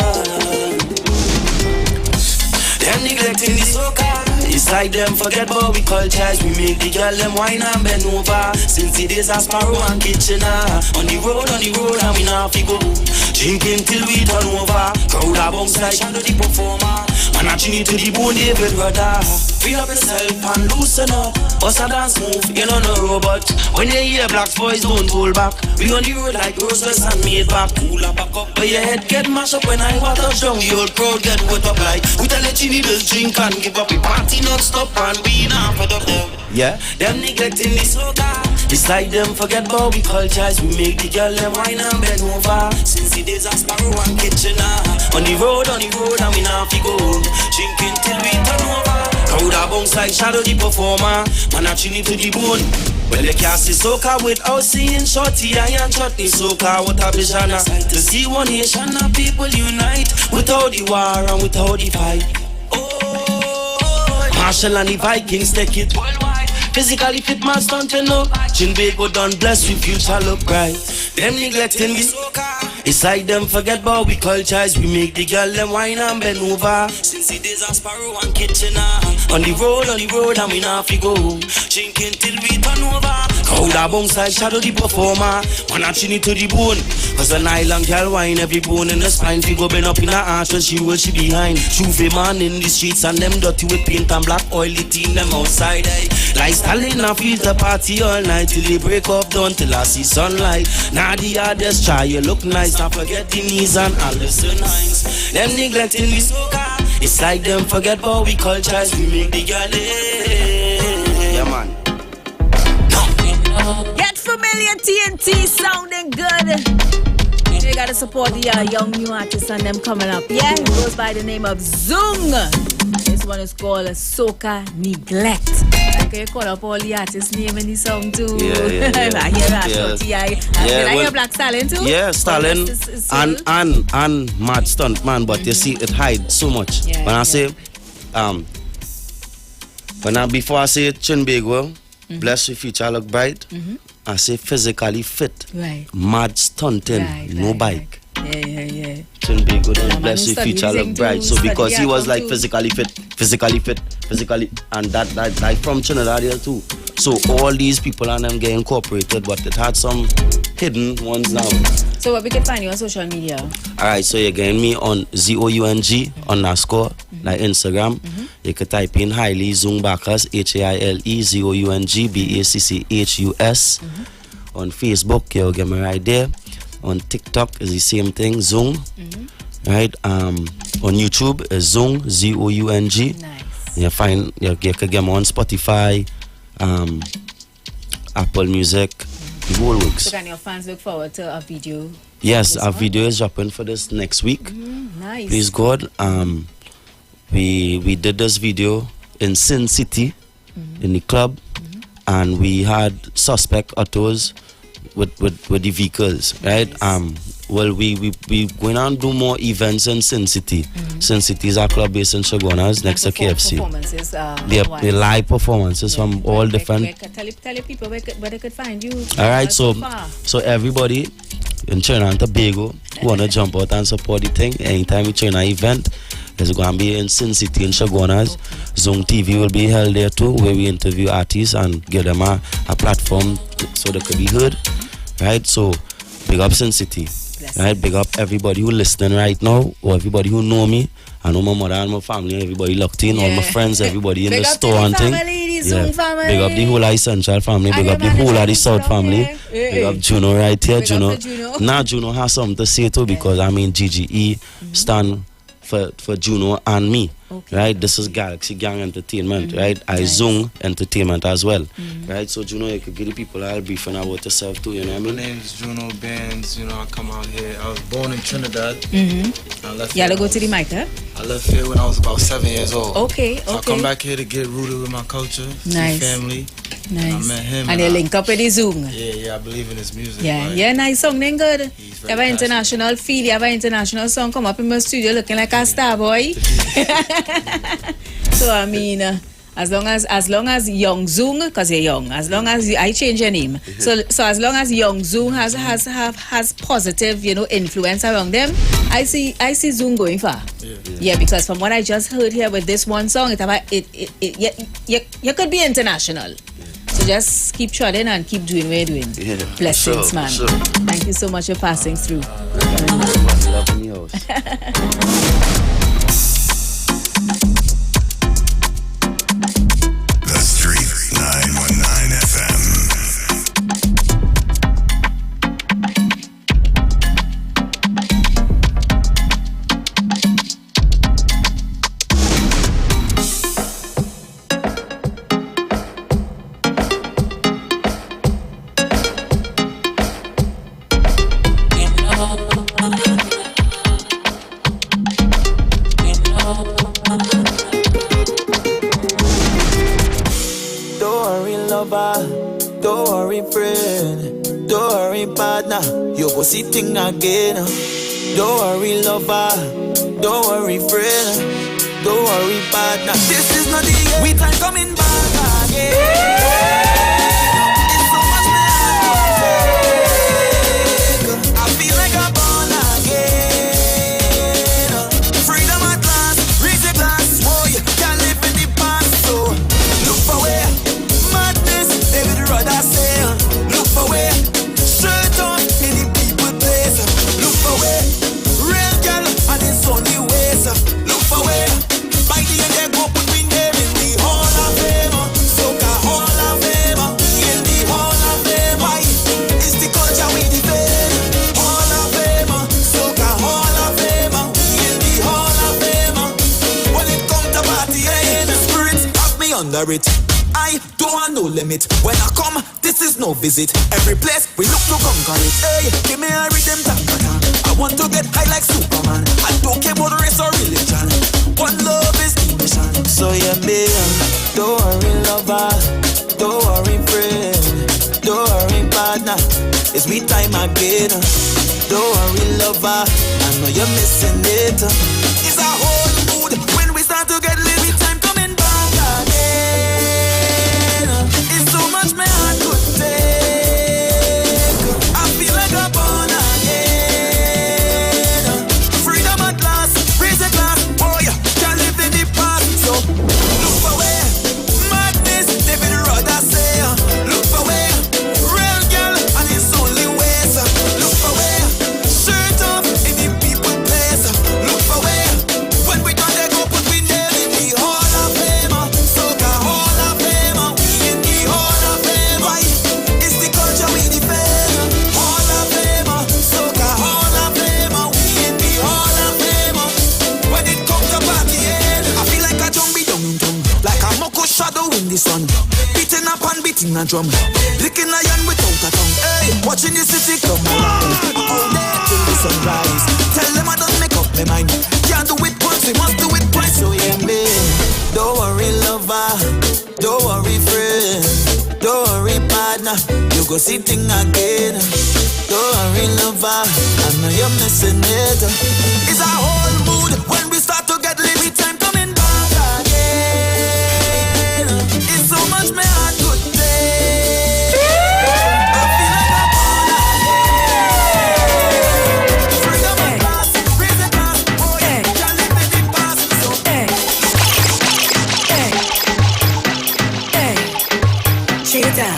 Them neglecting the soca. It's like them forget about we cultures. We make the girl them wine and bend over. Since the days of Sparrow and Kitchener. On the road and we not fi go. Drinking till we turn over. Crowd a bounce like Shadow the performer. Man a chin it to the bone, David brother. Free up yourself and loosen up. Us a dance move, you know no robot. When you hear blacks boys don't hold back. We on the road like roses and made back. Pull up back up, but your head get mashed up when I water down. The old crowd get wet up like. We tell the chini just drink and give up. We party non-stop and we not fed up them. Yeah, them neglecting the soca. It's like them forget about we cultures. We make the girl them wine and bend over. Since the days of Sparrow and Kitchener. On the road and we not fi go. Drinking till we turn over. Crowd a bounce like Shadow the performer. Man a chin it to the bone. Well they can't see soca without seeing Shorty and Chutney. Soca what a vision. To see one nation of people unite. Without the war and without the fight. Marshall and the Vikings take it worldwide. Physically fit man stunting up. Chinbego done blessed with future look bright. Them neglecting the soca. It's like them forget about we cultures. We make the girl them wine and bend over. Since the days of Sparrow and Kitchener. On the road and we not fi go. Drinking till we turn over. Crowd a bounce like Shadow the performer. Man a chin it to the bone. Cause an island girl wine every bone in the spine. Fi go bend up in her arch when she roll she behind. Juvie man in the streets and them dirty with paint and black oily team them outside. Eh? Like Stalin I feel the party all night till they break up down till I see sunlight. Now the hardest try you look nice. Not forget the knees and Allison Hines. Them neglecting the soca. It's like them forget about we cultures. We make the girl yeah man. Get familiar, TNT sounding good. You gotta support the young new artists and them coming up. Yeah, it goes by the name of Zung. This one is called Soca Neglect. Okay, call up all the artists' name in the song too. Yeah. I hear that. Did I hear Black Stallion too? Yeah, Stallion and Mad Stunt Man, but you see it hides so much. When I say before I say Chinbego, bless your future look bright, I say physically fit. Right. Mad stunting, no bike. Yeah. Chinbego don't bless your future look bright. So because he was like physically fit, and that from Trinidad here too. So all these people and them get incorporated, but it had some hidden ones now. So what we can find you on social media? Alright, so you're getting me on ZOUNG _ like Instagram. You can type in Haile Zung Bacchus, HAILE ZOUNG BACCHUS. On Facebook, you'll get me right there. On TikTok is the same thing, Zung. Right? On YouTube is Zung, ZOUNG. Nice. You can get me on Spotify, Apple Music, the whole works. So can your fans look forward to a video? Yes, our video is dropping for this next week. Nice. Please God. We did this video in Sin City, in the club, and we had suspect autos with the vehicles, right? Well, we going on do more events in Sin City. Sin City is our club based in Shogunas next to KFC. Performances. The live performances from all different. Tell people where they could find you. All right, so everybody in Trinidad and Tobago who wanna jump out and support the thing, anytime we turn an event, it's going to be in Sin City in Shogunas. Zung TV will be held there too, where we interview artists and give them a platform so they could be heard. right? So, big up Sin City, right? Big up everybody who listening right now, or everybody who know me. I know my mother and my family, everybody locked in, all my friends, everybody in Big the up store to the and thing. family, the Zoom family. Big up the whole Essential family, big up the whole of the South family, big up Juno right here. Juno. Now Juno has something to say too, because I mean GGE stand for Juno and me, right? This is Galaxy Gang Entertainment, right? I Zung Entertainment as well, right? So Juno, you could give the people a briefing about yourself too, you know what I mean? My name is Juno Benz, I come out here. I was born in Trinidad. I left You gotta go to the mic, huh? I left here when I was about 7 years old. Okay. So I come back here to get rooted with my culture, Nice. see family. Nice. And I met him. And you link up with the Zoom. Yeah, I believe in his music. Yeah, nice song, then good. You have an international feel, you have an international song, come up in my studio looking like a star boy. So I mean, as long as Young Zoom, because you're young, as long as I change your name, so as long as Young Zoom has positive, influence around them, I see Zoom going far. Yeah, because from what I just heard here with this one song, you could be international. So just keep trotting and keep doing what you're doing. Yeah, Blessings, man. Sure. Thank you so much for passing through. Love in the house. The Street 919 FM. Don't worry, friend. Don't worry, partner. You go see thing again. Don't worry, lover. Don't worry, friend. Don't worry, partner. This is not the end. We time coming back again. It's so much more. I feel like I'm born again. Freedom at last. Raise a glass. Whoa, you can't live in the past. So look for where. Brother say, look for where, straight on any people place. Look for where, real girl, and it's only ways. Look for where, by the end they go put me there in the Hall of Fame. Soca Hall of Fame, in the Hall of Fame. Why? It's the culture we defend. Hall of Fame, Soca Hall of Fame, in the Hall of Fame. When it comes to party, the spirits have me under it. I don't want no limit. When I come, this is no visit. Every place we look to conquer it. Hey, give me a rhythm, ta-ta-ta. I want to get high like Superman. I don't care about race or religion. One love is the mission. So yeah, man, don't worry, lover. Don't worry, friend. Don't worry, partner. It's me time again. Don't worry, lover. I know you're missing it. It's a whole mood when we start to get lit. Time coming back again. It's so much my heart could take. I feel like I'm born again. Freedom at last, raise a glass. Oh yeah, can't live in the past. So look for where madness, David Rudder say. Look for where real girl, and it's only ways. Look for where shirt off in the people place. Look for where when we done they go put we there in the Hall of Fame. Soca Hall of Fame, we in the Hall of Fame. Why? It's the culture we defend. Hall of Fame, Soca Hall of Fame, we in the Hall of Fame. When it comes to party, I feel like a zombie down in tongue, like a moko shadow in the sun, beating up and beating a drum, licking iron without a tongue. Hey, watching the city come alive, all day till the sunrise. Tell them I don't make up my mind. Can't do it once, we must do it twice. So yeah, man, don't worry, lover. Don't worry, friend. Don't worry, partner. You go see thing again. Don't worry, lover. I know you're missing it. It's a whole mood when we start to get lit. We time coming back again. It's so much my heart could take. I feel like I'm born again. Freedom at last, raise the glass. Oh yeah, can't live in the past. So Check it out.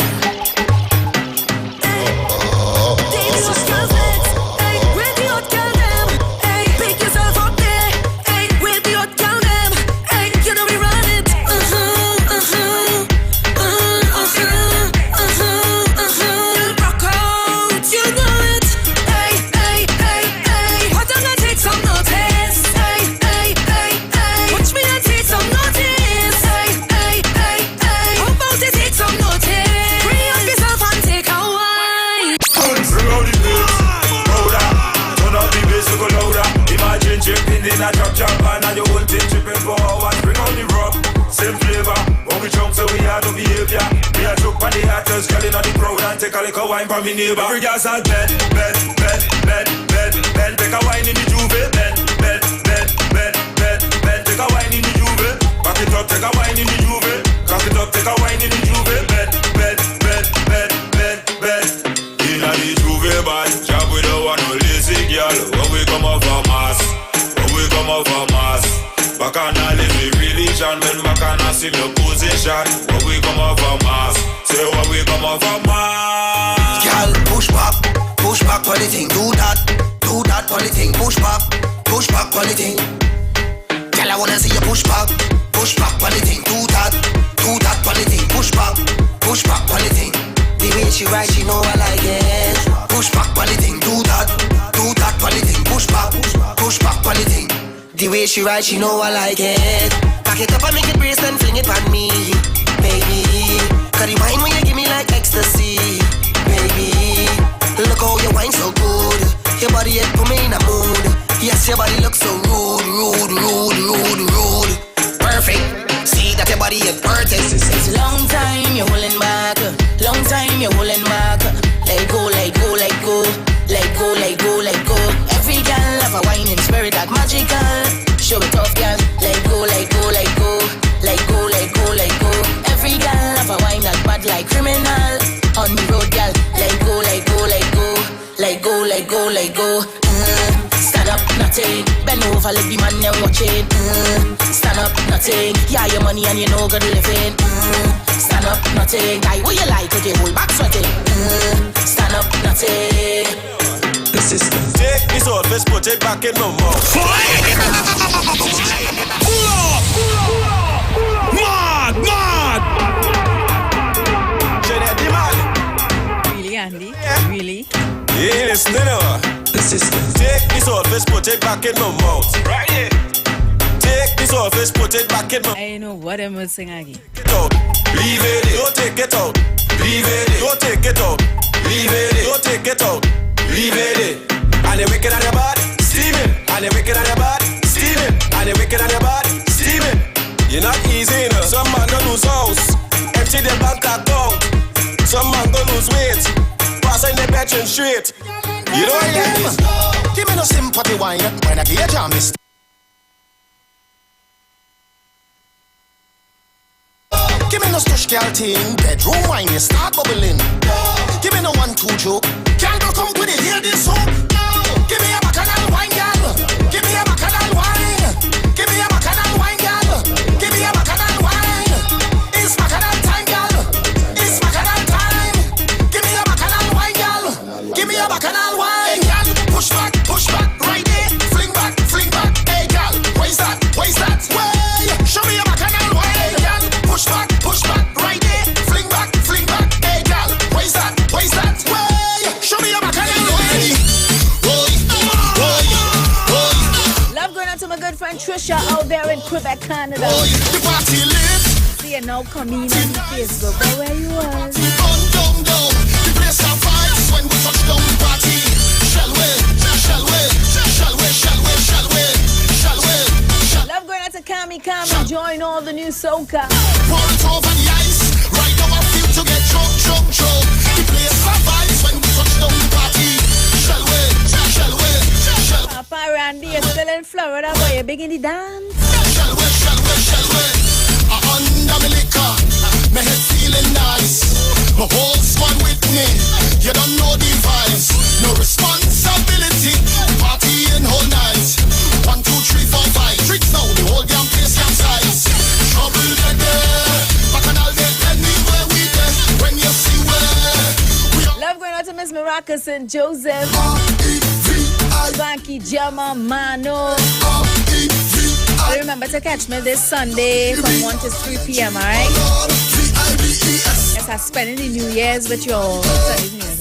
in a chop and now your whole thing tripping for hours. Bring on the rub, same flavor. When we jump so we have no behavior. Me a choke on the actors, girl in the crowd and take a little wine from me neighbor. Every girl's all bed. Take a wine in the juve, bed. Take a wine in the juve. Back it up, take a wine in the juve. Cock it up, take a wine in the juve, bed. In a the juve bad, job with the one who lazy girl. When we come off a mass, Bacchanal is the religion. When Bacchanal sing the position. When we come off a mass, say when we come off a mass. Girl, push back for the thing. Do that for the thing. Push back for the thing. Girl, I wanna see you push back for the thing. Do that for the thing. Push back for the thing. The way she ride, she know I like it. Push back for the thing. Do that for the thing. Push back for the thing. The way she ride, she know I like it. Back it up and make it brace and fling it on me, baby. Cause the wine when you give me like ecstasy, baby. Look how you wine so good. Your body it put me in a mood. Yes, your body looks so rude. Perfect. See that your body is perfect. It's a long time you're holding back. Long time you're holding back. Let go. Every girl have a whining spirit that magical. Show it off, girl. Let go. Every girl have a wine that bad like criminal. On the road, girl. Let go. Stand up, nothing. Bend over, let the man them watch it. Stand up, nothing. Yeah, your money and you know good living. Stand up, nothing. Guy, what you like? Okay, hold back sweating. Stand up, nothing. The system. Take this out, let's put it back in my mouth. Mad! Really, Andy? Yeah. Really? Yeah, listen now. The system. Take this out, let's put it back in my mouth. Right here. Take this out, let's put it back in my mouth. I know what I'm saying again. Leave it, don't take it out. Leave it, don't take it out. Leave it, don't take it out. Leave it. And the wicked on your body, steaming. And the wicked on your body, steaming. And the wicked on your body, steaming. You're not easy, no. Some man don't lose house, empty the bank account. Some man don't lose weight, passing the bedroom straight. You know what it is? Give me no sympathy wine when I get jam this. Give me no stush girl thing, bedroom wine, you start bubbling. Give me no 1-2 joke, girl don't come with it, hear this song. Give me a bacchanal wine, girl. Give me a bacchanal wine. Give me a bacchanal wine, girl. Give me a bacchanal wine. It's bacchanal time, girl. It's bacchanal time. Give me a bacchanal wine, girl. Give me a bacchanal wine, girl. Push back, right there. Fling back, hey, girl. Where's that? Way. Show me a bacchanal wine, girl. Push back, right there. Fling back, hey, girl. Where's that? Way. Show me a bacchanal wine. Love going out to my good friend Trisha out there in Quebec, Canada. The party lit. See you now coming on Facebook. But where you was? Down. The place on vibes when we touch down the party. Shall we? Love going out to Kami. Join all the new soca. Pour it over the ice. Right now I feel to get drunk. The place on vibes when we touch down the party. Shall we? Papa Randy is still in Florida, boy. You big in the dance. Shall we? Under me liquor, my head feeling nice. My whole squad with me. You don't know the vibes. No responsibility. Partying whole night. 1, 2, 3, 4, 5. Tricks now. The whole damn place capsize. Trouble get there. Bacchanal get anywhere we there. When you see where. Love going out to Miss Maracas and Joseph. Banky Jama Mano. Remember to catch me this Sunday from 1 to 3 p.m. Alright? Yes, I'm spending the New Year's with you all. Sunday New Year's,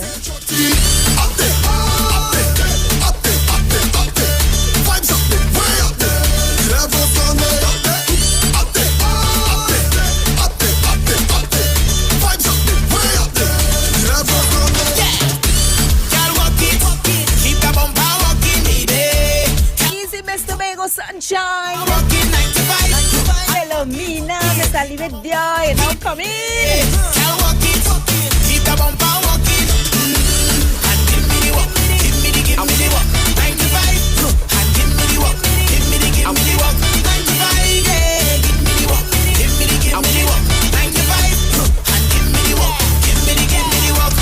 sunshine. Hello, Mina, Mr. Livedia, you know, come in. Keep the bumper walking. And give me the walk. Give me the walk. 95. And give me the walk. Give me the walk. 95. Yeah. Give me the walk. Give me the walk. 95. And give me the walk. Give me the walk.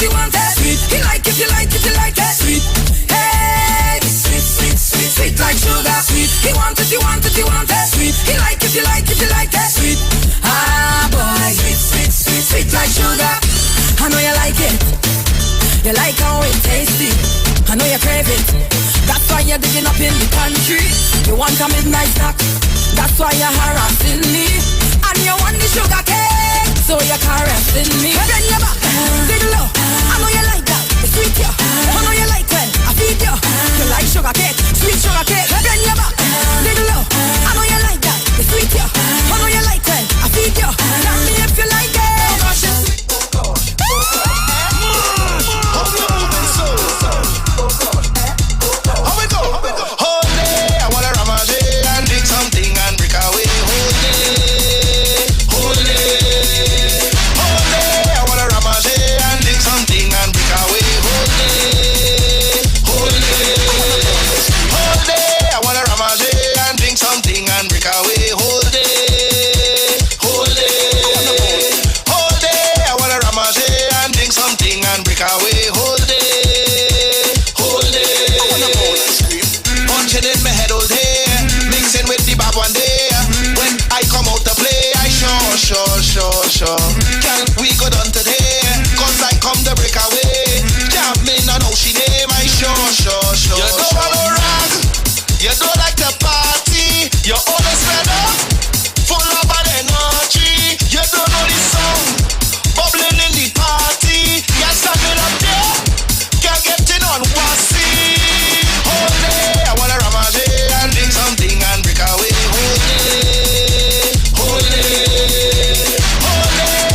You want it, sweet. He like it, you like it, sweet. Hey, sweet like sugar, sweet. He want it, sweet. He like it, you like it, sweet. Ah boy, sweet like sugar. I know you like it. You like how it tasty. I know you crave it. That's why you're digging up in the country. You want a midnight snack. That's why you're harassing me. And you want the sugar cake, so you're caressing me. Bend your back, dig low. I know you like that, it's sweet yo. I know you like when I feed you. You like sugar cake, sweet sugar cake. Bend your back, dig low. I know you like that, it's sweet yo. I know you like when I feed you. Tell me if you like it. Oh gosh, it's sweet. How we go? Hold day, I wanna ramage and dig something and break away. Hold day, hold day, hold day, I wanna ramage and dig something and break away. Hold day, hold day, hold day, I wanna ramage and drink something and break away. Hold day, hold day, hold day, I wanna ramage and drink something and break away. Hold day. Punching in my head all day, mixing with the bab one day. When I come out to play, I sure. Can we go down today? Cause I come to break away. Jamming on how she name, I sure. You don't want no rag, you don't like the party. You always fed up, full of bad energy. You don't know the song, bubbling in the party. You're standing up there, can't get in on what's it. Hold day, I wanna ramage and drink something and break away. Hold day, hold day, hold day,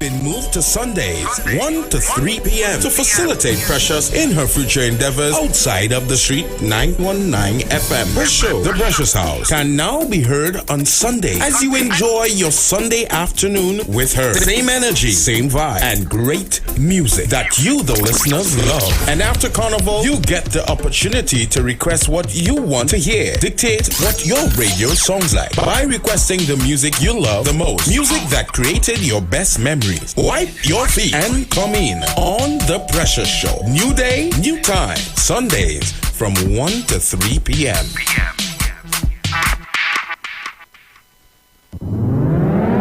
been moved to Sundays, 1 to 3 p.m. to facilitate Precious in her future endeavors outside of the street 919 FM. Her show, The Precious House, can now be heard on Sunday as you enjoy your Sunday afternoon with her. Same energy, same vibe, and great music that you, the listeners, love. And after Carnival, you get the opportunity to request what you want to hear. Dictate what your radio sounds like by requesting the music you love the most. Music that created your best memories. Wipe your feet and come in on The Precious Show. New day, new time. Sundays from 1 to 3 p.m.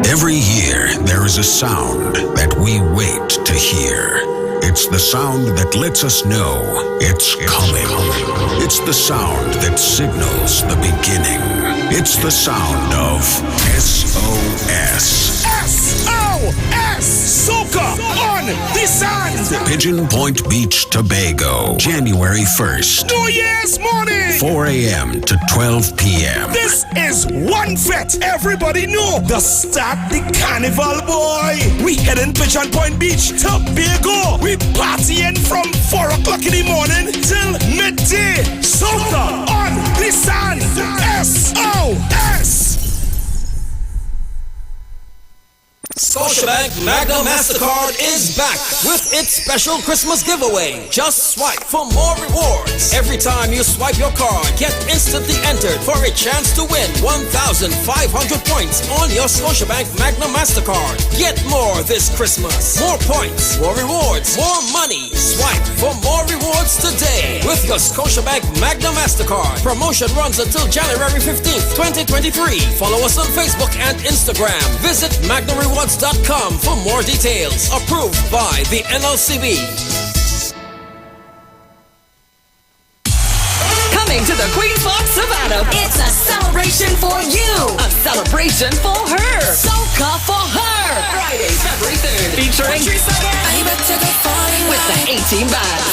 Every year, there is a sound that we wait to hear. It's the sound that lets us know it's coming. It's the sound that signals the beginning. It's the sound of SOS. SOS! Soca on the sand! Pigeon Point Beach, Tobago, January 1st. New Year's morning! 4 a.m. to 12 p.m. This is one fet everybody know. The start the carnival, boy. We heading Pigeon Point Beach, Tobago. We partying from 4 o'clock in the morning till midday. Soca on the sand. SOS! Scotiabank Magna MasterCard is back with its special Christmas giveaway. Just swipe for more rewards. Every time you swipe your card, get instantly entered for a chance to win 1,500 points on your Scotiabank Magna MasterCard. Get more this Christmas. More points, more rewards, more money. Swipe for more rewards today with your Scotiabank Magna MasterCard. Promotion runs until January 15th, 2023. Follow us on Facebook and Instagram. Visit MagnaRewards.com for more details. Approved by the NLCB. Coming to the Queen's Park Savannah. It's a celebration for you. A celebration for her. Soca for her. Friday, February 3rd. Featuring with the 18 band.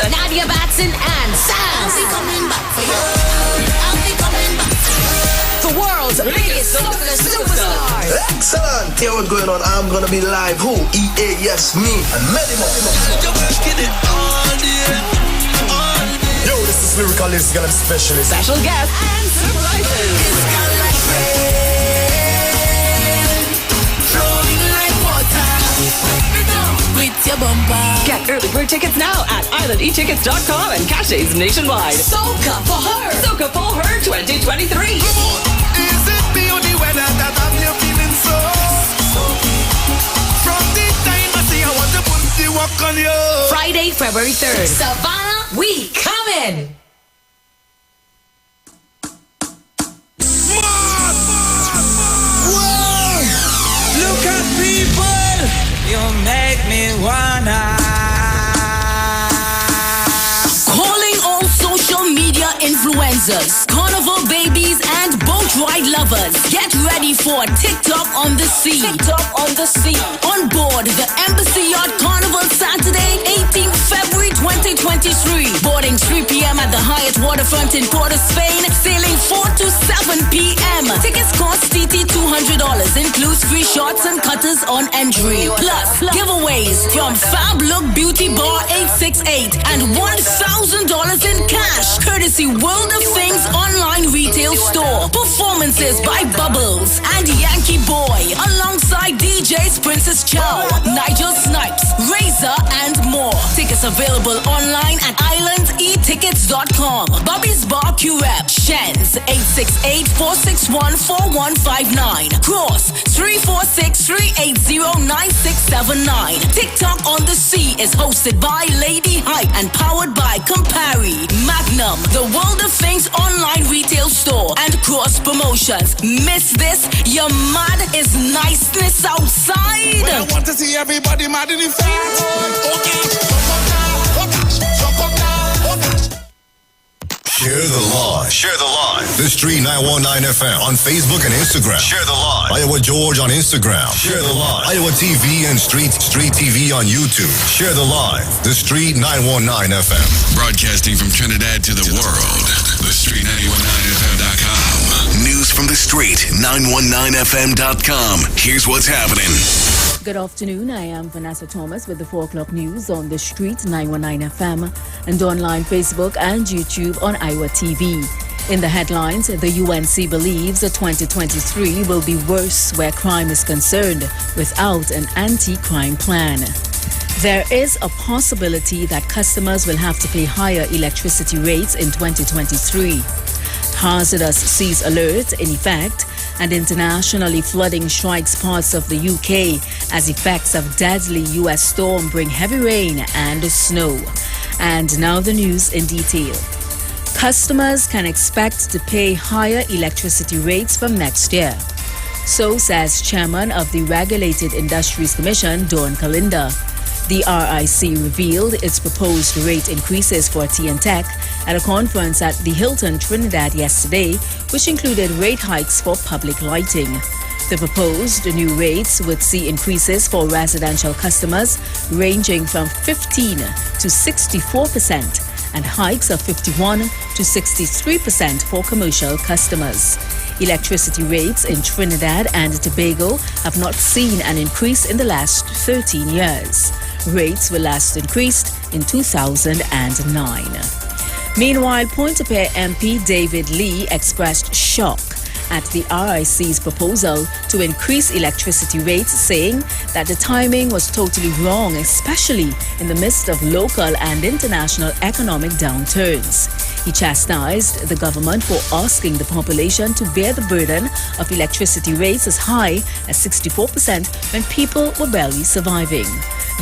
Nadia Batson and Sam. I'll be coming back for you. I'll be coming back for you. The world's biggest soca superstar. Excellent. Here what's going on. I'm gonna be live. Who? EA, yes, me, and many more. Yo, this is Lyricalist, Gallop Specialist. Special guests and surprises. It's kind of like rain, flowing like water. With your bumper. Get early bird tickets now at islandetickets.com and caches nationwide. Soca for her. Soca for her 2023. Is it the only weather that I'm feeling so? From the time I see I want to put the walk on you. Friday, February 3rd. Savannah, we coming. Look at people, you make me wanna. Calling all social media influencers, carnival babies, and boat ride lovers. Get ready for TikTok on the sea. TikTok on the sea. On board the Embassy Yacht Carnival Saturday, 18th February 2023. Boarding 3 p.m. at the Hyatt Waterfront in Port of Spain. Sailing 4 to 7 p.m. Tickets cost TT $200. Includes free shots and cutters on entry. Plus, giveaways from Fab Look Beauty Bar 868 and $1,000 in cash. Courtesy World of Things online retail store. Performances by Bubbles and Yankee Boy. Alongside DJs Princess Chow, Nigel Snipes, Razor, and more. Tickets available online at islandetickets.com. Bobby's Bar QREP. Shens 868-461-4159. Cross 346-380-9679. TikTok on the Sea is hosted by Lady Hype and powered by Campari, Magnum, the World of Things online retail store, and Cross Promotions. Miss this? Your mad is niceness outside. Well, I want to see everybody mad in the front. Share the law. Share the live. The Street 919 FM on Facebook and Instagram. Share the live. Iowa George on Instagram. Share the live. Iowa TV and Street TV on YouTube. Share the live. The Street 919 FM. Broadcasting from Trinidad to the world. The Street 919FM.com. News from the Street 919FM.com. Here's what's happening. Good afternoon. I am Vanessa Thomas with the 4 o'clock news on the Street 919 FM and online Facebook and YouTube on Iwer TV. In the headlines, the UNC believes 2023 will be worse where crime is concerned without an anti-crime plan. There is a possibility that customers will have to pay higher electricity rates in 2023. Hazardous seas alert in effect, and internationally flooding strikes parts of the UK as effects of deadly US storm bring heavy rain and snow. And now the news in detail. Customers can expect to pay higher electricity rates from next year. So says Chairman of the Regulated Industries Commission, Dawn Kalinda. The RIC revealed its proposed rate increases for TNTech at a conference at the Hilton Trinidad yesterday, which included rate hikes for public lighting. The proposed new rates would see increases for residential customers ranging from 15 to 64% and hikes of 51 to 63% for commercial customers. Electricity rates in Trinidad and Tobago have not seen an increase in the last 13 years. Rates were last increased in 2009. Meanwhile, Pointe-a-Pierre MP David Lee expressed shock at the RIC's proposal to increase electricity rates, saying that the timing was totally wrong, especially in the midst of local and international economic downturns. He chastised the government for asking the population to bear the burden of electricity rates as high as 64% when people were barely surviving.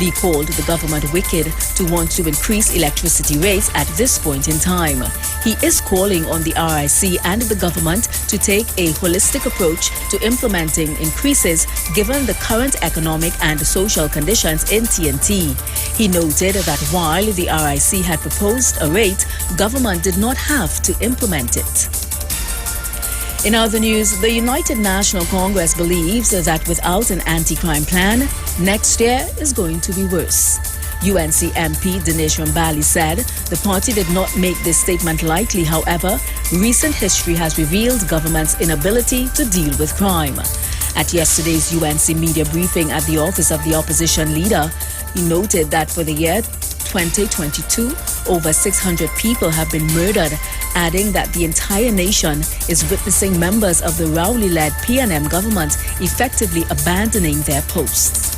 Lee called the government wicked to want to increase electricity rates at this point in time. He is calling on the RIC and the government to take a holistic approach to implementing increases given the current economic and social conditions in TNT. He noted that while the RIC had proposed a rate, government did not have to implement it. In other news, the United National Congress believes that without an anti-crime plan, next year is going to be worse. UNC MP Dinesh Rambali said the party did not make this statement lightly. However, recent history has revealed government's inability to deal with crime. At yesterday's UNC media briefing at the office of the opposition leader, he noted that for the year 2022, over 600 people have been murdered, adding that the entire nation is witnessing members of the Rowley-led PNM government effectively abandoning their posts.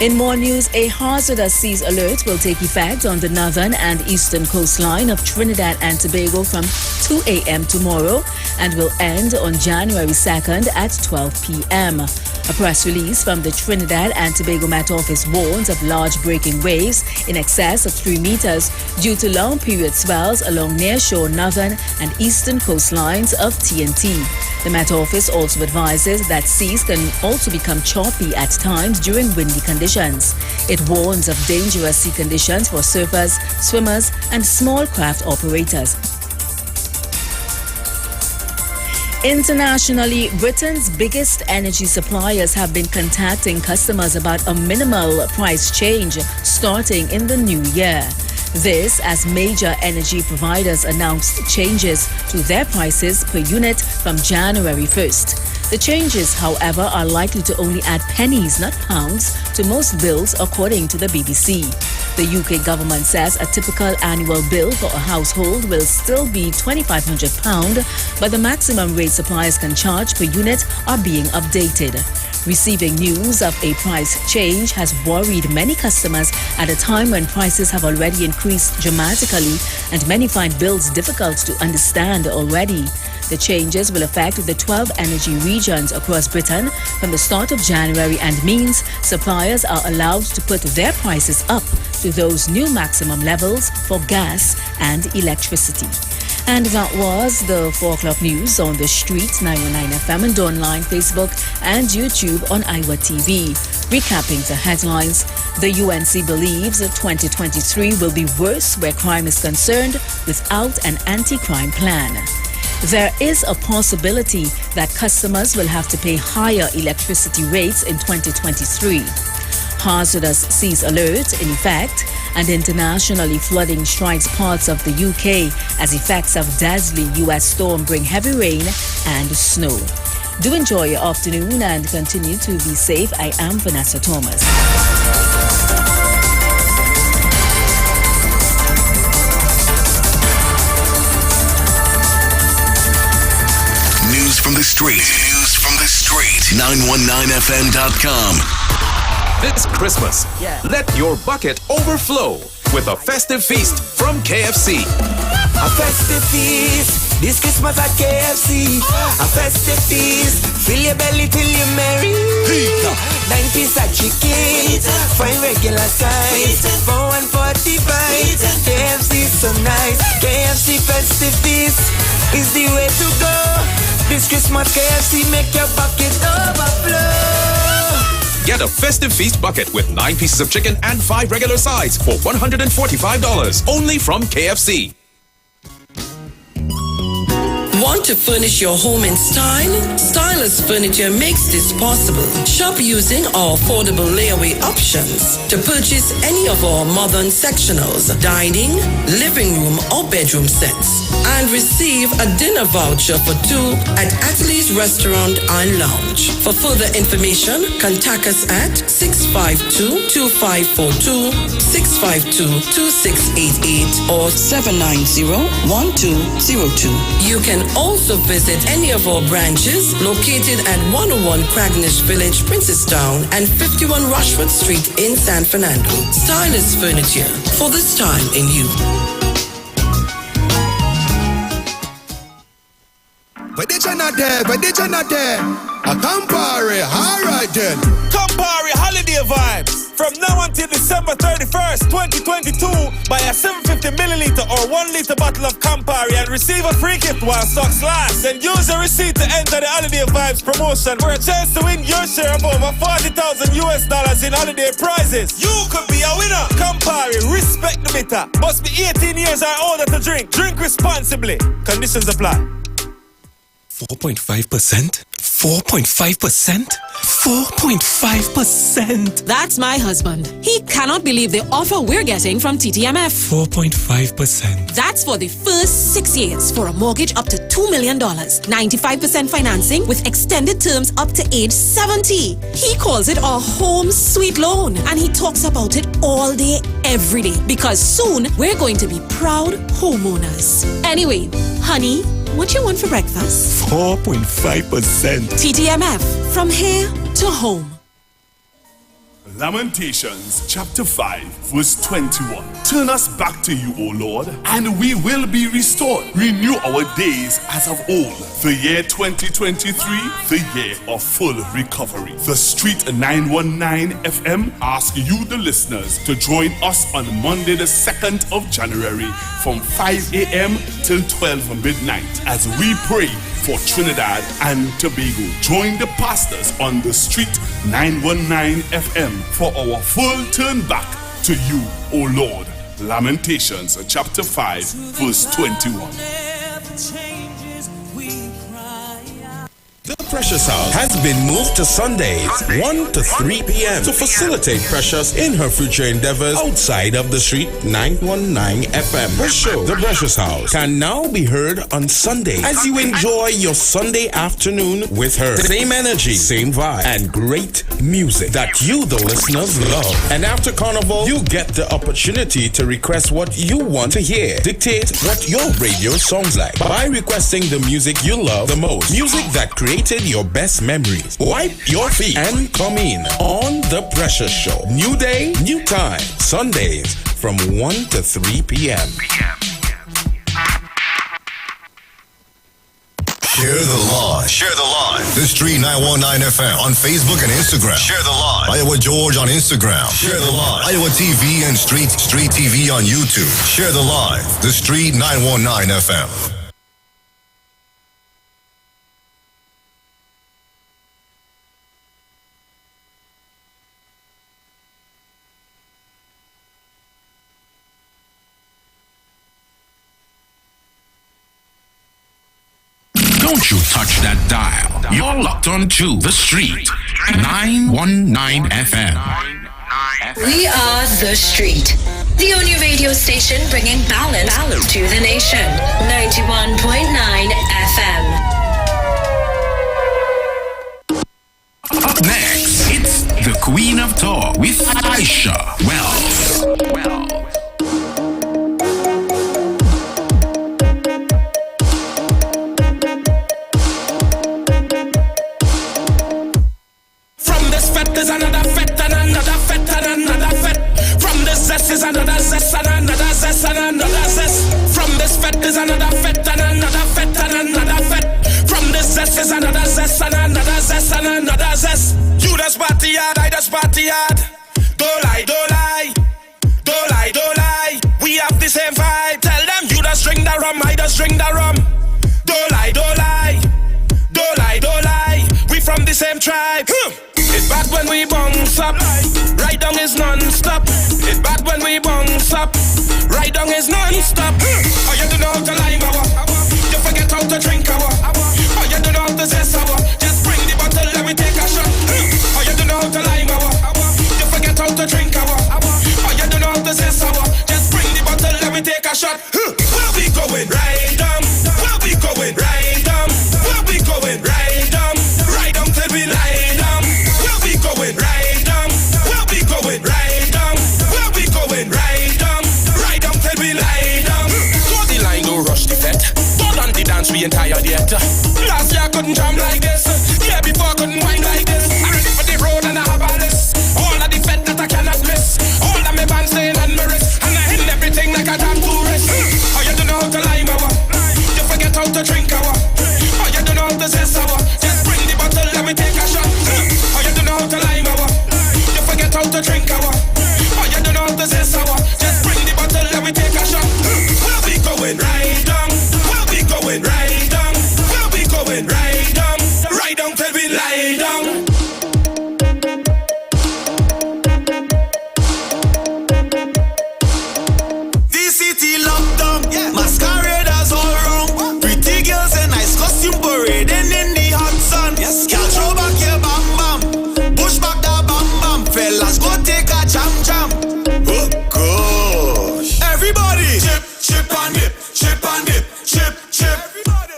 In more news, a hazardous seas alert will take effect on the northern and eastern coastline of Trinidad and Tobago from 2 a.m. tomorrow and will end on January 2nd at 12 p.m. A press release from the Trinidad and Tobago Met Office warns of large breaking waves in excess of 3 meters due to long period swells along nearshore northern and eastern coastlines of TNT. The Met Office also advises that seas can also become choppy at times during windy conditions. It warns of dangerous sea conditions for surfers, swimmers, and small craft operators. Internationally, Britain's biggest energy suppliers have been contacting customers about a minimal price change starting in the new year. This as major energy providers announced changes to their prices per unit from January 1st. The changes, however, are likely to only add pennies, not pounds, to most bills, according to the BBC. The UK government says a typical annual bill for a household will still be £2,500, but the maximum rate suppliers can charge per unit are being updated. Receiving news of a price change has worried many customers at a time when prices have already increased dramatically and many find bills difficult to understand already. The changes will affect the 12 energy regions across Britain from the start of January and means suppliers are allowed to put their prices up to those new maximum levels for gas and electricity. And that was the 4 o'clock news on the Street 919 FM and online, Facebook and YouTube on Iwer TV. Recapping the headlines, the UNC believes 2023 will be worse where crime is concerned without an anti-crime plan. There is a possibility that customers will have to pay higher electricity rates in 2023. Hazardous seas alert in effect, and internationally flooding strikes parts of the UK as effects of dazzling US storm bring heavy rain and snow. Do enjoy your afternoon and continue to be safe. I am Vanessa Thomas. News from the street. News from the street. 919fm.com. This Christmas, let your bucket overflow with a festive feast from KFC. A festive feast, this Christmas at KFC. A festive feast, fill your belly till you're merry. 9-piece at chicken, fine regular size. For $1.45, KFC so nice. KFC festive feast is the way to go. This Christmas KFC make your bucket overflow. Get a festive feast bucket with 9 pieces of chicken and 5 regular sides for $145 only from KFC. Want to furnish your home in style? Stylus Furniture makes this possible. Shop using our affordable layaway options to purchase any of our modern sectionals, dining, living room or bedroom sets, and receive a dinner voucher for 2 at Atlee's Restaurant and Lounge. For further information, contact us at 652-2542, 652-2688 or 790-1202. You can also visit any of our branches located at 101 Craignish Village, Princestown and 51 Rushford Street in San Fernando. Stylus Furniture, for this time in you. But did you not there? A Campari, alright then. Campari holiday vibes. From now until December 31st, 2022, buy a 750 milliliter or 1 liter bottle of Campari and receive a free gift while stocks last. Then use the receipt to enter the Holiday Vibes promotion for a chance to win your share of over $40,000 in holiday prizes. You could be a winner. Campari, respect the bitter. Must be 18 years or older to drink. Drink responsibly. Conditions apply. 4.5%? 4.5%? 4.5%. That's my husband. He cannot believe the offer we're getting from TTMF. 4.5%. That's for the first 6 years for a mortgage up to $2 million. 95% financing with extended terms up to age 70. He calls it a home sweet loan. And he talks about it all day, every day. Because soon we're going to be proud homeowners. Anyway, honey, what you want for breakfast? 4.5%. TTMF, from here to home. Lamentations chapter 5 verse 21. Turn us back to you, O Lord, and we will be restored. Renew our days as of old. The year 2023, the year of full recovery. The Street 919 FM asks you, the listeners, to join us on Monday the 2nd of January from 5 a.m. till 12 midnight as we pray for Trinidad and Tobago. Join the pastors on the Street 919 FM for our full turn back to you, O Lord. Lamentations chapter 5 verse 21. The Precious House has been moved to Sundays, 1 to 3 p.m. to facilitate Precious in her future endeavors outside of the Street 919 FM. Her show, The Precious House, can now be heard on Sunday as you enjoy your Sunday afternoon with her. Same energy, same vibe, and great music that you, the listeners, love. And after Carnival, you get the opportunity to request what you want to hear. Dictate what your radio sounds like by requesting the music you love the most. Music that created your best memories. Wipe your feet and come in on The Precious Show. New day, new time. Sundays from 1 to 3 p.m. Share the live. Share the live. The Street 919 FM on Facebook and Instagram. Share the live. Iowa George on Instagram. Share the live. Iowa TV and Street TV on YouTube. Share the live. The Street 919 FM. Don't you touch that dial. You're locked onto The Street. 919 FM. We are The Street, the only radio station bringing balance to the nation. 91.9 FM. Up next, it's the Queen of Talk with Aisha Wells. From this fete is another fete and another fete and another fete. From this zest is another zest and another zest and another zest. From this fete is another fete and another fete and another fete. From this zest is another zest and another zest and another zest. You just party hard, I just party hard. Don't lie, don't lie. Don't lie, don't lie. We have the same vibe. Tell them you just drink the rum, I just drink the rum. Don't lie, don't lie. Don't lie, don't lie. We from the same tribe. It's bad when we bounce up. Right down is non-stop. It's bad when we bounce up. Right down is non-stop. Oh, you don't know how to lime our. You forget how to drink our. Oh, you don't know how to zest our. Just bring the bottle, let me take a shot. Oh, you don't know how to lime our. You forget how to drink our. Oh, you don't know how to zest our. Just bring the bottle, let me take a shot. Where we going? Right down. Where we going? Right down. Where we going? Right down. Right down till we lie down. Where we going? Right down. Where we going? Right down. Where we going? Right down. Right down till we lie down. Go the line, no rush the fet. Go on the dance, we ain't tired yet. Last year I couldn't jam like this. Yeah, before I couldn't wine like this. I'm ready for the road and I have a list. All of the fet that I cannot miss. All of my bands staying on my wrist. And I hit everything like a damn tourist. Oh, you don't know how to lime our. You forget how to drink our. Oh, you don't know how to zest our. Just bring the bottle, let me take a shot. Oh, you don't know how to lime our. You forget how to drink our. Oh, you don't know how to zest our. Just bring the bottle, let me take a shot. Where we going? Right down. Where we going? Right down. Where we going? Right down. Right down till we lie down. This city locked down, masqueraders all around. Pretty girls in nice costume parading in the hot sun. Yes, girl, throw back your bam bam, push back that bam bam. Fellas, go take a jam jam. Oh gosh, everybody, chip chip and dip, chip and dip, chip chip,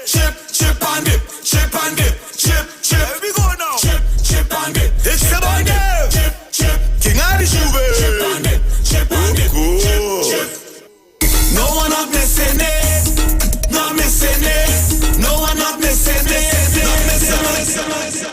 chip chip and dip, chip and dip, chip chip. Here we go now, chip chip and dip. It's about them, chip chip, king of the shoe, chip and dip, chip and dip, chip chip. No one not missing it, not missing it. No one not missing it, not missing it.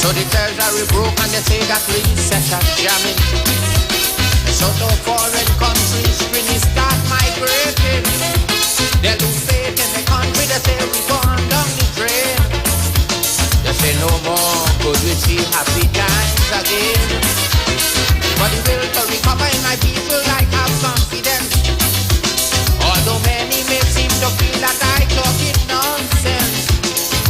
So the treasury broke and they say that we set up jamming. So no foreign countries really start migrating. They lose faith in the country, they say we gone down the drain. They say no more could we see happy times again. But the will to recover in my people like have confidence. Although many may seem to feel that I talking nonsense,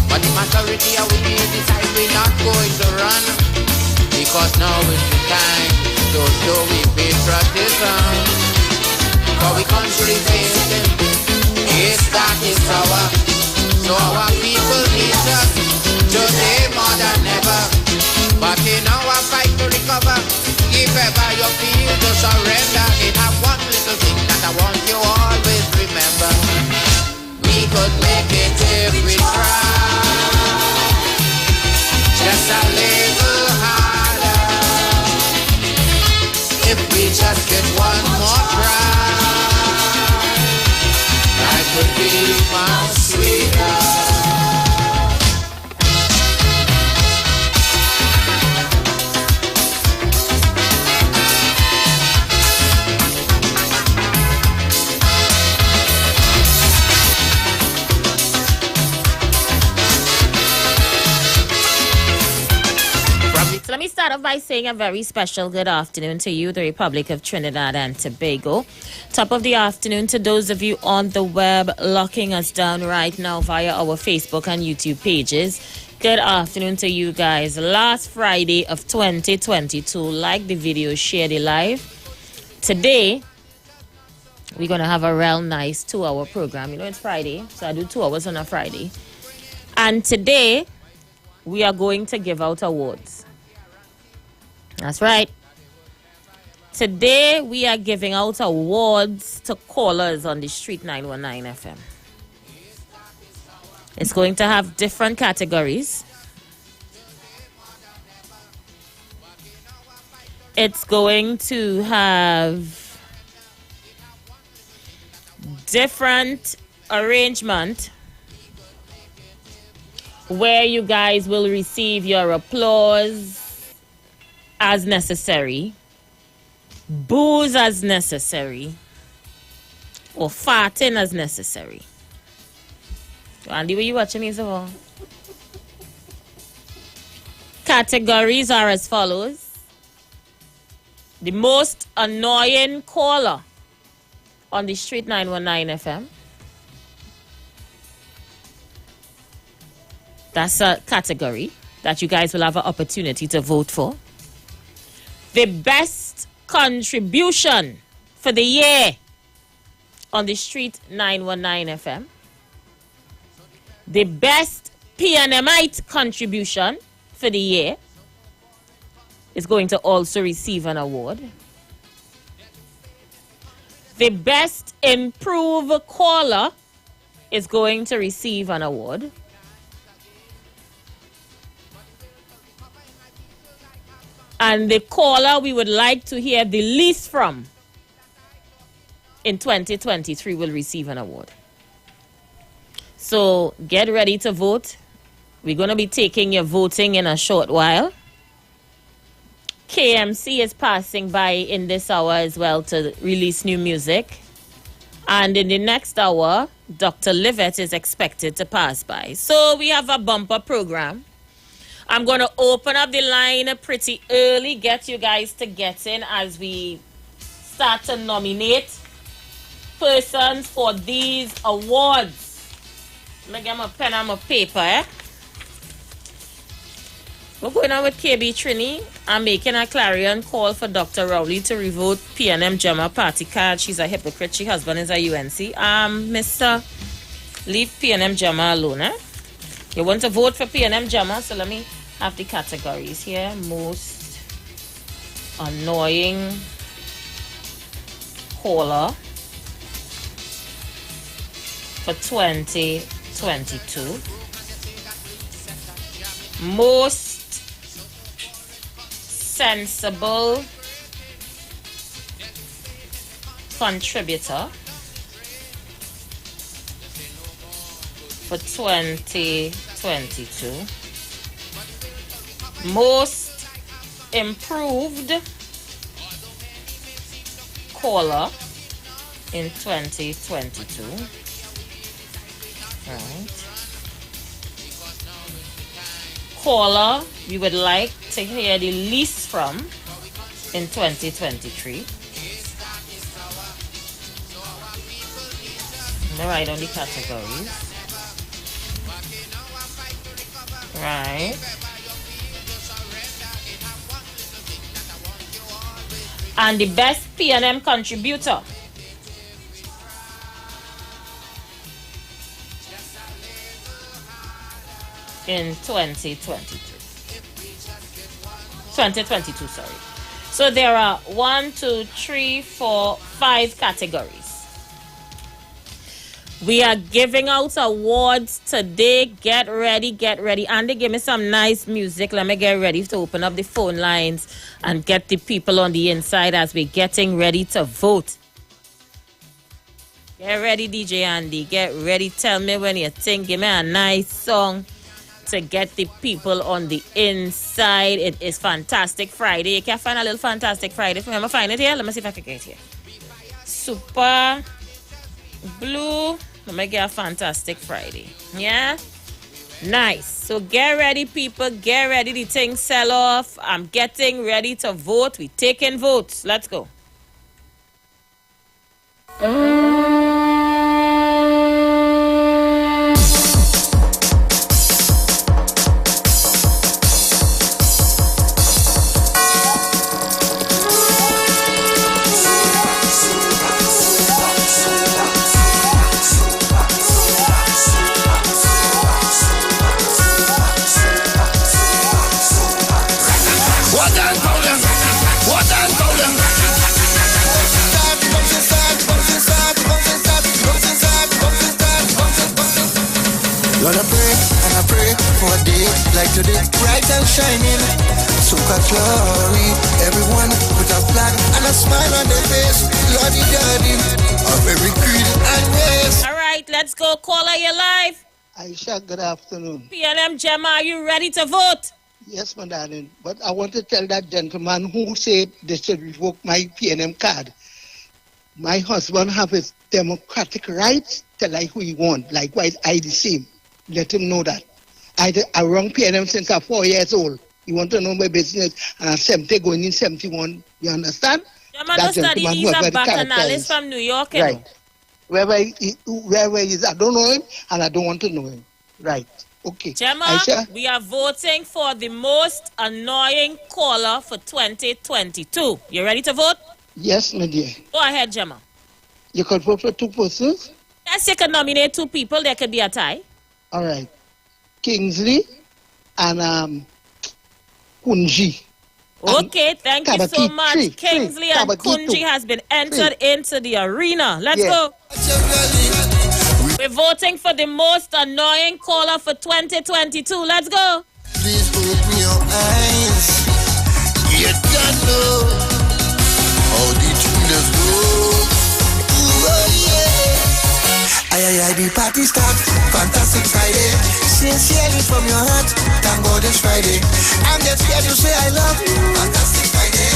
but the majority of we decide we're not going to run, because now is the time to show we patriotism. For we country facing, it's that is our. So our people need us today more than ever. But in our fight to recover, if ever you feel to surrender, it have one little thing that I want you always remember. We could make it if we try, just a little harder. If we just get one more try, like could be my sweet love. So let me start off by saying a very special good afternoon to you, the Republic of Trinidad and Tobago. Top of the afternoon to those of you on the web locking us down right now via our Facebook and YouTube pages. Good afternoon to you guys. Last Friday of 2022, like the video, share the live. Today, we're going to have a real nice 2-hour program. You know, it's Friday, so I do 2 hours on a Friday. And today, we are going to give out awards. That's right. Today, we are giving out awards to callers on the Street 919 FM. It's going to have different categories. It's going to have different arrangement where you guys will receive your applause as necessary, booze as necessary, or farting as necessary. Andy, were you watching me so far? Categories are as follows. The most annoying caller on the Street 919 FM. That's a category that you guys will have an opportunity to vote for. The best contribution for the year on the Street 919 FM. The best PNMite contribution for the year is going to also receive an award. The best improved caller is going to receive an award. And the caller we would like to hear the least from in 2023 will receive an award. So get ready to vote. We're going to be taking your voting in a short while. KMC is passing by in this hour as well to release new music. And in the next hour, Dr. Livett is expected to pass by. So we have a bumper program. I'm going to open up the line pretty early, get you guys to get in as we start to nominate persons for these awards. Let me get my pen and my paper, eh? We're going on with KB Trini. I'm making a clarion call for Dr. Rowley to revoke PNM Gemma party card. She's a hypocrite. Her husband is a UNC. Mr. Leave PNM Gemma alone, eh? You want to vote for PNM Gemma, so let me have the categories here. Most annoying caller for 2022. Most sensible contributor for 2022. Most improved caller in 2022. Right. Caller we would like to hear the least from in 2023. Let me write down the categories. Right. And the best PNM contributor. In 2022, sorry. So there are 1, 2, 3, 4, 5 categories. We are giving out awards today. Get ready, get ready. Andy, give me some nice music. Let me get ready to open up the phone lines and get the people on the inside as we're getting ready to vote. Get ready, DJ Andy. Get ready. Tell me when you think. Give me a nice song to get the people on the inside. It is Fantastic Friday. You can find a little Fantastic Friday for me. I'm going to find it here. Let me see if I can get it here. Super Blue. Let me get a Fantastic Friday. Yeah? Nice. So get ready, people. Get ready. The thing sell off. I'm getting ready to vote. We taking votes. Let's go. Lord, I pray and I pray for a day like today, bright and shining, super glory. Everyone with a flag and a smile on their face, Lordy Daddy, of every creed and race. All right, let's go. Caller, you live. Aisha, good afternoon. PNM Gemma, are you ready to vote? Yes, my darling. But I want to tell that gentleman who said they should revoke my PNM card. My husband have his democratic rights to like who he want. Likewise, I the same. Let him know that. I run PNM since I'm 4 years old. You want to know my business, and I'm 70 going in 71. You understand? Gemma don't study. He's a bacchanalist from New York. Right. You know? Wherever he is, I don't know him, and I don't want to know him. Right. Okay. Gemma, Aisha? we are voting for the most annoying caller for 2022. You ready to vote? Yes, my dear. Go ahead, Gemma. You could vote for 2 persons? Yes, you can nominate 2 people. There could be a tie. All right. Kingsley and Kunji. Okay, thank you so much. Three, Kingsley and Kunji has been entered into the arena. Let's go. We're voting for the most annoying caller for 2022. Let's go. Please open your eyes. You don't know how the dreamers go. Ooh, oh, yeah. Aye, the party starts. Fantastic Friday. Sincerely from your heart. Thank God it's Friday. I'm just here to say I love you. Fantastic Friday.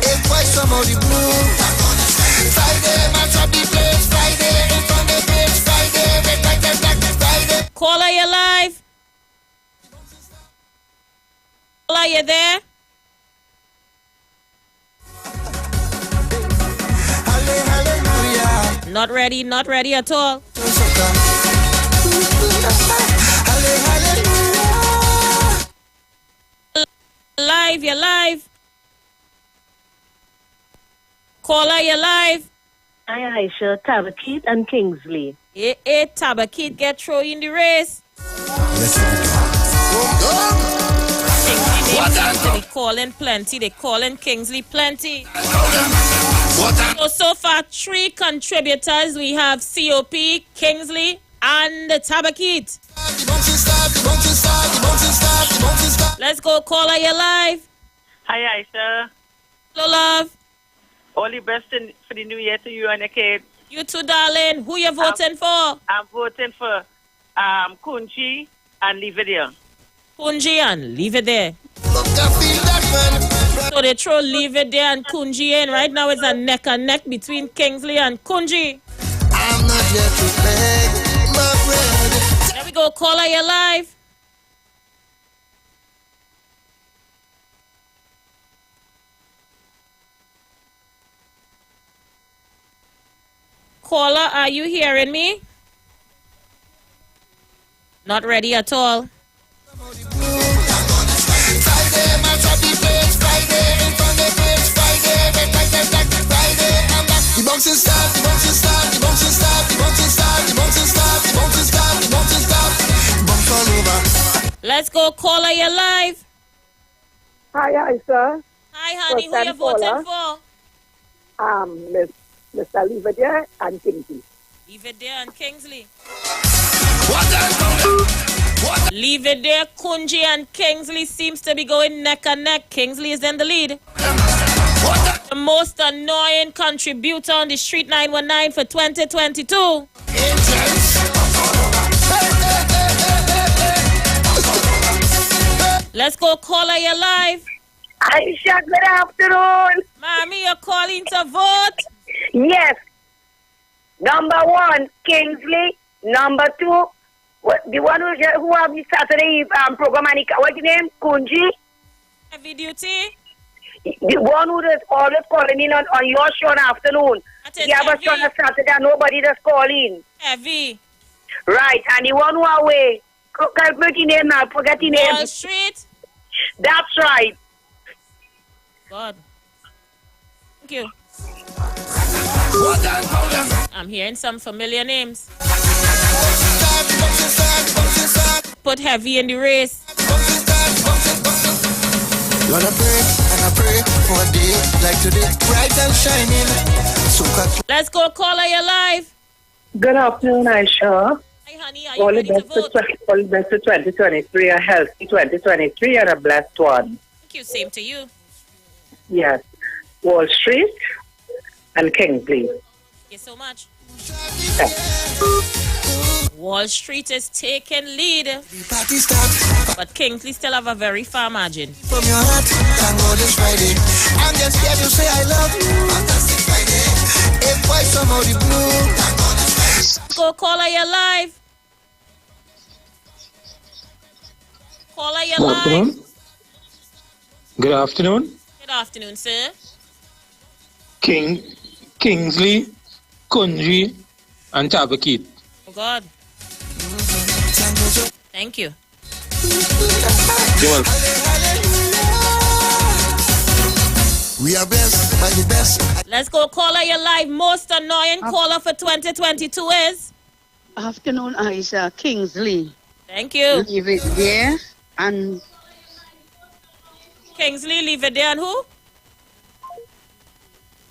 If I somehow the blue. Thank God it's Friday. Friday, match up the place. Friday, in front of the place. Friday, red, white, and black. Friday. Caller, you live? Caller, you there? Not ready at all. Live, you're live. Caller, you're live. Hi, Aisha, Tabakit and Kingsley. Hey, Tabakit, get thrown in the race. They calling plenty. They calling Kingsley plenty. So far, 3 contributors. We have COP, Kingsley, and Tabakit. Let's go, caller, you live. Hi, Aisha. Hello, love. All the best for the new year to you and your kids. You too, darling. Who you voting for? I'm voting for Kunji and leave it there. Kunji and leave it there. So they throw leave it there and Kunji in. Right now it's a neck and neck between Kingsley and Kunji. I'm not here to beg my bread. There we go, caller, you live. Caller, are you hearing me? Not ready at all. Let's go, caller, you live. Hi, Aisha. Hi, honey. Who you voting for? Mr. Liverdeer and Kingsley. Liverdeer and Kingsley. Liverdeer, Kunji, and Kingsley seems to be going neck and neck. Kingsley is in the lead. The most annoying contributor on the Street 919 for 2022. Let's go, caller, you're live. Aisha, good afternoon. Mommy, you're calling to vote? Yes. Number 1, Kingsley. Number 2, the one who have the Saturday program, what's his name? Kunji. Heavy duty. The one who is always calling in on your show in the afternoon. You have a show on Saturday and nobody just call in. Heavy. Right, and the one who are away. Can't put your name now, forget your name. Wall Street. That's right. God. Thank you. I'm hearing some familiar names. Put Heavy in the race. Lord, I pray and I pray for a day like today, bright and shining. Let's go, caller, you're live. Good afternoon, Aisha. Hi, honey. Are you All the ready to vote? best to 2023, a healthy 2023 and a blessed one. Thank you. Same to you. Yes. Wall Street and Kingsley. Thank you so much. Wall Street is taking lead, but Kingsley still have a very far margin. From your heart, thank God it's Friday. I'm just here to say I love you. Fantastic Friday. If I somehow the blue, thank God it's Friday. Go, caller, you're live. Caller, you're Good live. afternoon. Good afternoon. Good afternoon, sir. Kingsley, Kunji, and Tabakit. Oh, God. Thank you. You're welcome. We are blessed by the best. Let's go, caller, you're live. Most annoying caller for 2022 is? Afternoon, Aisha. Kingsley. Thank you. Leave it there. And Kingsley, leave it there, and who?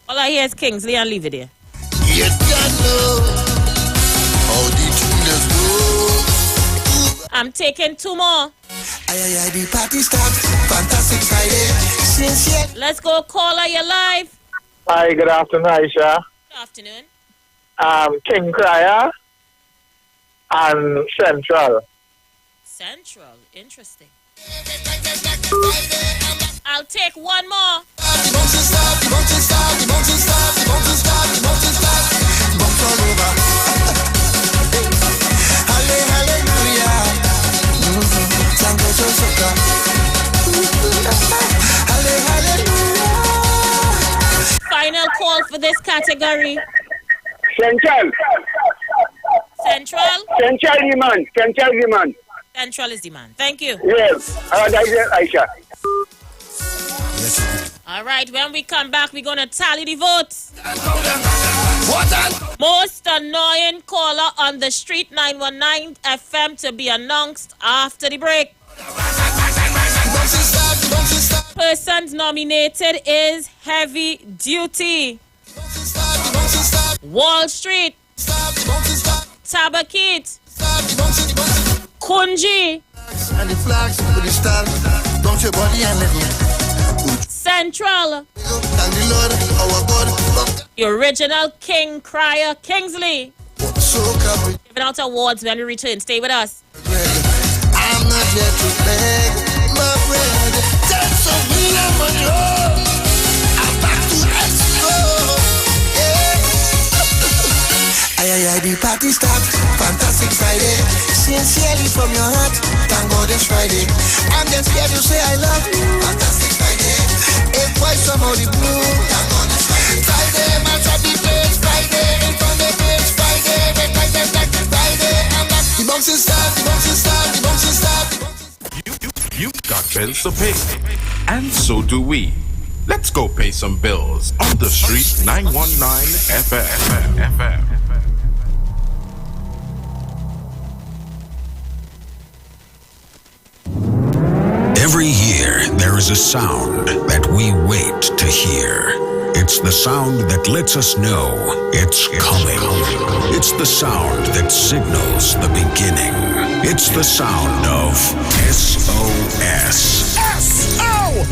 All I hear is Kingsley and leave it there. You don't know how the tuners go. I'm taking 2 more. Aye, the party starts. Fantastic Friday. Sincere. Let's go, caller, you're live. Hi, good afternoon, Aisha. Good afternoon. King Crier and Central. Central, interesting. I'll take 1 more. Final call for this category. Central. Central? Central demand. Central demand. Central is demand. Thank you. Yes. That's it, Aisha. All right, when we come back, we're going to tally the votes. Most annoying caller on the Street 919 FM to be announced after the break. Persons nominated is Heavy Duty, Wall Street, Tabakit, Kunji, And the flags with the stars. Don't your body and let me. Central, Thank the Lord, our God. the original King Crier Kingsley. So come Giving out awards when we return. Stay with us. I'm not here to beg, my friend. That's a me and my job. I'm back to extra. Aye, the party starts. Fantastic Friday. Sincerely from your heart. Thank God it's Friday. I'm just here to say I love you. Fantastic Friday. If I somehow the blue. Thank God it's Friday. Friday, match up the place. Friday, in front of the place. Friday, red light, Friday. I'm back. The bounces start, the bounces start, the bounces start. You've got bills to pay, and so do we. Let's go pay some bills on the Street 919 FM. Every year, there is a sound that we wait to hear. It's the sound that lets us know it's coming. It's the sound that signals the beginning. It's the sound of SOS. SOS!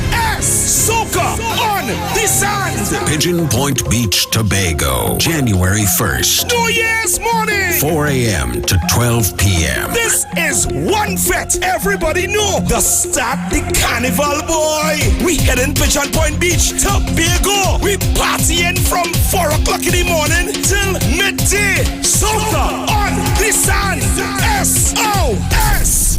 Soca on the Sand. Pigeon Point Beach, Tobago, January 1st. New Year's morning. 4 a.m. to 12 p.m. This is one fete. Everybody know the start the carnival, boy. We heading Pigeon Point Beach, Tobago. We partying from 4 o'clock in the morning till midday. Soca on the Sand. SOS.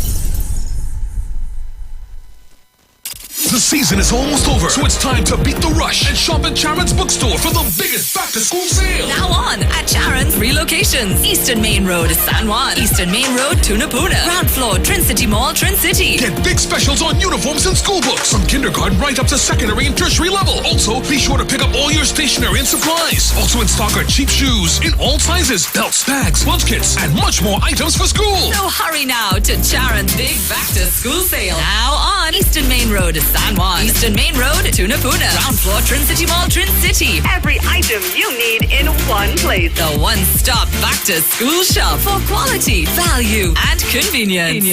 The season is almost over, so it's time to beat the rush and shop at Charon's Bookstore for the biggest back-to-school sale. Now on at Charon's 3 locations. Eastern Main Road, San Juan. Eastern Main Road, Tunapuna. Ground floor, Trin City Mall, Trin City. Get big specials on uniforms and school books from kindergarten right up to secondary and tertiary level. Also, be sure to pick up all your stationery and supplies. Also in stock are cheap shoes in all sizes, belts, bags, lunch kits, and much more items for school. So hurry now to Charon's big back-to-school sale. Now on Eastern Main Road, San Juan. Eastern Main Road, Tunapuna. Ground floor, Trin City Mall, Trin City. Every item you need in one place. The one-stop back-to-school shop for quality, value, and convenience.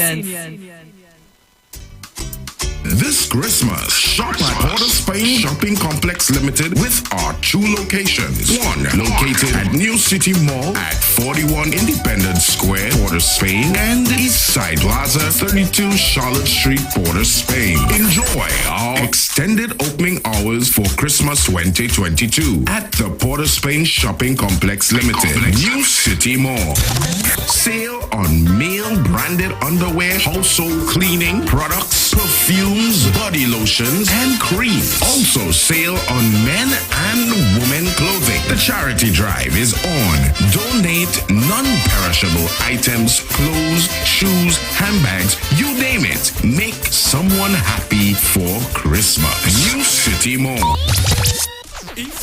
This Christmas, shop at Port of Spain Shopping Complex Limited with our 2 locations. One located at New City Mall at 41 Independence Square, Port of Spain, and Eastside Plaza, 32 Charlotte Street, Port of Spain. Enjoy our extended opening hours for Christmas 2022 at the Port of Spain Shopping Complex Limited, New City Mall. Sale on male branded underwear, household cleaning products, perfumes, body lotions, and cream. Also sale on men and women clothing. The charity drive is on. Donate non-perishable items, clothes, shoes, handbags, you name it. Make someone happy for Christmas. New City Mall.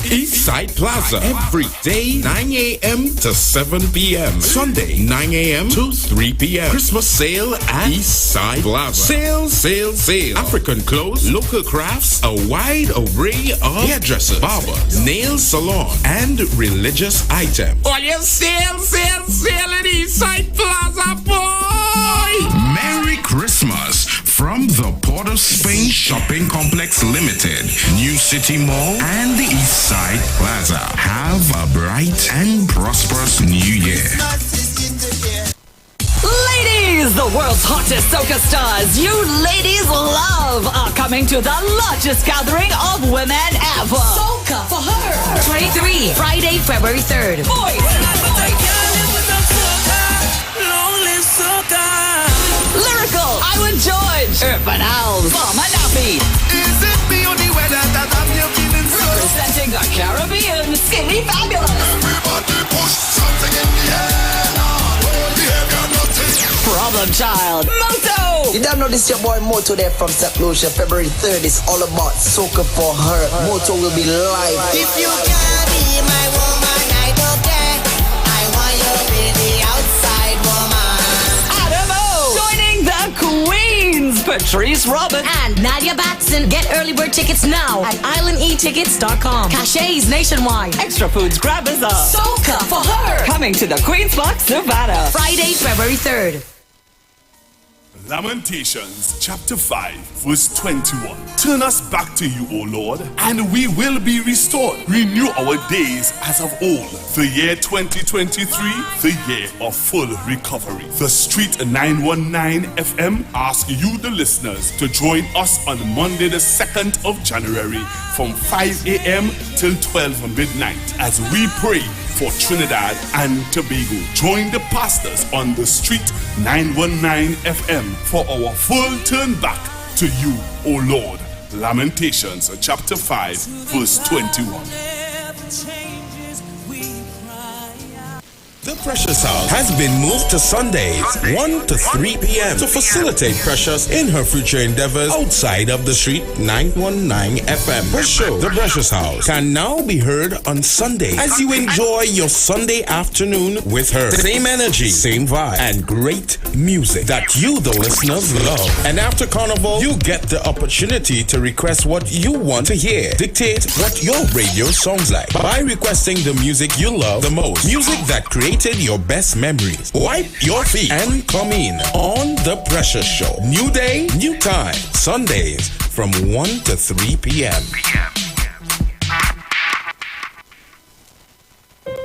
Eastside Plaza, every day 9 a.m. to 7 p.m. Sunday 9 a.m. to 3 p.m. Christmas sale at Eastside Plaza. Sale. African clothes, local crafts, a wide array of hairdressers, barbers, nail salon, and religious items. All your sale at Eastside Plaza, boy! Merry Christmas from the Port of Spain Shopping Complex Limited, New City Mall, and the Eastside Plaza. Have a bright and prosperous New Year. Ladies, the world's hottest soca stars you ladies love are coming to the largest gathering of women ever. Soca for her. 23, Friday, February 3rd. Lyrical, Iwer George, Urban Owls, Mama Nappy. Is it the only weather that I'm feeling so? Representing the Caribbean, Skinny Fabulous. Everybody push something in the air now. Behavior nothing. Problem Child, Moto. You don't know this your boy Moto there from St. Lucia. February 3rd is all about soca for her. Moto will be live. If you can be my woman, I don't care. I want you to be the outside woman. Joining the Queens, Patrice Robin and Nadia Batson. Get early bird tickets now at islandetickets.com. Cachets nationwide. Extra Foods Grabbers up. Soca for her. Coming to the Queen's Park, Savannah. Friday, February 3rd. Lamentations chapter 5 verse 21. Turn us back to you, O Lord, and we will be restored. Renew our days as of old. The year 2023, the year of full recovery. The Street 919 FM asks you, the listeners, to join us on Monday the 2nd of January from 5 a.m. till 12 midnight as we pray for Trinidad and Tobago. Join the pastors on the Street 919 FM for our full turn back to you, O Lord. Lamentations chapter 5 verse 21. The Precious House has been moved to Sundays, 1 to 3 p.m. to facilitate Precious in her future endeavors outside of the Street 919 FM. Her show, The Precious House, can now be heard on Sunday as you enjoy your Sunday afternoon with her. Same energy, same vibe, and great music that you, the listeners, love. And after Carnival, you get the opportunity to request what you want to hear. Dictate what your radio sounds like by requesting the music you love the most. Music that creates your best memories. Wipe your feet and come in on The Precious Show. New day, new time. Sundays, from 1 to 3 p.m.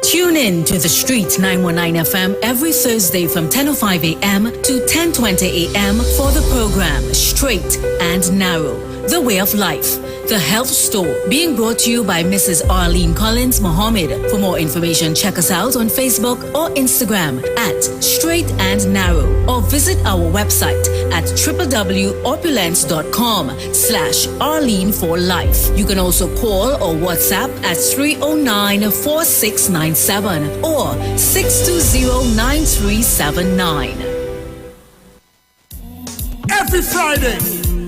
Tune in to The Street 919 FM every Thursday from 10:05 a.m. to 10:20 a.m. for the program Straight and Narrow, The Way of Life, The Health Store, being brought to you by Mrs. Arlene Collins Mohammed. For more information, check us out on Facebook or Instagram at Straight and Narrow, or visit our website at www.opulence.com/Arlene for Life. You can also call or WhatsApp at 309-4697 or 620-9379. Every Friday,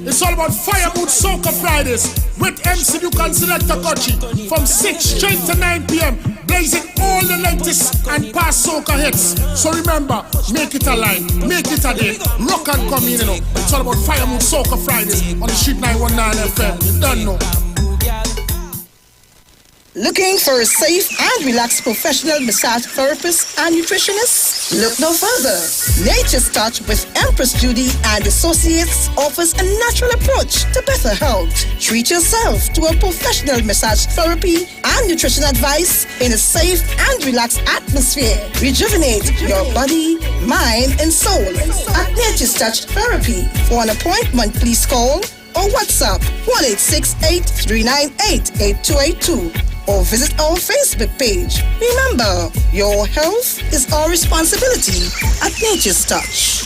it's all about Fire Mood Soca Fridays with MC Duke and Selector Kochi from 6 straight to 9 p.m. blazing all the latest and past soca hits. So remember, make it a line, make it a day, rock and come in, you know. It's all about Fire Mood Soca Fridays on the Street 919 FM. You don't know. Looking for a safe and relaxed professional massage therapist and nutritionist? Look no further. Nature's Touch with Empress Judy and Associates offers a natural approach to better health. Treat yourself to a professional massage therapy and nutrition advice in a safe and relaxed atmosphere. Rejuvenate your body, mind, and soul at Nature's Touch Therapy. For an appointment, please call or WhatsApp 1-868-398-8282 or visit our Facebook page. Remember, your health is our responsibility at Nature's Touch.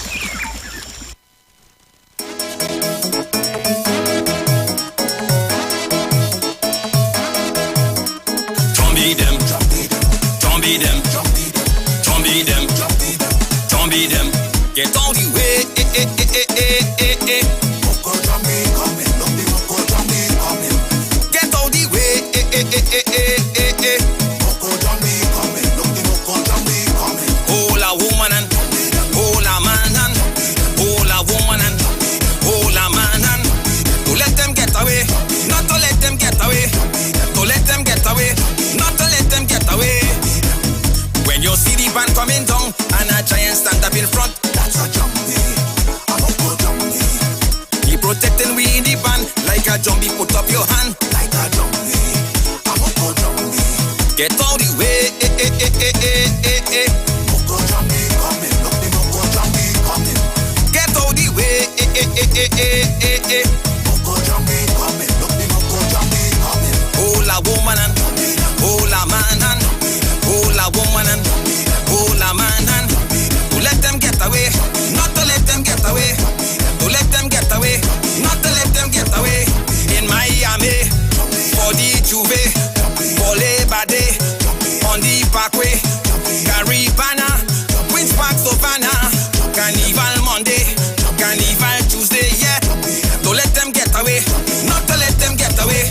Get on the way, Get out the way, Hold a woman and hold a man and hold a woman and hold a man and to let them get away, not to let them get away, to let them get away, not to let them get away. When you see the band coming down and a giant stand up in front, that's a jumpy, I'm a good jumpy. He protecting we in the band like a jumpy. Put up your hand like a jumpy, I'm a good jumpy. Get out the way, Moko jumpy coming, look the Moko jumpy coming. Get out the way, Moko jumpy coming, look the Moko jumpy coming. Hold a woman and hold a man and hold a woman and hold a man and to let them get away, not to let them get away, to let them get away, not to let them get away. In Miami, for the Juve, for Labor Day, on the Parkway, Caribana, Queen's Park, Savannah, Carnival Monday, Carnival Tuesday, yeah. To let them get away, not to let them get away,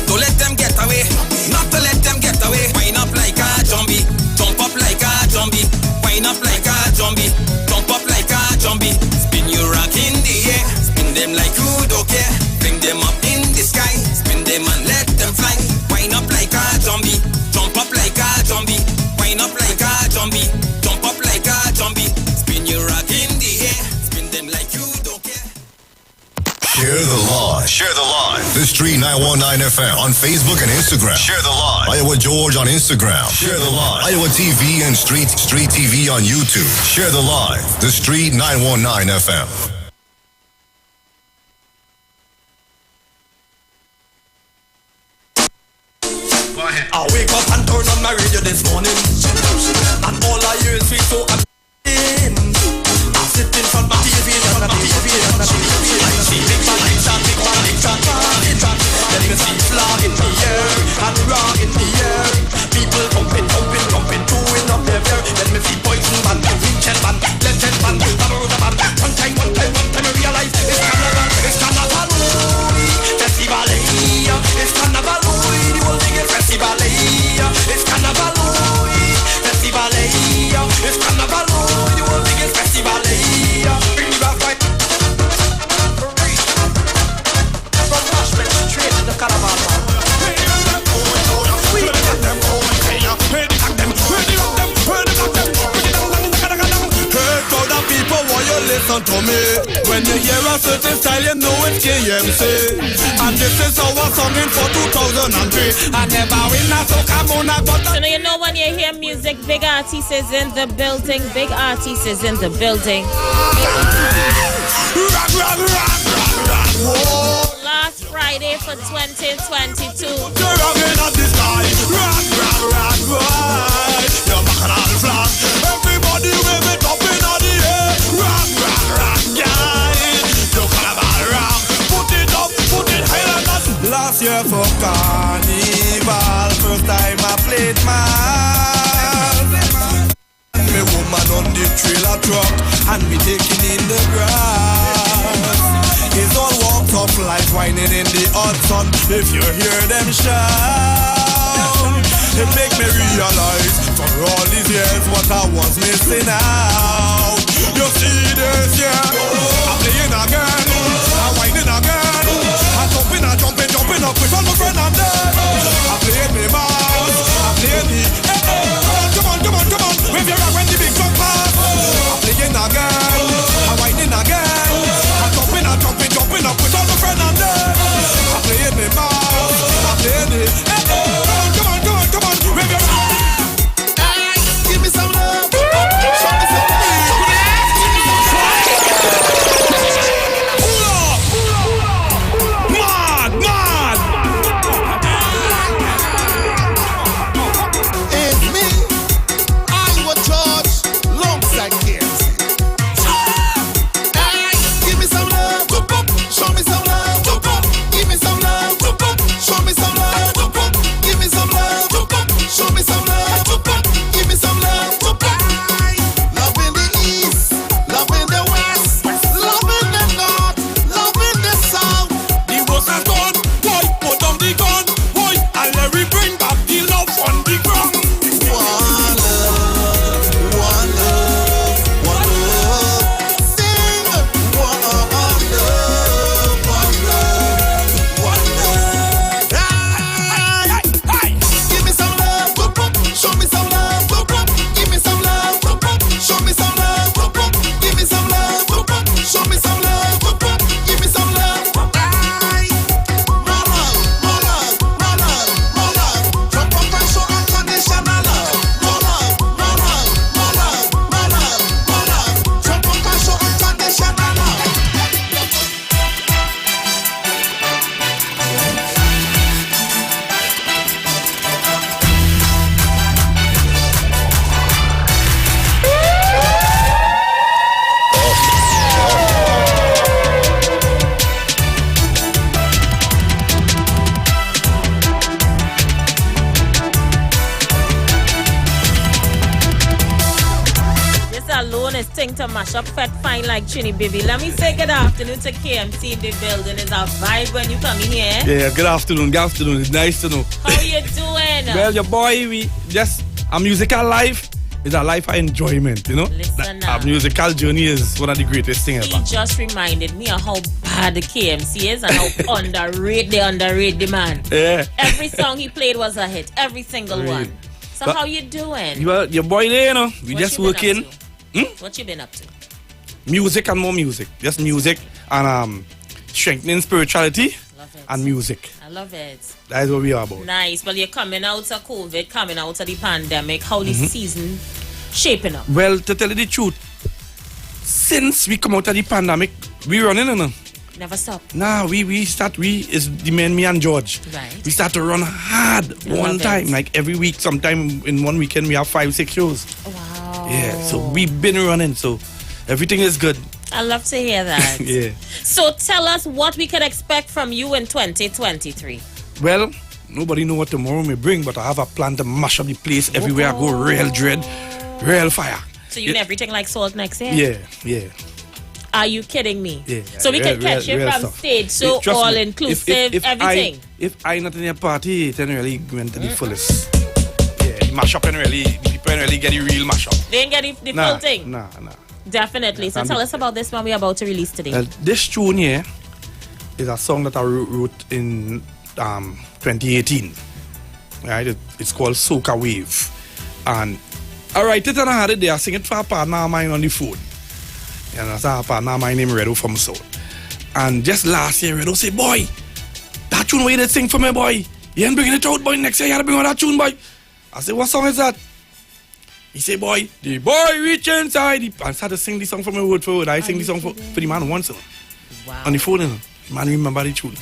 to let them get away, not to let them get away. Wind up like a zombie, jump up like a zombie, wind up like a zombie, jump up like a zombie. Spin your rock in the air, spin them like you don't care. Bring them up in the sky, spin them and let them fly. Wind up like a zombie, jump up like a zombie, wind up like a zombie, jump up like a zombie. Spin your rock in the air, spin them like you don't care. Share the line. Share the line. The Street 919 FM on Facebook and Instagram. Share the line. Iowa George on Instagram. Share the line. Iowa TV and Street TV on YouTube. Share the line. The Street 919 FM. I wake up and turn on my radio this morning, and all I hear is sweet so I'm sitting in front of my TV, I see big man, then you see flag in the air and rock in the air. People pumping, doing up their hair. Then me see Poison Man, Weekend Man, Legend Man, Tabaruda Man. One time I realize it's carnival, festival, it's carnival, the whole thing is festival, it's carnival. When you hear a certain style, you know it's KMC. And this is our song in for 2003. I never win a soca mona, but so now you know when you hear music, big artist is in the building. Big artist is in the building. Last Friday for 2022. You're rocking at the sky. You're bacchanal flag. Everybody wave it up in the air. Rock, yeah. You carnival rock. Put it higher than that. Last year for carnival, first time I played me woman on the trailer truck, and we taking in the grass. It's all walks of life whining in the hot sun. If you hear them shout, it make me realize for all these years what I was missing out. You see this, yeah, I'm playing again, I'm whining again, I'm jumping up with all my friends and them. I'm playing me mouse, I'm playing the come on, wave your rock when the big drum pass. I'm playing again, I'm whining again, I'm jumping up with all my friends and them. I'm playing me mouse, I'm playing the come on, wave your rock. Hey, give me some love, show me some love. To mash up fat fine like Trini baby. Let me say good afternoon to KMC in the building. It's a vibe when you come in here. Yeah, good afternoon. It's nice to know. How you doing? Well, your boy, we just a musical life is a life of enjoyment, you know. Listen now. Our musical journey is one of the greatest things ever. He just reminded me of how bad the KMC is and how underrated the man. Yeah. Every song he played was a hit. Every single one. So but how you doing? Well, your boy there, you know. We just working. What you been up to? Music and more music. Just music and strengthening spirituality and music. I love it. That is what we are about. Nice. Well, you're coming out of COVID, coming out of the pandemic. How this season shaping up? Well, to tell you the truth, since we come out of the pandemic, we running, you know. Never stop. Nah, we is the man, me and George. Right. We start to run hard one time, like every week. Sometime in one weekend we have 5-6 shows. Wow. Yeah, so we've been running, so everything is good. I love to hear that. Yeah. So tell us what we can expect from you in 2023. Well, nobody know what tomorrow may bring, but I have a plan to mash up the place everywhere. I go real dread, real fire. So you everything like salt next year? Yeah. Are you kidding me? Yeah. So we can catch you from stage, so all inclusive, everything. If I not in a party, then really went to the fullest. Yeah, mash up and really, people really get the real mash up. They ain't get the full thing? Nah. Definitely. So tell us about this one we're about to release today. This tune here is a song that I wrote in 2018. Right? It's called Soca Wave. And I write it and I had it there. I sing it for a partner of mine on the phone. You understand? A partner, my name Redo from Soul. And just last year, Redo say, boy, that tune where you sing for me, boy. You ain't bringing it out, boy. Next year, you gotta bring out that tune, boy. I said, what song is that? He say, boy, the boy reach inside. And started to sing the song for me word for word. I sing the song for the man once. Wow. On the phone, you know. Man, remember the tune.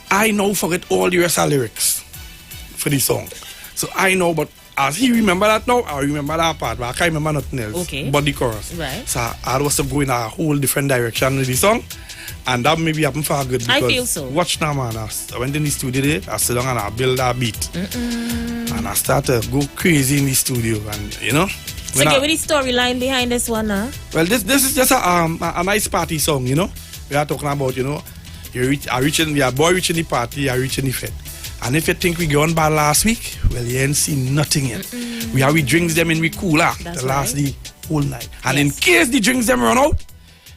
I now forget all the rest of the lyrics for the song. So I know, but as he remember that now, I remember that part, but I can't remember nothing else. Okay. But the chorus. Right. So I was to go in a whole different direction with the song. And that maybe happened for good because I feel so. Watch now, man. I went in the studio there, I sit down and I build that beat. And I start to go crazy in the studio, and you know. So give me the storyline behind this one, huh? Well, this is just a nice party song, you know. We are talking about, you know, we are boy reaching the party, I reaching the fed. And if you think we gone bad last week, well, you ain't seen nothing yet. We drinks them in we cooler That's the last right. the whole night. And in case the drinks them run out,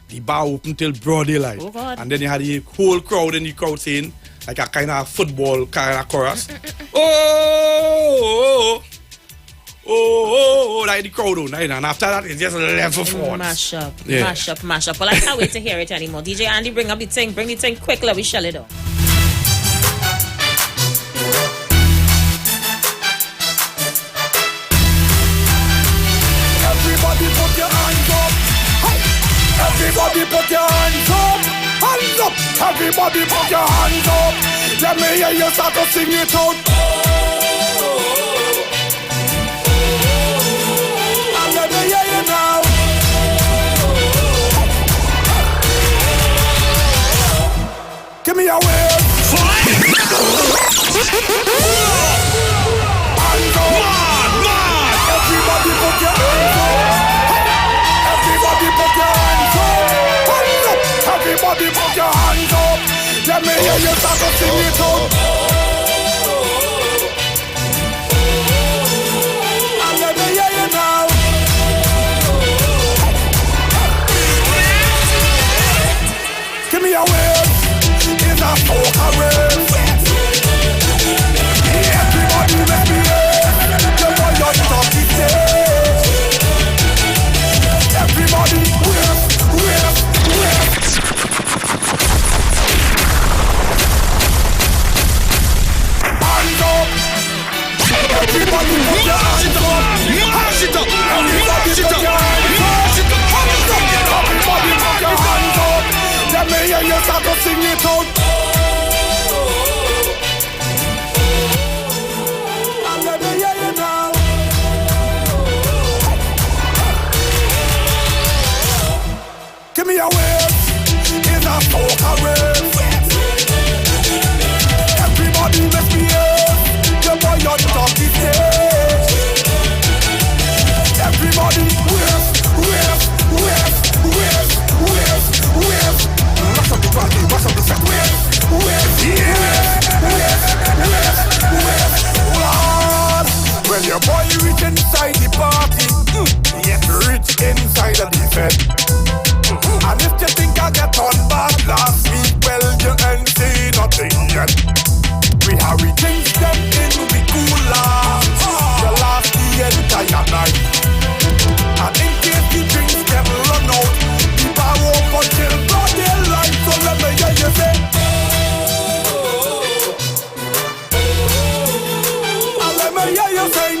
the bar open till broad daylight. Oh, God. And then you had the whole crowd in the crowd saying, like a kind of football kind of chorus. Oh, like the crowd on. And after that, it's just level forward. Mash up. Yeah. Mash up. Well, I can't wait to hear it anymore. DJ Andy, bring the thing quick, let me shell it up. Everybody put your hands up. Everybody put your hands up. Hands up. Everybody put your hands up. Let me hear you start to sing it out. And let me hear you now. Give me a wave. Hands up. Everybody put your hands up. Everybody put your hands up. Hands up. Everybody put your hands up. Let me hear you start to sing it out. And let me hear you now. Give me a wave. It's a soca wave. Everybody let me hear. Come on, you're talking stage. Everybody wave. Hands up. Everybody put your hands up. Mash it up. Everybody put your hands up. Hands up. Everybody put your hands up. Let me hear you start to sing it out. And let me hear you now. Give me a wave. It's a soca wave. Everybody let me hear. Your boy on top the stage. Everybody wave. Mash up the party, mash up the set. Wave. Lord, when your boy reach inside the party, yes, reach inside of the bed. And if you think I get on bad last week, well, you ain't seen nothing yet. We have we drinks them in we cooler. You last the entire night. And in case the drinks them run out, the bar won't until broad daylight. So let me hear you say. And let me hear you sing.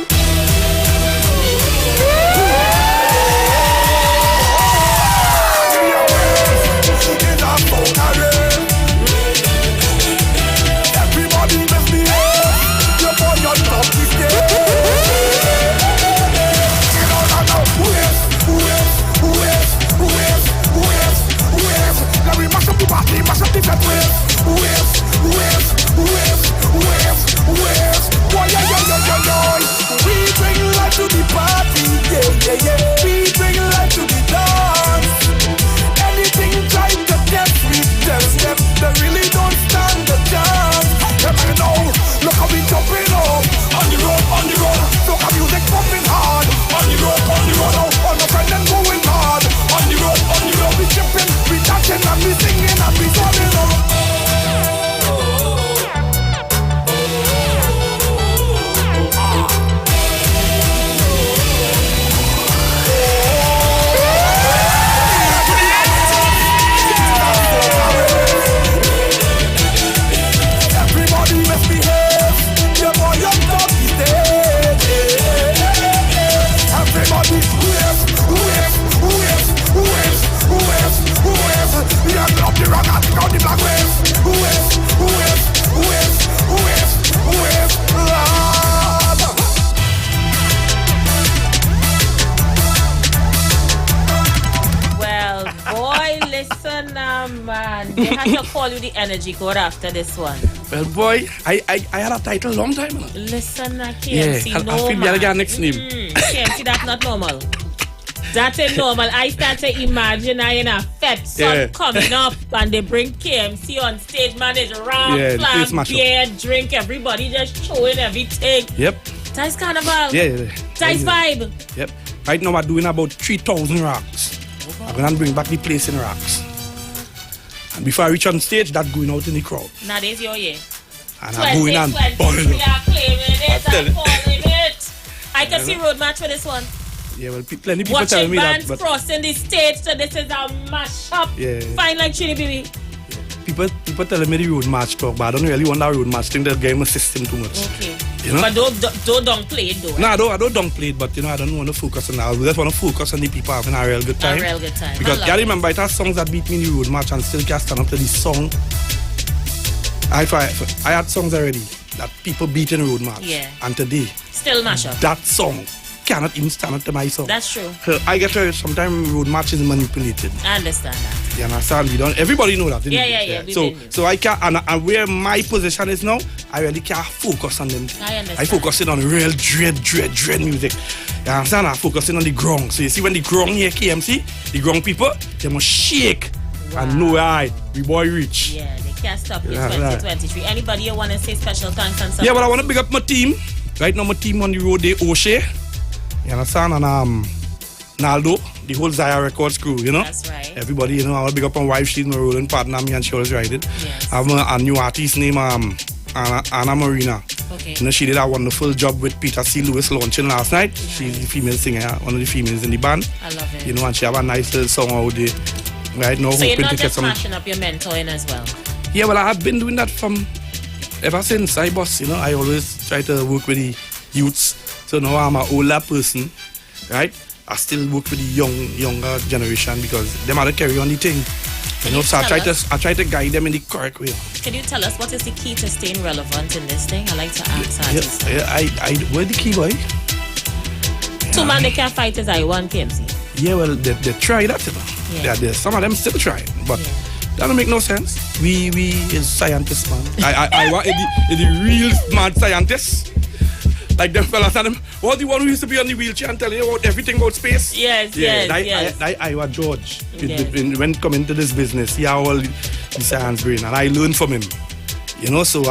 They had to call you the energy code after this one. Well, boy, I had a title long time ago. Listen, KMC, yeah, no I feel man. you got next name. KMC, that's not normal. That ain't normal. I start to imagine I in a fete sun coming up and they bring KMC on stage, man, it's round, flag, beer, drink, everybody just showing everything. Yep. That's carnival. Yeah. That's vibe. Yep. Right now we're doing about 3,000 rocks. I'm gonna bring back the place in rocks. And before I reach on stage, that's going out in the crowd. Now this your year. And I'm going and boiling We are claiming it and calling it. I can see road match for this one. Yeah, well, plenty people tell me that. Watching bands crossing the stage, so this is a mashup. Yeah. Fine like Chili Baby. People telling me the road match talk, but I don't really want that road match thing. They'll get my system too much. Okay. You know? But don't downplay it though. No, I don't downplay it, but I don't want to focus on that. I just want to focus on the people having a real good time. A real good time. Because I remember it has songs that beat me in the road match and still can't stand up to this song. I had songs already that people beat in the road match. Yeah. And today, still mash up. That song cannot even stand up to my song. That's true. I get to sometimes road match is manipulated. I understand that. You understand? We don't. Everybody know that. Yeah. So I can't. And where my position is now, I really can't focus on them. I understand. I focusing on real dread music. You understand? I'm focusing on the grong. So you see when the grong here KMC, the grong people, they must shake and know right. We boy rich. Yeah, they can't stop you. 2023. Anybody you want to say special thanks and stuff? Yeah, but I want to big up my team. Right now, my team on the road, they O'Shea. You understand? And Naldo, the whole Zaya Records crew, That's right. Everybody, I want to big up my wife. She's my rolling partner, me and she always ride it. Yes. I have a new artist named Anna Marina. Okay. She did a wonderful job with Peter C. Lewis launching last night. Nice. She's the female singer, one of the females in the band. I love it. And she have a nice little song out there. Right now, so you're not just smashing up your mentoring as well? Yeah, well, I have been doing that from ever since I boss. I always try to work with the youths. So now I'm an older person, right? I still work with the younger generation because them are to carry on the thing. So I try to guide them in the correct way. Can you tell us what is the key to staying relevant in this thing? I like to ask artists. Where's the key, boy? Two man they can't fight as Iwer and KMC. Yeah, well, they try that, Yeah. Some of them still try, but that don't make no sense. We is scientists, man. Iwer is the real mad scientist. Like them fellas and them, what the one who used to be on the wheelchair and tell you about everything about space? Yes. Iwer George, when coming to this business, he had all the science brain, and I learned from him. So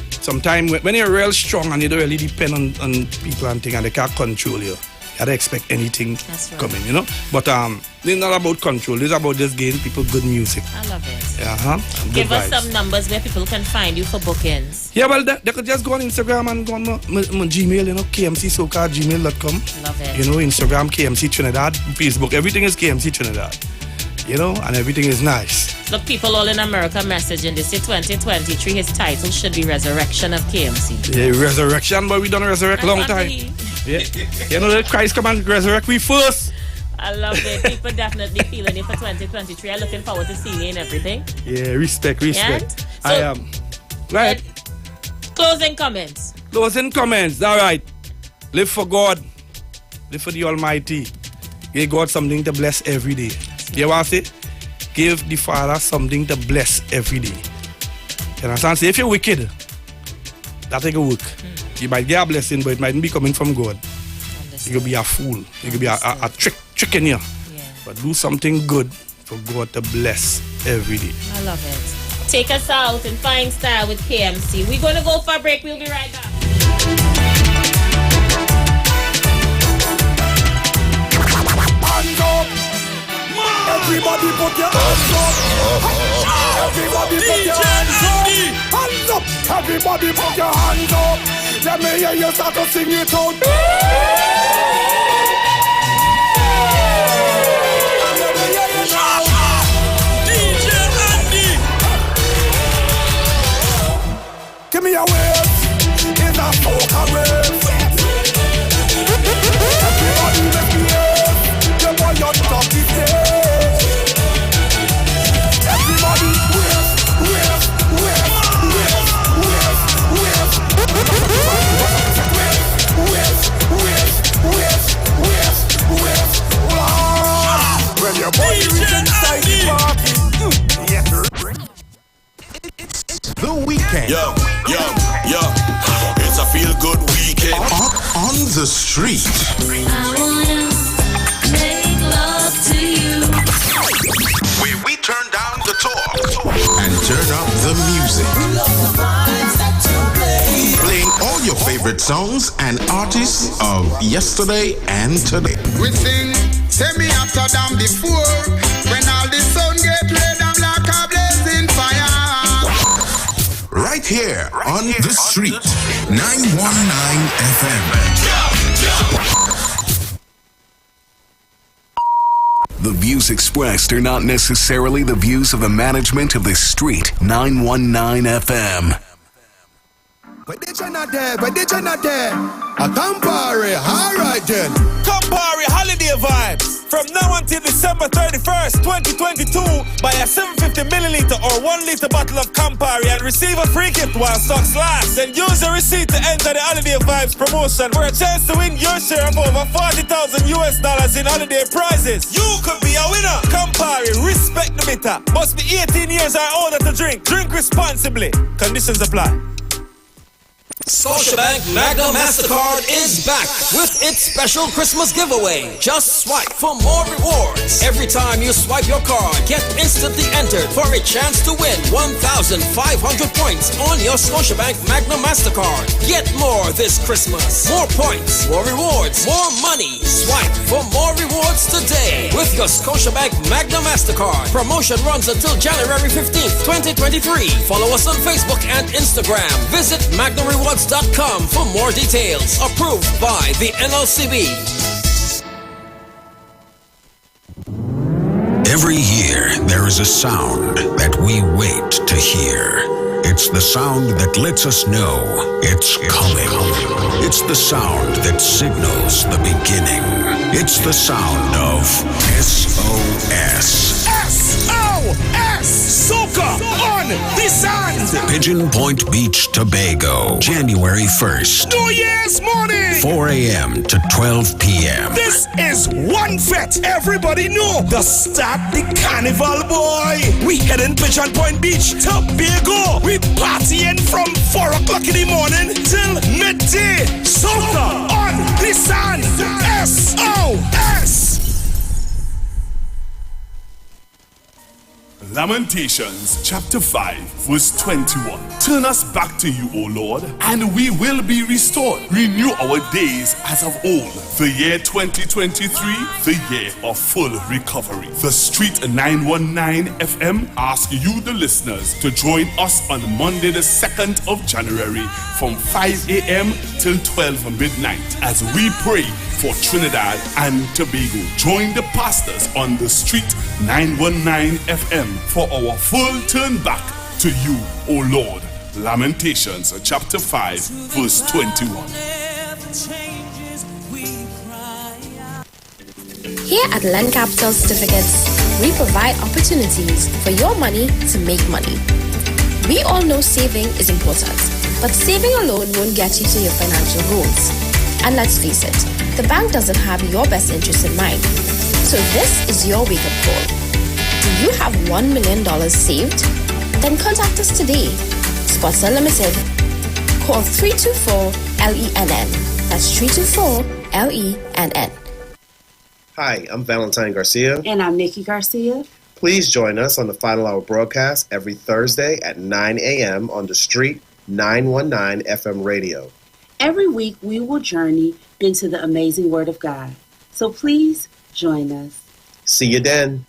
sometimes when you're real strong and you don't really depend on people and things and they can't control you, you don't expect anything coming, But it's not about control, it's about just getting people good music. I love it. Give us some numbers where people can find you for bookings. Yeah, well, they could just go on Instagram and go on my Gmail, kmcsoca@gmail.com. Love it. Instagram, KMC Trinidad, Facebook, everything is KMC Trinidad. And everything is nice. Look, people all in America messaging this year 2023, his title should be Resurrection of KMC. Yeah, resurrection, but we done resurrect long time. Yeah. That Christ come and resurrect we first. I love it. People definitely feeling it for 2023. I'm looking forward to seeing you and everything. Yeah, respect. So, I am. Right. Closing comments. All right. Live for God. Live for the Almighty. Give God something to bless every day. You want to say? Give the Father something to bless every day. You understand? Say if you're wicked, that take a work. You might get a blessing, but it mightn't be coming from God. You could be a fool. You could be a trick in you. But do something good for God to bless every day. I love it. Take us out in fine style with KMC. We're going to go for a break. We'll be right back. Hands up! Everybody put your hands up! Everybody put your hands up! Hands up! Everybody put your hands up! Let me hear you start to sing it out! DJ Andy! Give me a wave! It's a soca wave! Everybody let's behave! The boy on top the stage! Everybody wave! favorite songs and artists of yesterday and today. We sing, send me after them before. When all the sun get red, I'm like a blazing fire. Right here on the street, 919 FM. The views expressed are not necessarily the views of the management of the street. 919 FM. But did you not there? A Campari, alright then. Campari holiday vibes. From now until December 31st, 2022, buy a 750 milliliter or 1 liter bottle of Campari and receive a free gift while stocks last. Then use the receipt to enter the holiday vibes promotion for a chance to win your share of over $40,000 in holiday prizes. You could be a winner. Campari, respect the bitter. Must be 18 years or older to drink. Drink responsibly. Conditions apply. Scotiabank Magna MasterCard is back with its special Christmas giveaway. Just swipe for more rewards. Every time you swipe your card, get instantly entered for a chance to win 1,500 points on your Scotiabank Magna MasterCard. Get more this Christmas. More points, more rewards, more money. Swipe for more rewards today with your Scotiabank Magna MasterCard. Promotion runs until January 15th, 2023. Follow us on Facebook and Instagram. Visit MagnaRewards.com for more details. Approved by the NLCB. Every year, there is a sound that we wait to hear. It's the sound that lets us know it's coming. It's the sound that signals the beginning. It's the sound of SOS. SOS! Soca on the sand! Pigeon Point Beach, Tobago, January 1st. New Year's morning! 4 a.m. to 12 p.m. This is one fet everybody know. The start the carnival, boy. We heading Pigeon Point Beach, Tobago. We partying from 4 o'clock in the morning till midday. Soca on the sand! SOS! Lamentations chapter 5 verse 21. Turn us back to you, O Lord, and we will be restored. Renew our days as of old. The year 2023, the year of full recovery. The Street 919 FM asks you, the listeners, to join us on Monday the 2nd of January from 5 a.m. till 12 midnight as we pray for Trinidad and Tobago. Join the pastors on the Street 919 FM for our full turn back to you, O Lord. Lamentations chapter 5 verse 21. Here at Land Capital Certificates, we provide opportunities for your money to make money. We all know saving is important, but saving alone won't get you to your financial goals. And let's face it, the bank doesn't have your best interest in mind. So this is your wake-up call. Do you have $1 million saved? Then contact us today. Sponsor Limited. Call 324-LENN. That's 324-LENN. Hi, I'm Valentine Garcia. And I'm Nikki Garcia. Please join us on the Final Hour broadcast every Thursday at 9 a.m. on the Street 919 FM radio. Every week we will journey into the amazing Word of God. So please join us. See you then.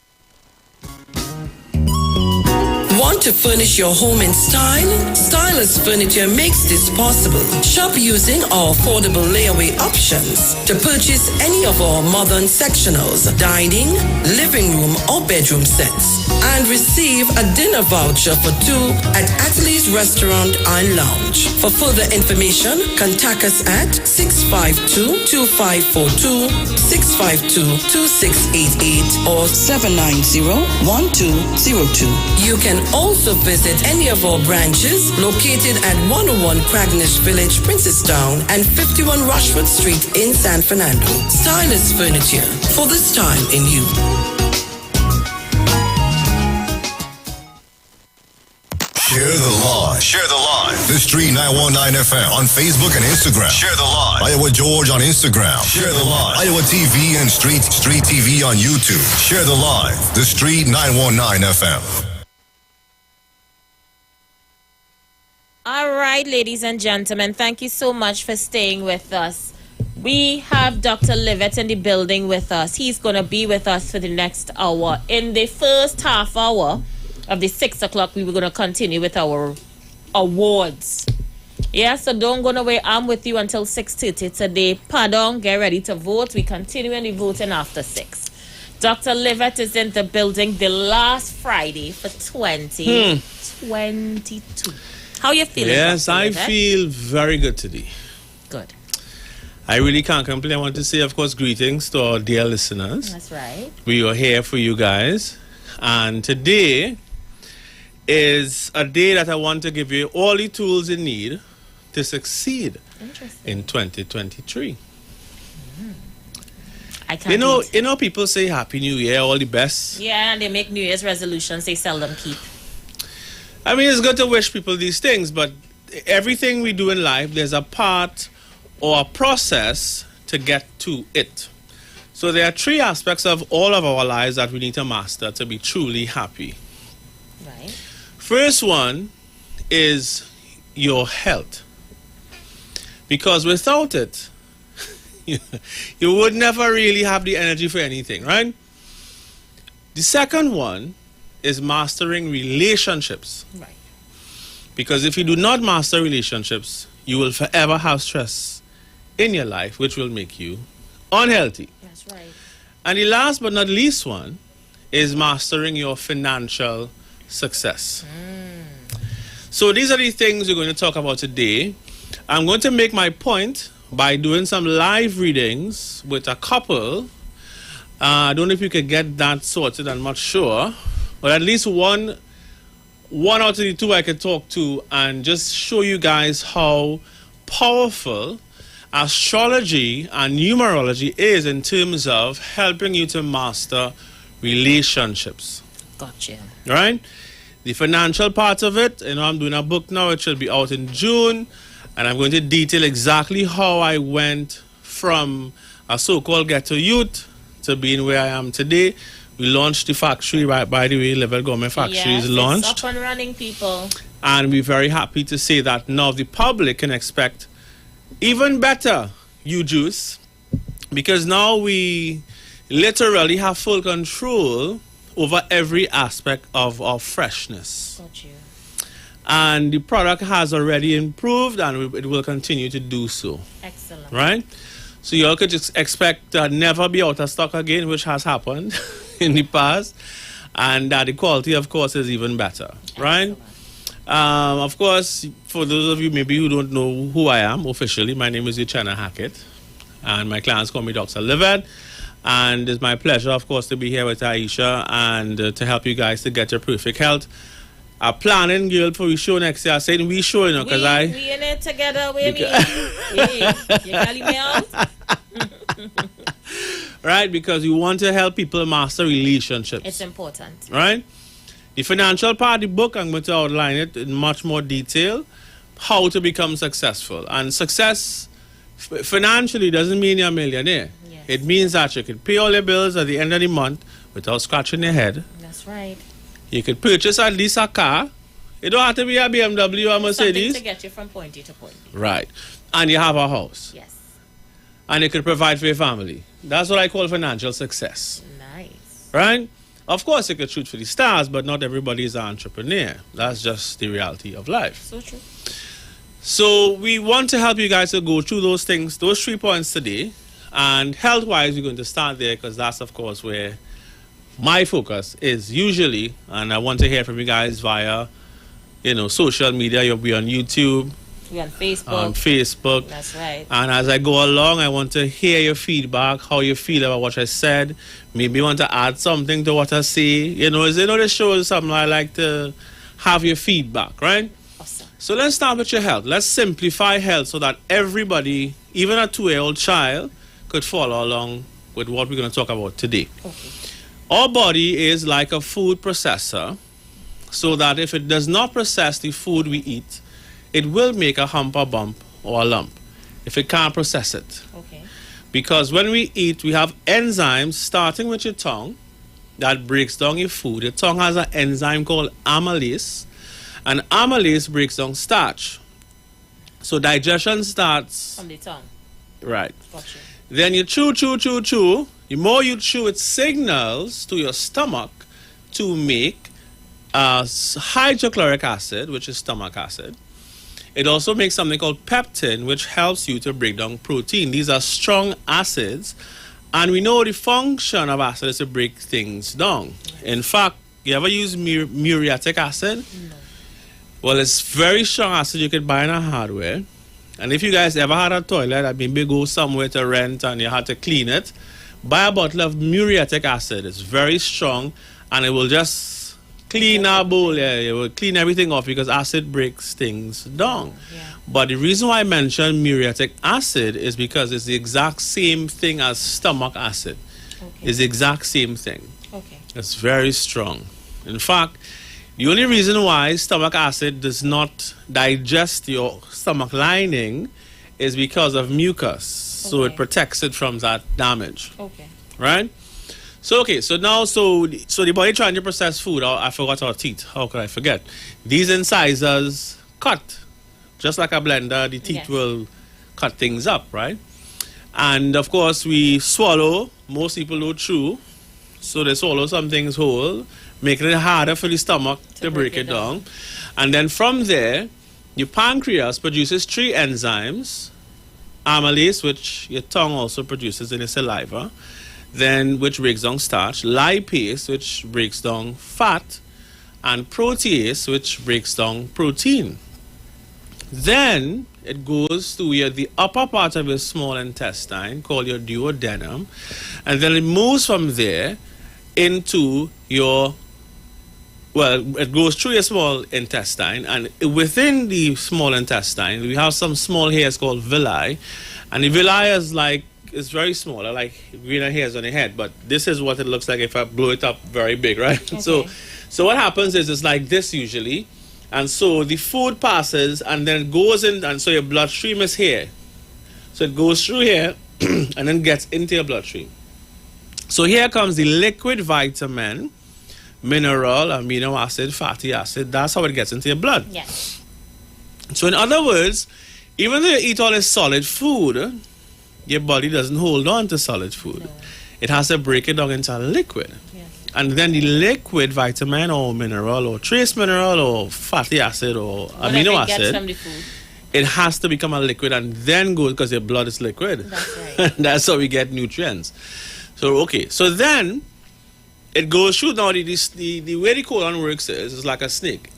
Want to furnish your home in style? Stylus Furniture makes this possible. Shop using our affordable layaway options to purchase any of our modern sectionals, dining, living room or bedroom sets, and receive a dinner voucher for 2 at Atlee's Restaurant and Lounge. For further information, contact us at 652-2542, 652-2688 or 790-1202. You can also visit any of our branches located at 101 Craignish Village, Princestown and 51 Rushford Street in San Fernando. Stylus Furniture, for this time in you. Share the live. Share the live. The Street 919 FM on Facebook and Instagram. Share the live. Iowa George on Instagram. Share the live. Iowa TV and Street TV on YouTube. Share the live. The Street 919 FM. All right. right, ladies and gentlemen, thank you so much for staying with us. We have Dr. Livett in the building with us. He's going to be with us for the next hour. In the first half hour of the 6 o'clock, we were going to continue with our awards. Yeah, so don't go away. I'm with you until 6:30 today. Pardon, get ready to vote. We continue the voting after 6. Dr. Livett is in the building the last Friday for 2022. How you feeling? Yes, Dr. I Livett? feel very good today. Good. I really can't complain. I want to say, of course, greetings to our dear listeners. That's right. We are here for you guys. And today is a day that I want to give you all the tools you need to succeed in 2023. I can't You know, people say Happy New Year, all the best. Yeah, and they make New Year's resolutions they seldom keep. I mean, it's good to wish people these things, but everything we do in life, there's a part or a process to get to it. So there are 3 aspects of all of our lives that we need to master to be truly happy. Right. First one is your health. Because without it, you would never really have the energy for anything, right? The second one is mastering relationships. Right. Because if you do not master relationships, you will forever have stress in your life, which will make you unhealthy. That's right. And the last but not least one is mastering your financial success. So these are the things we're going to talk about today. I'm going to make my point by doing some live readings with a couple. I don't know if you could get that sorted, I'm not sure. But at least one out of the 2 I could talk to and just show you guys how powerful astrology and numerology is in terms of helping you to master relationships. Gotcha. Right? The financial part of it, I'm doing a book now, it should be out in June, and I'm going to detail exactly how I went from a so-called ghetto youth to being where I am today. We launched the factory, right, by the way, Level Government Factory is launched. It's up and running, people. And we're very happy to say that now the public can expect even better juice, because now we literally have full control over every aspect of our freshness. Got you. And the product has already improved and it will continue to do so. Excellent. Right? So you all could just expect to never be out of stock again, which has happened in the past. And the quality, of course, is even better. Right? Of course, for those of you maybe who don't know who I am officially, my name is Uchenna Hackett. And my clients call me Dr. Livett. And it's my pleasure, of course, to be here with Aisha and to help you guys to get your perfect health. I'm planning, girl, for we show next year. I'm saying we show, because we in it together, baby. You calling me out? Right, because we want to help people master relationships. It's important. Right? The financial part of the book, I'm going to outline it in much more detail, how to become successful. And success financially doesn't mean you're a millionaire. Yes. It means that you can pay all your bills at the end of the month without scratching your head. That's right. You could purchase at least a car. It don't have to be a BMW or Mercedes. Something to get you from point A to point B. Right. And you have a house. Yes. And you could provide for your family. That's what I call financial success. Nice. Right? Of course, you could shoot for the stars, but not everybody is an entrepreneur. That's just the reality of life. So true. So we want to help you guys to go through those things, those 3 points today. And health-wise, we're going to start there because that's, of course, where my focus is usually. And I want to hear from you guys via, social media. You'll be on YouTube. We're on Facebook. That's right. And as I go along, I want to hear your feedback, how you feel about what I said. Maybe you want to add something to what I say. The show is something I like to have your feedback, right? Awesome. So let's start with your health. Let's simplify health so that everybody, even a 2-year-old child, could follow along with what we're going to talk about today. Okay. Our body is like a food processor, so that if it does not process the food we eat, it will make a hump, a bump, or a lump if it can't process it. Okay. Because when we eat, we have enzymes starting with your tongue that breaks down your food. Your tongue has an enzyme called amylase, and amylase breaks down starch. So digestion starts from the tongue. Right. Gotcha. Then you chew. The more you chew, it signals to your stomach to make hydrochloric acid, which is stomach acid. It also makes something called peptin, which helps you to break down protein. These are strong acids, and we know the function of acid is to break things down. In fact, you ever use muriatic acid? No. Well, it's very strong acid you could buy in a hardware. And if you guys ever had a toilet, I mean, maybe go somewhere to rent and you had to clean it, buy a bottle of muriatic acid. It's very strong, and it will just clean our bowl. Yeah, it will clean everything off because acid breaks things down. Yeah. But the reason why I mentioned muriatic acid is because it's the exact same thing as stomach acid. Okay. It's the exact same thing. Okay. It's very strong. In fact, the only reason why stomach acid does not digest your stomach lining is because of mucus. Okay. So it protects it from that damage. Okay. Right? So now the body trying to process food. I forgot our teeth. How could I forget? These incisors cut. Just like a blender, the teeth will cut things up, right? And of course we swallow. Most people don't chew. So they swallow some things whole, making it harder for the stomach to break it down. And then from there, your pancreas produces 3 enzymes. Amylase, which your tongue also produces in your saliva, then which breaks down starch, lipase, which breaks down fat, and protease, which breaks down protein. Then it goes to the upper part of your small intestine, called your duodenum, and then it moves from there into it goes through your small intestine, and within the small intestine, we have some small hairs called villi, and the villi is very small, like greener hairs on your head, but this is what it looks like if I blow it up very big, right? Okay. So what happens is it's like this usually, and so the food passes, and then it goes in, and so your bloodstream is here. So it goes through here, and then gets into your bloodstream. So here comes the liquid vitamin, mineral, amino acid, fatty acid. That's how it gets into your blood. Yes. So in other words, even though you eat all this solid food, your body doesn't hold on to solid food. No. It has to break it down into a liquid. Yes. And then the liquid vitamin or mineral or trace mineral or fatty acid or amino acid, from the food, it has to become a liquid and then go, because your blood is liquid. That's right. That's how we get nutrients. So then it goes through. Now the way the colon works is it's like a snake.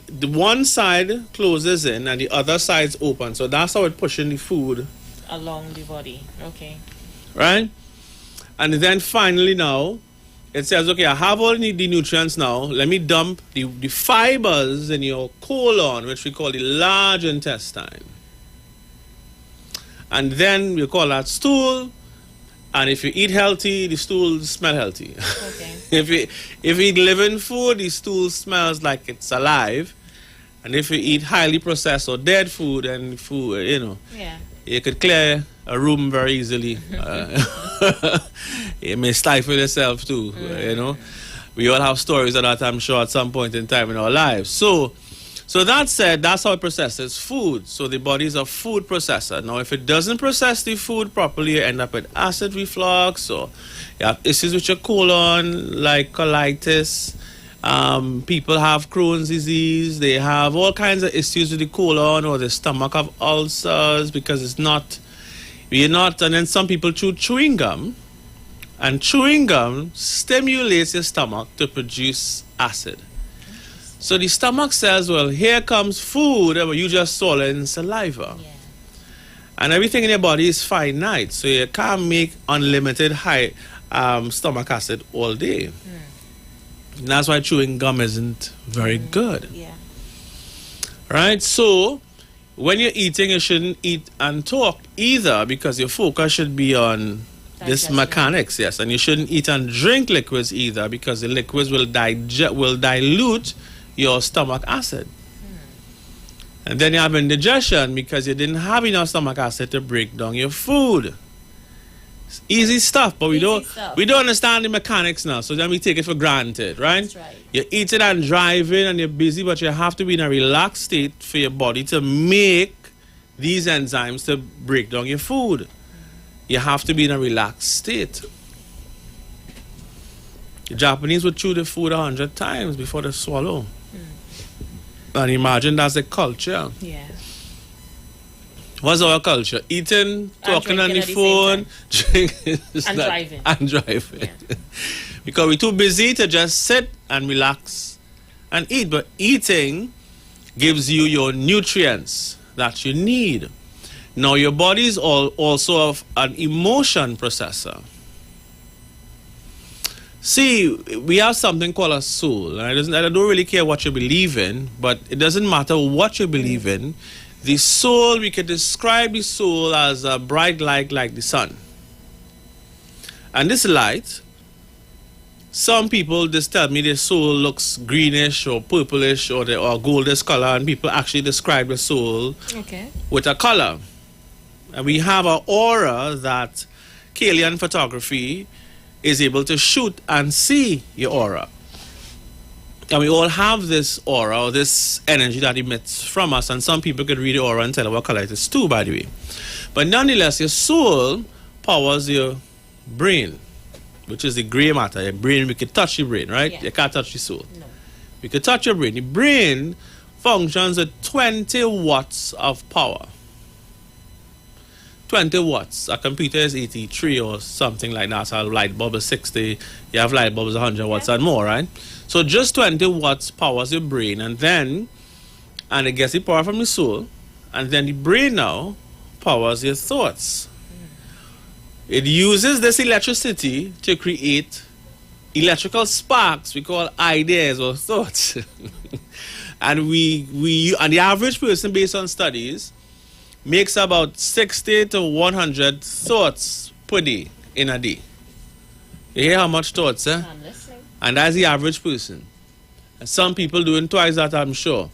The one side closes in and the other side's open. So that's how it pushing the food along the body. Okay. Right? And then finally now it says, okay, I have all the nutrients now. Let me dump the fibers in your colon, which we call the large intestine. And then we call that stool. And if you eat healthy, the stool smell healthy. Okay. If you eat living food, the stool smells like it's alive. And if you eat highly processed or dead food, and food, you could clear a room very easily. You may stifle yourself too. We all have stories of that, I'm sure, at some point in time in our lives. So that said, that's how it processes food. So the body is a food processor. Now, if it doesn't process the food properly, you end up with acid reflux, or you have issues with your colon, like colitis. People have Crohn's disease. They have all kinds of issues with the colon, or the stomach have ulcers because and then some people chew chewing gum, and chewing gum stimulates your stomach to produce acid. So the stomach says, well, here comes food that you just swallow in saliva. Yeah. And everything in your body is finite, so you can't make unlimited high stomach acid all day. And that's why chewing gum isn't very good. Yeah. Right? So when you're eating, you shouldn't eat and talk either, because your focus should be on this mechanics, yes. And you shouldn't eat and drink liquids either, because the liquids will dilute your stomach acid. And then you have indigestion because you didn't have enough stomach acid to break down your food. It's easy stuff, but we don't understand the mechanics now, so then we take it for granted, right? That's right. You're eating and driving and you're busy, but you have to be in a relaxed state for your body to make these enzymes to break down your food. You have to be in a relaxed state. The Japanese would chew the food 100 times before they swallow. And imagine that's the culture. Yeah. What's our culture? Eating, talking on the phone, drinking, driving. And driving. Yeah. Because we're too busy to just sit and relax and eat. But eating gives you your nutrients that you need. Now, your body is also an emotion processor. See, we have something called a soul. And I don't really care what you believe in, but it doesn't matter what you believe in. The soul, we can describe the soul as a bright light like the sun. And this light, some people just tell me their soul looks greenish or purplish or goldish color, and people actually describe the soul with a color. And we have an aura that Kalian photography is able to shoot and see your aura. And we all have this aura, or this energy that emits from us, and some people could read the aura and tell what color it is too, by the way. But nonetheless, your soul powers your brain, which is the gray matter. Your brain, we can touch your brain, right? You can't touch your soul. No. We can touch your brain. The brain functions at 20 watts of power. 20 watts. A computer is 83 or something like that. So a light bulb is 60. You have light bulbs 100 watts and more, right? So just 20 watts powers your brain, and it gets the power from the soul, and then the brain now powers your thoughts. It uses this electricity to create electrical sparks we call ideas or thoughts. And and the average person, based on studies, makes about 60 to 100 thoughts per day in a day. You hear how much thoughts, eh? I'm listening. And that's the average person. And some people doing twice that, I'm sure.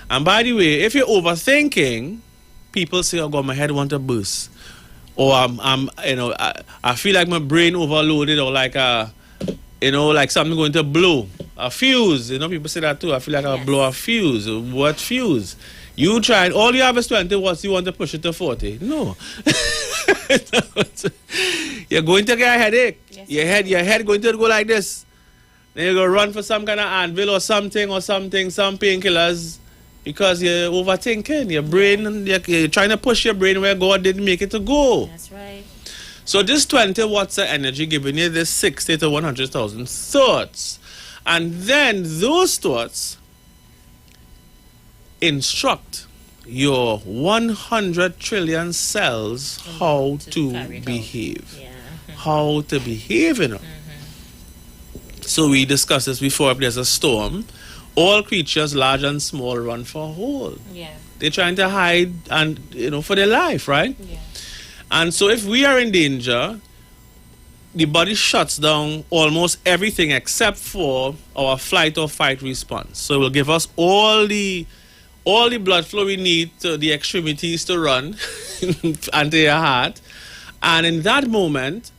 And by the way, if you're overthinking, people say, "Oh God, my head want to burst," or I feel like my brain overloaded, or like like something going to blow a fuse. People say that too. I feel like I'll blow a fuse. What fuse? You tried, all you have is 20 watts, you want to push it to 40. No. You're going to get a headache. Yes. Your head going to go like this. Then you're going to run for some kind of anvil or something, some painkillers, because you're overthinking. Your brain, you're trying to push your brain where God didn't make it to go. That's right. So this 20 watts of energy giving you this 60 to 100,000 thoughts. And then those thoughts instruct your 100 trillion cells how to behave. Yeah. How to behave, So we discussed this before. If there's a storm, all creatures, large and small, run for a hole. Yeah. They're trying to hide and for their life, right? Yeah. And so if we are in danger, the body shuts down almost everything except for our flight or fight response. So it will give us all the blood flow we need to the extremities to run and to your heart. And in that moment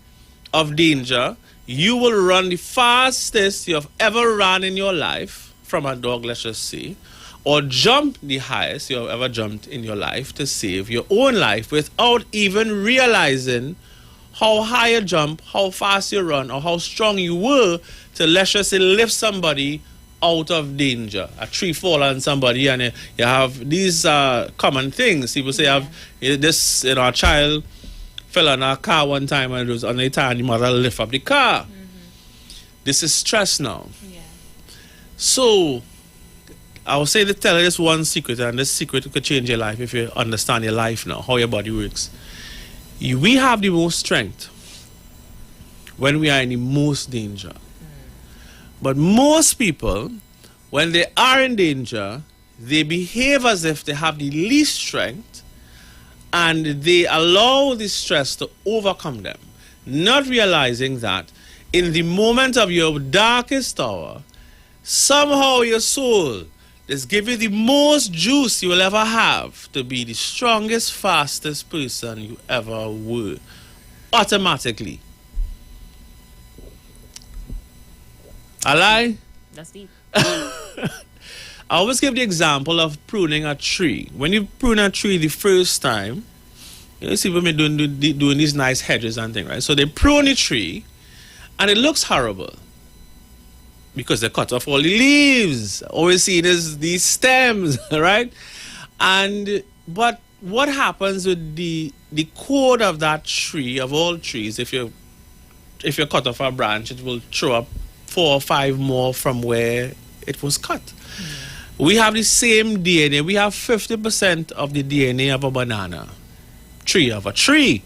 of danger, you will run the fastest you have ever run in your life from a dog, let's just say, or jump the highest you have ever jumped in your life to save your own life without even realizing how high you jump, how fast you run, or how strong you were to, let's just say, lift somebody out of danger. A tree fall on somebody, and you have these common things. People say, a child fell on a car one time and it was on the tire and the mother lift up the car. This is stress now. Yeah. So I will say to tell you this one secret, and this secret could change your life if you understand your life now, how your body works. We have the most strength when we are in the most danger. But most people, when they are in danger, they behave as if they have the least strength, and they allow the stress to overcome them, not realizing that in the moment of your darkest hour, somehow your soul is giving the most juice you will ever have to be the strongest, fastest person you ever were, automatically. I lie? That's deep. I always give the example of pruning a tree. When you prune a tree the first time, you see women doing these nice hedges and things, right? So they prune the tree, and it looks horrible because they cut off all the leaves. Always seen as these stems, right? But what happens with the core of that tree, of all trees, if you cut off a branch, it will throw up 4 or 5 more from where it was cut. We have the same DNA. We have 50% of the DNA of a banana tree, of a tree.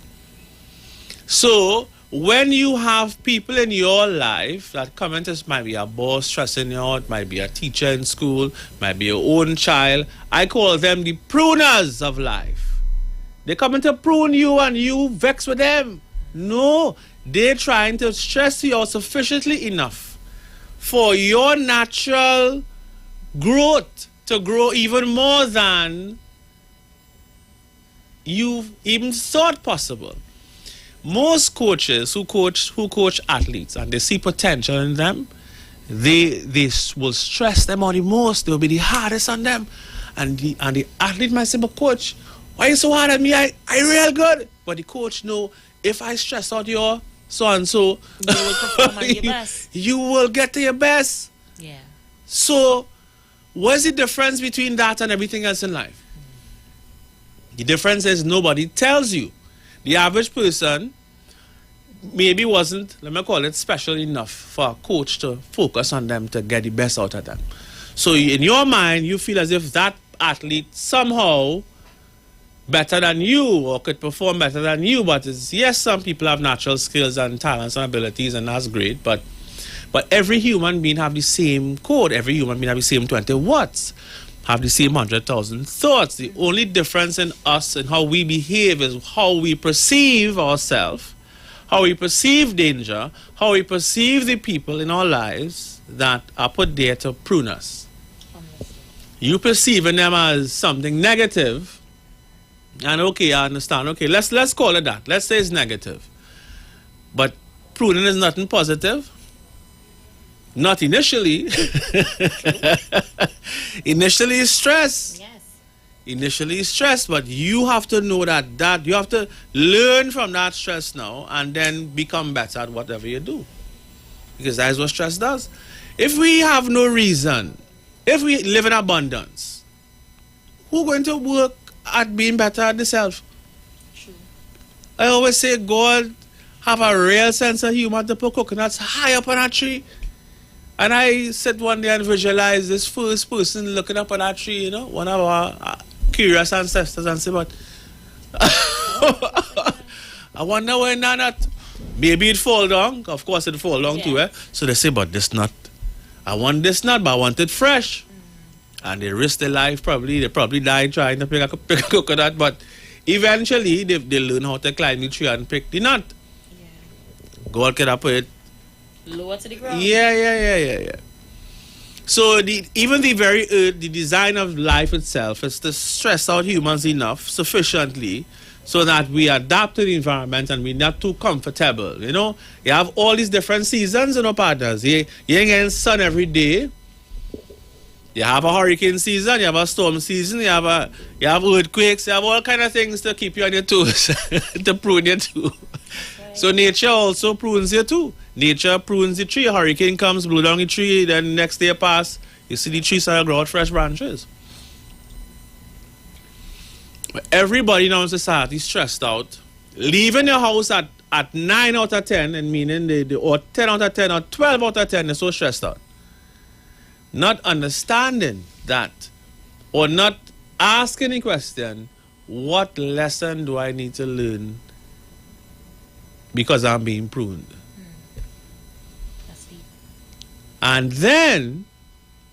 So when you have people in your life that come into, it might be a boss stressing you out, might be a teacher in school, might be your own child, I call them the pruners of life. They come in to prune you and you vex with them. No, they're trying to stress you out sufficiently enough for your natural growth to grow even more than you even thought possible. Most coaches who coach athletes and they see potential in them, they will stress them out the most. They will be the hardest on them, and the athlete might say, "But coach, why are you so hard on me? I real good." But the coach know, if I stress out your so and so, you will perform at your best. You will get to your best. Yeah. So, what's the difference between that and everything else in life? The difference is nobody tells you. The average person maybe wasn't, let me call it, special enough for a coach to focus on them to get the best out of them. So in your mind, you feel as if that athlete somehow better than you or could perform better than you. But yes, some people have natural skills and talents and abilities, and that's great. But every human being have the same code. Every human being have the same 20 watts. Have the same 100,000 thoughts. The only difference in us and how we behave is how we perceive ourselves, how we perceive danger, how we perceive the people in our lives that are put there to prune us. You perceiving them as something negative, and okay, I understand. Okay, let's call it that. Let's say it's negative. But pruning is nothing positive. Not initially. Initially it's stress. Yes. Initially it's stress, but you have to know that you have to learn from that stress now and then become better at whatever you do. Because that is what stress does. If we have no reason, if we live in abundance, who's going to work at being better at themselves? True. I always say God have a real sense of humor to put coconuts high up on a tree. And I sat one day and visualized this first person looking up at that tree, one of our curious ancestors, and say, but I wonder why not. Maybe it fall down. Of course it fall down too, eh? So they say, but this nut, I want this nut, but I want it fresh. And they risk their life probably. They probably died trying to pick a coconut, but eventually they learn how to climb the tree and pick the nut. Yeah. God can up it. Lower to the ground. Yeah. So even the design of life itself is to stress out humans enough, sufficiently, so that we adapt to the environment and we're not too comfortable. You have all these different seasons, partners. You ain't getting sun every day. You have a hurricane season, you have a storm season, you have earthquakes, you have all kind of things to keep you on your toes, to prune you too. Right. So nature also prunes you too. Nature prunes the tree. A hurricane comes, blow down the tree, then next day pass, you see the tree start to grow out fresh branches. But everybody now in society is stressed out. Leaving your house at 9 out of 10, and meaning or 10 out of 10 or 12 out of 10, they're so stressed out. Not understanding that, or not asking the question, what lesson do I need to learn because I'm being pruned? And then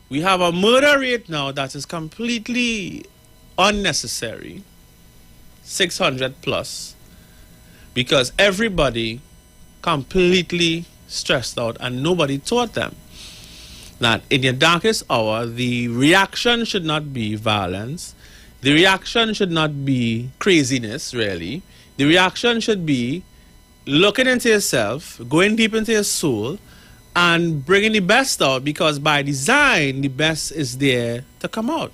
we have a murder rate now that is completely unnecessary, 600 plus, because everybody completely stressed out and nobody taught them that in your darkest hour, the reaction should not be violence. The reaction should not be craziness, really. The reaction should be looking into yourself, going deep into your soul, and bringing the best out, because by design, the best is there to come out.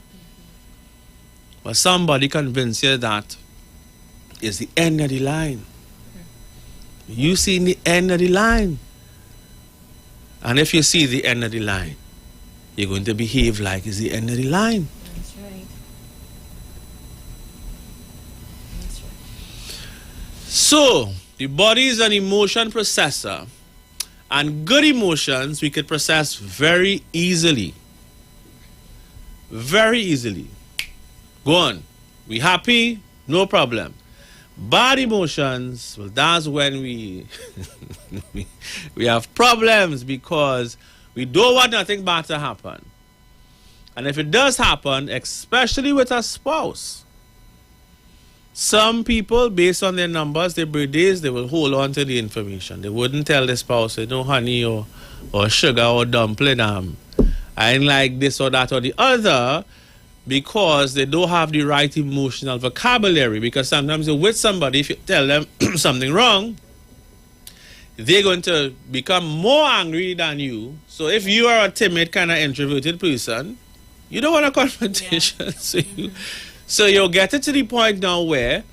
But somebody convince you that is the end of the line. You see the end of the line. And if you see the end of the line, you're going to behave like it's the end of the line. That's right. That's right. So, the body is an emotion processor. And good emotions we could process very easily. Very easily. Go on. We happy? No problem. Bad emotions, well, that's when we we have problems, because we don't want nothing bad to happen. And if it does happen, especially with a spouse, some people, based on their numbers, their birthdays, they will hold on to the information. They wouldn't tell the spouse, no honey or sugar or dumpling. I ain't like this or that or the other, because they don't have the right emotional vocabulary. Because sometimes you're with somebody, if you tell them something wrong, they're going to become more angry than you. So if you are a timid, kind of introverted person, you don't want a confrontation. Yeah. So you'll get it to the point now where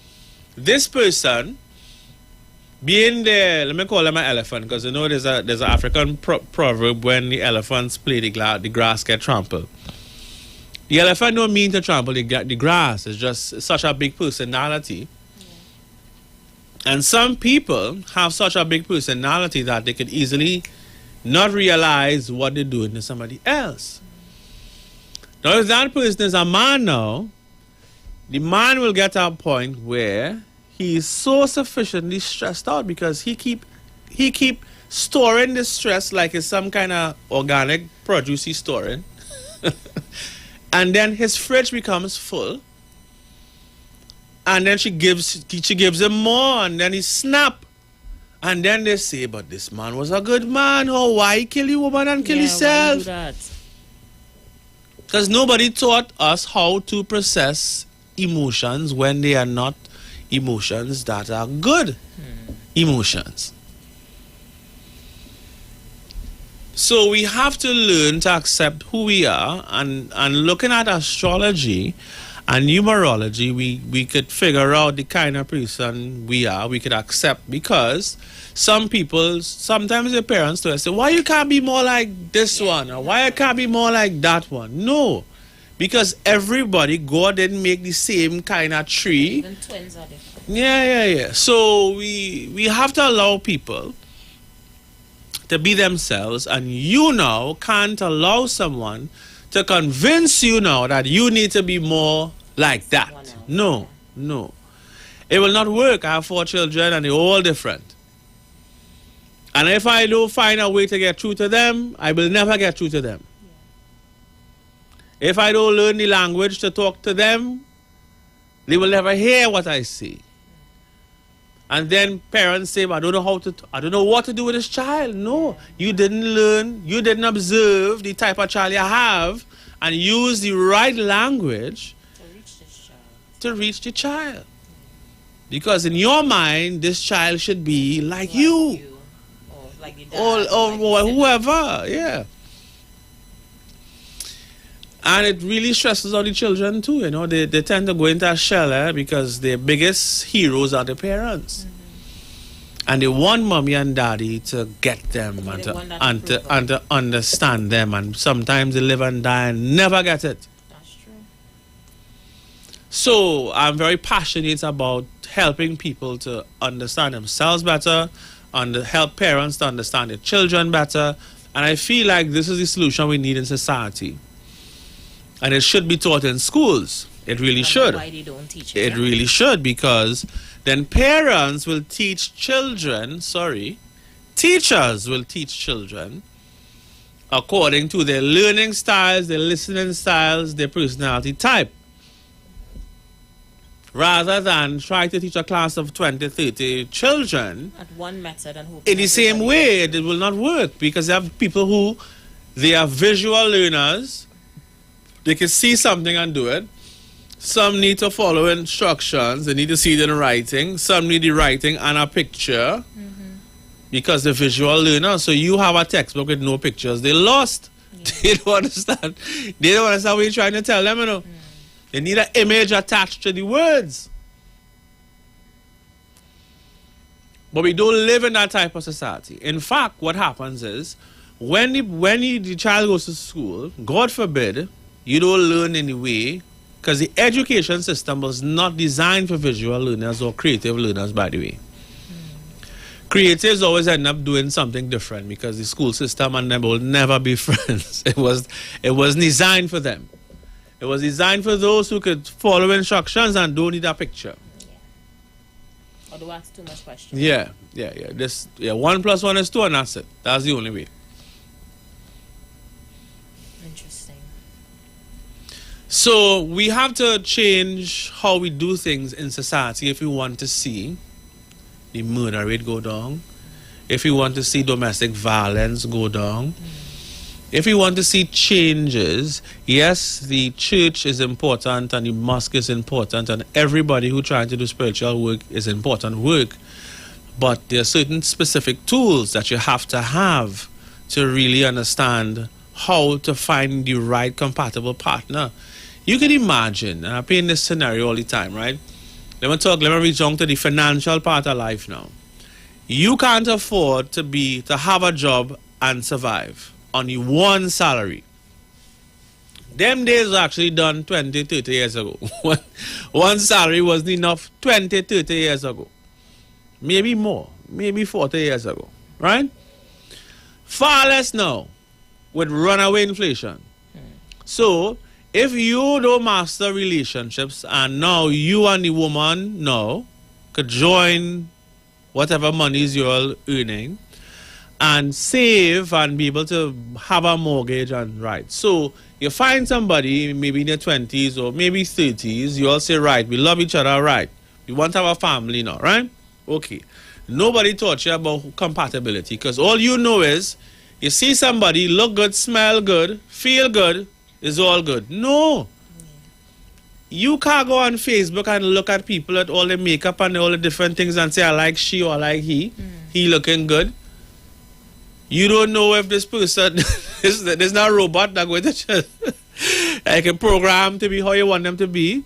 this person, being there, let me call him an elephant, because you know there's an African proverb, when the elephants play, the grass get trampled. The elephant don't mean to trample the grass. It's just such a big personality. Yeah. And some people have such a big personality that they could easily not realize what they're doing to somebody else. Now, if that person is a man now, the man will get to a point where he is so sufficiently stressed out, because he keep storing the stress like it's some kind of organic produce he's storing. And then his fridge becomes full. And then she gives him more, and then he snap. And then they say, but this man was a good man. Oh, why he kill you, woman, and kill himself? Because nobody taught us how to process emotions when they are not emotions that are good emotions. So we have to learn to accept who we are, and looking at astrology and numerology, we could figure out the kind of person we are, we could accept, because some people, sometimes their parents to us say, why you can't be more like this one, or why you can't be more like that one? No, because everybody, God didn't make the same kind of tree. Even twins are different. Yeah. So we have to allow people to be themselves, and you now can't allow someone to convince you now that you need to be more like that. No. It will not work. I have 4 children and they're all different. And if I don't find a way to get through to them, I will never get through to them. If I don't learn the language to talk to them, they will never hear what I say. And then parents say, I don't know what to do with this child. No, you didn't learn, you didn't observe the type of child you have and use the right language to reach the child. Because in your mind, this child should be like you. Or like your dad, or whoever, yeah. And it really stresses out the children too, you know. They tend to go into a shell, because their biggest heroes are the parents. And they want mommy and daddy to get them and to understand them. And sometimes they live and die and never get it. That's true. So I'm very passionate about helping people to understand themselves better, and help parents to understand their children better. And I feel like this is the solution we need in society. And it should be taught in schools. It really should. Why they don't teach it? It really should, because then parents will teach children, teachers will teach children according to their learning styles, their listening styles, their personality type. Rather than try to teach a class of 20, 30 children at one method and hope in the same way, it will not work, because you have people who, they are visual learners. They can see something and do it. Some need to follow instructions. They need to see it in writing. Some need the writing and a picture. because the visual learner. So you have a textbook with no pictures, they lost. They don't understand. They don't understand what you're trying to tell them, you know. They need an image attached to the words. But we don't live in that type of society. In fact, what happens is, when the child goes to school, God forbid, you don't learn anyway, because the education system was not designed for visual learners or creative learners, by the way. Creatives always end up doing something different because the school system and them will never be friends. It was designed for them. It was designed for those who could follow instructions and don't need a picture. Or do ask too much questions. Yeah. 1 + 1 is 2, and that's it. That's the only way. Interesting. So we have to change how we do things in society if we want to see the murder rate go down, if we want to see domestic violence go down, if we want to see changes. Yes, the church is important and the mosque is important and everybody who trying to do spiritual work is important work, but there are certain specific tools that you have to really understand how to find the right compatible partner. You can imagine, and I paint this scenario all the time, right? Let me reach down to the financial part of life now. You can't afford to have a job and survive on the one salary. Them days were actually done 20, 30 years ago. One salary wasn't enough 20, 30 years ago. Maybe more, maybe 40 years ago, right? Far less now with runaway inflation. So, if you don't master relationships and now you and the woman now could join whatever monies you're earning and save and be able to have a mortgage and right. So you find somebody maybe in their 20s or maybe 30s, you all say, right, we love each other, right? We want to have a family now, right? Okay. Nobody taught you about compatibility because all you know is you see somebody look good, smell good, feel good, is all good. No. You can't go on Facebook and look at people at all the makeup and all the different things and say, I like she or I like he. He looking good. You don't know if this person, there's not a robot that going to just like a program to be how you want them to be.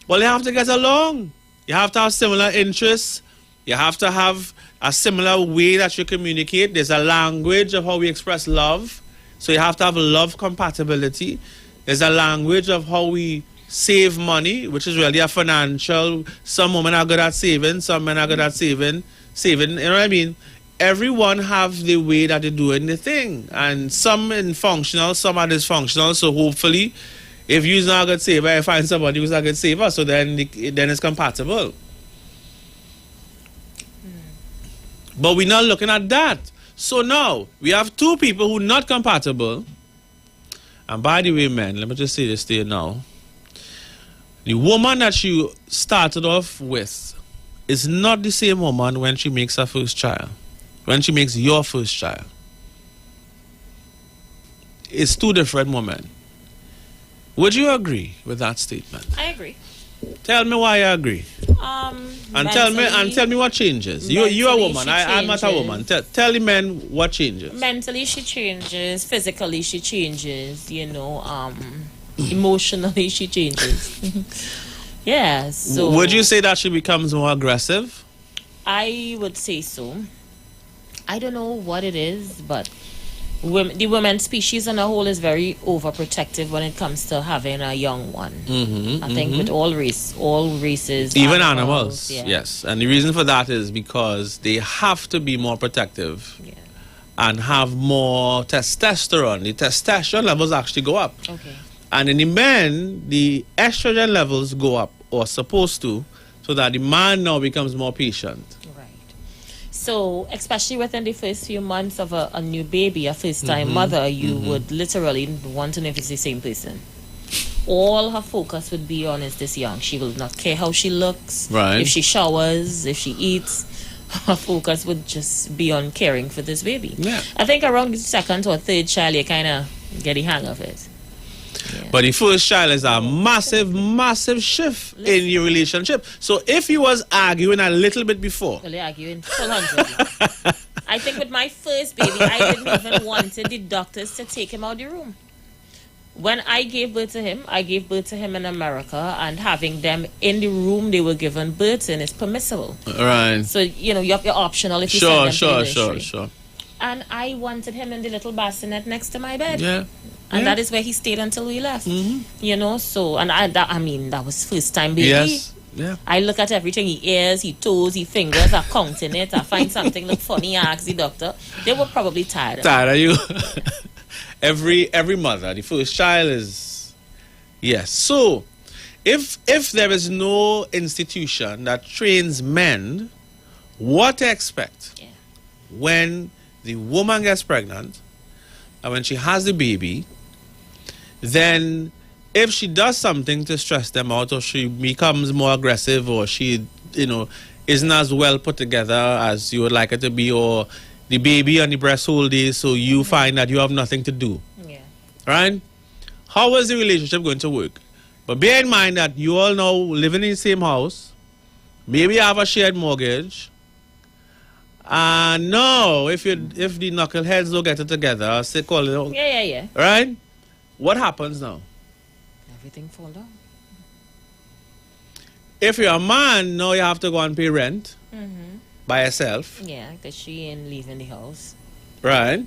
Well, you have to get along. You have to have similar interests. You have to have a similar way that you communicate. There's a language of how we express love. So you have to have love compatibility. There's a language of how we save money, which is really a financial. Some women are good at saving, some men are good at saving. You know what I mean? Everyone have the way that they're doing the thing. And some in functional, some are dysfunctional. So hopefully, if you're not a good saver, I find somebody who's a good saver. So then it's compatible. But we're not looking at that. So now, we have two people who are not compatible. And by the way, man, let me just say this to you now. The woman that you started off with is not the same woman when she makes her first child. When she makes your first child. It's two different women. Would you agree with that statement? I agree. Tell me why you agree. And tell me what changes. You're a woman. I'm not a woman. Tell the men what changes. Mentally she changes. Physically she changes. Emotionally she changes. Yeah. So would you say that she becomes more aggressive? I would say so. I don't know what it is, but the women species on a whole is very overprotective when it comes to having a young one. I think with all races, even animals. Yes, and the reason for that is because they have to be more protective and have more testosterone. The testosterone levels actually go up. Okay. And in the men, the estrogen levels go up, or supposed to, so that the man now becomes more patient. So, especially within the first few months of a new baby, a first-time mother, you would literally want to know if it's the same person. All her focus would be on is this young. She will not care how she looks, if she showers, if she eats. Her focus would just be on caring for this baby. Yeah. I think around the second or third child, you kind of get the hang of it. But the first child is a massive shift in your relationship. So if you was arguing a little bit before. Well, they're arguing full 100. I think with my first baby, I didn't even want the doctors to take him out of the room. When I gave birth to him, I gave birth to him in America, and having them in the room they were given birth in is permissible. Right. So, you're optional if you send them to the nursery. Sure. And I wanted him in the little bassinet next to my bed. Yeah. And that is where he stayed until we left. So, and that was first time baby. Yes. Yeah. I look at everything, he ears, he toes, he fingers, I count in it, I find something look funny, I ask the doctor. They were probably tired of Tired of you? Every mother, the first child is... Yes. So, if there is no institution that trains men what to expect when the woman gets pregnant and when she has the baby, then if she does something to stress them out, or she becomes more aggressive, or she, isn't as well put together as you would like it to be, or the baby on the breast whole day, so you find that you have nothing to do. Yeah. Right? How is the relationship going to work? But bear in mind that you all now living in the same house, maybe you have a shared mortgage, and no, if the knuckleheads don't get it together, say call it out. Yeah. Right? What happens now? Everything fall down. If you're a man, now you have to go and pay rent by yourself. Yeah, because she ain't leaving the house. Right?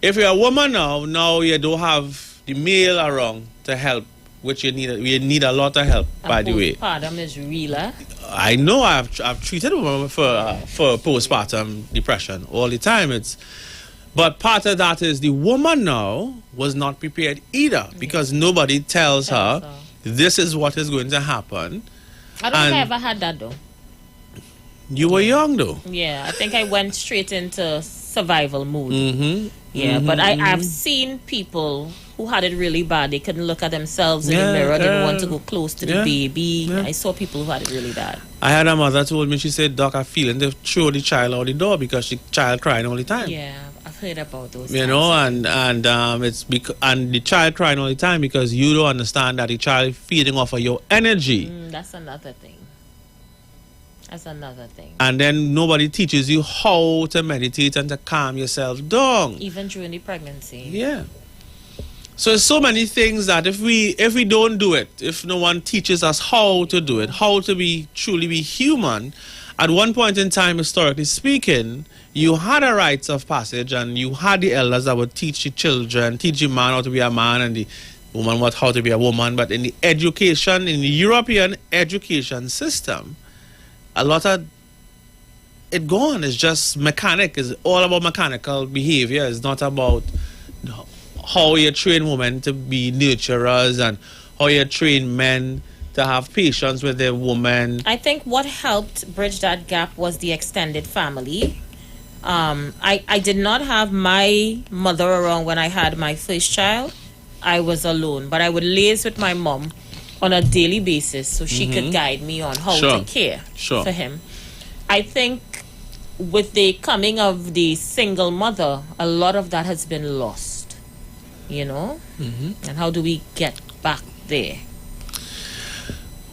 If you're a woman now you don't have the male around to help, which you need a lot of help, by the way. Postpartum is realer. I know I've treated women for postpartum depression all the time. But part of that is the woman now was not prepared either, because nobody tells her this is what is going to happen. I don't think I ever had that though. You were young though. Yeah, I think I went straight into survival mode. But I've seen people who had it really bad. They couldn't look at themselves in the mirror, didn't want to go close to the baby. I saw people who had it really bad. I had a mother told me, she said, Doc, I'm feeling to throw the child out the door because the child crying all the time. Yeah, I've heard about those. And the child crying all the time because you don't understand that the child feeding off of your energy. That's another thing. And then nobody teaches you how to meditate and to calm yourself down. Even during the pregnancy. Yeah. So there's so many things that if we don't do it, if no one teaches us how to do it, how to truly be human, at one point in time, historically speaking, you had a rites of passage and you had the elders that would teach the children, teach the man how to be a man and the woman how to be a woman. But in the European education system, a lot of it gone. It's just mechanic. It's all about mechanical behavior. It's not about how you train women to be nurturers and how you train men to have patience with their woman. I think what helped bridge that gap was the extended family. I did not have my mother around when I had my first child. I was alone, but I would liaise with my mom on a daily basis so she could guide me on how to care for him. I think with the coming of the single mother, a lot of that has been lost, And how do we get back there?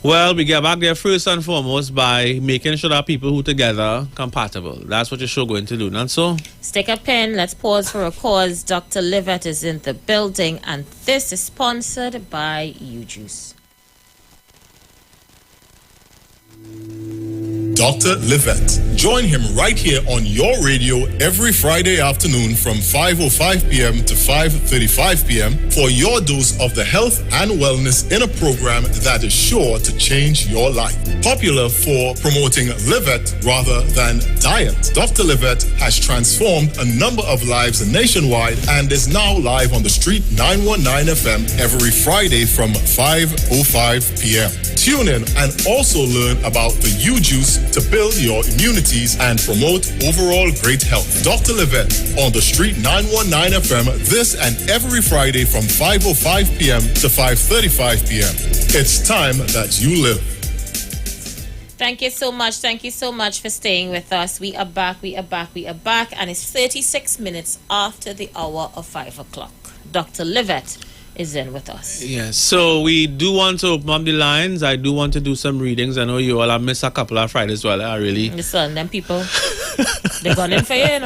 Well, we get back there first and foremost by making sure that people who together compatible. That's what your show going to do, not so? Stick a pin. Let's pause for a cause. Dr. Livet is in the building, and this is sponsored by U-Juice. Dr. Livet. Join him right here on your radio every Friday afternoon from 5:05 p.m. to 5:35 p.m. for your dose of the health and wellness in a program that is sure to change your life. Popular for promoting Livet rather than diet, Dr. Livet has transformed a number of lives nationwide and is now live on the Street 919 FM every Friday from 5:05 p.m. Tune in and also learn about the U-Juice to build your immunities and promote overall great health. Dr. Livet on the Street 919 FM this and every Friday from 5:05 p.m. to 5:35 p.m. It's time that you live. Thank you so much. Thank you so much for staying with us. We are back. And it's 36 minutes after the hour of 5 o'clock. Dr. Livet is in with us. Yes, so we do want to open up the lines. I do want to do some readings. I know you all have missed a couple of Fridays. Well, I really. Listen, them people, they're going in for you,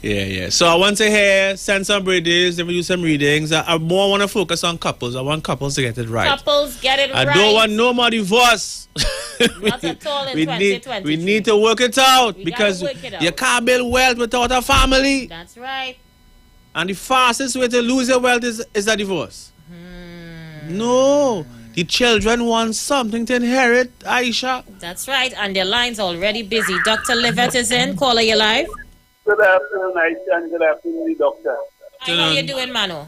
Yeah. So I want to hear, send some birthdays, then we do some readings. I more want to focus on couples. I want couples to get it right. Couples get it right. I don't want no more divorce. Not at all in 2020. We need to work it out because you can't build wealth without a family. That's right. And the fastest way to lose your wealth is a divorce. No. The children want something to inherit, Aisha. That's right. And their line's already busy. Dr. Livett is in. Caller, you live? Good afternoon, Aisha, and good afternoon, doctor. How you doing, Mano?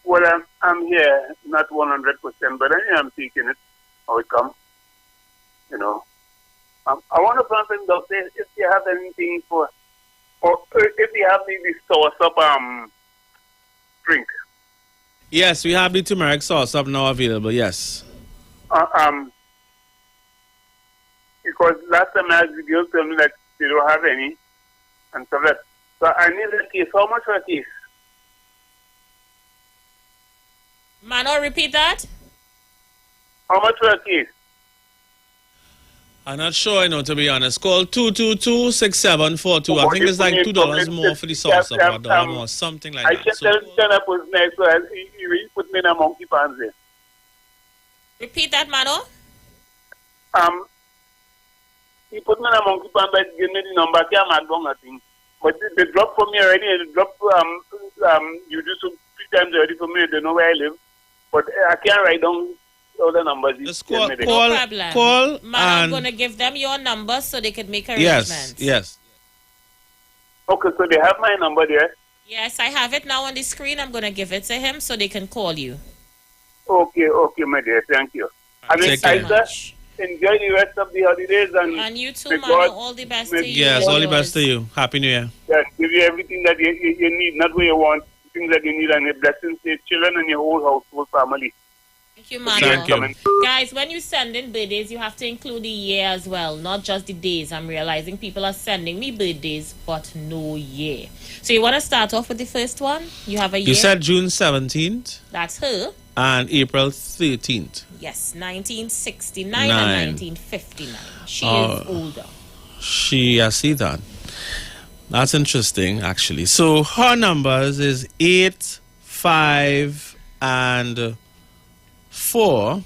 Well, I'm here, not 100%, but I am taking it how it comes. You know. I want to find something, doctor, if you have anything for, or if you have the source of drink. Yes, we have the turmeric sauce up now available, yes. Because last time I asked the girl told me that they don't have any, and so that. So I need a case. How much for a case? Mano, repeat that. How much for a case? I'm not sure, to be honest. Call 222-6742. I think it's like $2 more for the sauce or $1 more, something like that. I can tell China was next, so he put me in a monkey pants there. Repeat that, Mano. He put me in a monkey pants, but give me the number, I can't add wrong nothing. But they dropped for me already, and they dropped, you do so 3 times already for me, they know where I live. But I can't write down all the numbers. Just no problem. Call I'm going to give them your number so they can make arrangements. Yes. Okay, so they have my number there? Yes, I have it now on the screen. I'm going to give it to him so they can call you. Okay, my dear. Thank you. I mean, enjoy the rest of the holidays. And you too, Mano. All the best to you. Yes, all the best to you. Happy New Year. Yes, give you everything that you need, not what you want, things that you need, and your blessings to your children and your whole family. Thank you, Mano. Thank you. Guys, when you send in birthdays, you have to include the year as well, not just the days. I'm realizing people are sending me birthdays, but no year. So you want to start off with the first one? You have a year? You said June 17th. That's her. And April 13th. Yes, 1969 and 1959. She is older. I see that. That's interesting, actually. So her numbers is 8, 5, and 4,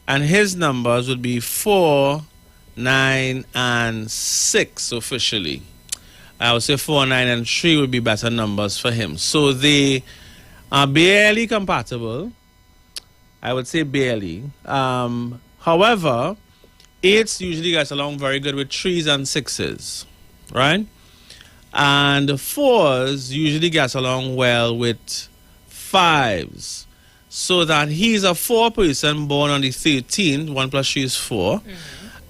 and his numbers would be 4, 9, and 6 officially. I would say 4, 9, and 3 would be better numbers for him. So they are barely compatible. I would say barely. However, 8s usually gets along very good with 3s and 6s, right? And 4s usually gets along well with 5s. So that he's a 4 person born on the 13th, 1 plus 3 is 4.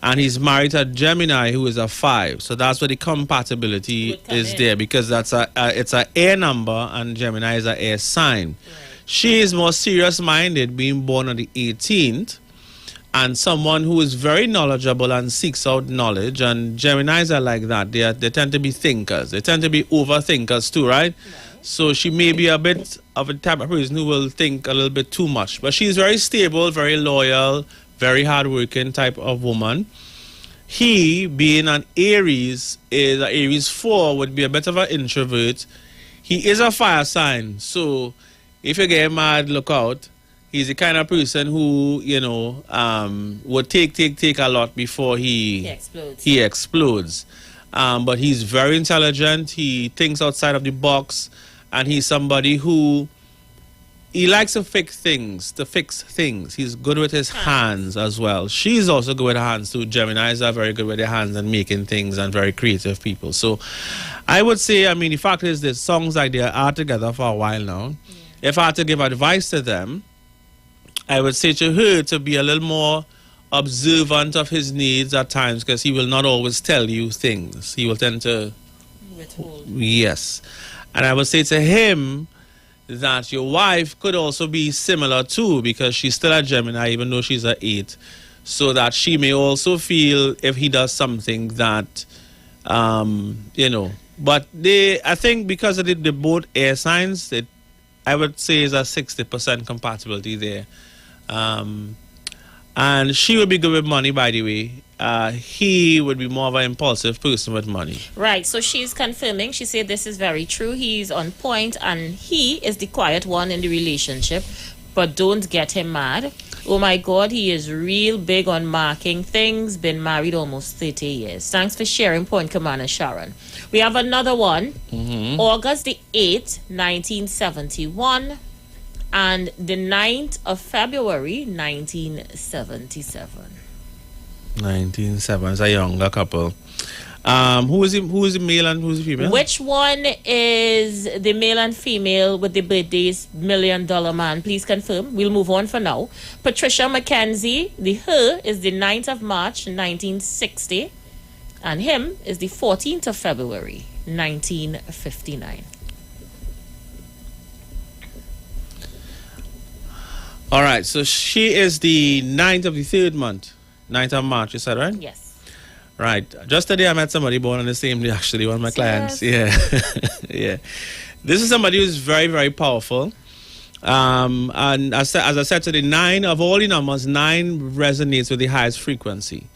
And he's married to a Gemini who is a 5. So that's where the compatibility is there, because it's an air number and Gemini is an air sign. Right. She is more serious-minded, being born on the 18th, and someone who is very knowledgeable and seeks out knowledge. And Geminis are like that. They tend to be thinkers. They tend to be overthinkers too, right? So she may be a bit of a type of person who will think a little bit too much. But she's very stable, very loyal, very hardworking type of woman. He, being an Aries, is an Aries 4, would be a bit of an introvert. He is a fire sign. So if you get mad, look out. He's the kind of person who, would take a lot before he explodes. But he's very intelligent. He thinks outside of the box. And he's somebody who, he likes to fix things. He's good with his hands as well. She's also good with her hands too. Geminis are very good with their hands and making things, and very creative people. So I would say, the fact is that songs like they are together for a while now. Yeah. If I had to give advice to them, I would say to her to be a little more observant of his needs at times, because he will not always tell you things. He will tend to withhold. Yes. And I would say to him that your wife could also be similar too, because she's still a Gemini, even though she's an 8. So that she may also feel if he does something that, But I think because of the both air signs, I would say is a 60% compatibility there. And she would be good with money, by the way. He would be more of an impulsive person with money. Right, so she's confirming. She said this is very true. He's on point and he is the quiet one in the relationship. But don't get him mad. Oh my God, he is real big on marking things. Been married almost 30 years. Thanks for sharing, Point Commander Sharon. We have another one. August the 8th, 1971. And the 9th of February, 1977. 1970, it's a younger couple. Who is the male and who is the female? Which one is the male and female with the birthdays $1 million man? Please confirm. We'll move on for now. Patricia McKenzie, the her is the 9th of March, 1960. And him is the 14th of February, 1959. All right, so she is the 9th of the 3rd month. 9th of March, you said, right? Yes. Right. Just today I met somebody born on the same day, actually, one of my clients. Yeah. Yeah. This is somebody who's very, very powerful. And as I said today, 9 of all the numbers, 9 resonates with the highest frequency.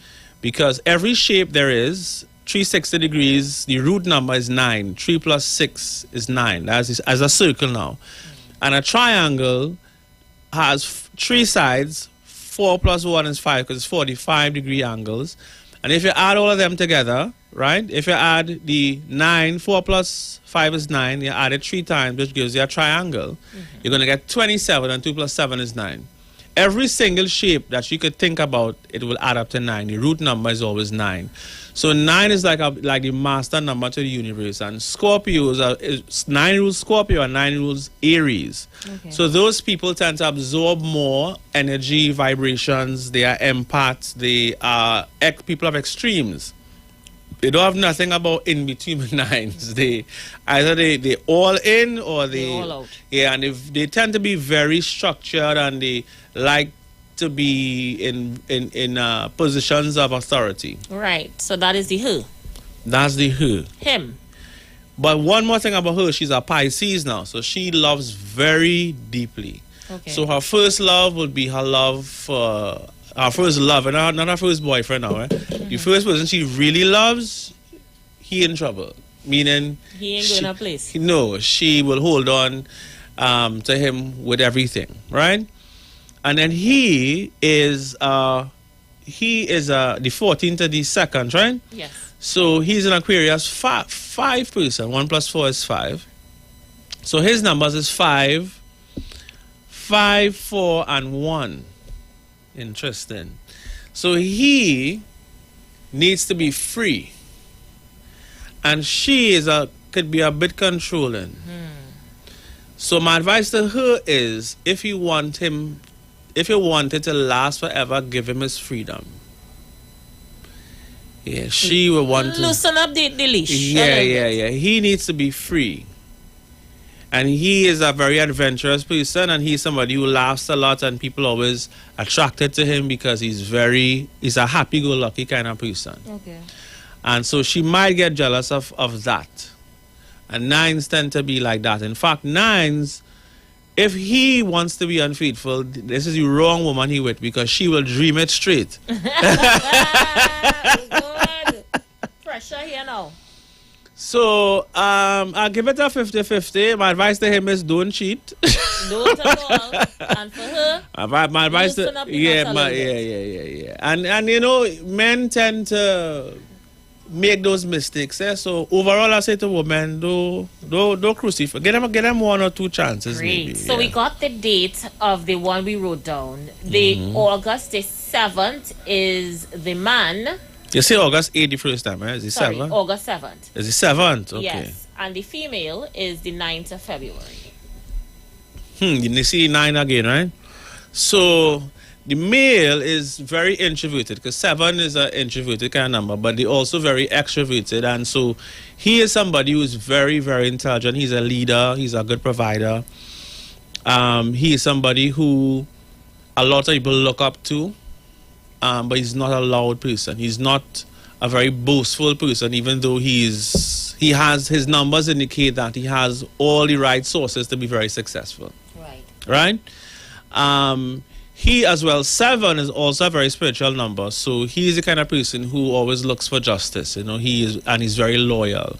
Because every shape there is, 360 degrees, the root number is 9. 3 plus 6 is 9. As a circle now. And a triangle has 3 sides. 4 plus 1 is 5 because it's 45-degree angles. And if you add all of them together, right? If you add the 9, 4 plus 5 is 9. You add it 3 times, which gives you a triangle. You're going to get 27, and 2 plus 7 is 9. Every single shape that you could think about, it will add up to 9. The root number is always 9. So 9 is like the master number to the universe. And Scorpios, 9 rules Scorpio and 9 rules Aries. Okay. So those people tend to absorb more energy, vibrations. They are empaths. They are people of extremes. They don't have nothing about in between with 9s. They all in or they all out. Yeah, and they tend to be very structured and they like to be in positions of authority. Right. So that is the her. That's the her. Him. But one more thing about her, she's a Pisces now, so she loves very deeply. Okay. So her first love would be her love for her first love, and not her first boyfriend now. The first person she really loves, he in trouble. Meaning he ain't going to place. No, she will hold on to him with everything, right? And then he is the 14th to the 2nd, right? Yes. So he's an Aquarius 5 person. 1 plus 4 is 5. So his numbers is 5, 5, 4, and 1. Interesting. So he needs to be free. And she could be a bit controlling. So my advice to her is, if you want it to last forever, give him his freedom. Yeah, she will want to loosen up the leash. Yeah. He needs to be free. And he is a very adventurous person, and he's somebody who laughs a lot, and people always attracted to him because he's a happy-go-lucky kind of person. Okay. And so she might get jealous of that. And 9s tend to be like that. In fact, 9s, if he wants to be unfaithful, this is the wrong woman he with, because she will dream it straight. Good. Pressure here now. So, I'll give it a 50-50. My advice to him is don't cheat. Don't at all. And for her, my advice to yeah. And you know, men tend to make those mistakes. So overall, I say to women, don't crucify. Get them 1 or 2 chances. Great. Maybe, So we got the date of the one we wrote down. The August the 7th is the man. You say August 8th the first time, right? Is it 7th? August 7th. Is it 7th? Okay. Yes. And the female is the 9th of February. You see 9 again, right? So the male is very introverted, because 7 is an introverted kind of number, but they're also very extroverted. And so he is somebody who is very, very intelligent. He's a leader. He's a good provider. He is somebody who a lot of people look up to. But he's not a loud person. He's not a very boastful person, even though he's his numbers indicate that he has all the right sources to be very successful. Right? He as well, 7 is also a very spiritual number. So he's the kind of person who always looks for justice. He's very loyal.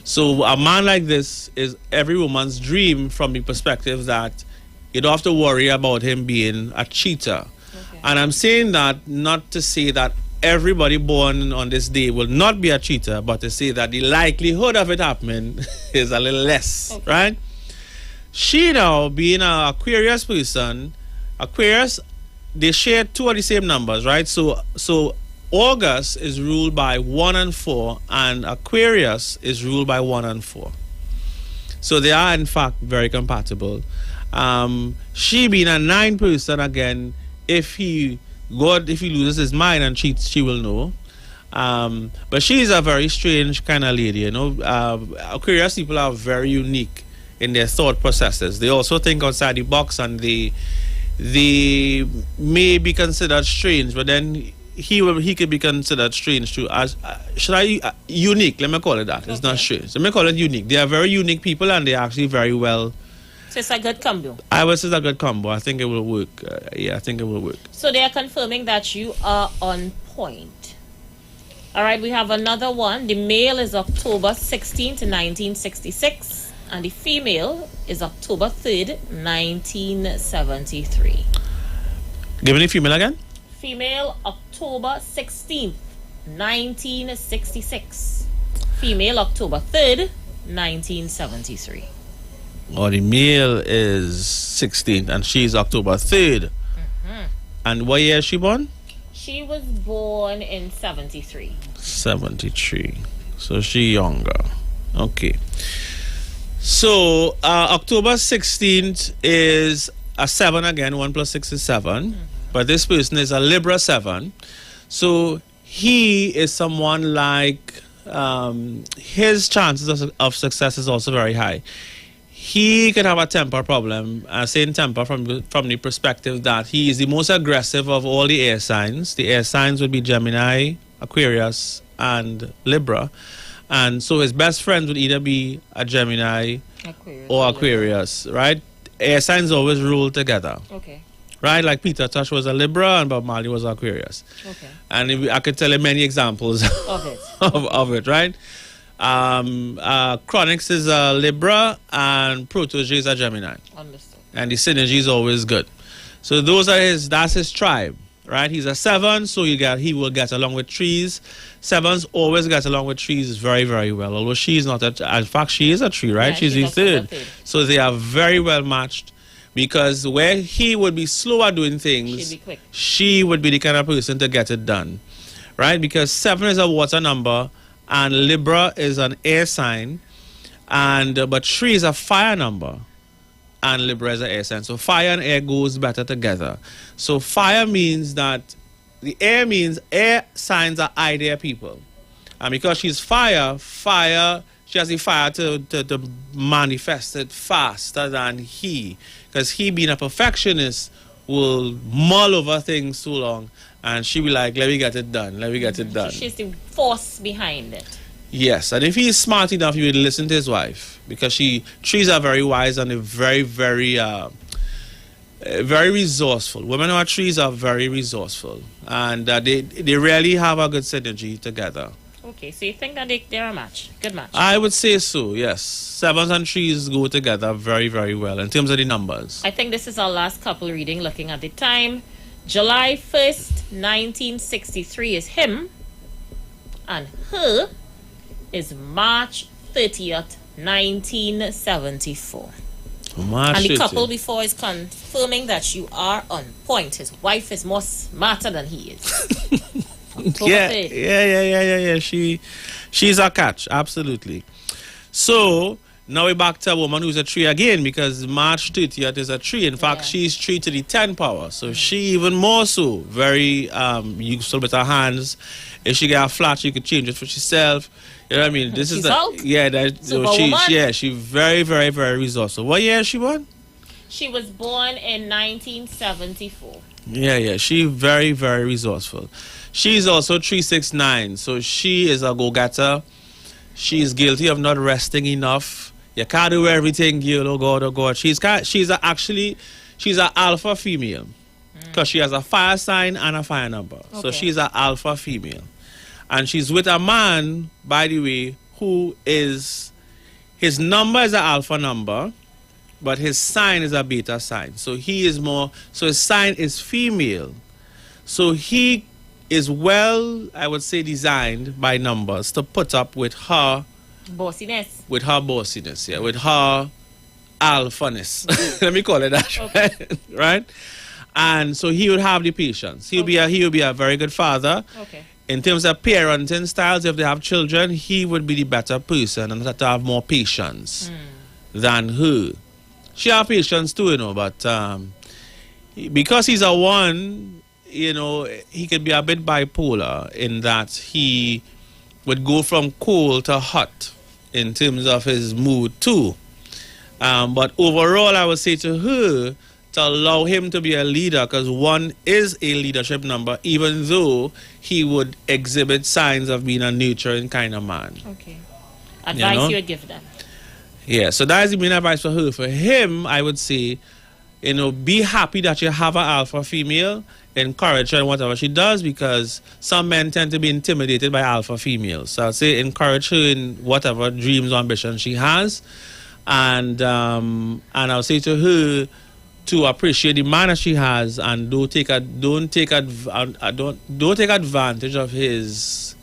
So a man like this is every woman's dream from the perspective that you don't have to worry about him being a cheater. And I'm saying that not to say that everybody born on this day will not be a cheater, but to say that the likelihood of it happening is a little less, right? She now, being an Aquarius person, Aquarius, they share 2 of the same numbers, right? So August is ruled by 1 and 4, and Aquarius is ruled by 1 and 4. So they are, in fact, very compatible. She being a 9 person, again, if he loses his mind and cheats, she will know. But she's a very strange kind of lady, Aquarius people are very unique in their thought processes. They also think outside the box, and they may be considered strange, but then he could be considered strange too. As unique, let me call it that. It's not strange. Let me call it unique. They are very unique people, and they're actually very well. So it's a good combo. I would say it's a good combo. I think it will work. I think it will work. So they are confirming that you are on point. All right, we have another one. The male is October 16th, 1966, and the female is October 3rd, 1973. Give me the female again. Female, October 16th, 1966. Female, October 3rd, 1973. Oh, the male is 16th, and she's October 3rd. And what year is she born? She was born in 73. 73. So she younger. Okay. So October 16th is a 7 again. 1 plus 6 is 7. But this person is a Libra 7. So he is someone like his chances of success is also very high. He could have a temper problem. Saying temper from the perspective that he is the most aggressive of all the air signs. The air signs would be Gemini, Aquarius, and Libra. And so his best friend would either be a Gemini or Aquarius, right? Air signs always rule together. Okay. Right? Like Peter Tosh was a Libra and Bob Marley was Aquarius. Okay. And I could tell you many examples of it. of it, right? Chronix is a Libra and Protege is a Gemini. Understood. And the synergy is always good. So that's his tribe, right? He's a 7, so he will get along with trees. 7s always get along with trees very, very well. Although she's not in fact, she is a tree, right? Yeah, she's the 3rd. So they are very well matched, because where he would be slow at doing things, she'd be quick. She would be the kind of person to get it done, right? Because 7 is a water number, and Libra is an air sign, but 3 is a fire number, and Libra is an air sign. So fire and air goes better together. So fire means that the air means air signs are idea people, and because she's fire, she has the fire to manifest it faster than he, because he being a perfectionist will mull over things so long. And she be like, let me get it done. Let me get it done. She's the force behind it. Yes, and if he's smart enough, he would listen to his wife, because trees are very wise and they're very, very, very resourceful. Women who are trees are very resourceful, and they really have a good synergy together. Okay, so you think that they're a match? Good match? I would say so, yes. 7s and 3s go together very, very well in terms of the numbers. I think this is our last couple reading, looking at the time. July 1st, 1963 is him, and her is March 30th, 1974. And the couple before is confirming that you are on point. His wife is more smarter than he is. Yeah. She's a catch, absolutely. So now we're back to a woman who's a 3 again, because March 30th is a 3. In fact, she's 3 to the 10 power. So she even more so very useful with her hands. If she get a flat, she could change it for herself. You know what I mean? This is she's very, very, very resourceful. What year is she born? She was born in 1974. Yeah. She very, very resourceful. She's also 369, so she is a go-getter. She's guilty of not resting enough. You can't do everything, girl. Oh God, oh God. She's an alpha female because she has a fire sign and a fire number. So Okay. she's an alpha female, and she's with a man, by the way, who is his number is an alpha number, but his sign is a beta sign. So he is more. So his sign is female. So he is well, I would say, designed by numbers to put up with her Bossiness. with her alphaness. Let me call it that, right? And so he would have the patience. He would be a very good father. Okay. In terms of parenting styles, if they have children, he would be the better person and have to have more patience than her. She have patience too, but because he's a one, he could be a bit bipolar in that he would go from cold to hot in terms of his mood too. But overall, I would say to her to allow him to be a leader, because one is a leadership number, even though he would exhibit signs of being a nurturing kind of man. Okay. Advice you would give them. Yeah, so that is the main advice for her. For him, I would say, be happy that you have an alpha female. Encourage her in whatever she does, because some men tend to be intimidated by alpha females. So I'd say encourage her in whatever dreams or ambitions she has, and I'll say to her to appreciate the man that she has, and don't take advantage of his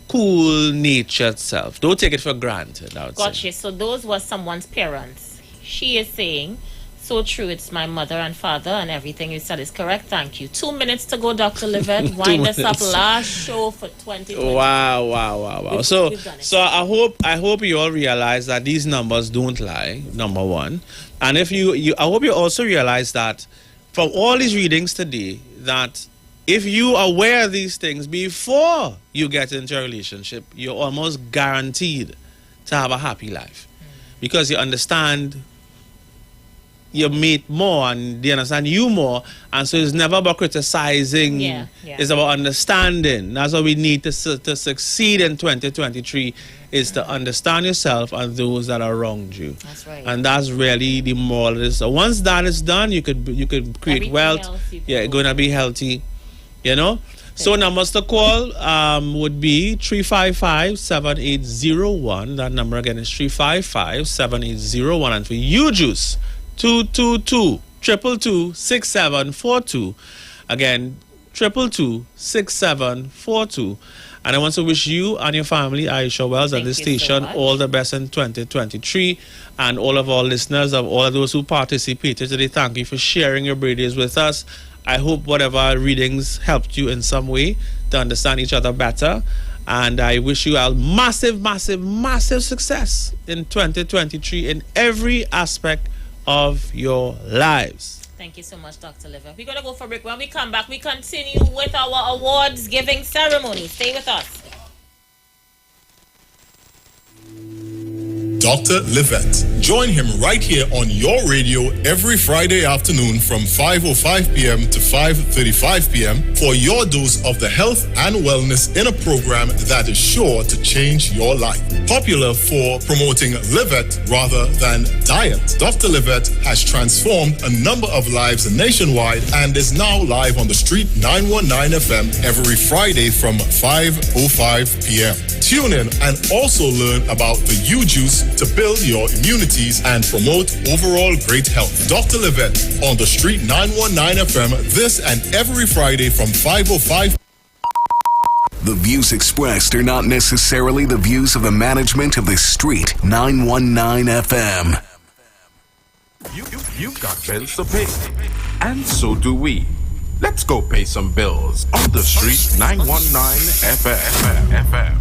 cool nature itself. Don't take it for granted, I would say. Gotcha. So those were someone's parents. She is saying, so true, it's my mother and father, and everything you said is correct. Thank you. 2 minutes to go, Dr. Livette. Wind us up. Last show for 2020. Wow. So I hope you all realize that these numbers don't lie, number one. And if I hope you also realize that from all these readings today, that if you are aware of these things before you get into a relationship, you're almost guaranteed to have a happy life, because you understand your mate more and they understand you more, and so it's never about criticizing. It's about understanding. That's what we need to succeed in 2023, is to understand yourself and those that are around you. That's right. And that's really the moral of this. So once that is done, you could create Everything wealth. It's going to be healthy, So numbers to call would be 355-7801. That number again is 355-7801. And for you, Juice, 222-222-6742. Again, 222-6742. And I want to wish you and your family, Aisha Wells, at this station, all the best in 2023. And all of our listeners, of all of those who participated today, thank you for sharing your birthdays with us. I hope whatever readings helped you in some way to understand each other better. And I wish you a massive, massive, massive success in 2023 in every aspect of your lives. Thank you so much, Dr. Liver. We're going to go for a break. When we come back, we continue with our awards giving ceremony. Stay with us. Dr. Livette. Join him right here on your radio every Friday afternoon from 5:05 p.m. to 5:35 p.m. for your dose of the health and wellness in a program that is sure to change your life. Popular for promoting Livette rather than diet, Dr. Livette has transformed a number of lives nationwide and is now live on the Street 919 FM every Friday from 5:05 p.m. Tune in and also learn about the U-Juice to build your immunities and promote overall great health. Dr. Livette on the Street 919 FM this and every Friday from 5:05. The views expressed are not necessarily the views of the management of the Street 919 FM. You've got bills to pay, and so do we. Let's go pay some bills on the Street 919 FM.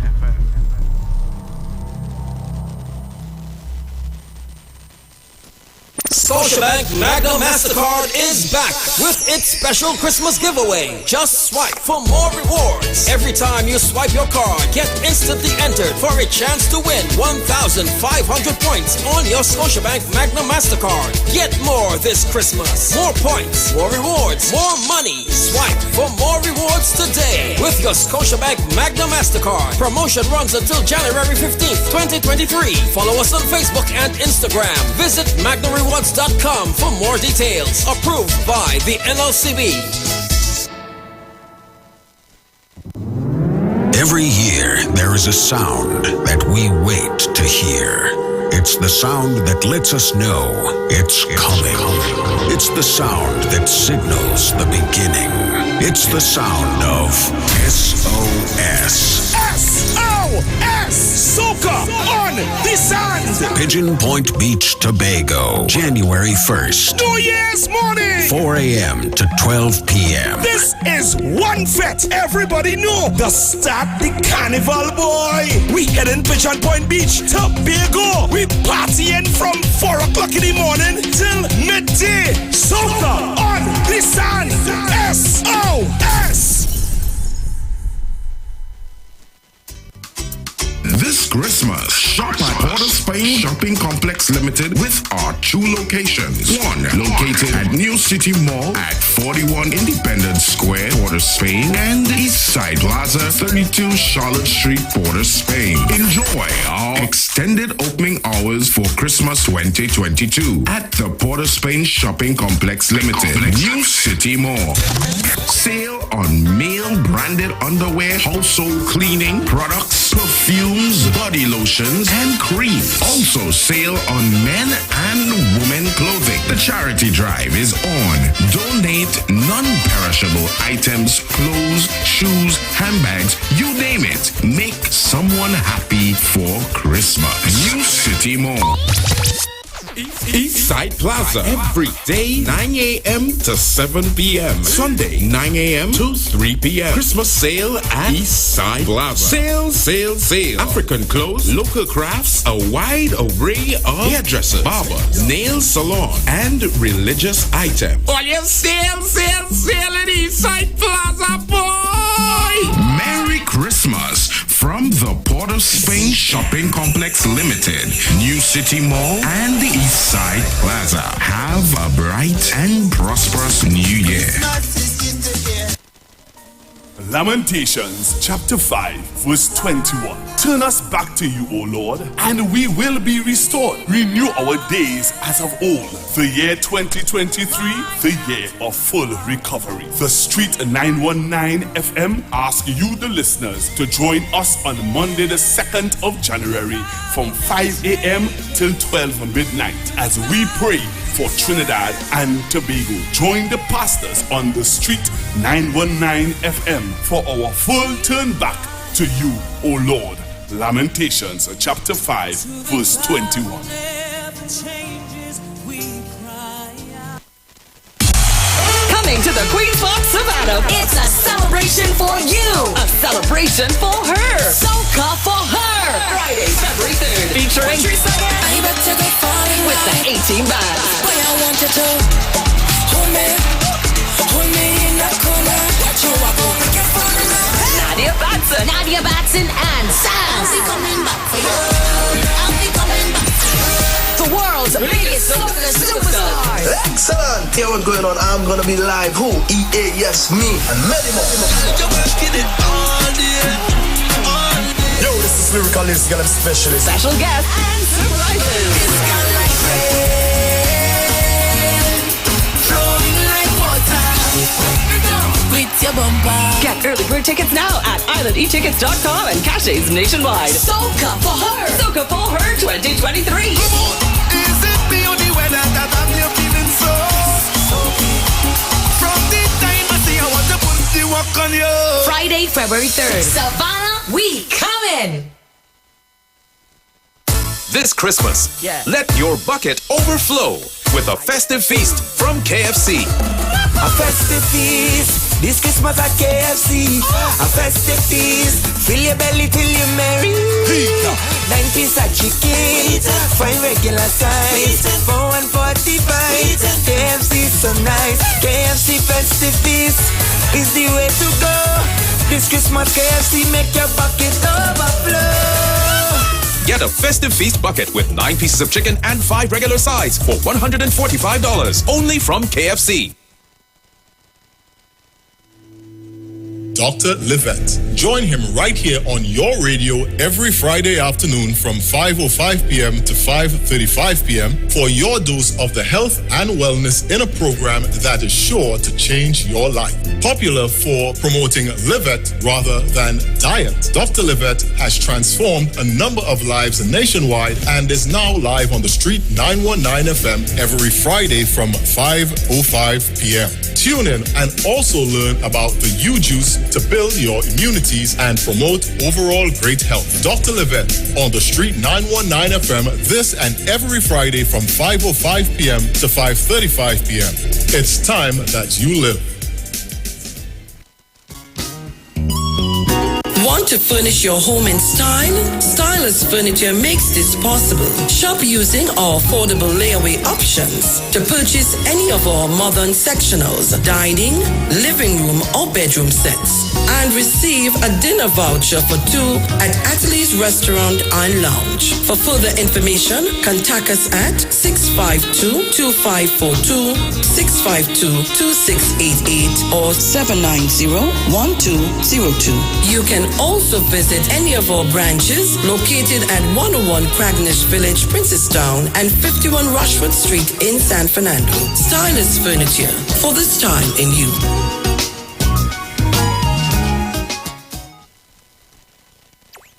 Scotiabank Magna MasterCard is back with its special Christmas giveaway. Just swipe for more rewards. Every time you swipe your card, get instantly entered for a chance to win 1,500 points on your Scotiabank Magna MasterCard. Get more this Christmas. More points, more rewards, more money. Swipe for more rewards today with your Scotiabank Magna MasterCard. Promotion runs until January 15th, 2023. Follow us on Facebook and Instagram. Visit MagnaRewards.com for more details. Approved by the NLCB. Every year, there is a sound that we wait to hear. It's the sound that lets us know it's coming. It's the sound that signals the beginning. It's the sound of SOS. SOS! Soca on the sand! Pigeon Point Beach, Tobago, January 1st. New Year's morning! 4 a.m. to 12 p.m. This is one fete. Everybody know the start the carnival, boy. We head in Pigeon Point Beach, Tobago. We partying from 4 o'clock in the morning till midday. Soca on the sand. SOS! This Christmas, shop at Port of Spain Shopping Complex Limited with our 2 locations. One located at New City Mall at 41 Independence Square, Port of Spain, and East Side Plaza, 32 Charlotte Street, Port of Spain. Enjoy our extended opening hours for Christmas 2022 at the Port of Spain Shopping Complex Limited, New City Mall. Sale on male branded underwear, household cleaning products, perfumes, body lotions, and cream. Also sale on men and women clothing. The charity drive is on. Donate non-perishable items, clothes, shoes, handbags, you name it. Make someone happy for Christmas. New City Mall. East Side Plaza, every day 9 a.m. to 7 p.m. Sunday 9 a.m. to 3 p.m. Christmas sale at East Side Plaza. Sale, sale, sale. African clothes, local crafts, a wide array of hairdressers, barbers, nail salon, and religious items. Oh, you sale, sale, sale at East Side Plaza, boy! Merry Christmas from the Port of Spain Shopping Complex Limited, New City Mall, and the East Side Plaza. Have a bright and prosperous New Year. Lamentations chapter 5 verse 21. Turn us back to you, O Lord, and we will be restored. Renew our days as of old. The year 2023, the year of full recovery. The Street 919 FM asks you, the listeners, to join us on Monday the 2nd of January from 5 a.m. till 12 midnight as we pray for Trinidad and Tobago. Join the pastors on the Street 919 FM for our full turn back to you, O Lord. Lamentations chapter 5 verse 21. Coming to the Queen's Park Savannah, it's a celebration for you, a celebration for her, Soca for her. Friday, February 3rd, featuring with the 18 bands. Nadia Batson and Sam. The world's biggest soca superstars. Excellent. Here what's going on. I'm gonna be live. Who? EA, yes, me, and many more. Yo, this is Lyricalist, girl, I'm specialist. Special guests and surprises. Get early bird tickets now at islandetickets.com and caches nationwide. Soca for her. Soca for her 2023. Is it the only weather that I'm feeling so? From the time I see I want to put the work on you. Friday, February 3rd. Savannah, we coming. This Christmas, let your bucket overflow with a festive feast from KFC. A festive feast, this Christmas at KFC. A festive feast, fill your belly till you're merry. 9 piece of chicken, fine regular size. For 45. KFC so nice. KFC festive feast is the way to go. This Christmas KFC make your bucket overflow. Get a festive feast bucket with 9 pieces of chicken and 5 regular sides for $145. Only from KFC. Dr. Livette. Join him right here on your radio every Friday afternoon from 5:05 p.m. to 5:35 p.m. for your dose of the health and wellness in a program that is sure to change your life. Popular for promoting Livette rather than diet, Dr. Livette has transformed a number of lives nationwide and is now live on the Street 919 FM every Friday from 5:05 p.m. Tune in and also learn about the U-Juice to build your immunities and promote overall great health. Dr. Livette on the Street 919 FM this and every Friday from 5:05 p.m. to 5:35 p.m. It's time that you live. Want to furnish your home in style? Stylus Furniture makes this possible. Shop using our affordable layaway options to purchase any of our modern sectionals, dining, living room or bedroom sets, and receive a dinner voucher for 2 at Ateliers Restaurant and Lounge. For further information, contact us at 652-2542, 652-2688 or 790-1202. You can also visit any of our branches located at 101 Cragnish Village, Princestown and 51 Rushford Street in San Fernando. Stylus Furniture for the style in you.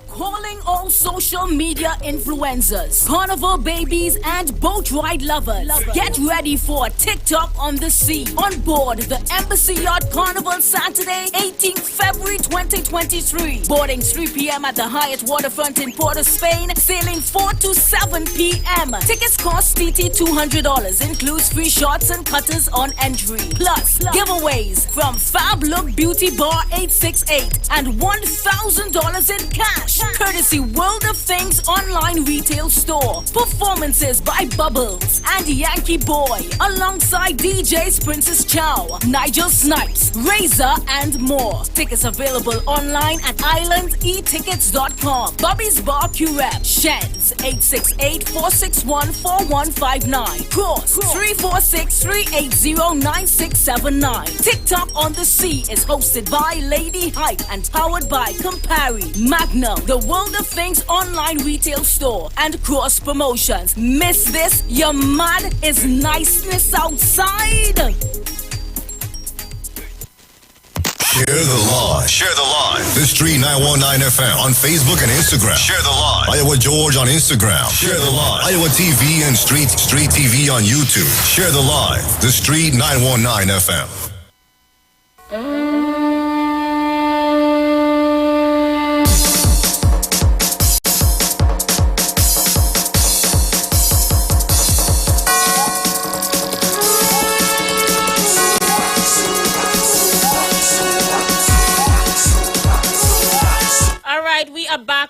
Calling all social media influencers, carnival babies, and boat ride lovers. Get ready for a TikTok on the sea. On board the Embassy Yacht Carnival Saturday, 18th February 2023. Boarding 3 p.m. at the Hyatt Waterfront in Port of Spain. Sailing 4 to 7 p.m. Tickets cost TT $200. Includes free shots and cutters on entry. Plus, giveaways from Fab Look Beauty Bar 868 and $1,000 in cash. Courtesy World of Things online retail store. Performances by Bubbles and Yankee Boy alongside DJs Princess Chow, Nigel Snipes, Razor and more. Tickets available online at islandetickets.com. Bobby's Bar Curep, Shens 868-461-4159. Cross 346-380-9679. TikTok on the Sea is hosted by Lady Hype and powered by Campari, Magnum, the World of Things online retail store, and Cross Promotions. Miss this? Your mad is niceness outside. Share the Live. Share the Live. The Street 919 FM on Facebook and Instagram. Share the Live. Iowa George on Instagram. Share the Live. Iowa TV and Street TV on YouTube. Share the Live. The Street 919 FM.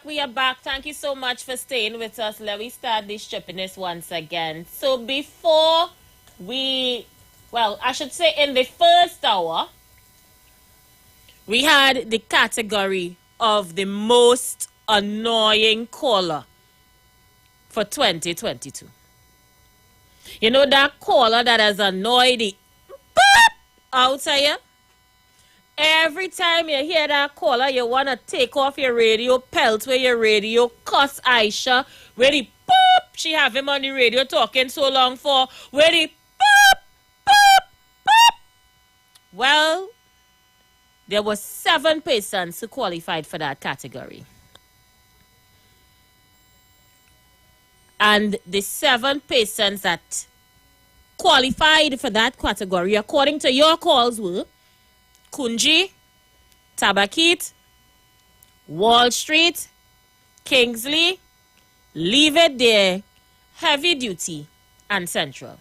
We are back. Thank you so much for staying with us. Let me start this trippiness once again. So before I should say in the first hour, we had the category of the most annoying caller for 2022. You know that caller that has annoyed the beep out here? Every time you hear that caller, you want to take off your radio, pelt with your radio, cuss Aisha, where the boop, she have him on the radio talking so long for, where the boop, boop, boop. Well, there were 7 persons who qualified for that category. And the 7 persons that qualified for that category, according to your calls, were Kunji, Tabakit, Wall Street, Kingsley, Leave It There, Heavy Duty, and Central.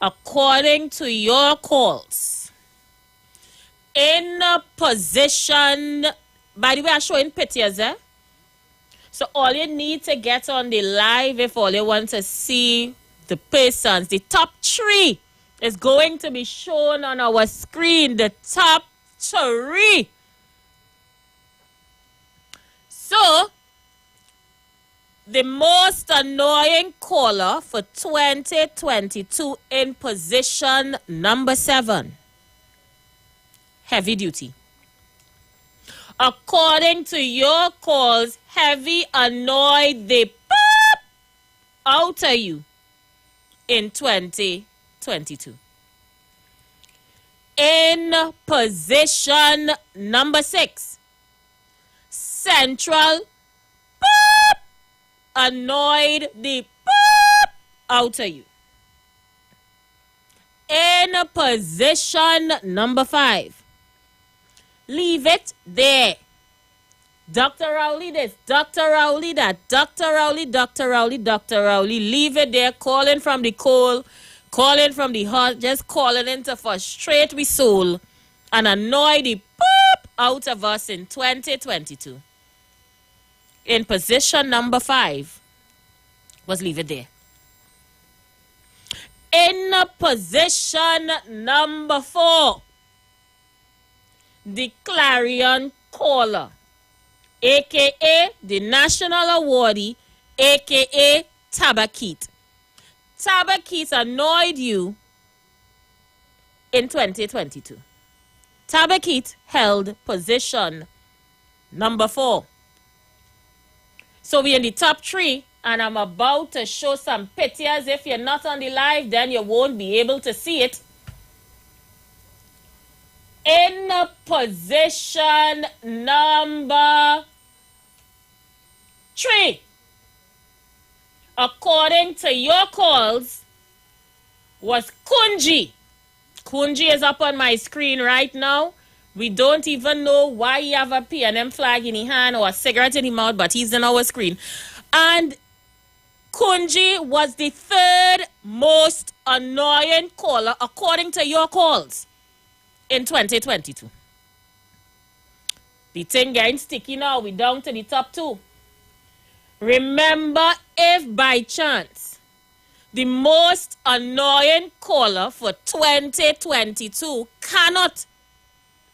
According to your calls, in a position, by the way, I'm showing pictures, So all you need to get on the live, if all you want to see the persons, the top 3 is going to be shown on our screen. The top 3. So, the most annoying caller for 2022 in position number 7. Heavy duty. According to your calls, Heavy annoyed the pop out of you in 2022. In position number 6, Central pop annoyed the pop out of you. In position number 5, leave it there. Dr. Rowley this, Dr. Rowley that, Dr. Rowley, Dr. Rowley, Dr. Rowley. Leave it there, calling from the cold, calling from the hot, just calling in to frustrate we soul and annoy the poop out of us in 2022. In position number 5 was leave it there. In position number 4, the Clarion Caller, a.k.a. the National Awardee, a.k.a. Tabakit. Tabakit annoyed you in 2022. Tabakit held position number 4. So we're in the top 3, and I'm about to show some pictures. If you're not on the live, then you won't be able to see it. In position number 3, according to your calls, was Kunji. Kunji is up on my screen right now. We don't even know why he have a P&M flag in his hand or a cigarette in his mouth, but he's on our screen. And Kunji was the 3rd most annoying caller according to your calls in 2022. The thing getting sticky now. We down to the top 2. Remember, if by chance the most annoying caller for 2022 cannot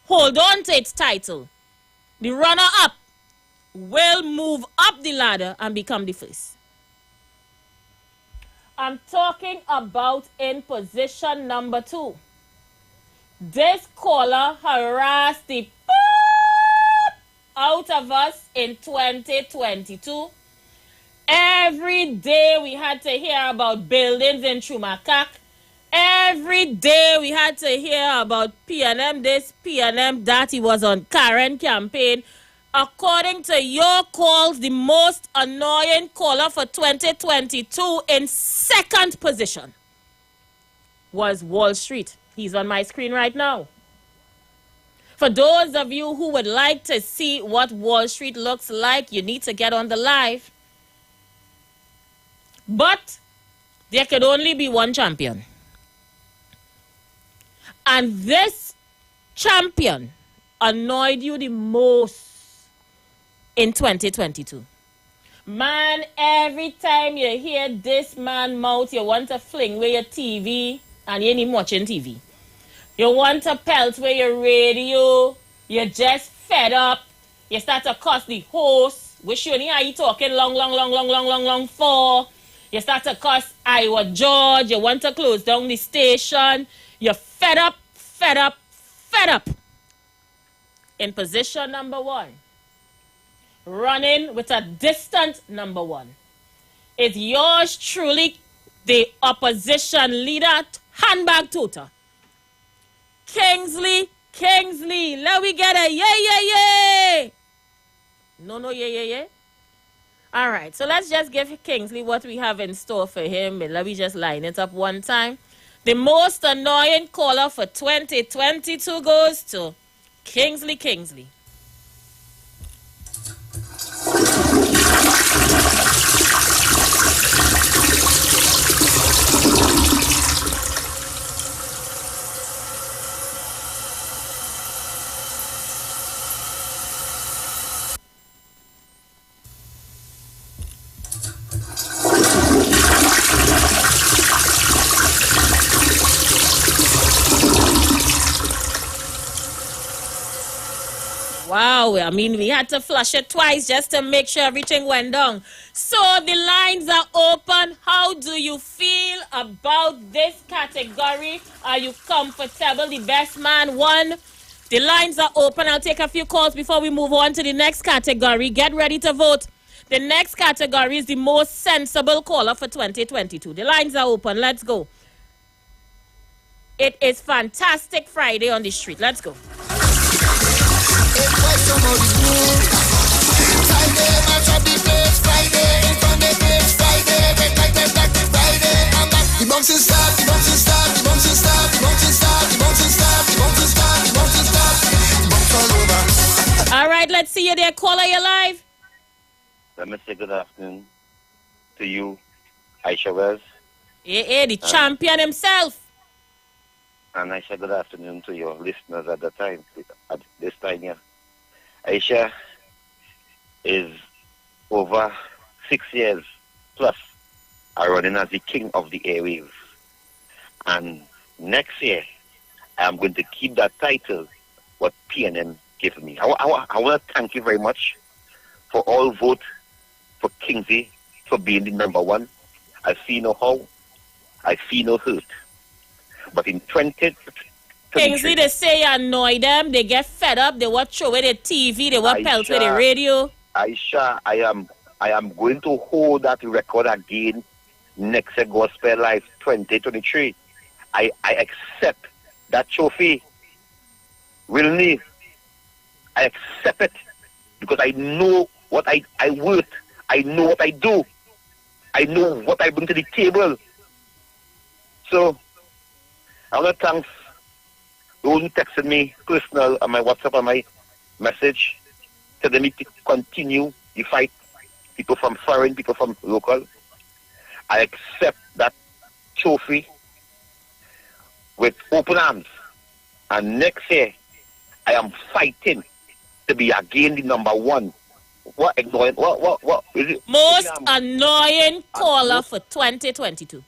hold on to its title, the runner-up will move up the ladder and become the first. I'm talking about in position number 2. This caller harassed the poop out of us in 2022. Every day we had to hear about buildings in Chumakak. Every day we had to hear about P&M this, P&M that. He was on Karen campaign. According to your calls, the most annoying caller for 2022 in 2nd position was Wall Street. He's on my screen right now. For those of you who would like to see what Wall Street looks like, you need to get on the live. But there could only be one champion. And this champion annoyed you the most in 2022. Man, every time you hear this man mouth, you want to fling with your TV and you ain't even watching TV. You want to pelt with your radio. You're just fed up. You start to cuss the host. Wish you only are you talking long for. You start to cuss Iwer George. You want to close down the station. You're fed up. In position number 1, running with a distant number 1, is yours truly, the opposition leader, handbag toter, Kingsley. Let me get a yay. No, yay. All right, so let's just give Kingsley what we have in store for him. And let me just line it up one time. The most annoying caller for 2022 goes to Kingsley. Wow, I mean, we had to flush it twice just to make sure everything went down. So the lines are open. How do you feel about this category? Are you comfortable? The best man won. The lines are open. I'll take a few calls before we move on to the next category. Get ready to vote. The next category is the most sensible caller for 2022. The lines are open. Let's go. It is Fantastic Friday on the street. Let's go. All right, let's see you there. Caller, you live. Let me say good afternoon to you, Aisha Wells. Yeah, the champion himself. And I say good afternoon to your listeners at this time here. Aisha is over 6 years plus running as the king of the airwaves. And next year, I'm going to keep that title, what PNM gave me. I want to thank you very much for all vote for Kingsley for being the number one. I feel no how, I feel no hurt. But in 2023... Kingsley, they say you annoy them, they get fed up, they watch show with the TV, they watch pelt with the radio. Aisha, I am going to hold that record again next year, Gospel Live 2023. I accept that trophy. Willingly, I accept it because I know what I worth. I know what I do. I know what I bring to the table. So, I want to thank those who texted me personal on my WhatsApp and my message, telling me to continue the fight. People from foreign, people from local. I accept that trophy with open arms. And next year, I am fighting to be again the number one. What is it? Most annoying caller for 2022.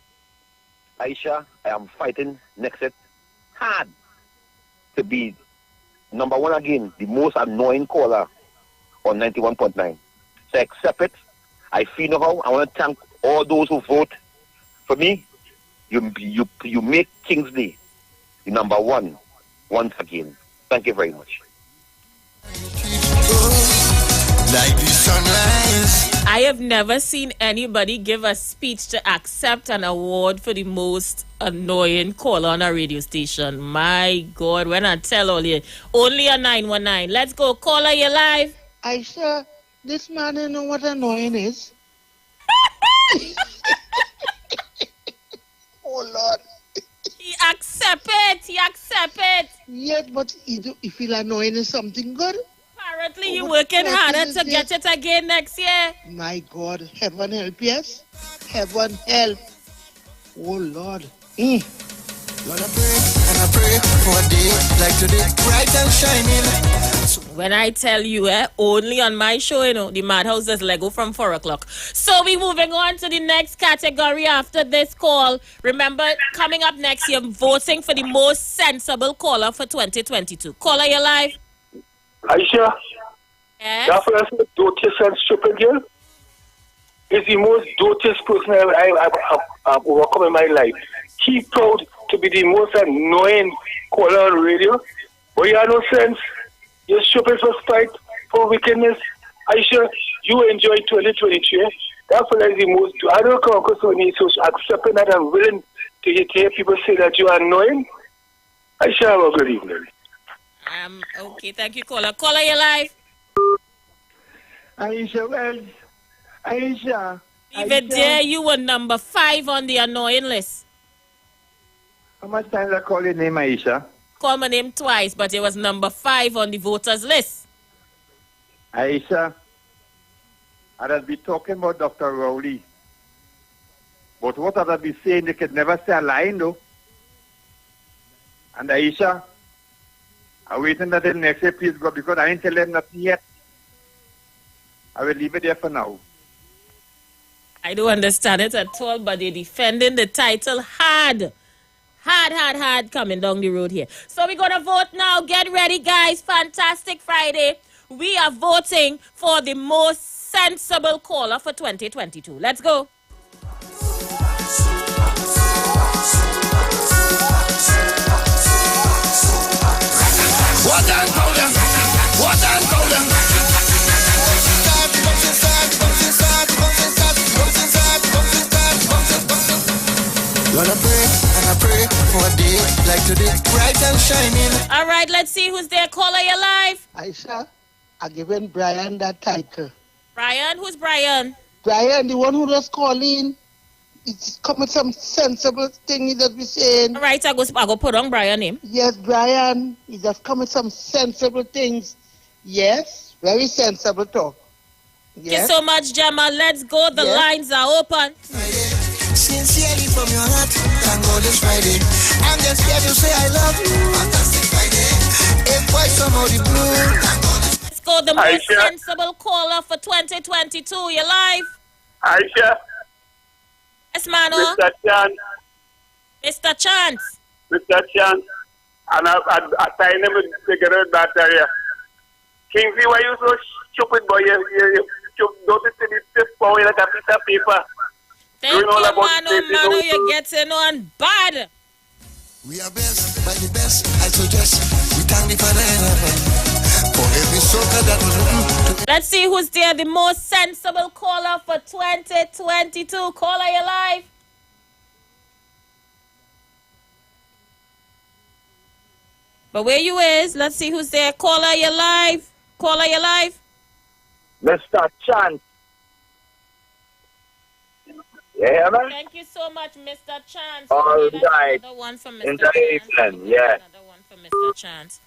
Aisha, I am fighting next year hard to be number one again, the most annoying caller on 91.9. So I accept it. I feel no how. I want to thank all those who vote for me. You make Kingsley the number one once again. Thank you very much. Like the sunrise. I have never seen anybody give a speech to accept an award for the most annoying caller on a radio station. My God, when I tell all you, only a 919. Let's go, caller, you live. Aisha, this man, you know what annoying is? Oh, Lord. He accept it. Yes, but he feel annoying is something good. Apparently, you're working harder to get it again next year. My God, heaven help, yes? Heaven help. Oh, Lord. Lord, I pray for a day like today, bright and shining. When I tell you, only on my show, you know, the Madhouse does Lego from 4 o'clock. So we're moving on to the next category after this call. Remember, coming up next year, voting for the most sensible caller for 2022. Caller, you live. Aisha, yes? that person, dotious and stupid girl, is the most dotious person I've overcome in my life. He proud to be the most annoying caller on radio, but you have no sense. You're stupid for spite, for wickedness. Aisha, you enjoy 2023. That fella is the most, I don't come across when he's so accepting that I'm willing to hear people say that you are annoying. Aisha, have a good evening. Okay, thank you, caller. Caller, you live. Aisha, well, Aisha. Even there, you were number 5 on the annoying list. How much times I call your name, Aisha? Call my name twice, but it was number 5 on the voters list. Aisha, I'd be talking about Dr. Rowley. But what I'd be saying, they could never say a line, though. And Aisha, I'm waiting that the next year, please go, because I ain't tell them nothing yet. I will leave it there for now. I don't understand it at all, but they're defending the title hard coming down the road here. So we're going to vote now. Get ready, guys. Fantastic Friday. We are voting for the most sensible caller for 2022. Let's go. Water and powder, water and powder. Gonna pray and I pray for a day like today, bright and shining. All right, let's see who's there. Caller, you're live. Aisha, I given Brian that title. Brian, who's Brian? Brian, the one who was calling. It's come with some sensible thing he just be saying. All right, I go put on Brian's name. Yes, Brian, he just come with some sensible things. Yes, very sensible talk. Thank you so much, Gemma. Let's go. The lines are open. Sincerely from your heart, thank God it's Friday. I'm just here to say I love you. Fantastic Friday. A voice from all the blue. Let's go. The most sensible caller for 2022. You're live. Aisha. Yes, Mano. Mr. Chance. Mr. Chance. Mr. Chance. And I sign him to get out that area. Kingsley, why you so stupid, boy? You don't see the fifth power like a piece of paper. Thank you, Mano, you're getting on bad. We are blessed by the best, I suggest. We thank the Father in heaven for every soul that was written. Let's see who's there, the most sensible caller for 2022. Caller, you're live. But where you is, let's see who's there. Caller, you're live. Caller, you're live. Mr. Chance. Yeah, man. Thank you so much, Mr. Chance. All right. Another one from Mr. International, yeah. Another one from Mr. Chance.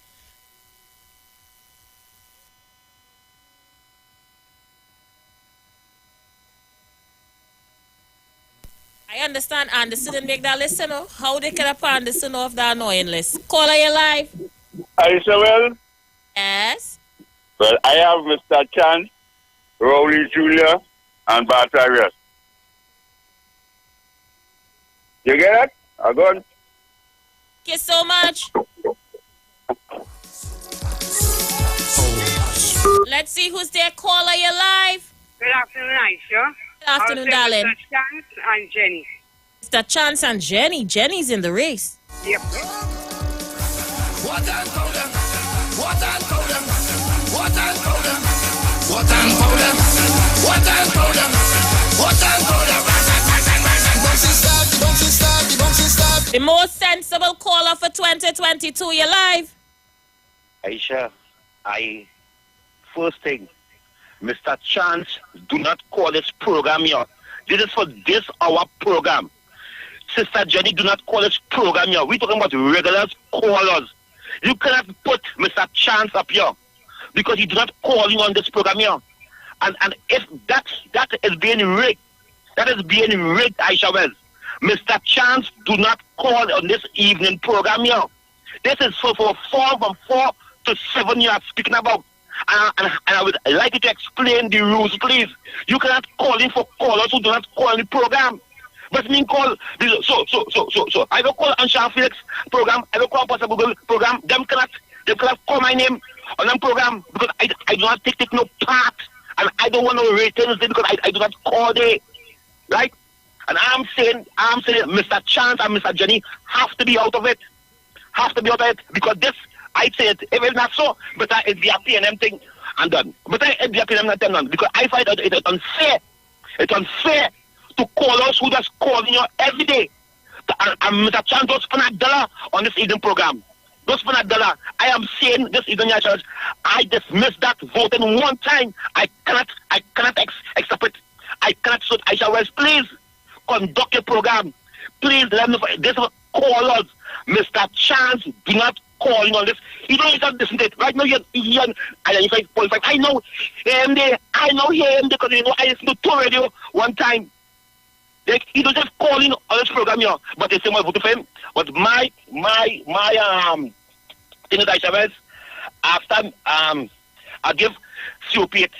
I understand Anderson didn't make that list, you know. How they could have Anderson off the annoying list. Caller, you live. Aisha, well? Yes? Well, I have Mr. Chance, Rowley Jr., and Bartarius. You get it? I'm going. Thank you so much. Let's see who's there. Caller, you live. Good afternoon, Aisha. Good afternoon, darling. Mr. Chance and Jenny. Mr. Chance and Jenny. Jenny's in the race. Yep. Water and powder, water and powder, water and powder, water and powder, water and powder, water and powder. The most sensible caller for 2022. You're live. Aisha, first thing, Mr. Chance, do not call this program here. This is for this our program. Sister Jenny, do not call this program here. We're talking about regular callers. You cannot put Mr. Chance up here because he do not call you on this program here. And if that is being rigged, that is being rigged, Aisha Wells. Mr. Chance, do not call on this evening program here. This is for 4 from 4 to 7 you are speaking about. And I would like you to explain the rules, please. You cannot call in for callers who do not call the program. But mean call, so I don't call Anshan Felix program, I don't call Pastor Google program. Them cannot call my name on them program because I do not take no part. And I don't want no ratings because I do not call there. Right? And I'm saying, Mr. Chance and Mr. Jenny have to be out of it. Have to be out of it because this, I say it, if it's not so, but it's the PNM thing and done. But it's the PNM not done because I find that it's unfair. It's unfair to call us who just calling you every day. And Mr. Chance don't spend $1 on this evening program. Don't spend $1. I am saying this evening, I dismiss that vote in one time. I cannot accept it. I cannot. So I shall please conduct a program. Please let me. This call us, Mr. Chance. Do not call on this. You don't even listen to it right now. You're identified 45. I know him there. I know him because I listened to two radio one time. Like, he don't just call in on this program here, but they say my vote for him. But my thing that I shall after I give COP it.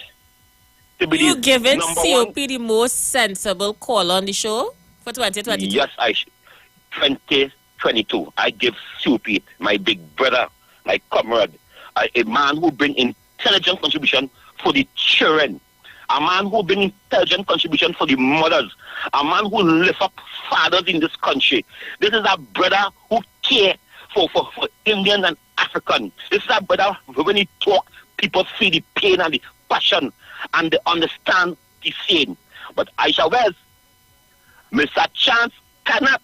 You giving COP the most sensible call on the show for 2022? Yes, 2022. I give COP it, my big brother, my comrade, a man who bring intelligent contribution for the children. A man who bring intelligent contribution for the mothers. A man who lift up fathers in this country. This is a brother who care for Indians and Africans. This is a brother who, when he talk, people feel the pain and the passion and they understand the saying. But Aisha Wells, Mr. Chance cannot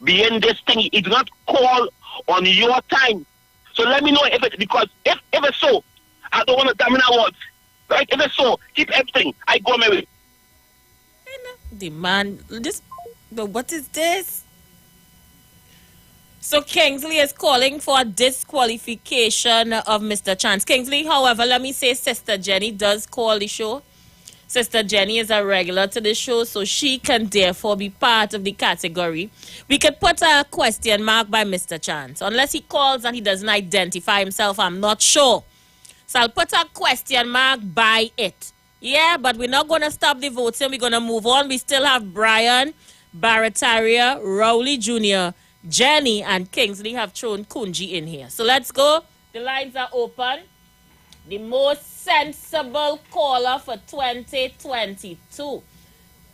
be in this thing. He do not call on your time. So let me know if it, because if it's so, I don't want to damn awards. Right? If it's so, keep everything. I go my way. The man, but what is this? So Kingsley is calling for disqualification of Mr. Chance. Kingsley, however, let me say Sister Jenny does call the show. Sister Jenny is a regular to the show, so she can therefore be part of the category. We could put a question mark by Mr. Chance. Unless he calls and he doesn't identify himself, I'm not sure. So I'll put a question mark by it. Yeah, but we're not going to stop the voting. We're going to move on. We still have Brian, Barataria, Rowley Jr., Jenny, and Kingsley have thrown Kunji in here. So let's go. The lines are open. The most sensible caller for 2022.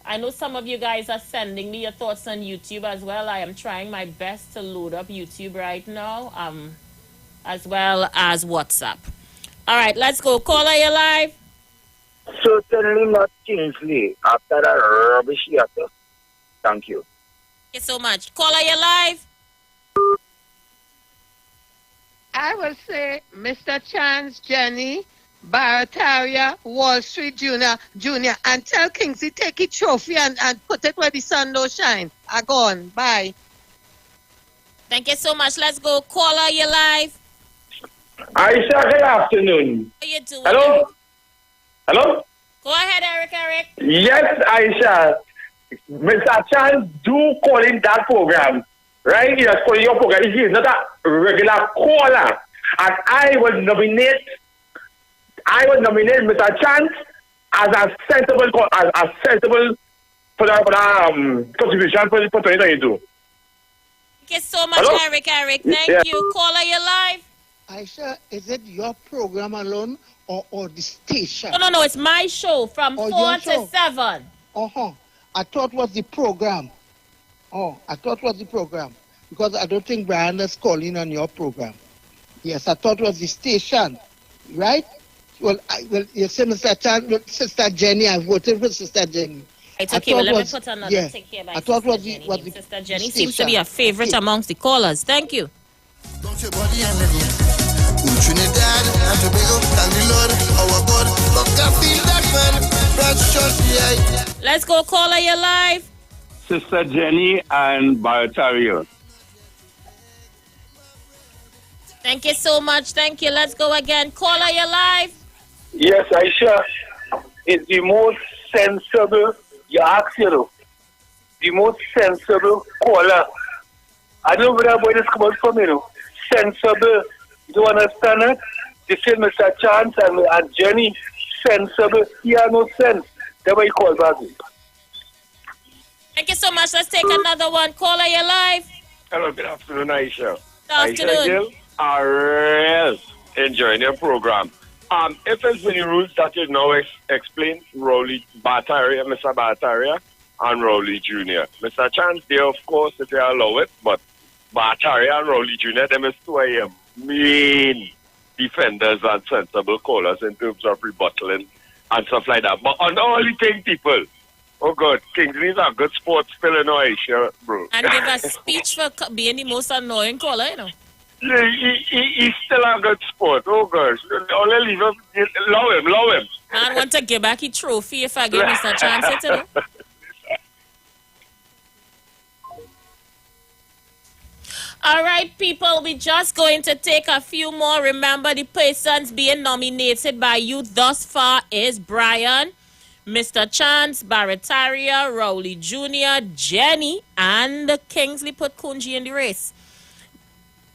I know some of you guys are sending me your thoughts on YouTube as well. I am trying my best to load up YouTube right now, as well as WhatsApp. All right, let's go. Caller, you live? Certainly not Kingsley after that rubbish yatter. Thank you. Thank you so much. Caller, you live? I will say Mr. Chance, Jenny, Barataria, Wall Street Junior, and tell Kingsley take his trophy and put it where the sun don't shine. I gone. Bye. Thank you so much. Let's go. Caller, you live? Aisha, good afternoon. How you doing? Hello? Hello? Go ahead, Eric. Yes, Aisha. Mr. Chance do call in that program. Right? He is calling your program. He is not a regular caller. And I will nominate Mr. Chance as a sensible for the contribution for 2022. Thank you so much, Hello? Eric. Thank you. Caller, you live? Aisha, is it your program alone or the station? No. It's my show from 4 to 7. I thought it was the program. Because I don't think Brian is calling on your program. Yes, I thought it was the station. Right? Well, you say Mr. Chan, Sister Jenny, I voted for Sister Jenny. It's okay, let me put another tick here by Sister Jenny. Sister Jenny seems to be a favorite amongst the callers. Thank you. Trinidad and Tobago, thank the Lord, our God, look, I feel that man, precious, yeah. Let's go, caller, you live? Sister Jenny and Barataria. Thank you so much. Thank you. Let's go again. Caller, you live? Yes, Aisha. It's the most sensible, you ask you know, the most sensible caller. I don't know where that boy is coming from, you know. Sensible. You understand it? This is Mr. Chance and Jenny. Sensible. He has no sense. That's why he called back. Thank you so much. Let's take another one. Caller, you live? Hello, good afternoon, Aisha. Good afternoon. Aisha Gill, I really enjoying your program. If it's the rules that you know explain, Rowley Barataria, Mr. Barataria, and Rowley Jr. Mr. Chance, they of course, if they allow it, but Barataria and Rowley Jr., them is two of your main defenders and sensible callers in terms of rebuttaling and stuff like that. But on all the thing, people, oh God, Kingsley's a good sports still in Aisha, bro. And give a speech for being the most annoying caller, you know. Yeah, he's still a good sport. Oh gosh, only leave him. Love him. I want to give back his trophy if I give Mr. Chance it, you know. All right, people, we're just going to take a few more. Remember, the persons being nominated by you thus far is Brian, Mr. Chance, Barataria, Rowley Jr., Jenny, and Kingsley put Kunji in the race.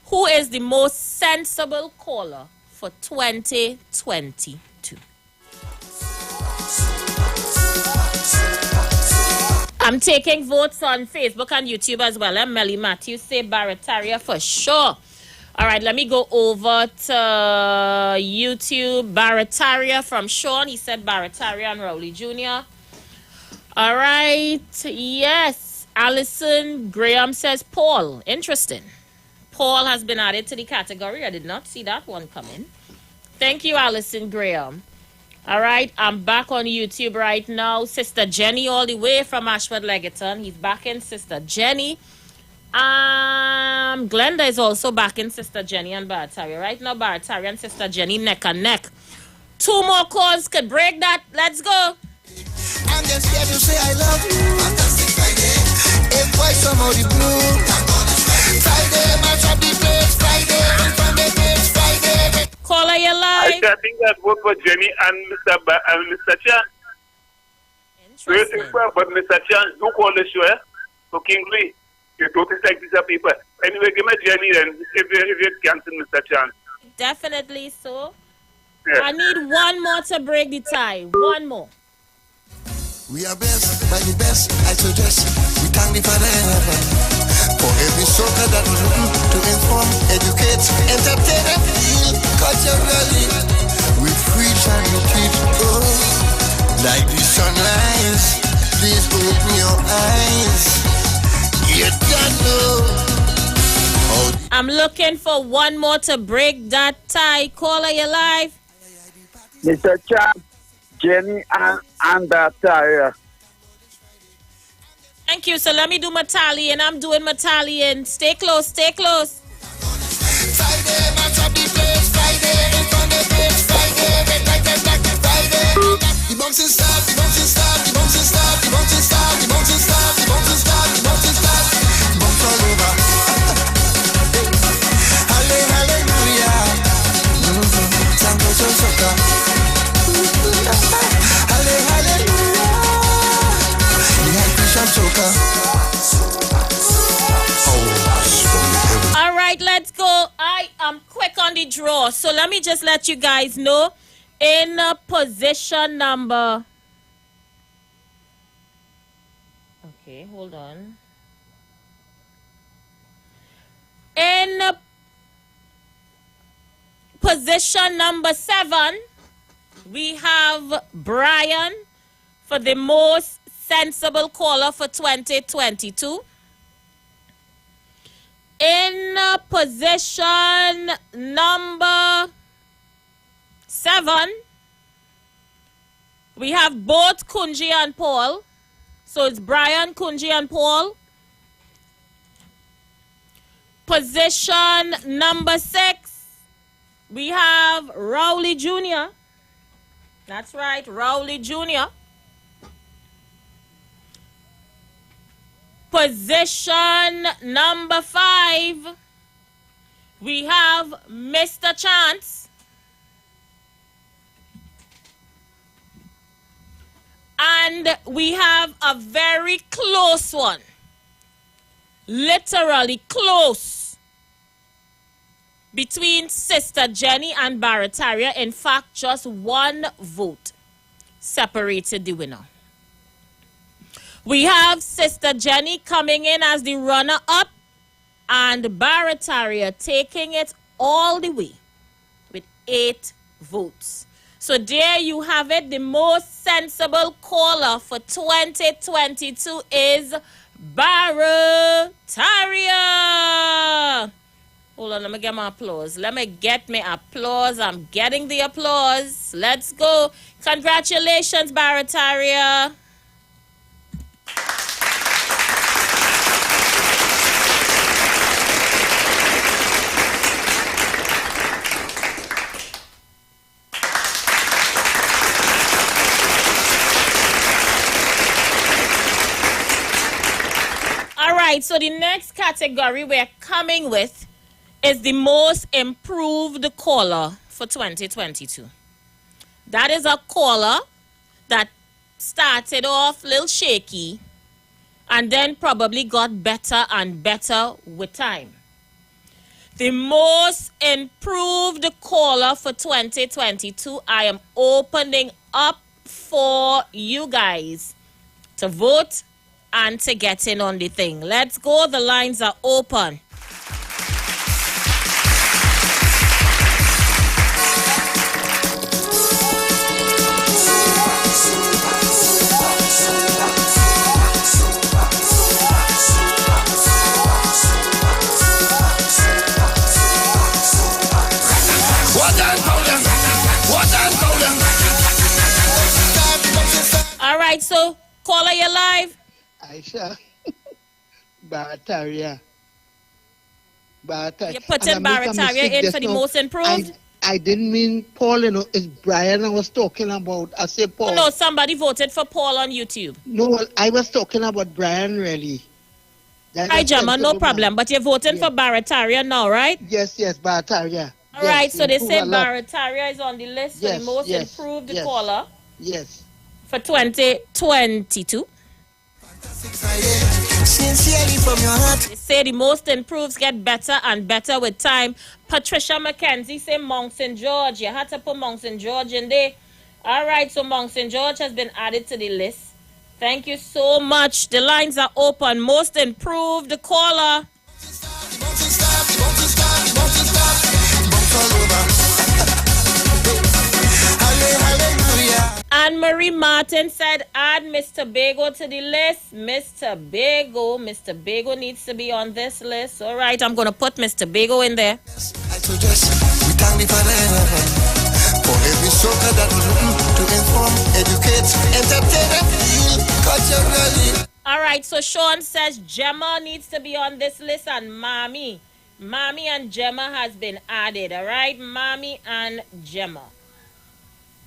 Who is the most sensible caller for 2022? I'm taking votes on Facebook and YouTube as well. Melly Matthews say Barataria for sure. All right, let me go over to YouTube. Barataria from Sean. He said Barataria and Rowley Jr. All right. Yes. Allison Graham says Paul. Interesting. Paul has been added to the category. I did not see that one coming. Thank you, Allison Graham. All right. I'm back on YouTube right now. Sister Jenny all the way from Ashford Legaton. He's back in Sister Jenny. Glenda is also backing Sister Jenny and Barataria. Right now, Barataria and Sister Jenny neck and neck. 2 more calls could break that. Let's go. I'm just here to say I love you. Fantastic Friday. If why somebody blue. Friday, match up the place. Friday, from the place. Friday. Caller, you live. I think that work for Jenny and Mr. Chan. Interesting. But Mr. Chan, who call the show? So Kingsley. You don't take these people. Anyway, give me Jenny then, if you cancel Mr. Chan. Definitely so. Yeah. I need one more to break the tie. One more. We are blessed by the best, I suggest. We thank the Father in heaven for every soaker that was written to inform, educate, entertain, and heal culturally. We preach and we teach, oh, like the sunrise. Please open your eyes. I'm looking for one more to break that tie. Caller, you live. Mr. Chan, Jenny, and Barataria. Thank you. So let me do Matalian. I'm doing Matalian. Stay close. Stay close. Friday, match up the place. Friday, in front of the place. Friday, Friday. The bounce is start. The bounce is start. The bounce is start. The bounce is start. The bounce is start. The bounce is start. The bounce is start. Bounce all over. Hallelujah. Santo Soka. Hallelujah. The Christian soca. All right, let's go. I am quick on the draw. So let me just let you guys know. In position number... Okay, hold on. In position number 7, we have Brian for the most sensible caller for 2022. In position number 7, we have both Kunji and Paul. So it's Brian, Kunji, and Paul. Position number 6, we have Rowley Jr. That's right, Rowley Jr. Position number 5, we have Mr. Chance. And we have a very close one. Literally close. Between Sister Jenny and Barataria. In fact, just 1 vote separated the winner. We have Sister Jenny coming in as the runner-up. And Barataria taking it all the way with 8 votes. So there you have it. The most sensible caller for 2022 is Barataria. Hold on, let me get my applause. Let me get me applause. I'm getting the applause. Let's go. Congratulations, Barataria. Right, so the next category we're coming with is the most improved caller for 2022. That is a caller that started off a little shaky and then probably got better and better with time. The most improved caller for 2022, I am opening up for you guys to vote and to get in on the thing. Let's go. The lines are open. Aisha. Barataria. You put in Barataria in for the most improved? I didn't mean Paul, it's Brian I was talking about. I said Paul. Oh, no, somebody voted for Paul on YouTube. No, I was talking about Brian, really. Right, Gemma, no problem. But you're voting for Barataria now, right? Yes, Barataria. All right, so they say Barataria is on the list for the most improved caller. Yes. For 2022. Sincerely from your heart. They say the most improved get better and better with time. Patricia McKenzie say Mount St. George. You had to put Mount St. George in there. All right, so Mount St. George has been added to the list. Thank you so much. The lines are open. Most improved caller. Anne-Marie Martin said, add Mr. Bago to the list. Mr. Bago needs to be on this list. All right, I'm going to put Mr. Bago in there. I suggest we thank the Father for every soca that was written to inform, educate, entertain, and heal culturally. All right, so Sean says Gemma needs to be on this list and Mommy and Gemma has been added. All right, Mommy and Gemma.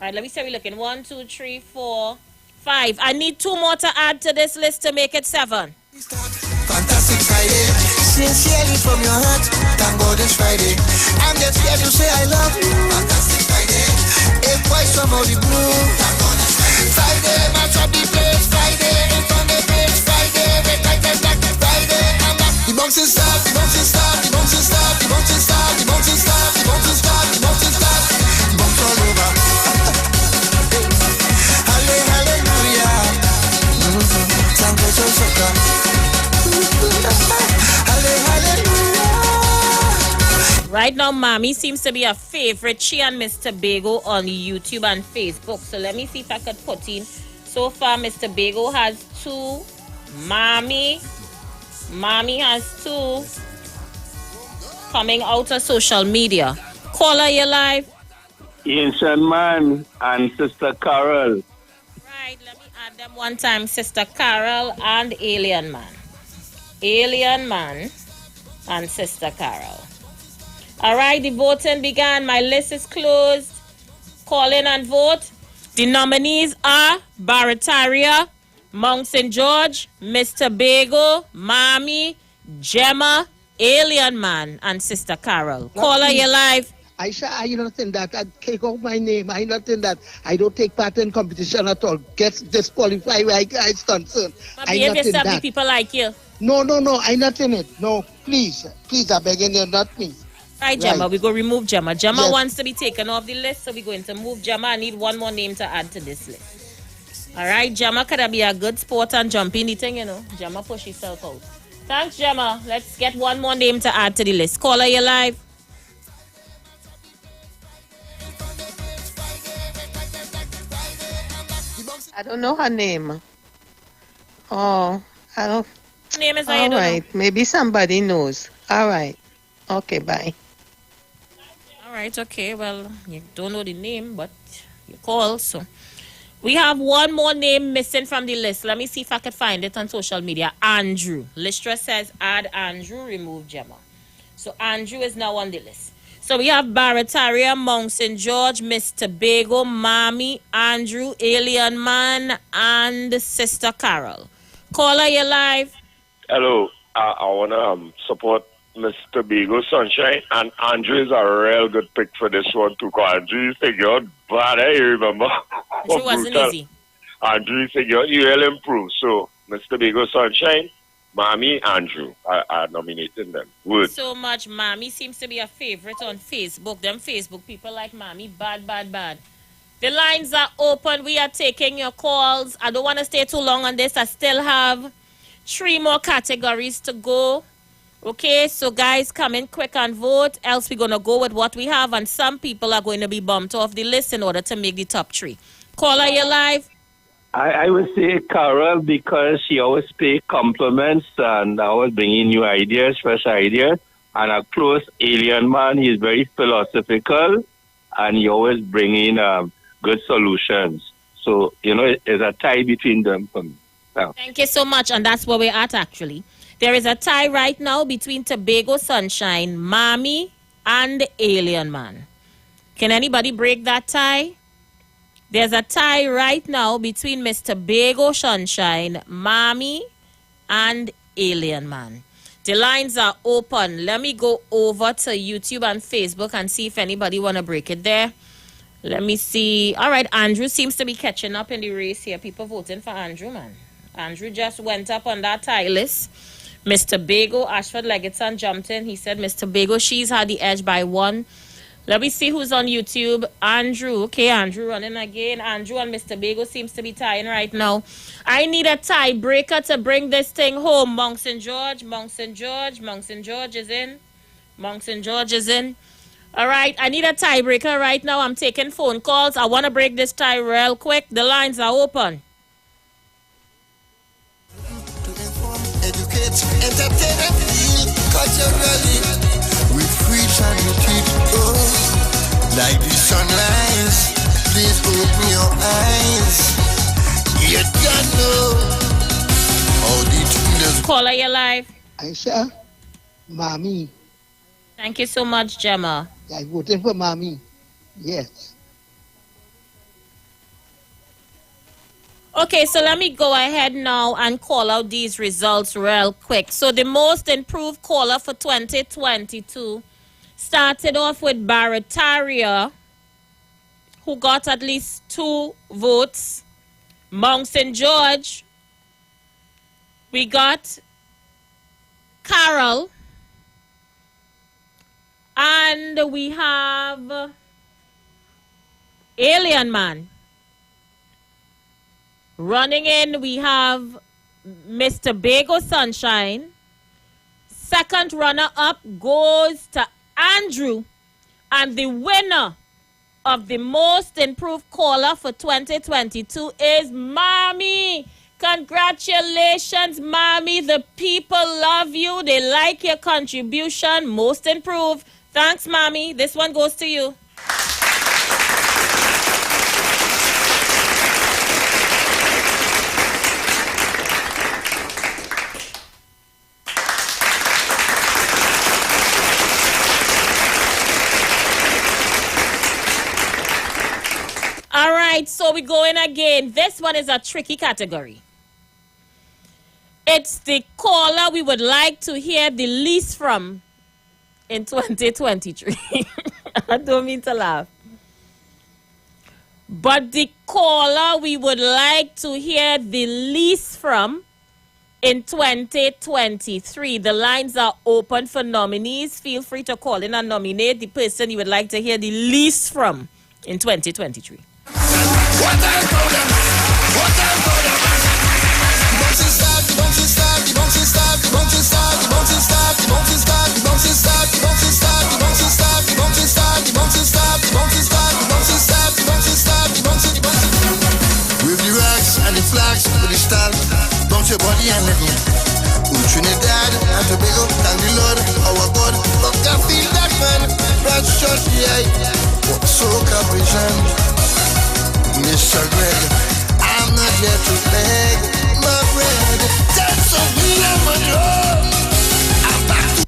All right, let me say we're looking 1, 2, 3, 4, 5. I need 2 more to add to this list to make it 7. Fantastic Friday, sincerely from your heart. Thank God it's Friday. I'm just here to say I love you. Fantastic Friday, a voice from all the blue. Thank God it's Friday, match up the place. Friday, it's on the place. Friday, red light is black. Friday, I'm back. The bouncing start, the bouncing start, the bouncing start, the bouncing start, the bouncing start, the bouncing start, the bouncing start, the bounce all over. Right now, Mommy seems to be a favorite. She and Mr. Bago on YouTube and Facebook. So let me see if I could put in. So far, Mr. Bago has 2. Mommy has 2. Coming out of social media. Caller, you live. Ancient Man and Sister Carol. Right, let me add them one time. Sister Carol and Alien Man. Alien Man and Sister Carol. All right, the voting began. My list is closed. Call in and vote. The nominees are Barataria, Mount St. George, Mr. Bago, Mommy, Gemma, Alien Man, and Sister Carol. Caller, you live. Aisha, I not in that. I take off my name. I not in that. I don't take part in competition at all. Get disqualified where I is concerned. I not in that. People like you. No. I not in it. No, please, I beg you, not me. Right, Gemma, we go remove Gemma. Gemma wants to be taken off the list, so we're going to move Gemma. I need 1 more name to add to this list. All right, Gemma could be a good sport and jump in the thing, Gemma push herself out. Thanks, Gemma. Let's get 1 more name to add to the list. Caller, you live. I don't know her name. Oh, I don't. Her name is all right. Maybe somebody knows. All right. Okay, bye. All right, okay. Well, you don't know the name, but you call, so. We have 1 more name missing from the list. Let me see if I can find it on social media. Andrew. Listra says add Andrew, remove Gemma. So Andrew is now on the list. So we have Barataria, Mount St. George, Mr. Bago, Mommy, Andrew, Alien Man, and Sister Carol. Caller, you live. Hello. I want to support Mr. Bago Sunshine, and Andrew is a real good pick for this one too. Andrew figured bad, you remember? Andrew wasn't easy. Andrew figured you will improve. So, Mr. Bago Sunshine, Mommy, Andrew, I nominated them. Would. So much. Mommy seems to be a favorite on Facebook. Them Facebook people like Mommy, bad. The lines are open. We are taking your calls. I don't want to stay too long on this. I still have 3 more categories to go. Okay, so guys, come in quick and vote, else we're going to go with what we have, and some people are going to be bumped off the list in order to make the top 3. Caller, you live. I would say Carol, because she always pay compliments and always bringing new ideas, fresh ideas. And a close Alien Man, he's very philosophical and he always bringing good solutions. So, it's a tie between them for me. Thank you so much, and that's where we're at, actually. There is a tie right now between Tobago Sunshine, Mommy, and Alien Man. Can anybody break that tie? There's a tie right now between Miss Tobago Sunshine, Mommy, and Alien Man. The lines are open. Let me go over to YouTube and Facebook and see if anybody want to break it there. Let me see. All right, Andrew seems to be catching up in the race here. People voting for Andrew, man. Andrew just went up on that tie list. Miss Tobago, Ashford Leggett-son jumped in. He said Miss Tobago, she's had the edge by 1. Let me see who's on YouTube. Andrew. Okay, Andrew running again. Andrew and Mr. Bago seems to be tying right now. I need a tiebreaker to bring this thing home. Monks and George. Monks and George is in. Monks and George is in. All right, I need a tiebreaker right now. I'm taking phone calls. I want to break this tie real quick. The lines are open. Educate, entertain, and feel culturally. We preach and we teach, like the sunrise. Please open your eyes. You don't know how the thing Caller, you live. Aisha, Mommy. Thank you so much, Gemma. I voted for Mommy. Yes. Okay, so let me go ahead now and call out these results real quick. So the most improved caller for 2022 started off with Barataria, who got at least 2 votes. Mount St. George, we got Carol, and we have Alien Man. Running in, we have Mr. Bago Sunshine. Second runner-up goes to Andrew. And the winner of the most improved caller for 2022 is Mommy. Congratulations, Mommy. The people love you. They like your contribution. Most improved. Thanks, Mommy. This one goes to you. All right, so we're going again. This one is a tricky category. It's the caller we would like to hear the least from in 2023. I don't mean to laugh. But the caller we would like to hear the least from in 2023. The lines are open for nominees. Feel free to call in and nominate the person you would like to hear the least from in 2023. with the rocks and the flags, with the style, bounce your body and let me. Trinidad and Tobago, thank the Lord, our God. But I feel that man, that shot, yeah. Soca vision, Mr. Greg, I'm not here to beg my bread. That's a real man, I'm back to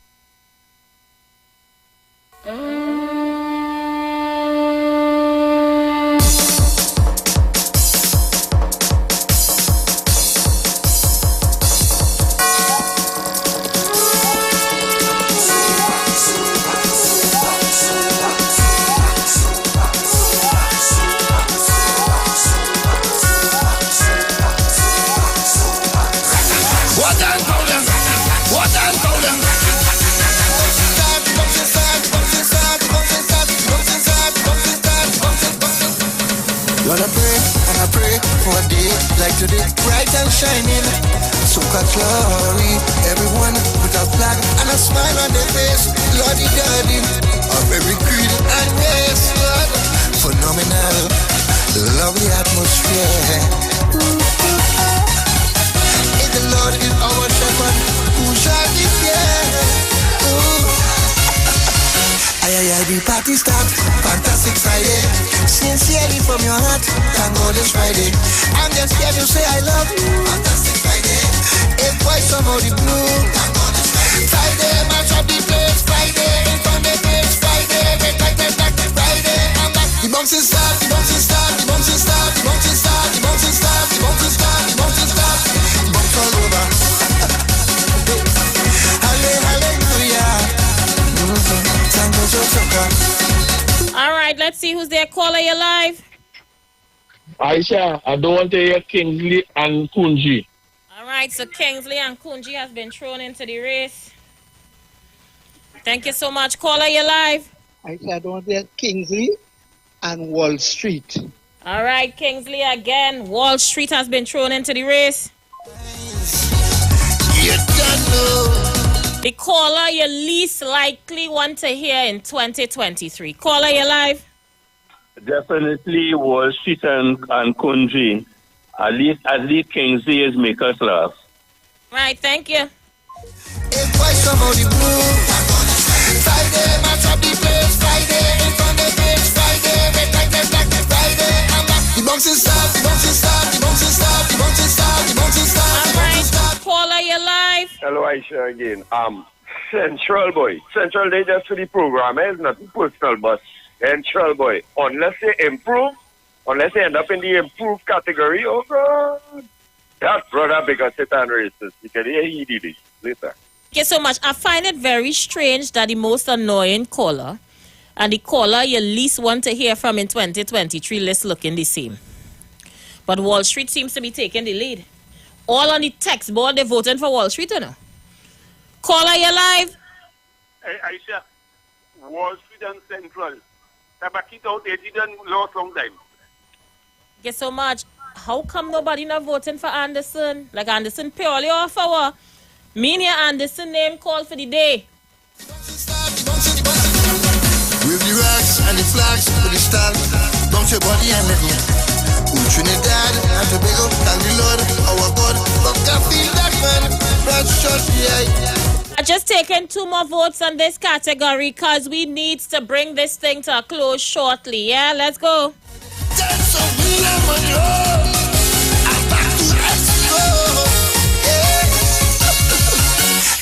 for a day like today, bright and shining. Soca glory, everyone with a flag and a smile on their face. Lordy daddy, of every creed and race, Lord. Phenomenal, lovely atmosphere. If the Lord is our shepherd, who shall be feared? Aye, aye, aye, the party starts, fantastic Friday. Sincerely from your heart, thank God it's Friday. I'm just here to say I love you. Fantastic Friday. If why somebody blue, thank God it's Friday. Friday, match up the place. Friday, in front of the place. Friday, red like Friday. I'm back. The bouncing start, the bouncing start, the bouncing start, the bouncing start, the bouncing start, the bouncing start, the bouncing start. Bounce all over. Hallelujah. Thank God you're so good. All right, let's see who's there. Caller, you live. Aisha, I don't want to hear Kingsley and Kunji. All right, so Kingsley and Kunji has been thrown into the race. Thank you so much. Caller, you live. I said I don't want to hear Kingsley and Wall Street. All right, Kingsley again. Wall Street has been thrown into the race. You don't know. The caller you least likely want to hear in 2023. Caller, you live. Definitely Wall Street and Kunji. At least Kingsley is make us laugh. Right, thank you. If why somebody blue, Friday, match up the place. Friday, in front of the place. Friday, red like Friday. I'm back. The bouncing start, the bouncing start, the bouncing start, the bouncing start, the bouncing start, the bouncing start. Caller, you live. Hello, Aisha again. Central Boy. Central, they just for the program. It's not personal, but Central Boy. Unless they improve, unless they end up in the improved category, oh God. That brother bigger Satan racist. You can hear he did it later. Thank you so much. I find it very strange that the most annoying caller and the caller you least want to hear from in 2023 list looking the same. But Wall Street seems to be taking the lead. All on the text board, they're voting for Wall Street, you know. Caller, you live. Hey, Aisha, Wall Street and Central. Tabakit out, they didn't last long time. Thank you so much. How come nobody not voting for Anderson? Like Anderson purely off our Meania Anderson name call for the day. With the rocks and the flags, with the style, bounce your body and let me. Trinidad and Tobago, thank the Lord, our God, but I feel that man, blood shot, yeah. I just taken 2 more votes on this category because we need to bring this thing to a close shortly. Yeah, let's go.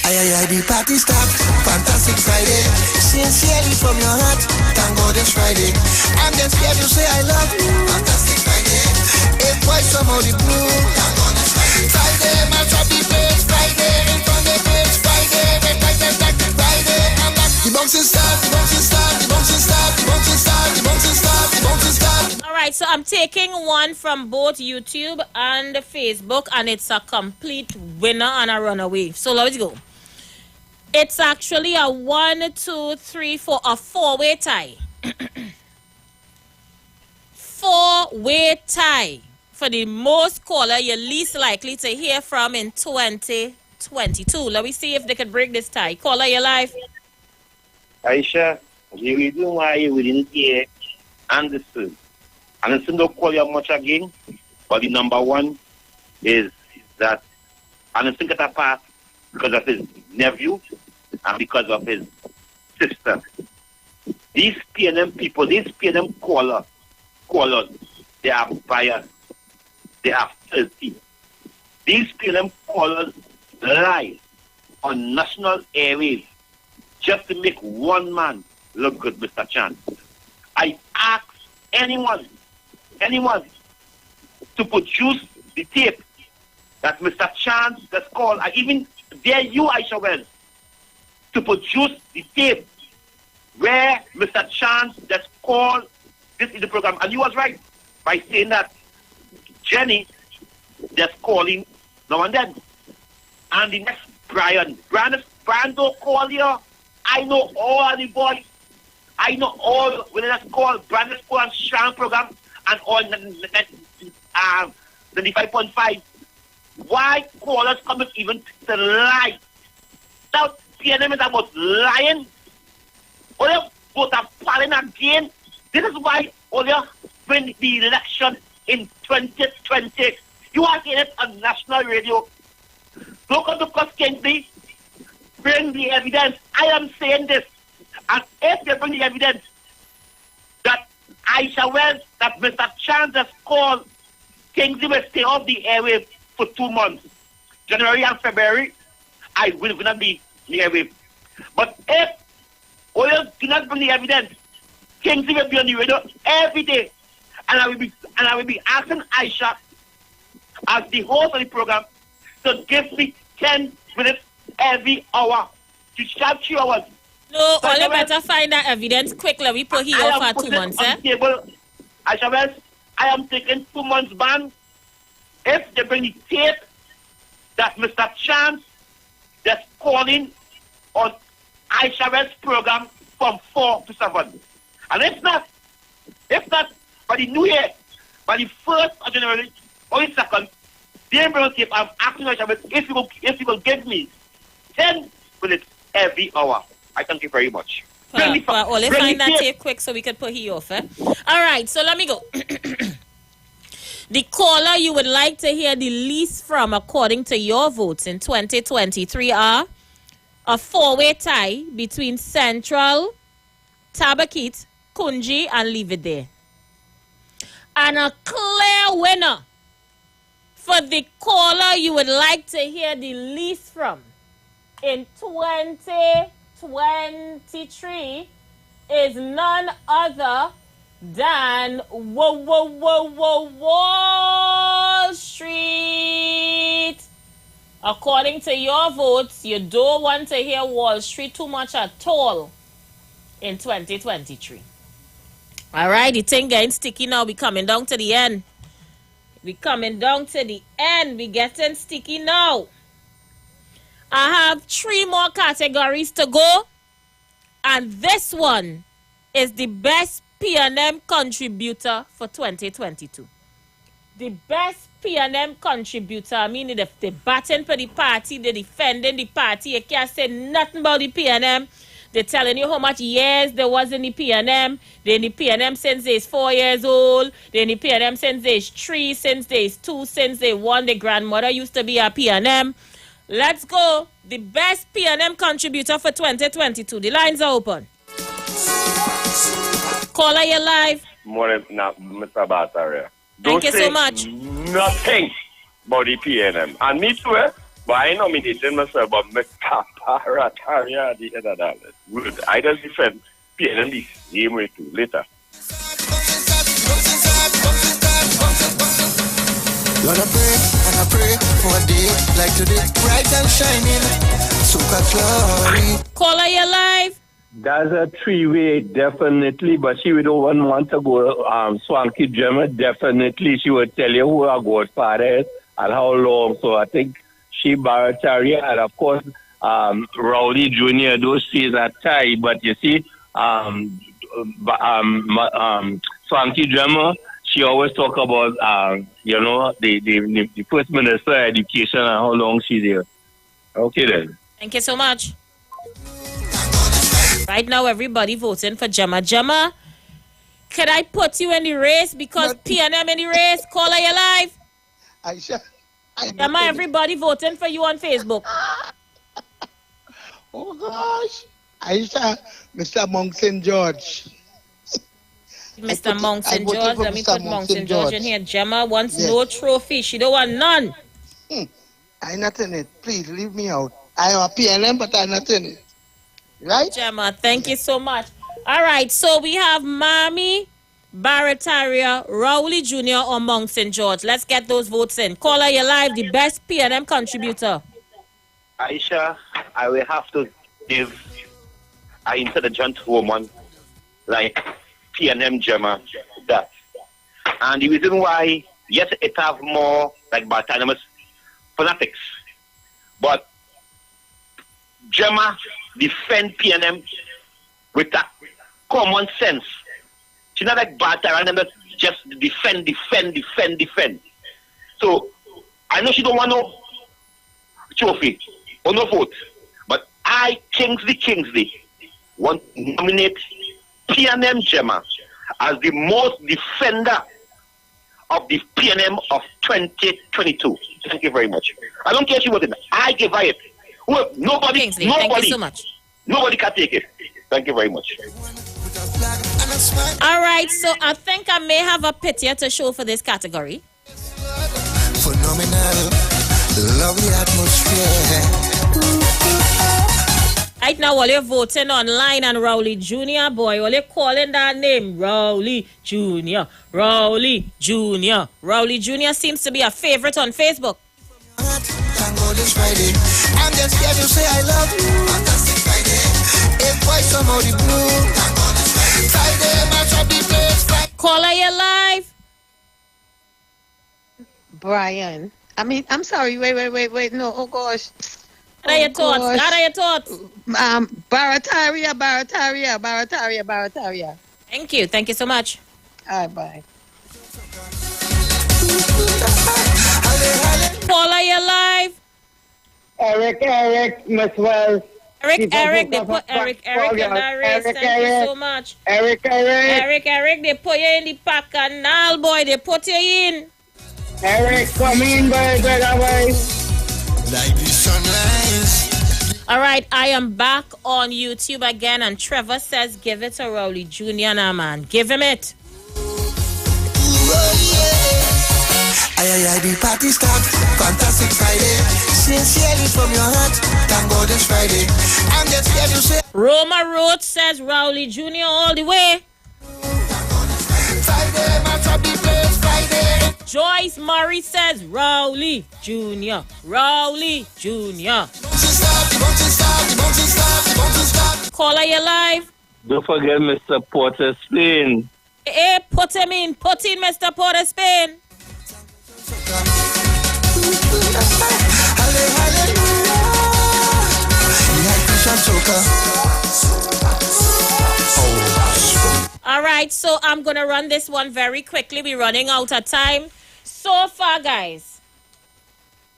Aye, the party start, fantastic Friday. Sincerely from your heart, thank God it's Friday. I'm just here to say I love you, fantastic Friday. If why somebody blue, thank God it's Friday. Friday, match up the place. Friday, in front of the place. Friday, red like Friday. I'm back. The bouncing start, the bouncing start, the bouncing start, the bouncing start, the bouncing start, the bouncing start. All right, so I'm taking one from both YouTube and Facebook, and it's a complete winner and a runaway. So let's go. It's actually a 1, 2, 3, 4, a 4-way tie. 4-way tie for the most caller you're least likely to hear from in 2022. Let me see if they can break this tie. Caller, you're live. Aisha, the reason why we didn't hear Anderson don't call you much again, but the number one is that Anderson got a pass because of his nephew and because of his sister. These PNM people, these PNM callers, they are biased. They are filthy. These PNM callers lie on national airways just to make one man look good, Mr. Chan. I ask anyone to produce the tape that Mr. Chan has called. I even dare you, Aisha Wells, to produce the tape where Mr. Chan just called this in the program. And you was right by saying that Jenny just calling now and then. And the next Brian don't call you. I know all the boys. I know all when they call Brandon School and Sean program and all 95.5. Why callers come even to lie? Now PNM is about lying. All you vote are falling again. This is why all you win the election in 2020. You are saying it on national radio. Don't come to Cost Kingsley. Bring the evidence. I am saying this. And if you bring the evidence that Aisha Wells that Mr. Chance has called Kingsley will stay off the airwave for 2 months. January and February, I will not be the airwave. But if Oil do not bring the evidence, Kingsley will be on the radio every day. And I will be asking Aisha as the host of the program to give me 10 minutes every hour to start 3 hours. No, only better find that evidence quickly. We put here for 2 months, eh? Aisha Wells, I am taking 2 months ban if they bring the tape that Mr. Chance that's calling on Aisha Wells' program from 4 to 7. And if not, by the new year, by the 1st of January or the 2nd, they bring the tape. I'm asking Aisha Wells if you will give me 10 minutes every hour. I thank you very much. Only find that tape quick so we can put he off, eh? All right, so let me go. The caller you would like to hear the least from, according to your votes in 2023, are a 4-way tie between Central, Tabakit, Kunji, and Leave It There. And a clear winner for the caller you would like to hear the least from in 2023 is none other than Wall Street. According to your votes, you don't want to hear Wall Street too much at all in 2023. All right, the thing getting sticky now. We coming down to the end. We getting sticky now. I have 3 more categories to go. And this one is the best P&M contributor for 2022. The best P&M contributor, I mean, if they batting for the party, they defending the party, you can't say nothing about the P&M. They're telling you how much years there was in the P&M. They're in the P&M since they're 4 years old. They're in the P&M since they're 3, since they're 2, since they 1. Their grandmother used to be a P&M. Let's go. The best P&M contributor for 2022. The lines are open. Caller, you're live. Morning, Mr. Bataria. Thank you so much. Nothing about the PNM. And me too, but I nominated myself, but Mr. Bataria, the head of that list. I just defend PNM the same way too. Later. Lord, I pray for a day like today, bright and shining, super glory. Caller, you're live. That's a 3-way, definitely, but she would want to go Swanky Gemma, definitely. She would tell you who her godfather is and how long. So I think she, Barataria, and of course, Rowley Jr., those three are tied. But you see, Swanky Gemma, she always talk about, the First Minister of Education and how long she's there. Okay, then. Thank you so much. Right now, everybody voting for Gemma. Gemma, can I put you in the race because PNM in the race? Caller, you live. Gemma, everybody voting for you on Facebook. Oh, gosh. Aisha, Mr. Monk St. George. Mr. Monk St. George. Let me put Monk St. George in here. Gemma wants no trophy. She don't want none. I'm not in it. Please, leave me out. I am a PNM, but I'm not in it. Right? Gemma, thank you so much. All right, so we have Mami, Barataria, Rowley Jr. or Monk St. George. Let's get those votes in. Caller, you're live, the best PNM contributor. Aisha, I will have to give an intelligent woman like PNM Gemma that. And the reason why, yes, it have more like autonomous fanatics, but Gemma defend PNM with that common sense. She's not like Bataran and just defend. So I know she don't want no trophy or no vote, but I, Kingsley, want to nominate PNM Gemma as the most defender of the PNM of 2022. Thank you very much. I don't care if she was in. I give her it. Nobody, Kingsley, thank you so much. Nobody can take it. Thank you very much. All right, so I think I may have a picture to show for this category. Phenomenal, lovely atmosphere. Right now, while you're voting online and Rowley Jr., boy, while you're calling that name, Rowley Jr., Rowley Jr. Rowley Jr. seems to be a favorite on Facebook. Thank God it's Friday. I'm just here to say I love you. Fantastic Friday. If why somebody blue. Thank God it's Friday. Friday, match up the place. Friday. Caller, you live. Brian. I mean, I'm sorry. Wait. No, oh gosh. What are your thoughts? What are your thoughts? Barataria. Thank you so much. All right, bye. Paula, you live? Eric, Miss Wells. Eric, they put Eric in that race. Thank you so much. Eric. They put you in the pack canal, boy. They put you in. Eric, come in, boy. Like the sunrise. All right, I am back on YouTube again, and Trevor says, give it to Rowley Jr. now, man. Give him it. The party start. Fantastic Friday. Sincerely from your heart. Thank God it's Friday. I'm just here to say. Roma Road says Rowley Jr. all the way. Friday, match up the place. Friday. Joyce Murray says Rowley Jr. Rowley Jr. Caller, you live? Don't forget Mr. Porter Spain. Hey, put him in. Put in Mr. Porter Spain. All right, so I'm going to run this one very quickly. We're running out of time. So far, guys,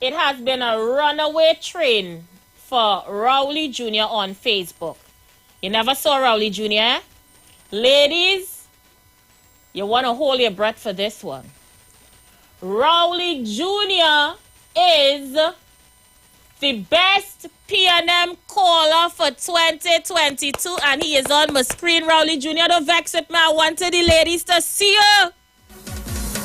it has been a runaway train for Rowley Jr. on Facebook. You never saw Rowley Jr.? Ladies, you want to hold your breath for this one. Rowley Jr. is the best P&M caller for 2022, and he is on my screen. Rowley Jr., don't vex with me. I wanted the ladies to see you.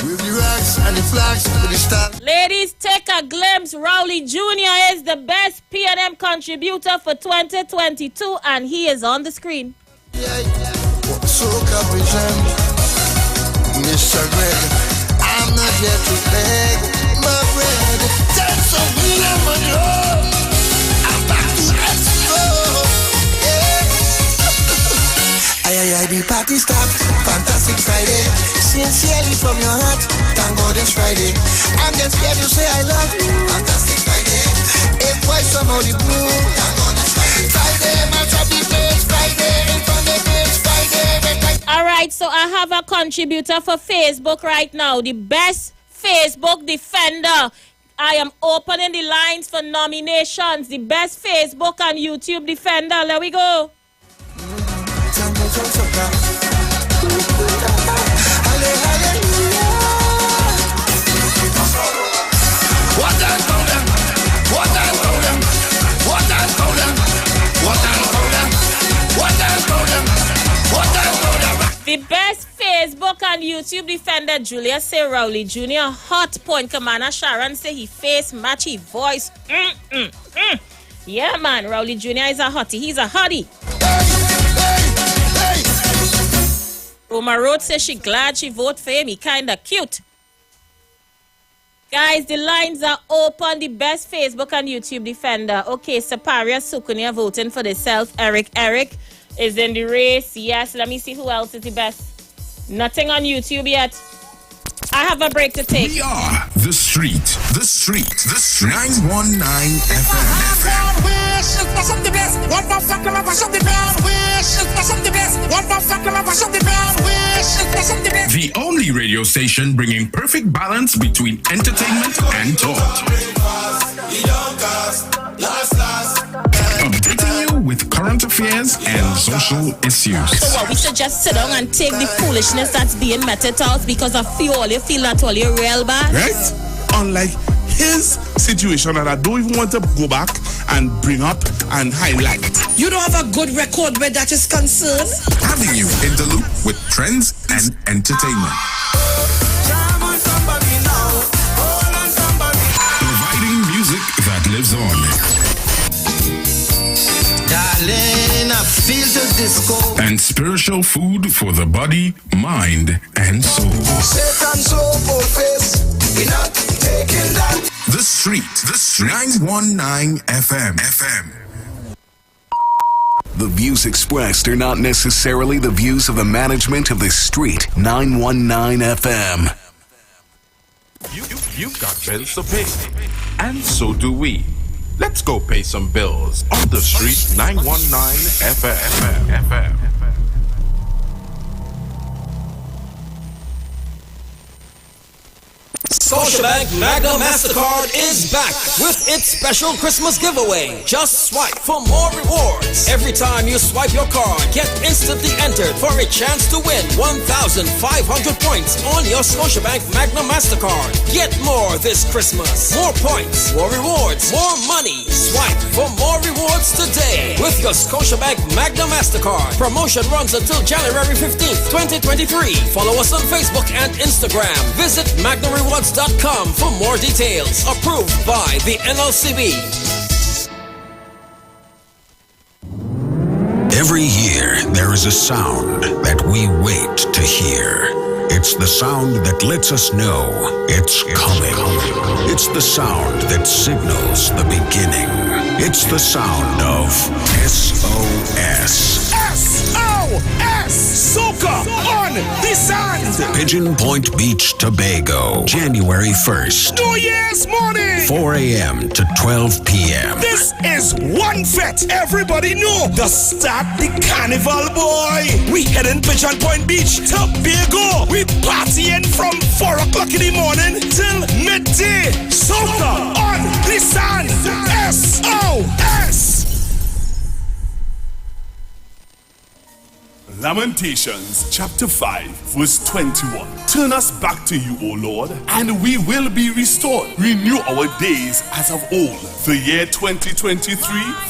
With the racks and the flags with the star. Ladies, take a glimpse. Rowley Jr. is the best P&M contributor for 2022, and he is on the screen. Soca vision, Mr. Greg. I'm not here to beg my bread. That's a wheel of my drum. I'm back to extra. Yeah. The party start. Fantastic Friday. Sincerely from your heart. Thank God it's Friday. I'm just here to say I love you. Fantastic Friday. If why somebody blue. Thank God it's Friday. Friday, match up the place. Friday, in front of the place. Friday. All right, so I have a contributor for Facebook right now. The best Facebook defender. I am opening the lines for nominations. The best Facebook and YouTube defender. There we go. The best Facebook and YouTube defender, Julia say Rowley Jr. Hot point. Commander Sharon say he face matchy voice. Yeah, man. Rowley Jr. is a hottie. He's a hottie. Roma Road says she glad she vote for him. He kinda cute. Guys, the lines are open. The best Facebook and YouTube defender. Okay, Saparia Sukunia voting for themselves. Eric is in the race. Yes, let me see who else is the best. Nothing on YouTube yet. I have a break to take. We are The Street. 919 FM. The only radio station bringing perfect balance between entertainment and talk. Updating you with current affairs and social issues. So what, we should just sit down and take the foolishness that's being meted out because of you feel that all you're real bad? Right? Unlike his situation that I don't even want to go back and bring up and highlight. You don't have a good record where that is concerned? Having you in the loop with trends and entertainment. Providing music that lives on. Darling, I feel the disco. And spiritual food for the body, mind, and soul. Satan slow for face. We're not taking that. The Street. 919 FM. The views expressed are not necessarily the views of the management of the Street 919 FM. You've got bills to pay, and so do we. Let's go pay some bills on the Street 919 FM. Scotiabank Magna MasterCard is back with its special Christmas giveaway. Just swipe for more rewards. Every time you swipe your card, get instantly entered for a chance to win 1,500 points on your Scotiabank Magna MasterCard. Get more this Christmas. More points, more rewards, more money. Swipe for more rewards today with your Scotiabank Magna MasterCard. Promotion runs until January 15th, 2023. Follow us on Facebook and Instagram. Visit MagnaRewards.com for more details. Approved by the NLCB. Every year, there is a sound that we wait to hear. It's the sound that lets us know it's coming. It's the sound that signals the beginning. It's the sound of SOS. SOS! Soca on the sand! Pigeon Point Beach, Tobago, January 1st. New Year's morning! 4 a.m. to 12 p.m. This is one fet. Everybody know the start the carnival, boy. We heading Pigeon Point Beach, Tobago. We partying from 4 o'clock in the morning till midday. Soca on the sand. SOS! Lamentations chapter 5 verse 21. Turn us back to you, O Lord, and we will be restored. Renew our days as of old. The year 2023,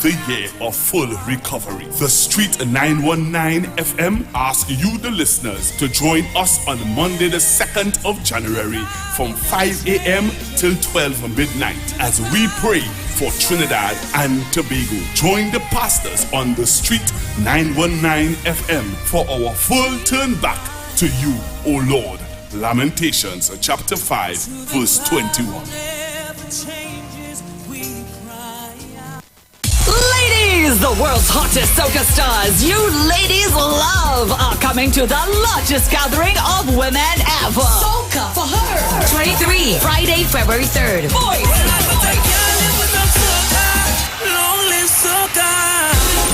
the year of full recovery. The Street 919 FM asks you, the listeners, to join us on Monday the 2nd of January from 5 a.m. till 12 midnight as we pray for Trinidad and Tobago. Join the pastors on the Street 919 FM for our full turn back to you, O Lord. Lamentations chapter 5 verse 21. Ladies, the world's hottest soca stars you ladies love are coming to the largest gathering of women ever. Soca for her. 23, Friday, February 3rd.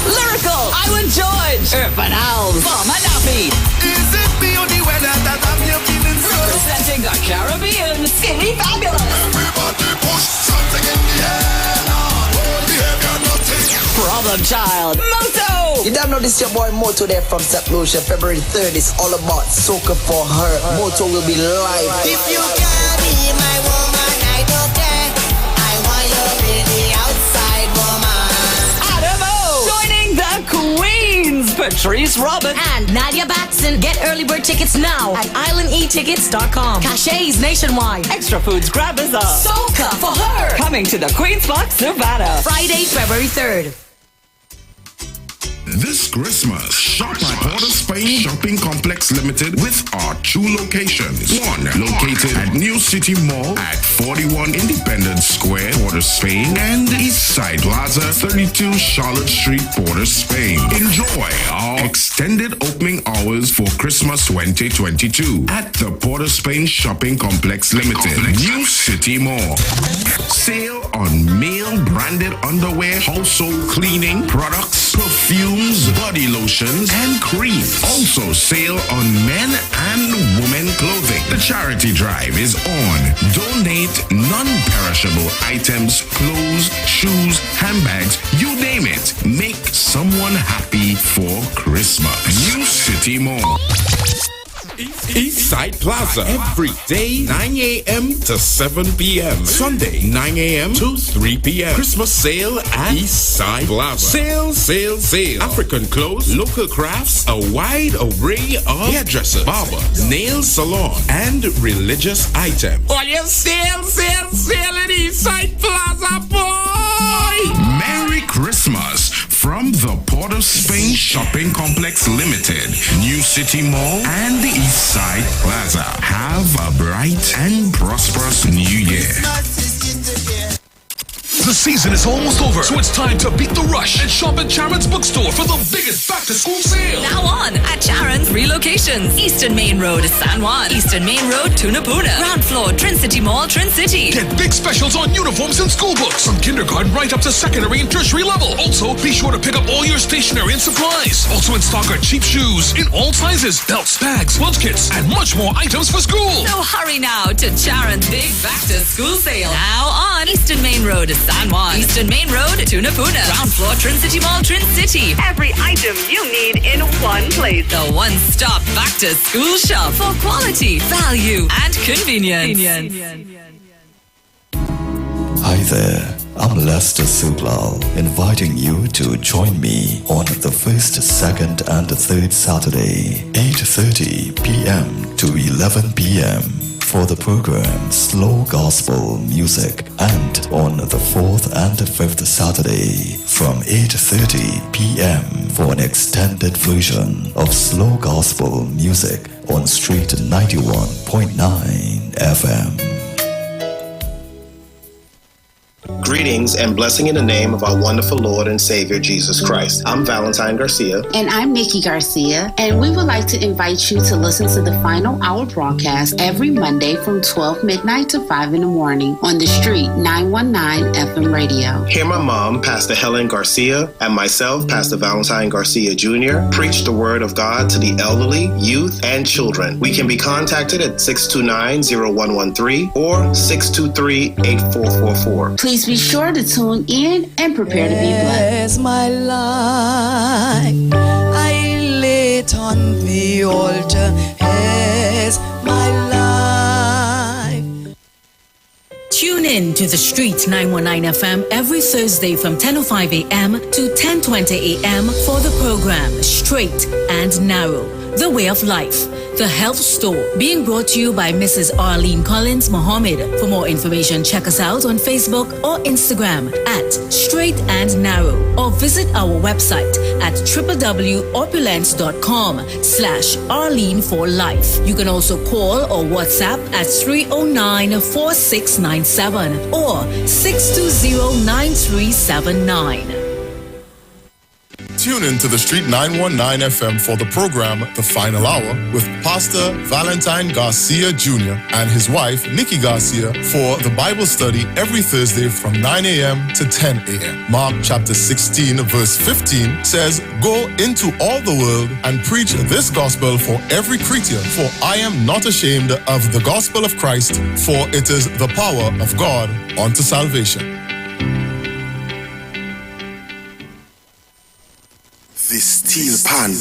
Lyrical, Iwer George, Urban Owls, Mama Nappy. Is it the only weather that I'm feeling so? Representing the Caribbean, Skinny Fabulous. Everybody push something in the air now. Behavior nothing. Problem Child, Moto. You don't know this your boy Moto there from St. Lucia. February 3rd is all about soca for her. Moto will be live. If you can't be my woman, I don't care. I want you really outside woman. Joining the Queens, Patrice Robin and Nadia Batson. Get early bird tickets now at islandetickets.com. Cachets nationwide. Extra foods grabbers up. Soca for her. Coming to the Queen's Park, Savannah. Friday, February 3rd. This Christmas, shop at Port of Spain Shopping Complex Limited with our two locations. One located at New City Mall at 41 Independence Square, Port of Spain, and Eastside Plaza, 32 Charlotte Street, Port of Spain. Enjoy our extended opening hours for Christmas 2022 at the Port of Spain Shopping Complex Limited, New City Mall. Sale on male branded underwear, household cleaning products, perfumes, body lotions, and cream. Also sale on men and women clothing. The charity drive is on. Donate non-perishable items, clothes, shoes, handbags, you name it. Make someone happy for Christmas. New City Mall. Eastside Plaza. Every day, 9 a.m. to 7 p.m. Sunday, 9 a.m. to 3 p.m. Christmas sale at Eastside Plaza. Sale, sale, sale. African clothes, local crafts, a wide array of hairdressers, barbers, nail salon, and religious items. All your sale, sale, sale at Eastside Plaza, boy! Merry Christmas from the Port of Spain Shopping Complex Limited, New City Mall, and the Eastside Plaza. Have a bright and prosperous new year. The season is almost over, so it's time to beat the rush and shop at Charon's Bookstore for the biggest back-to-school sale. Now on at Charon's relocations. Eastern Main Road, San Juan. Eastern Main Road, Tunapuna. Ground floor, Trin City Mall, Trin City. Get big specials on uniforms and school books from kindergarten right up to secondary and tertiary level. Also, be sure to pick up all your stationery and supplies. Also in stock are cheap shoes in all sizes, belts, bags, lunch kits, and much more items for school. So hurry now to Charon's big back-to-school sale. Now on Eastern Main Road, San Juan. Eastern Main Road, Tunapuna. Ground floor, Trin City Mall, Trin City. Every item you need in one place. The one-stop back-to-school shop for quality, value, and convenience. Hi there, I'm Lester Sublal, inviting you to join me on the first, second, and third Saturday, 8:30 p.m. to 11 p.m. for the program Slow Gospel Music, and on the fourth and fifth Saturday from 8:30 p.m. for an extended version of Slow Gospel Music on Street 91.9 FM. Greetings and blessing in the name of our wonderful Lord and Savior, Jesus Christ. I'm Valentine Garcia. And I'm Nikki Garcia. And we would like to invite you to listen to the Final Hour broadcast every Monday from 12 midnight to 5 in the morning on the Street 919 FM radio. Hear my mom, Pastor Helen Garcia, and myself, Pastor Valentine Garcia Jr., preach the word of God to the elderly, youth, and children. We can be contacted at 629-0113 or 623-8444. Please be sure to tune in and prepare to be blessed. My life, I lay it on the altar. Here's my life. Tune in to the Street 919 FM every Thursday from 10:05 a.m. to 10:20 a.m. for the program Straight and Narrow, The Way of Life, The Health Store, being brought to you by Mrs. Arlene Collins Mohammed. For more information, check us out on Facebook or Instagram at Straight and Narrow, or visit our website at www.opulence.com/Arlene for Life. You can also call or WhatsApp at 309-4697 or 620-9379. Tune in to the Street 919 FM for the program The Final Hour with Pastor Valentine Garcia Jr. and his wife Nikki Garcia for the Bible study every Thursday from 9 a.m. to 10 a.m. Mark chapter 16 verse 15 says, "Go into all the world and preach this gospel for every creature, for I am not ashamed of the gospel of Christ, for it is the power of God unto salvation." The steel pan,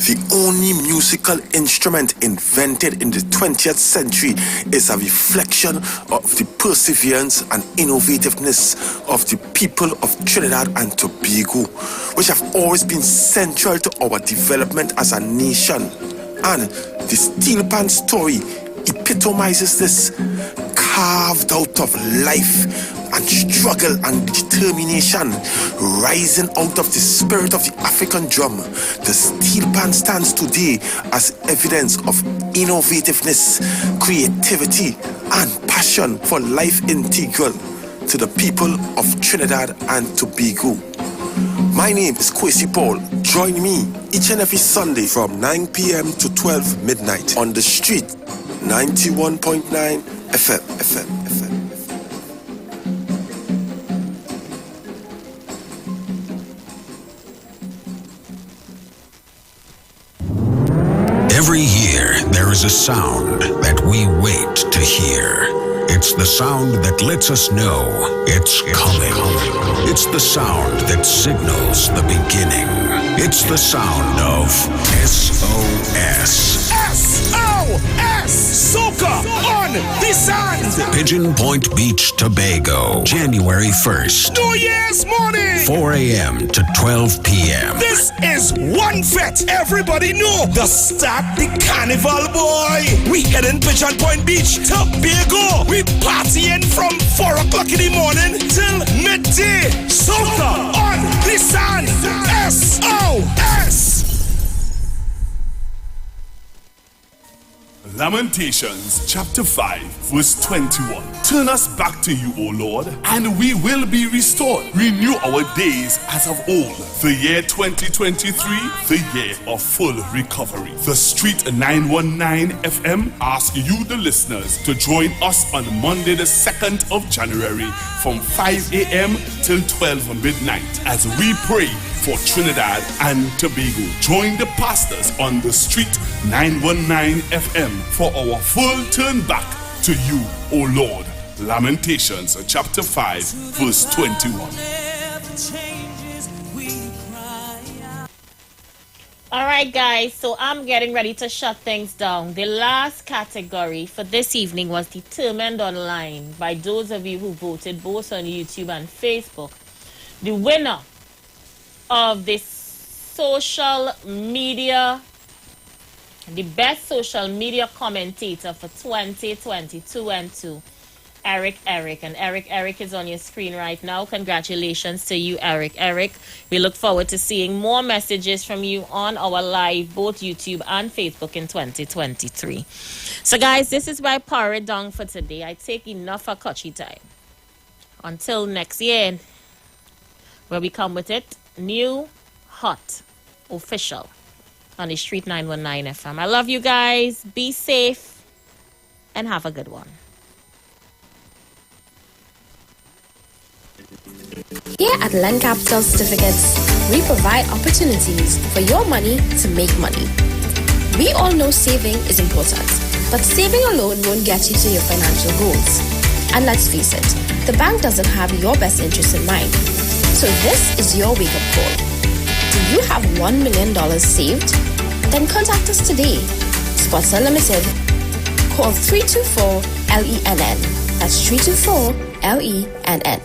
the only musical instrument invented in the 20th century, is a reflection of the perseverance and innovativeness of the people of Trinidad and Tobago, which have always been central to our development as a nation. And the steel pan story epitomizes this, carved out of life and struggle and determination, rising out of the spirit of the African drum. The steel pan stands today as evidence of innovativeness, creativity, and passion for life integral to the people of Trinidad and Tobago. My name is Kwesi Paul. Join me each and every Sunday from 9 p.m. to 12 midnight on the Street 91.9 FM. Every year, there is a sound that we wait to hear. It's the sound that lets us know it's coming. It's the sound that signals the beginning. It's the sound of SOS. SOS! Soca on the sand! Pigeon Point Beach, Tobago, January 1st. New Year's morning! 4 a.m. to 12 p.m. This is one fet. Everybody know the start the carnival, boy. We heading Pigeon Point Beach, Tobago. We partying from 4 o'clock in the morning till midday. Soca on the sand. SOS! Lamentations chapter 5 verse 21. Turn us back to you, O Lord, and we will be restored. Renew our days as of old. The year 2023, the year of full recovery. The Street 919 FM asks you, the listeners, to join us on Monday the 2nd of January from 5 a.m. till 12 midnight as we pray for Trinidad and Tobago. Join the pastors on the Street 919 FM for our full turn back to you, O Lord. Lamentations chapter 5 verse 21. Alright guys, so I'm getting ready to shut things down. The last category for this evening was determined online by those of you who voted both on YouTube and Facebook. The winner of this social media, the best social media commentator for 2022 and 2, Eric. And Eric is on your screen right now. Congratulations to you, Eric. We look forward to seeing more messages from you on our live, both YouTube and Facebook in 2023. So guys, this is where I power it down for today. I take enough for Kochi time. Until next year, where we come with it, new, hot, official on the Street 919 FM. I love you guys. Be safe and have a good one. Here at Land Capital Certificates, we provide opportunities for your money to make money. We all know saving is important, but saving alone won't get you to your financial goals. And let's face it, the bank doesn't have your best interest in mind. So this is your wake-up call. Do you have $1 million saved? Then contact us today. Sponsor Limited. Call 324-LENN. That's 324-LENN.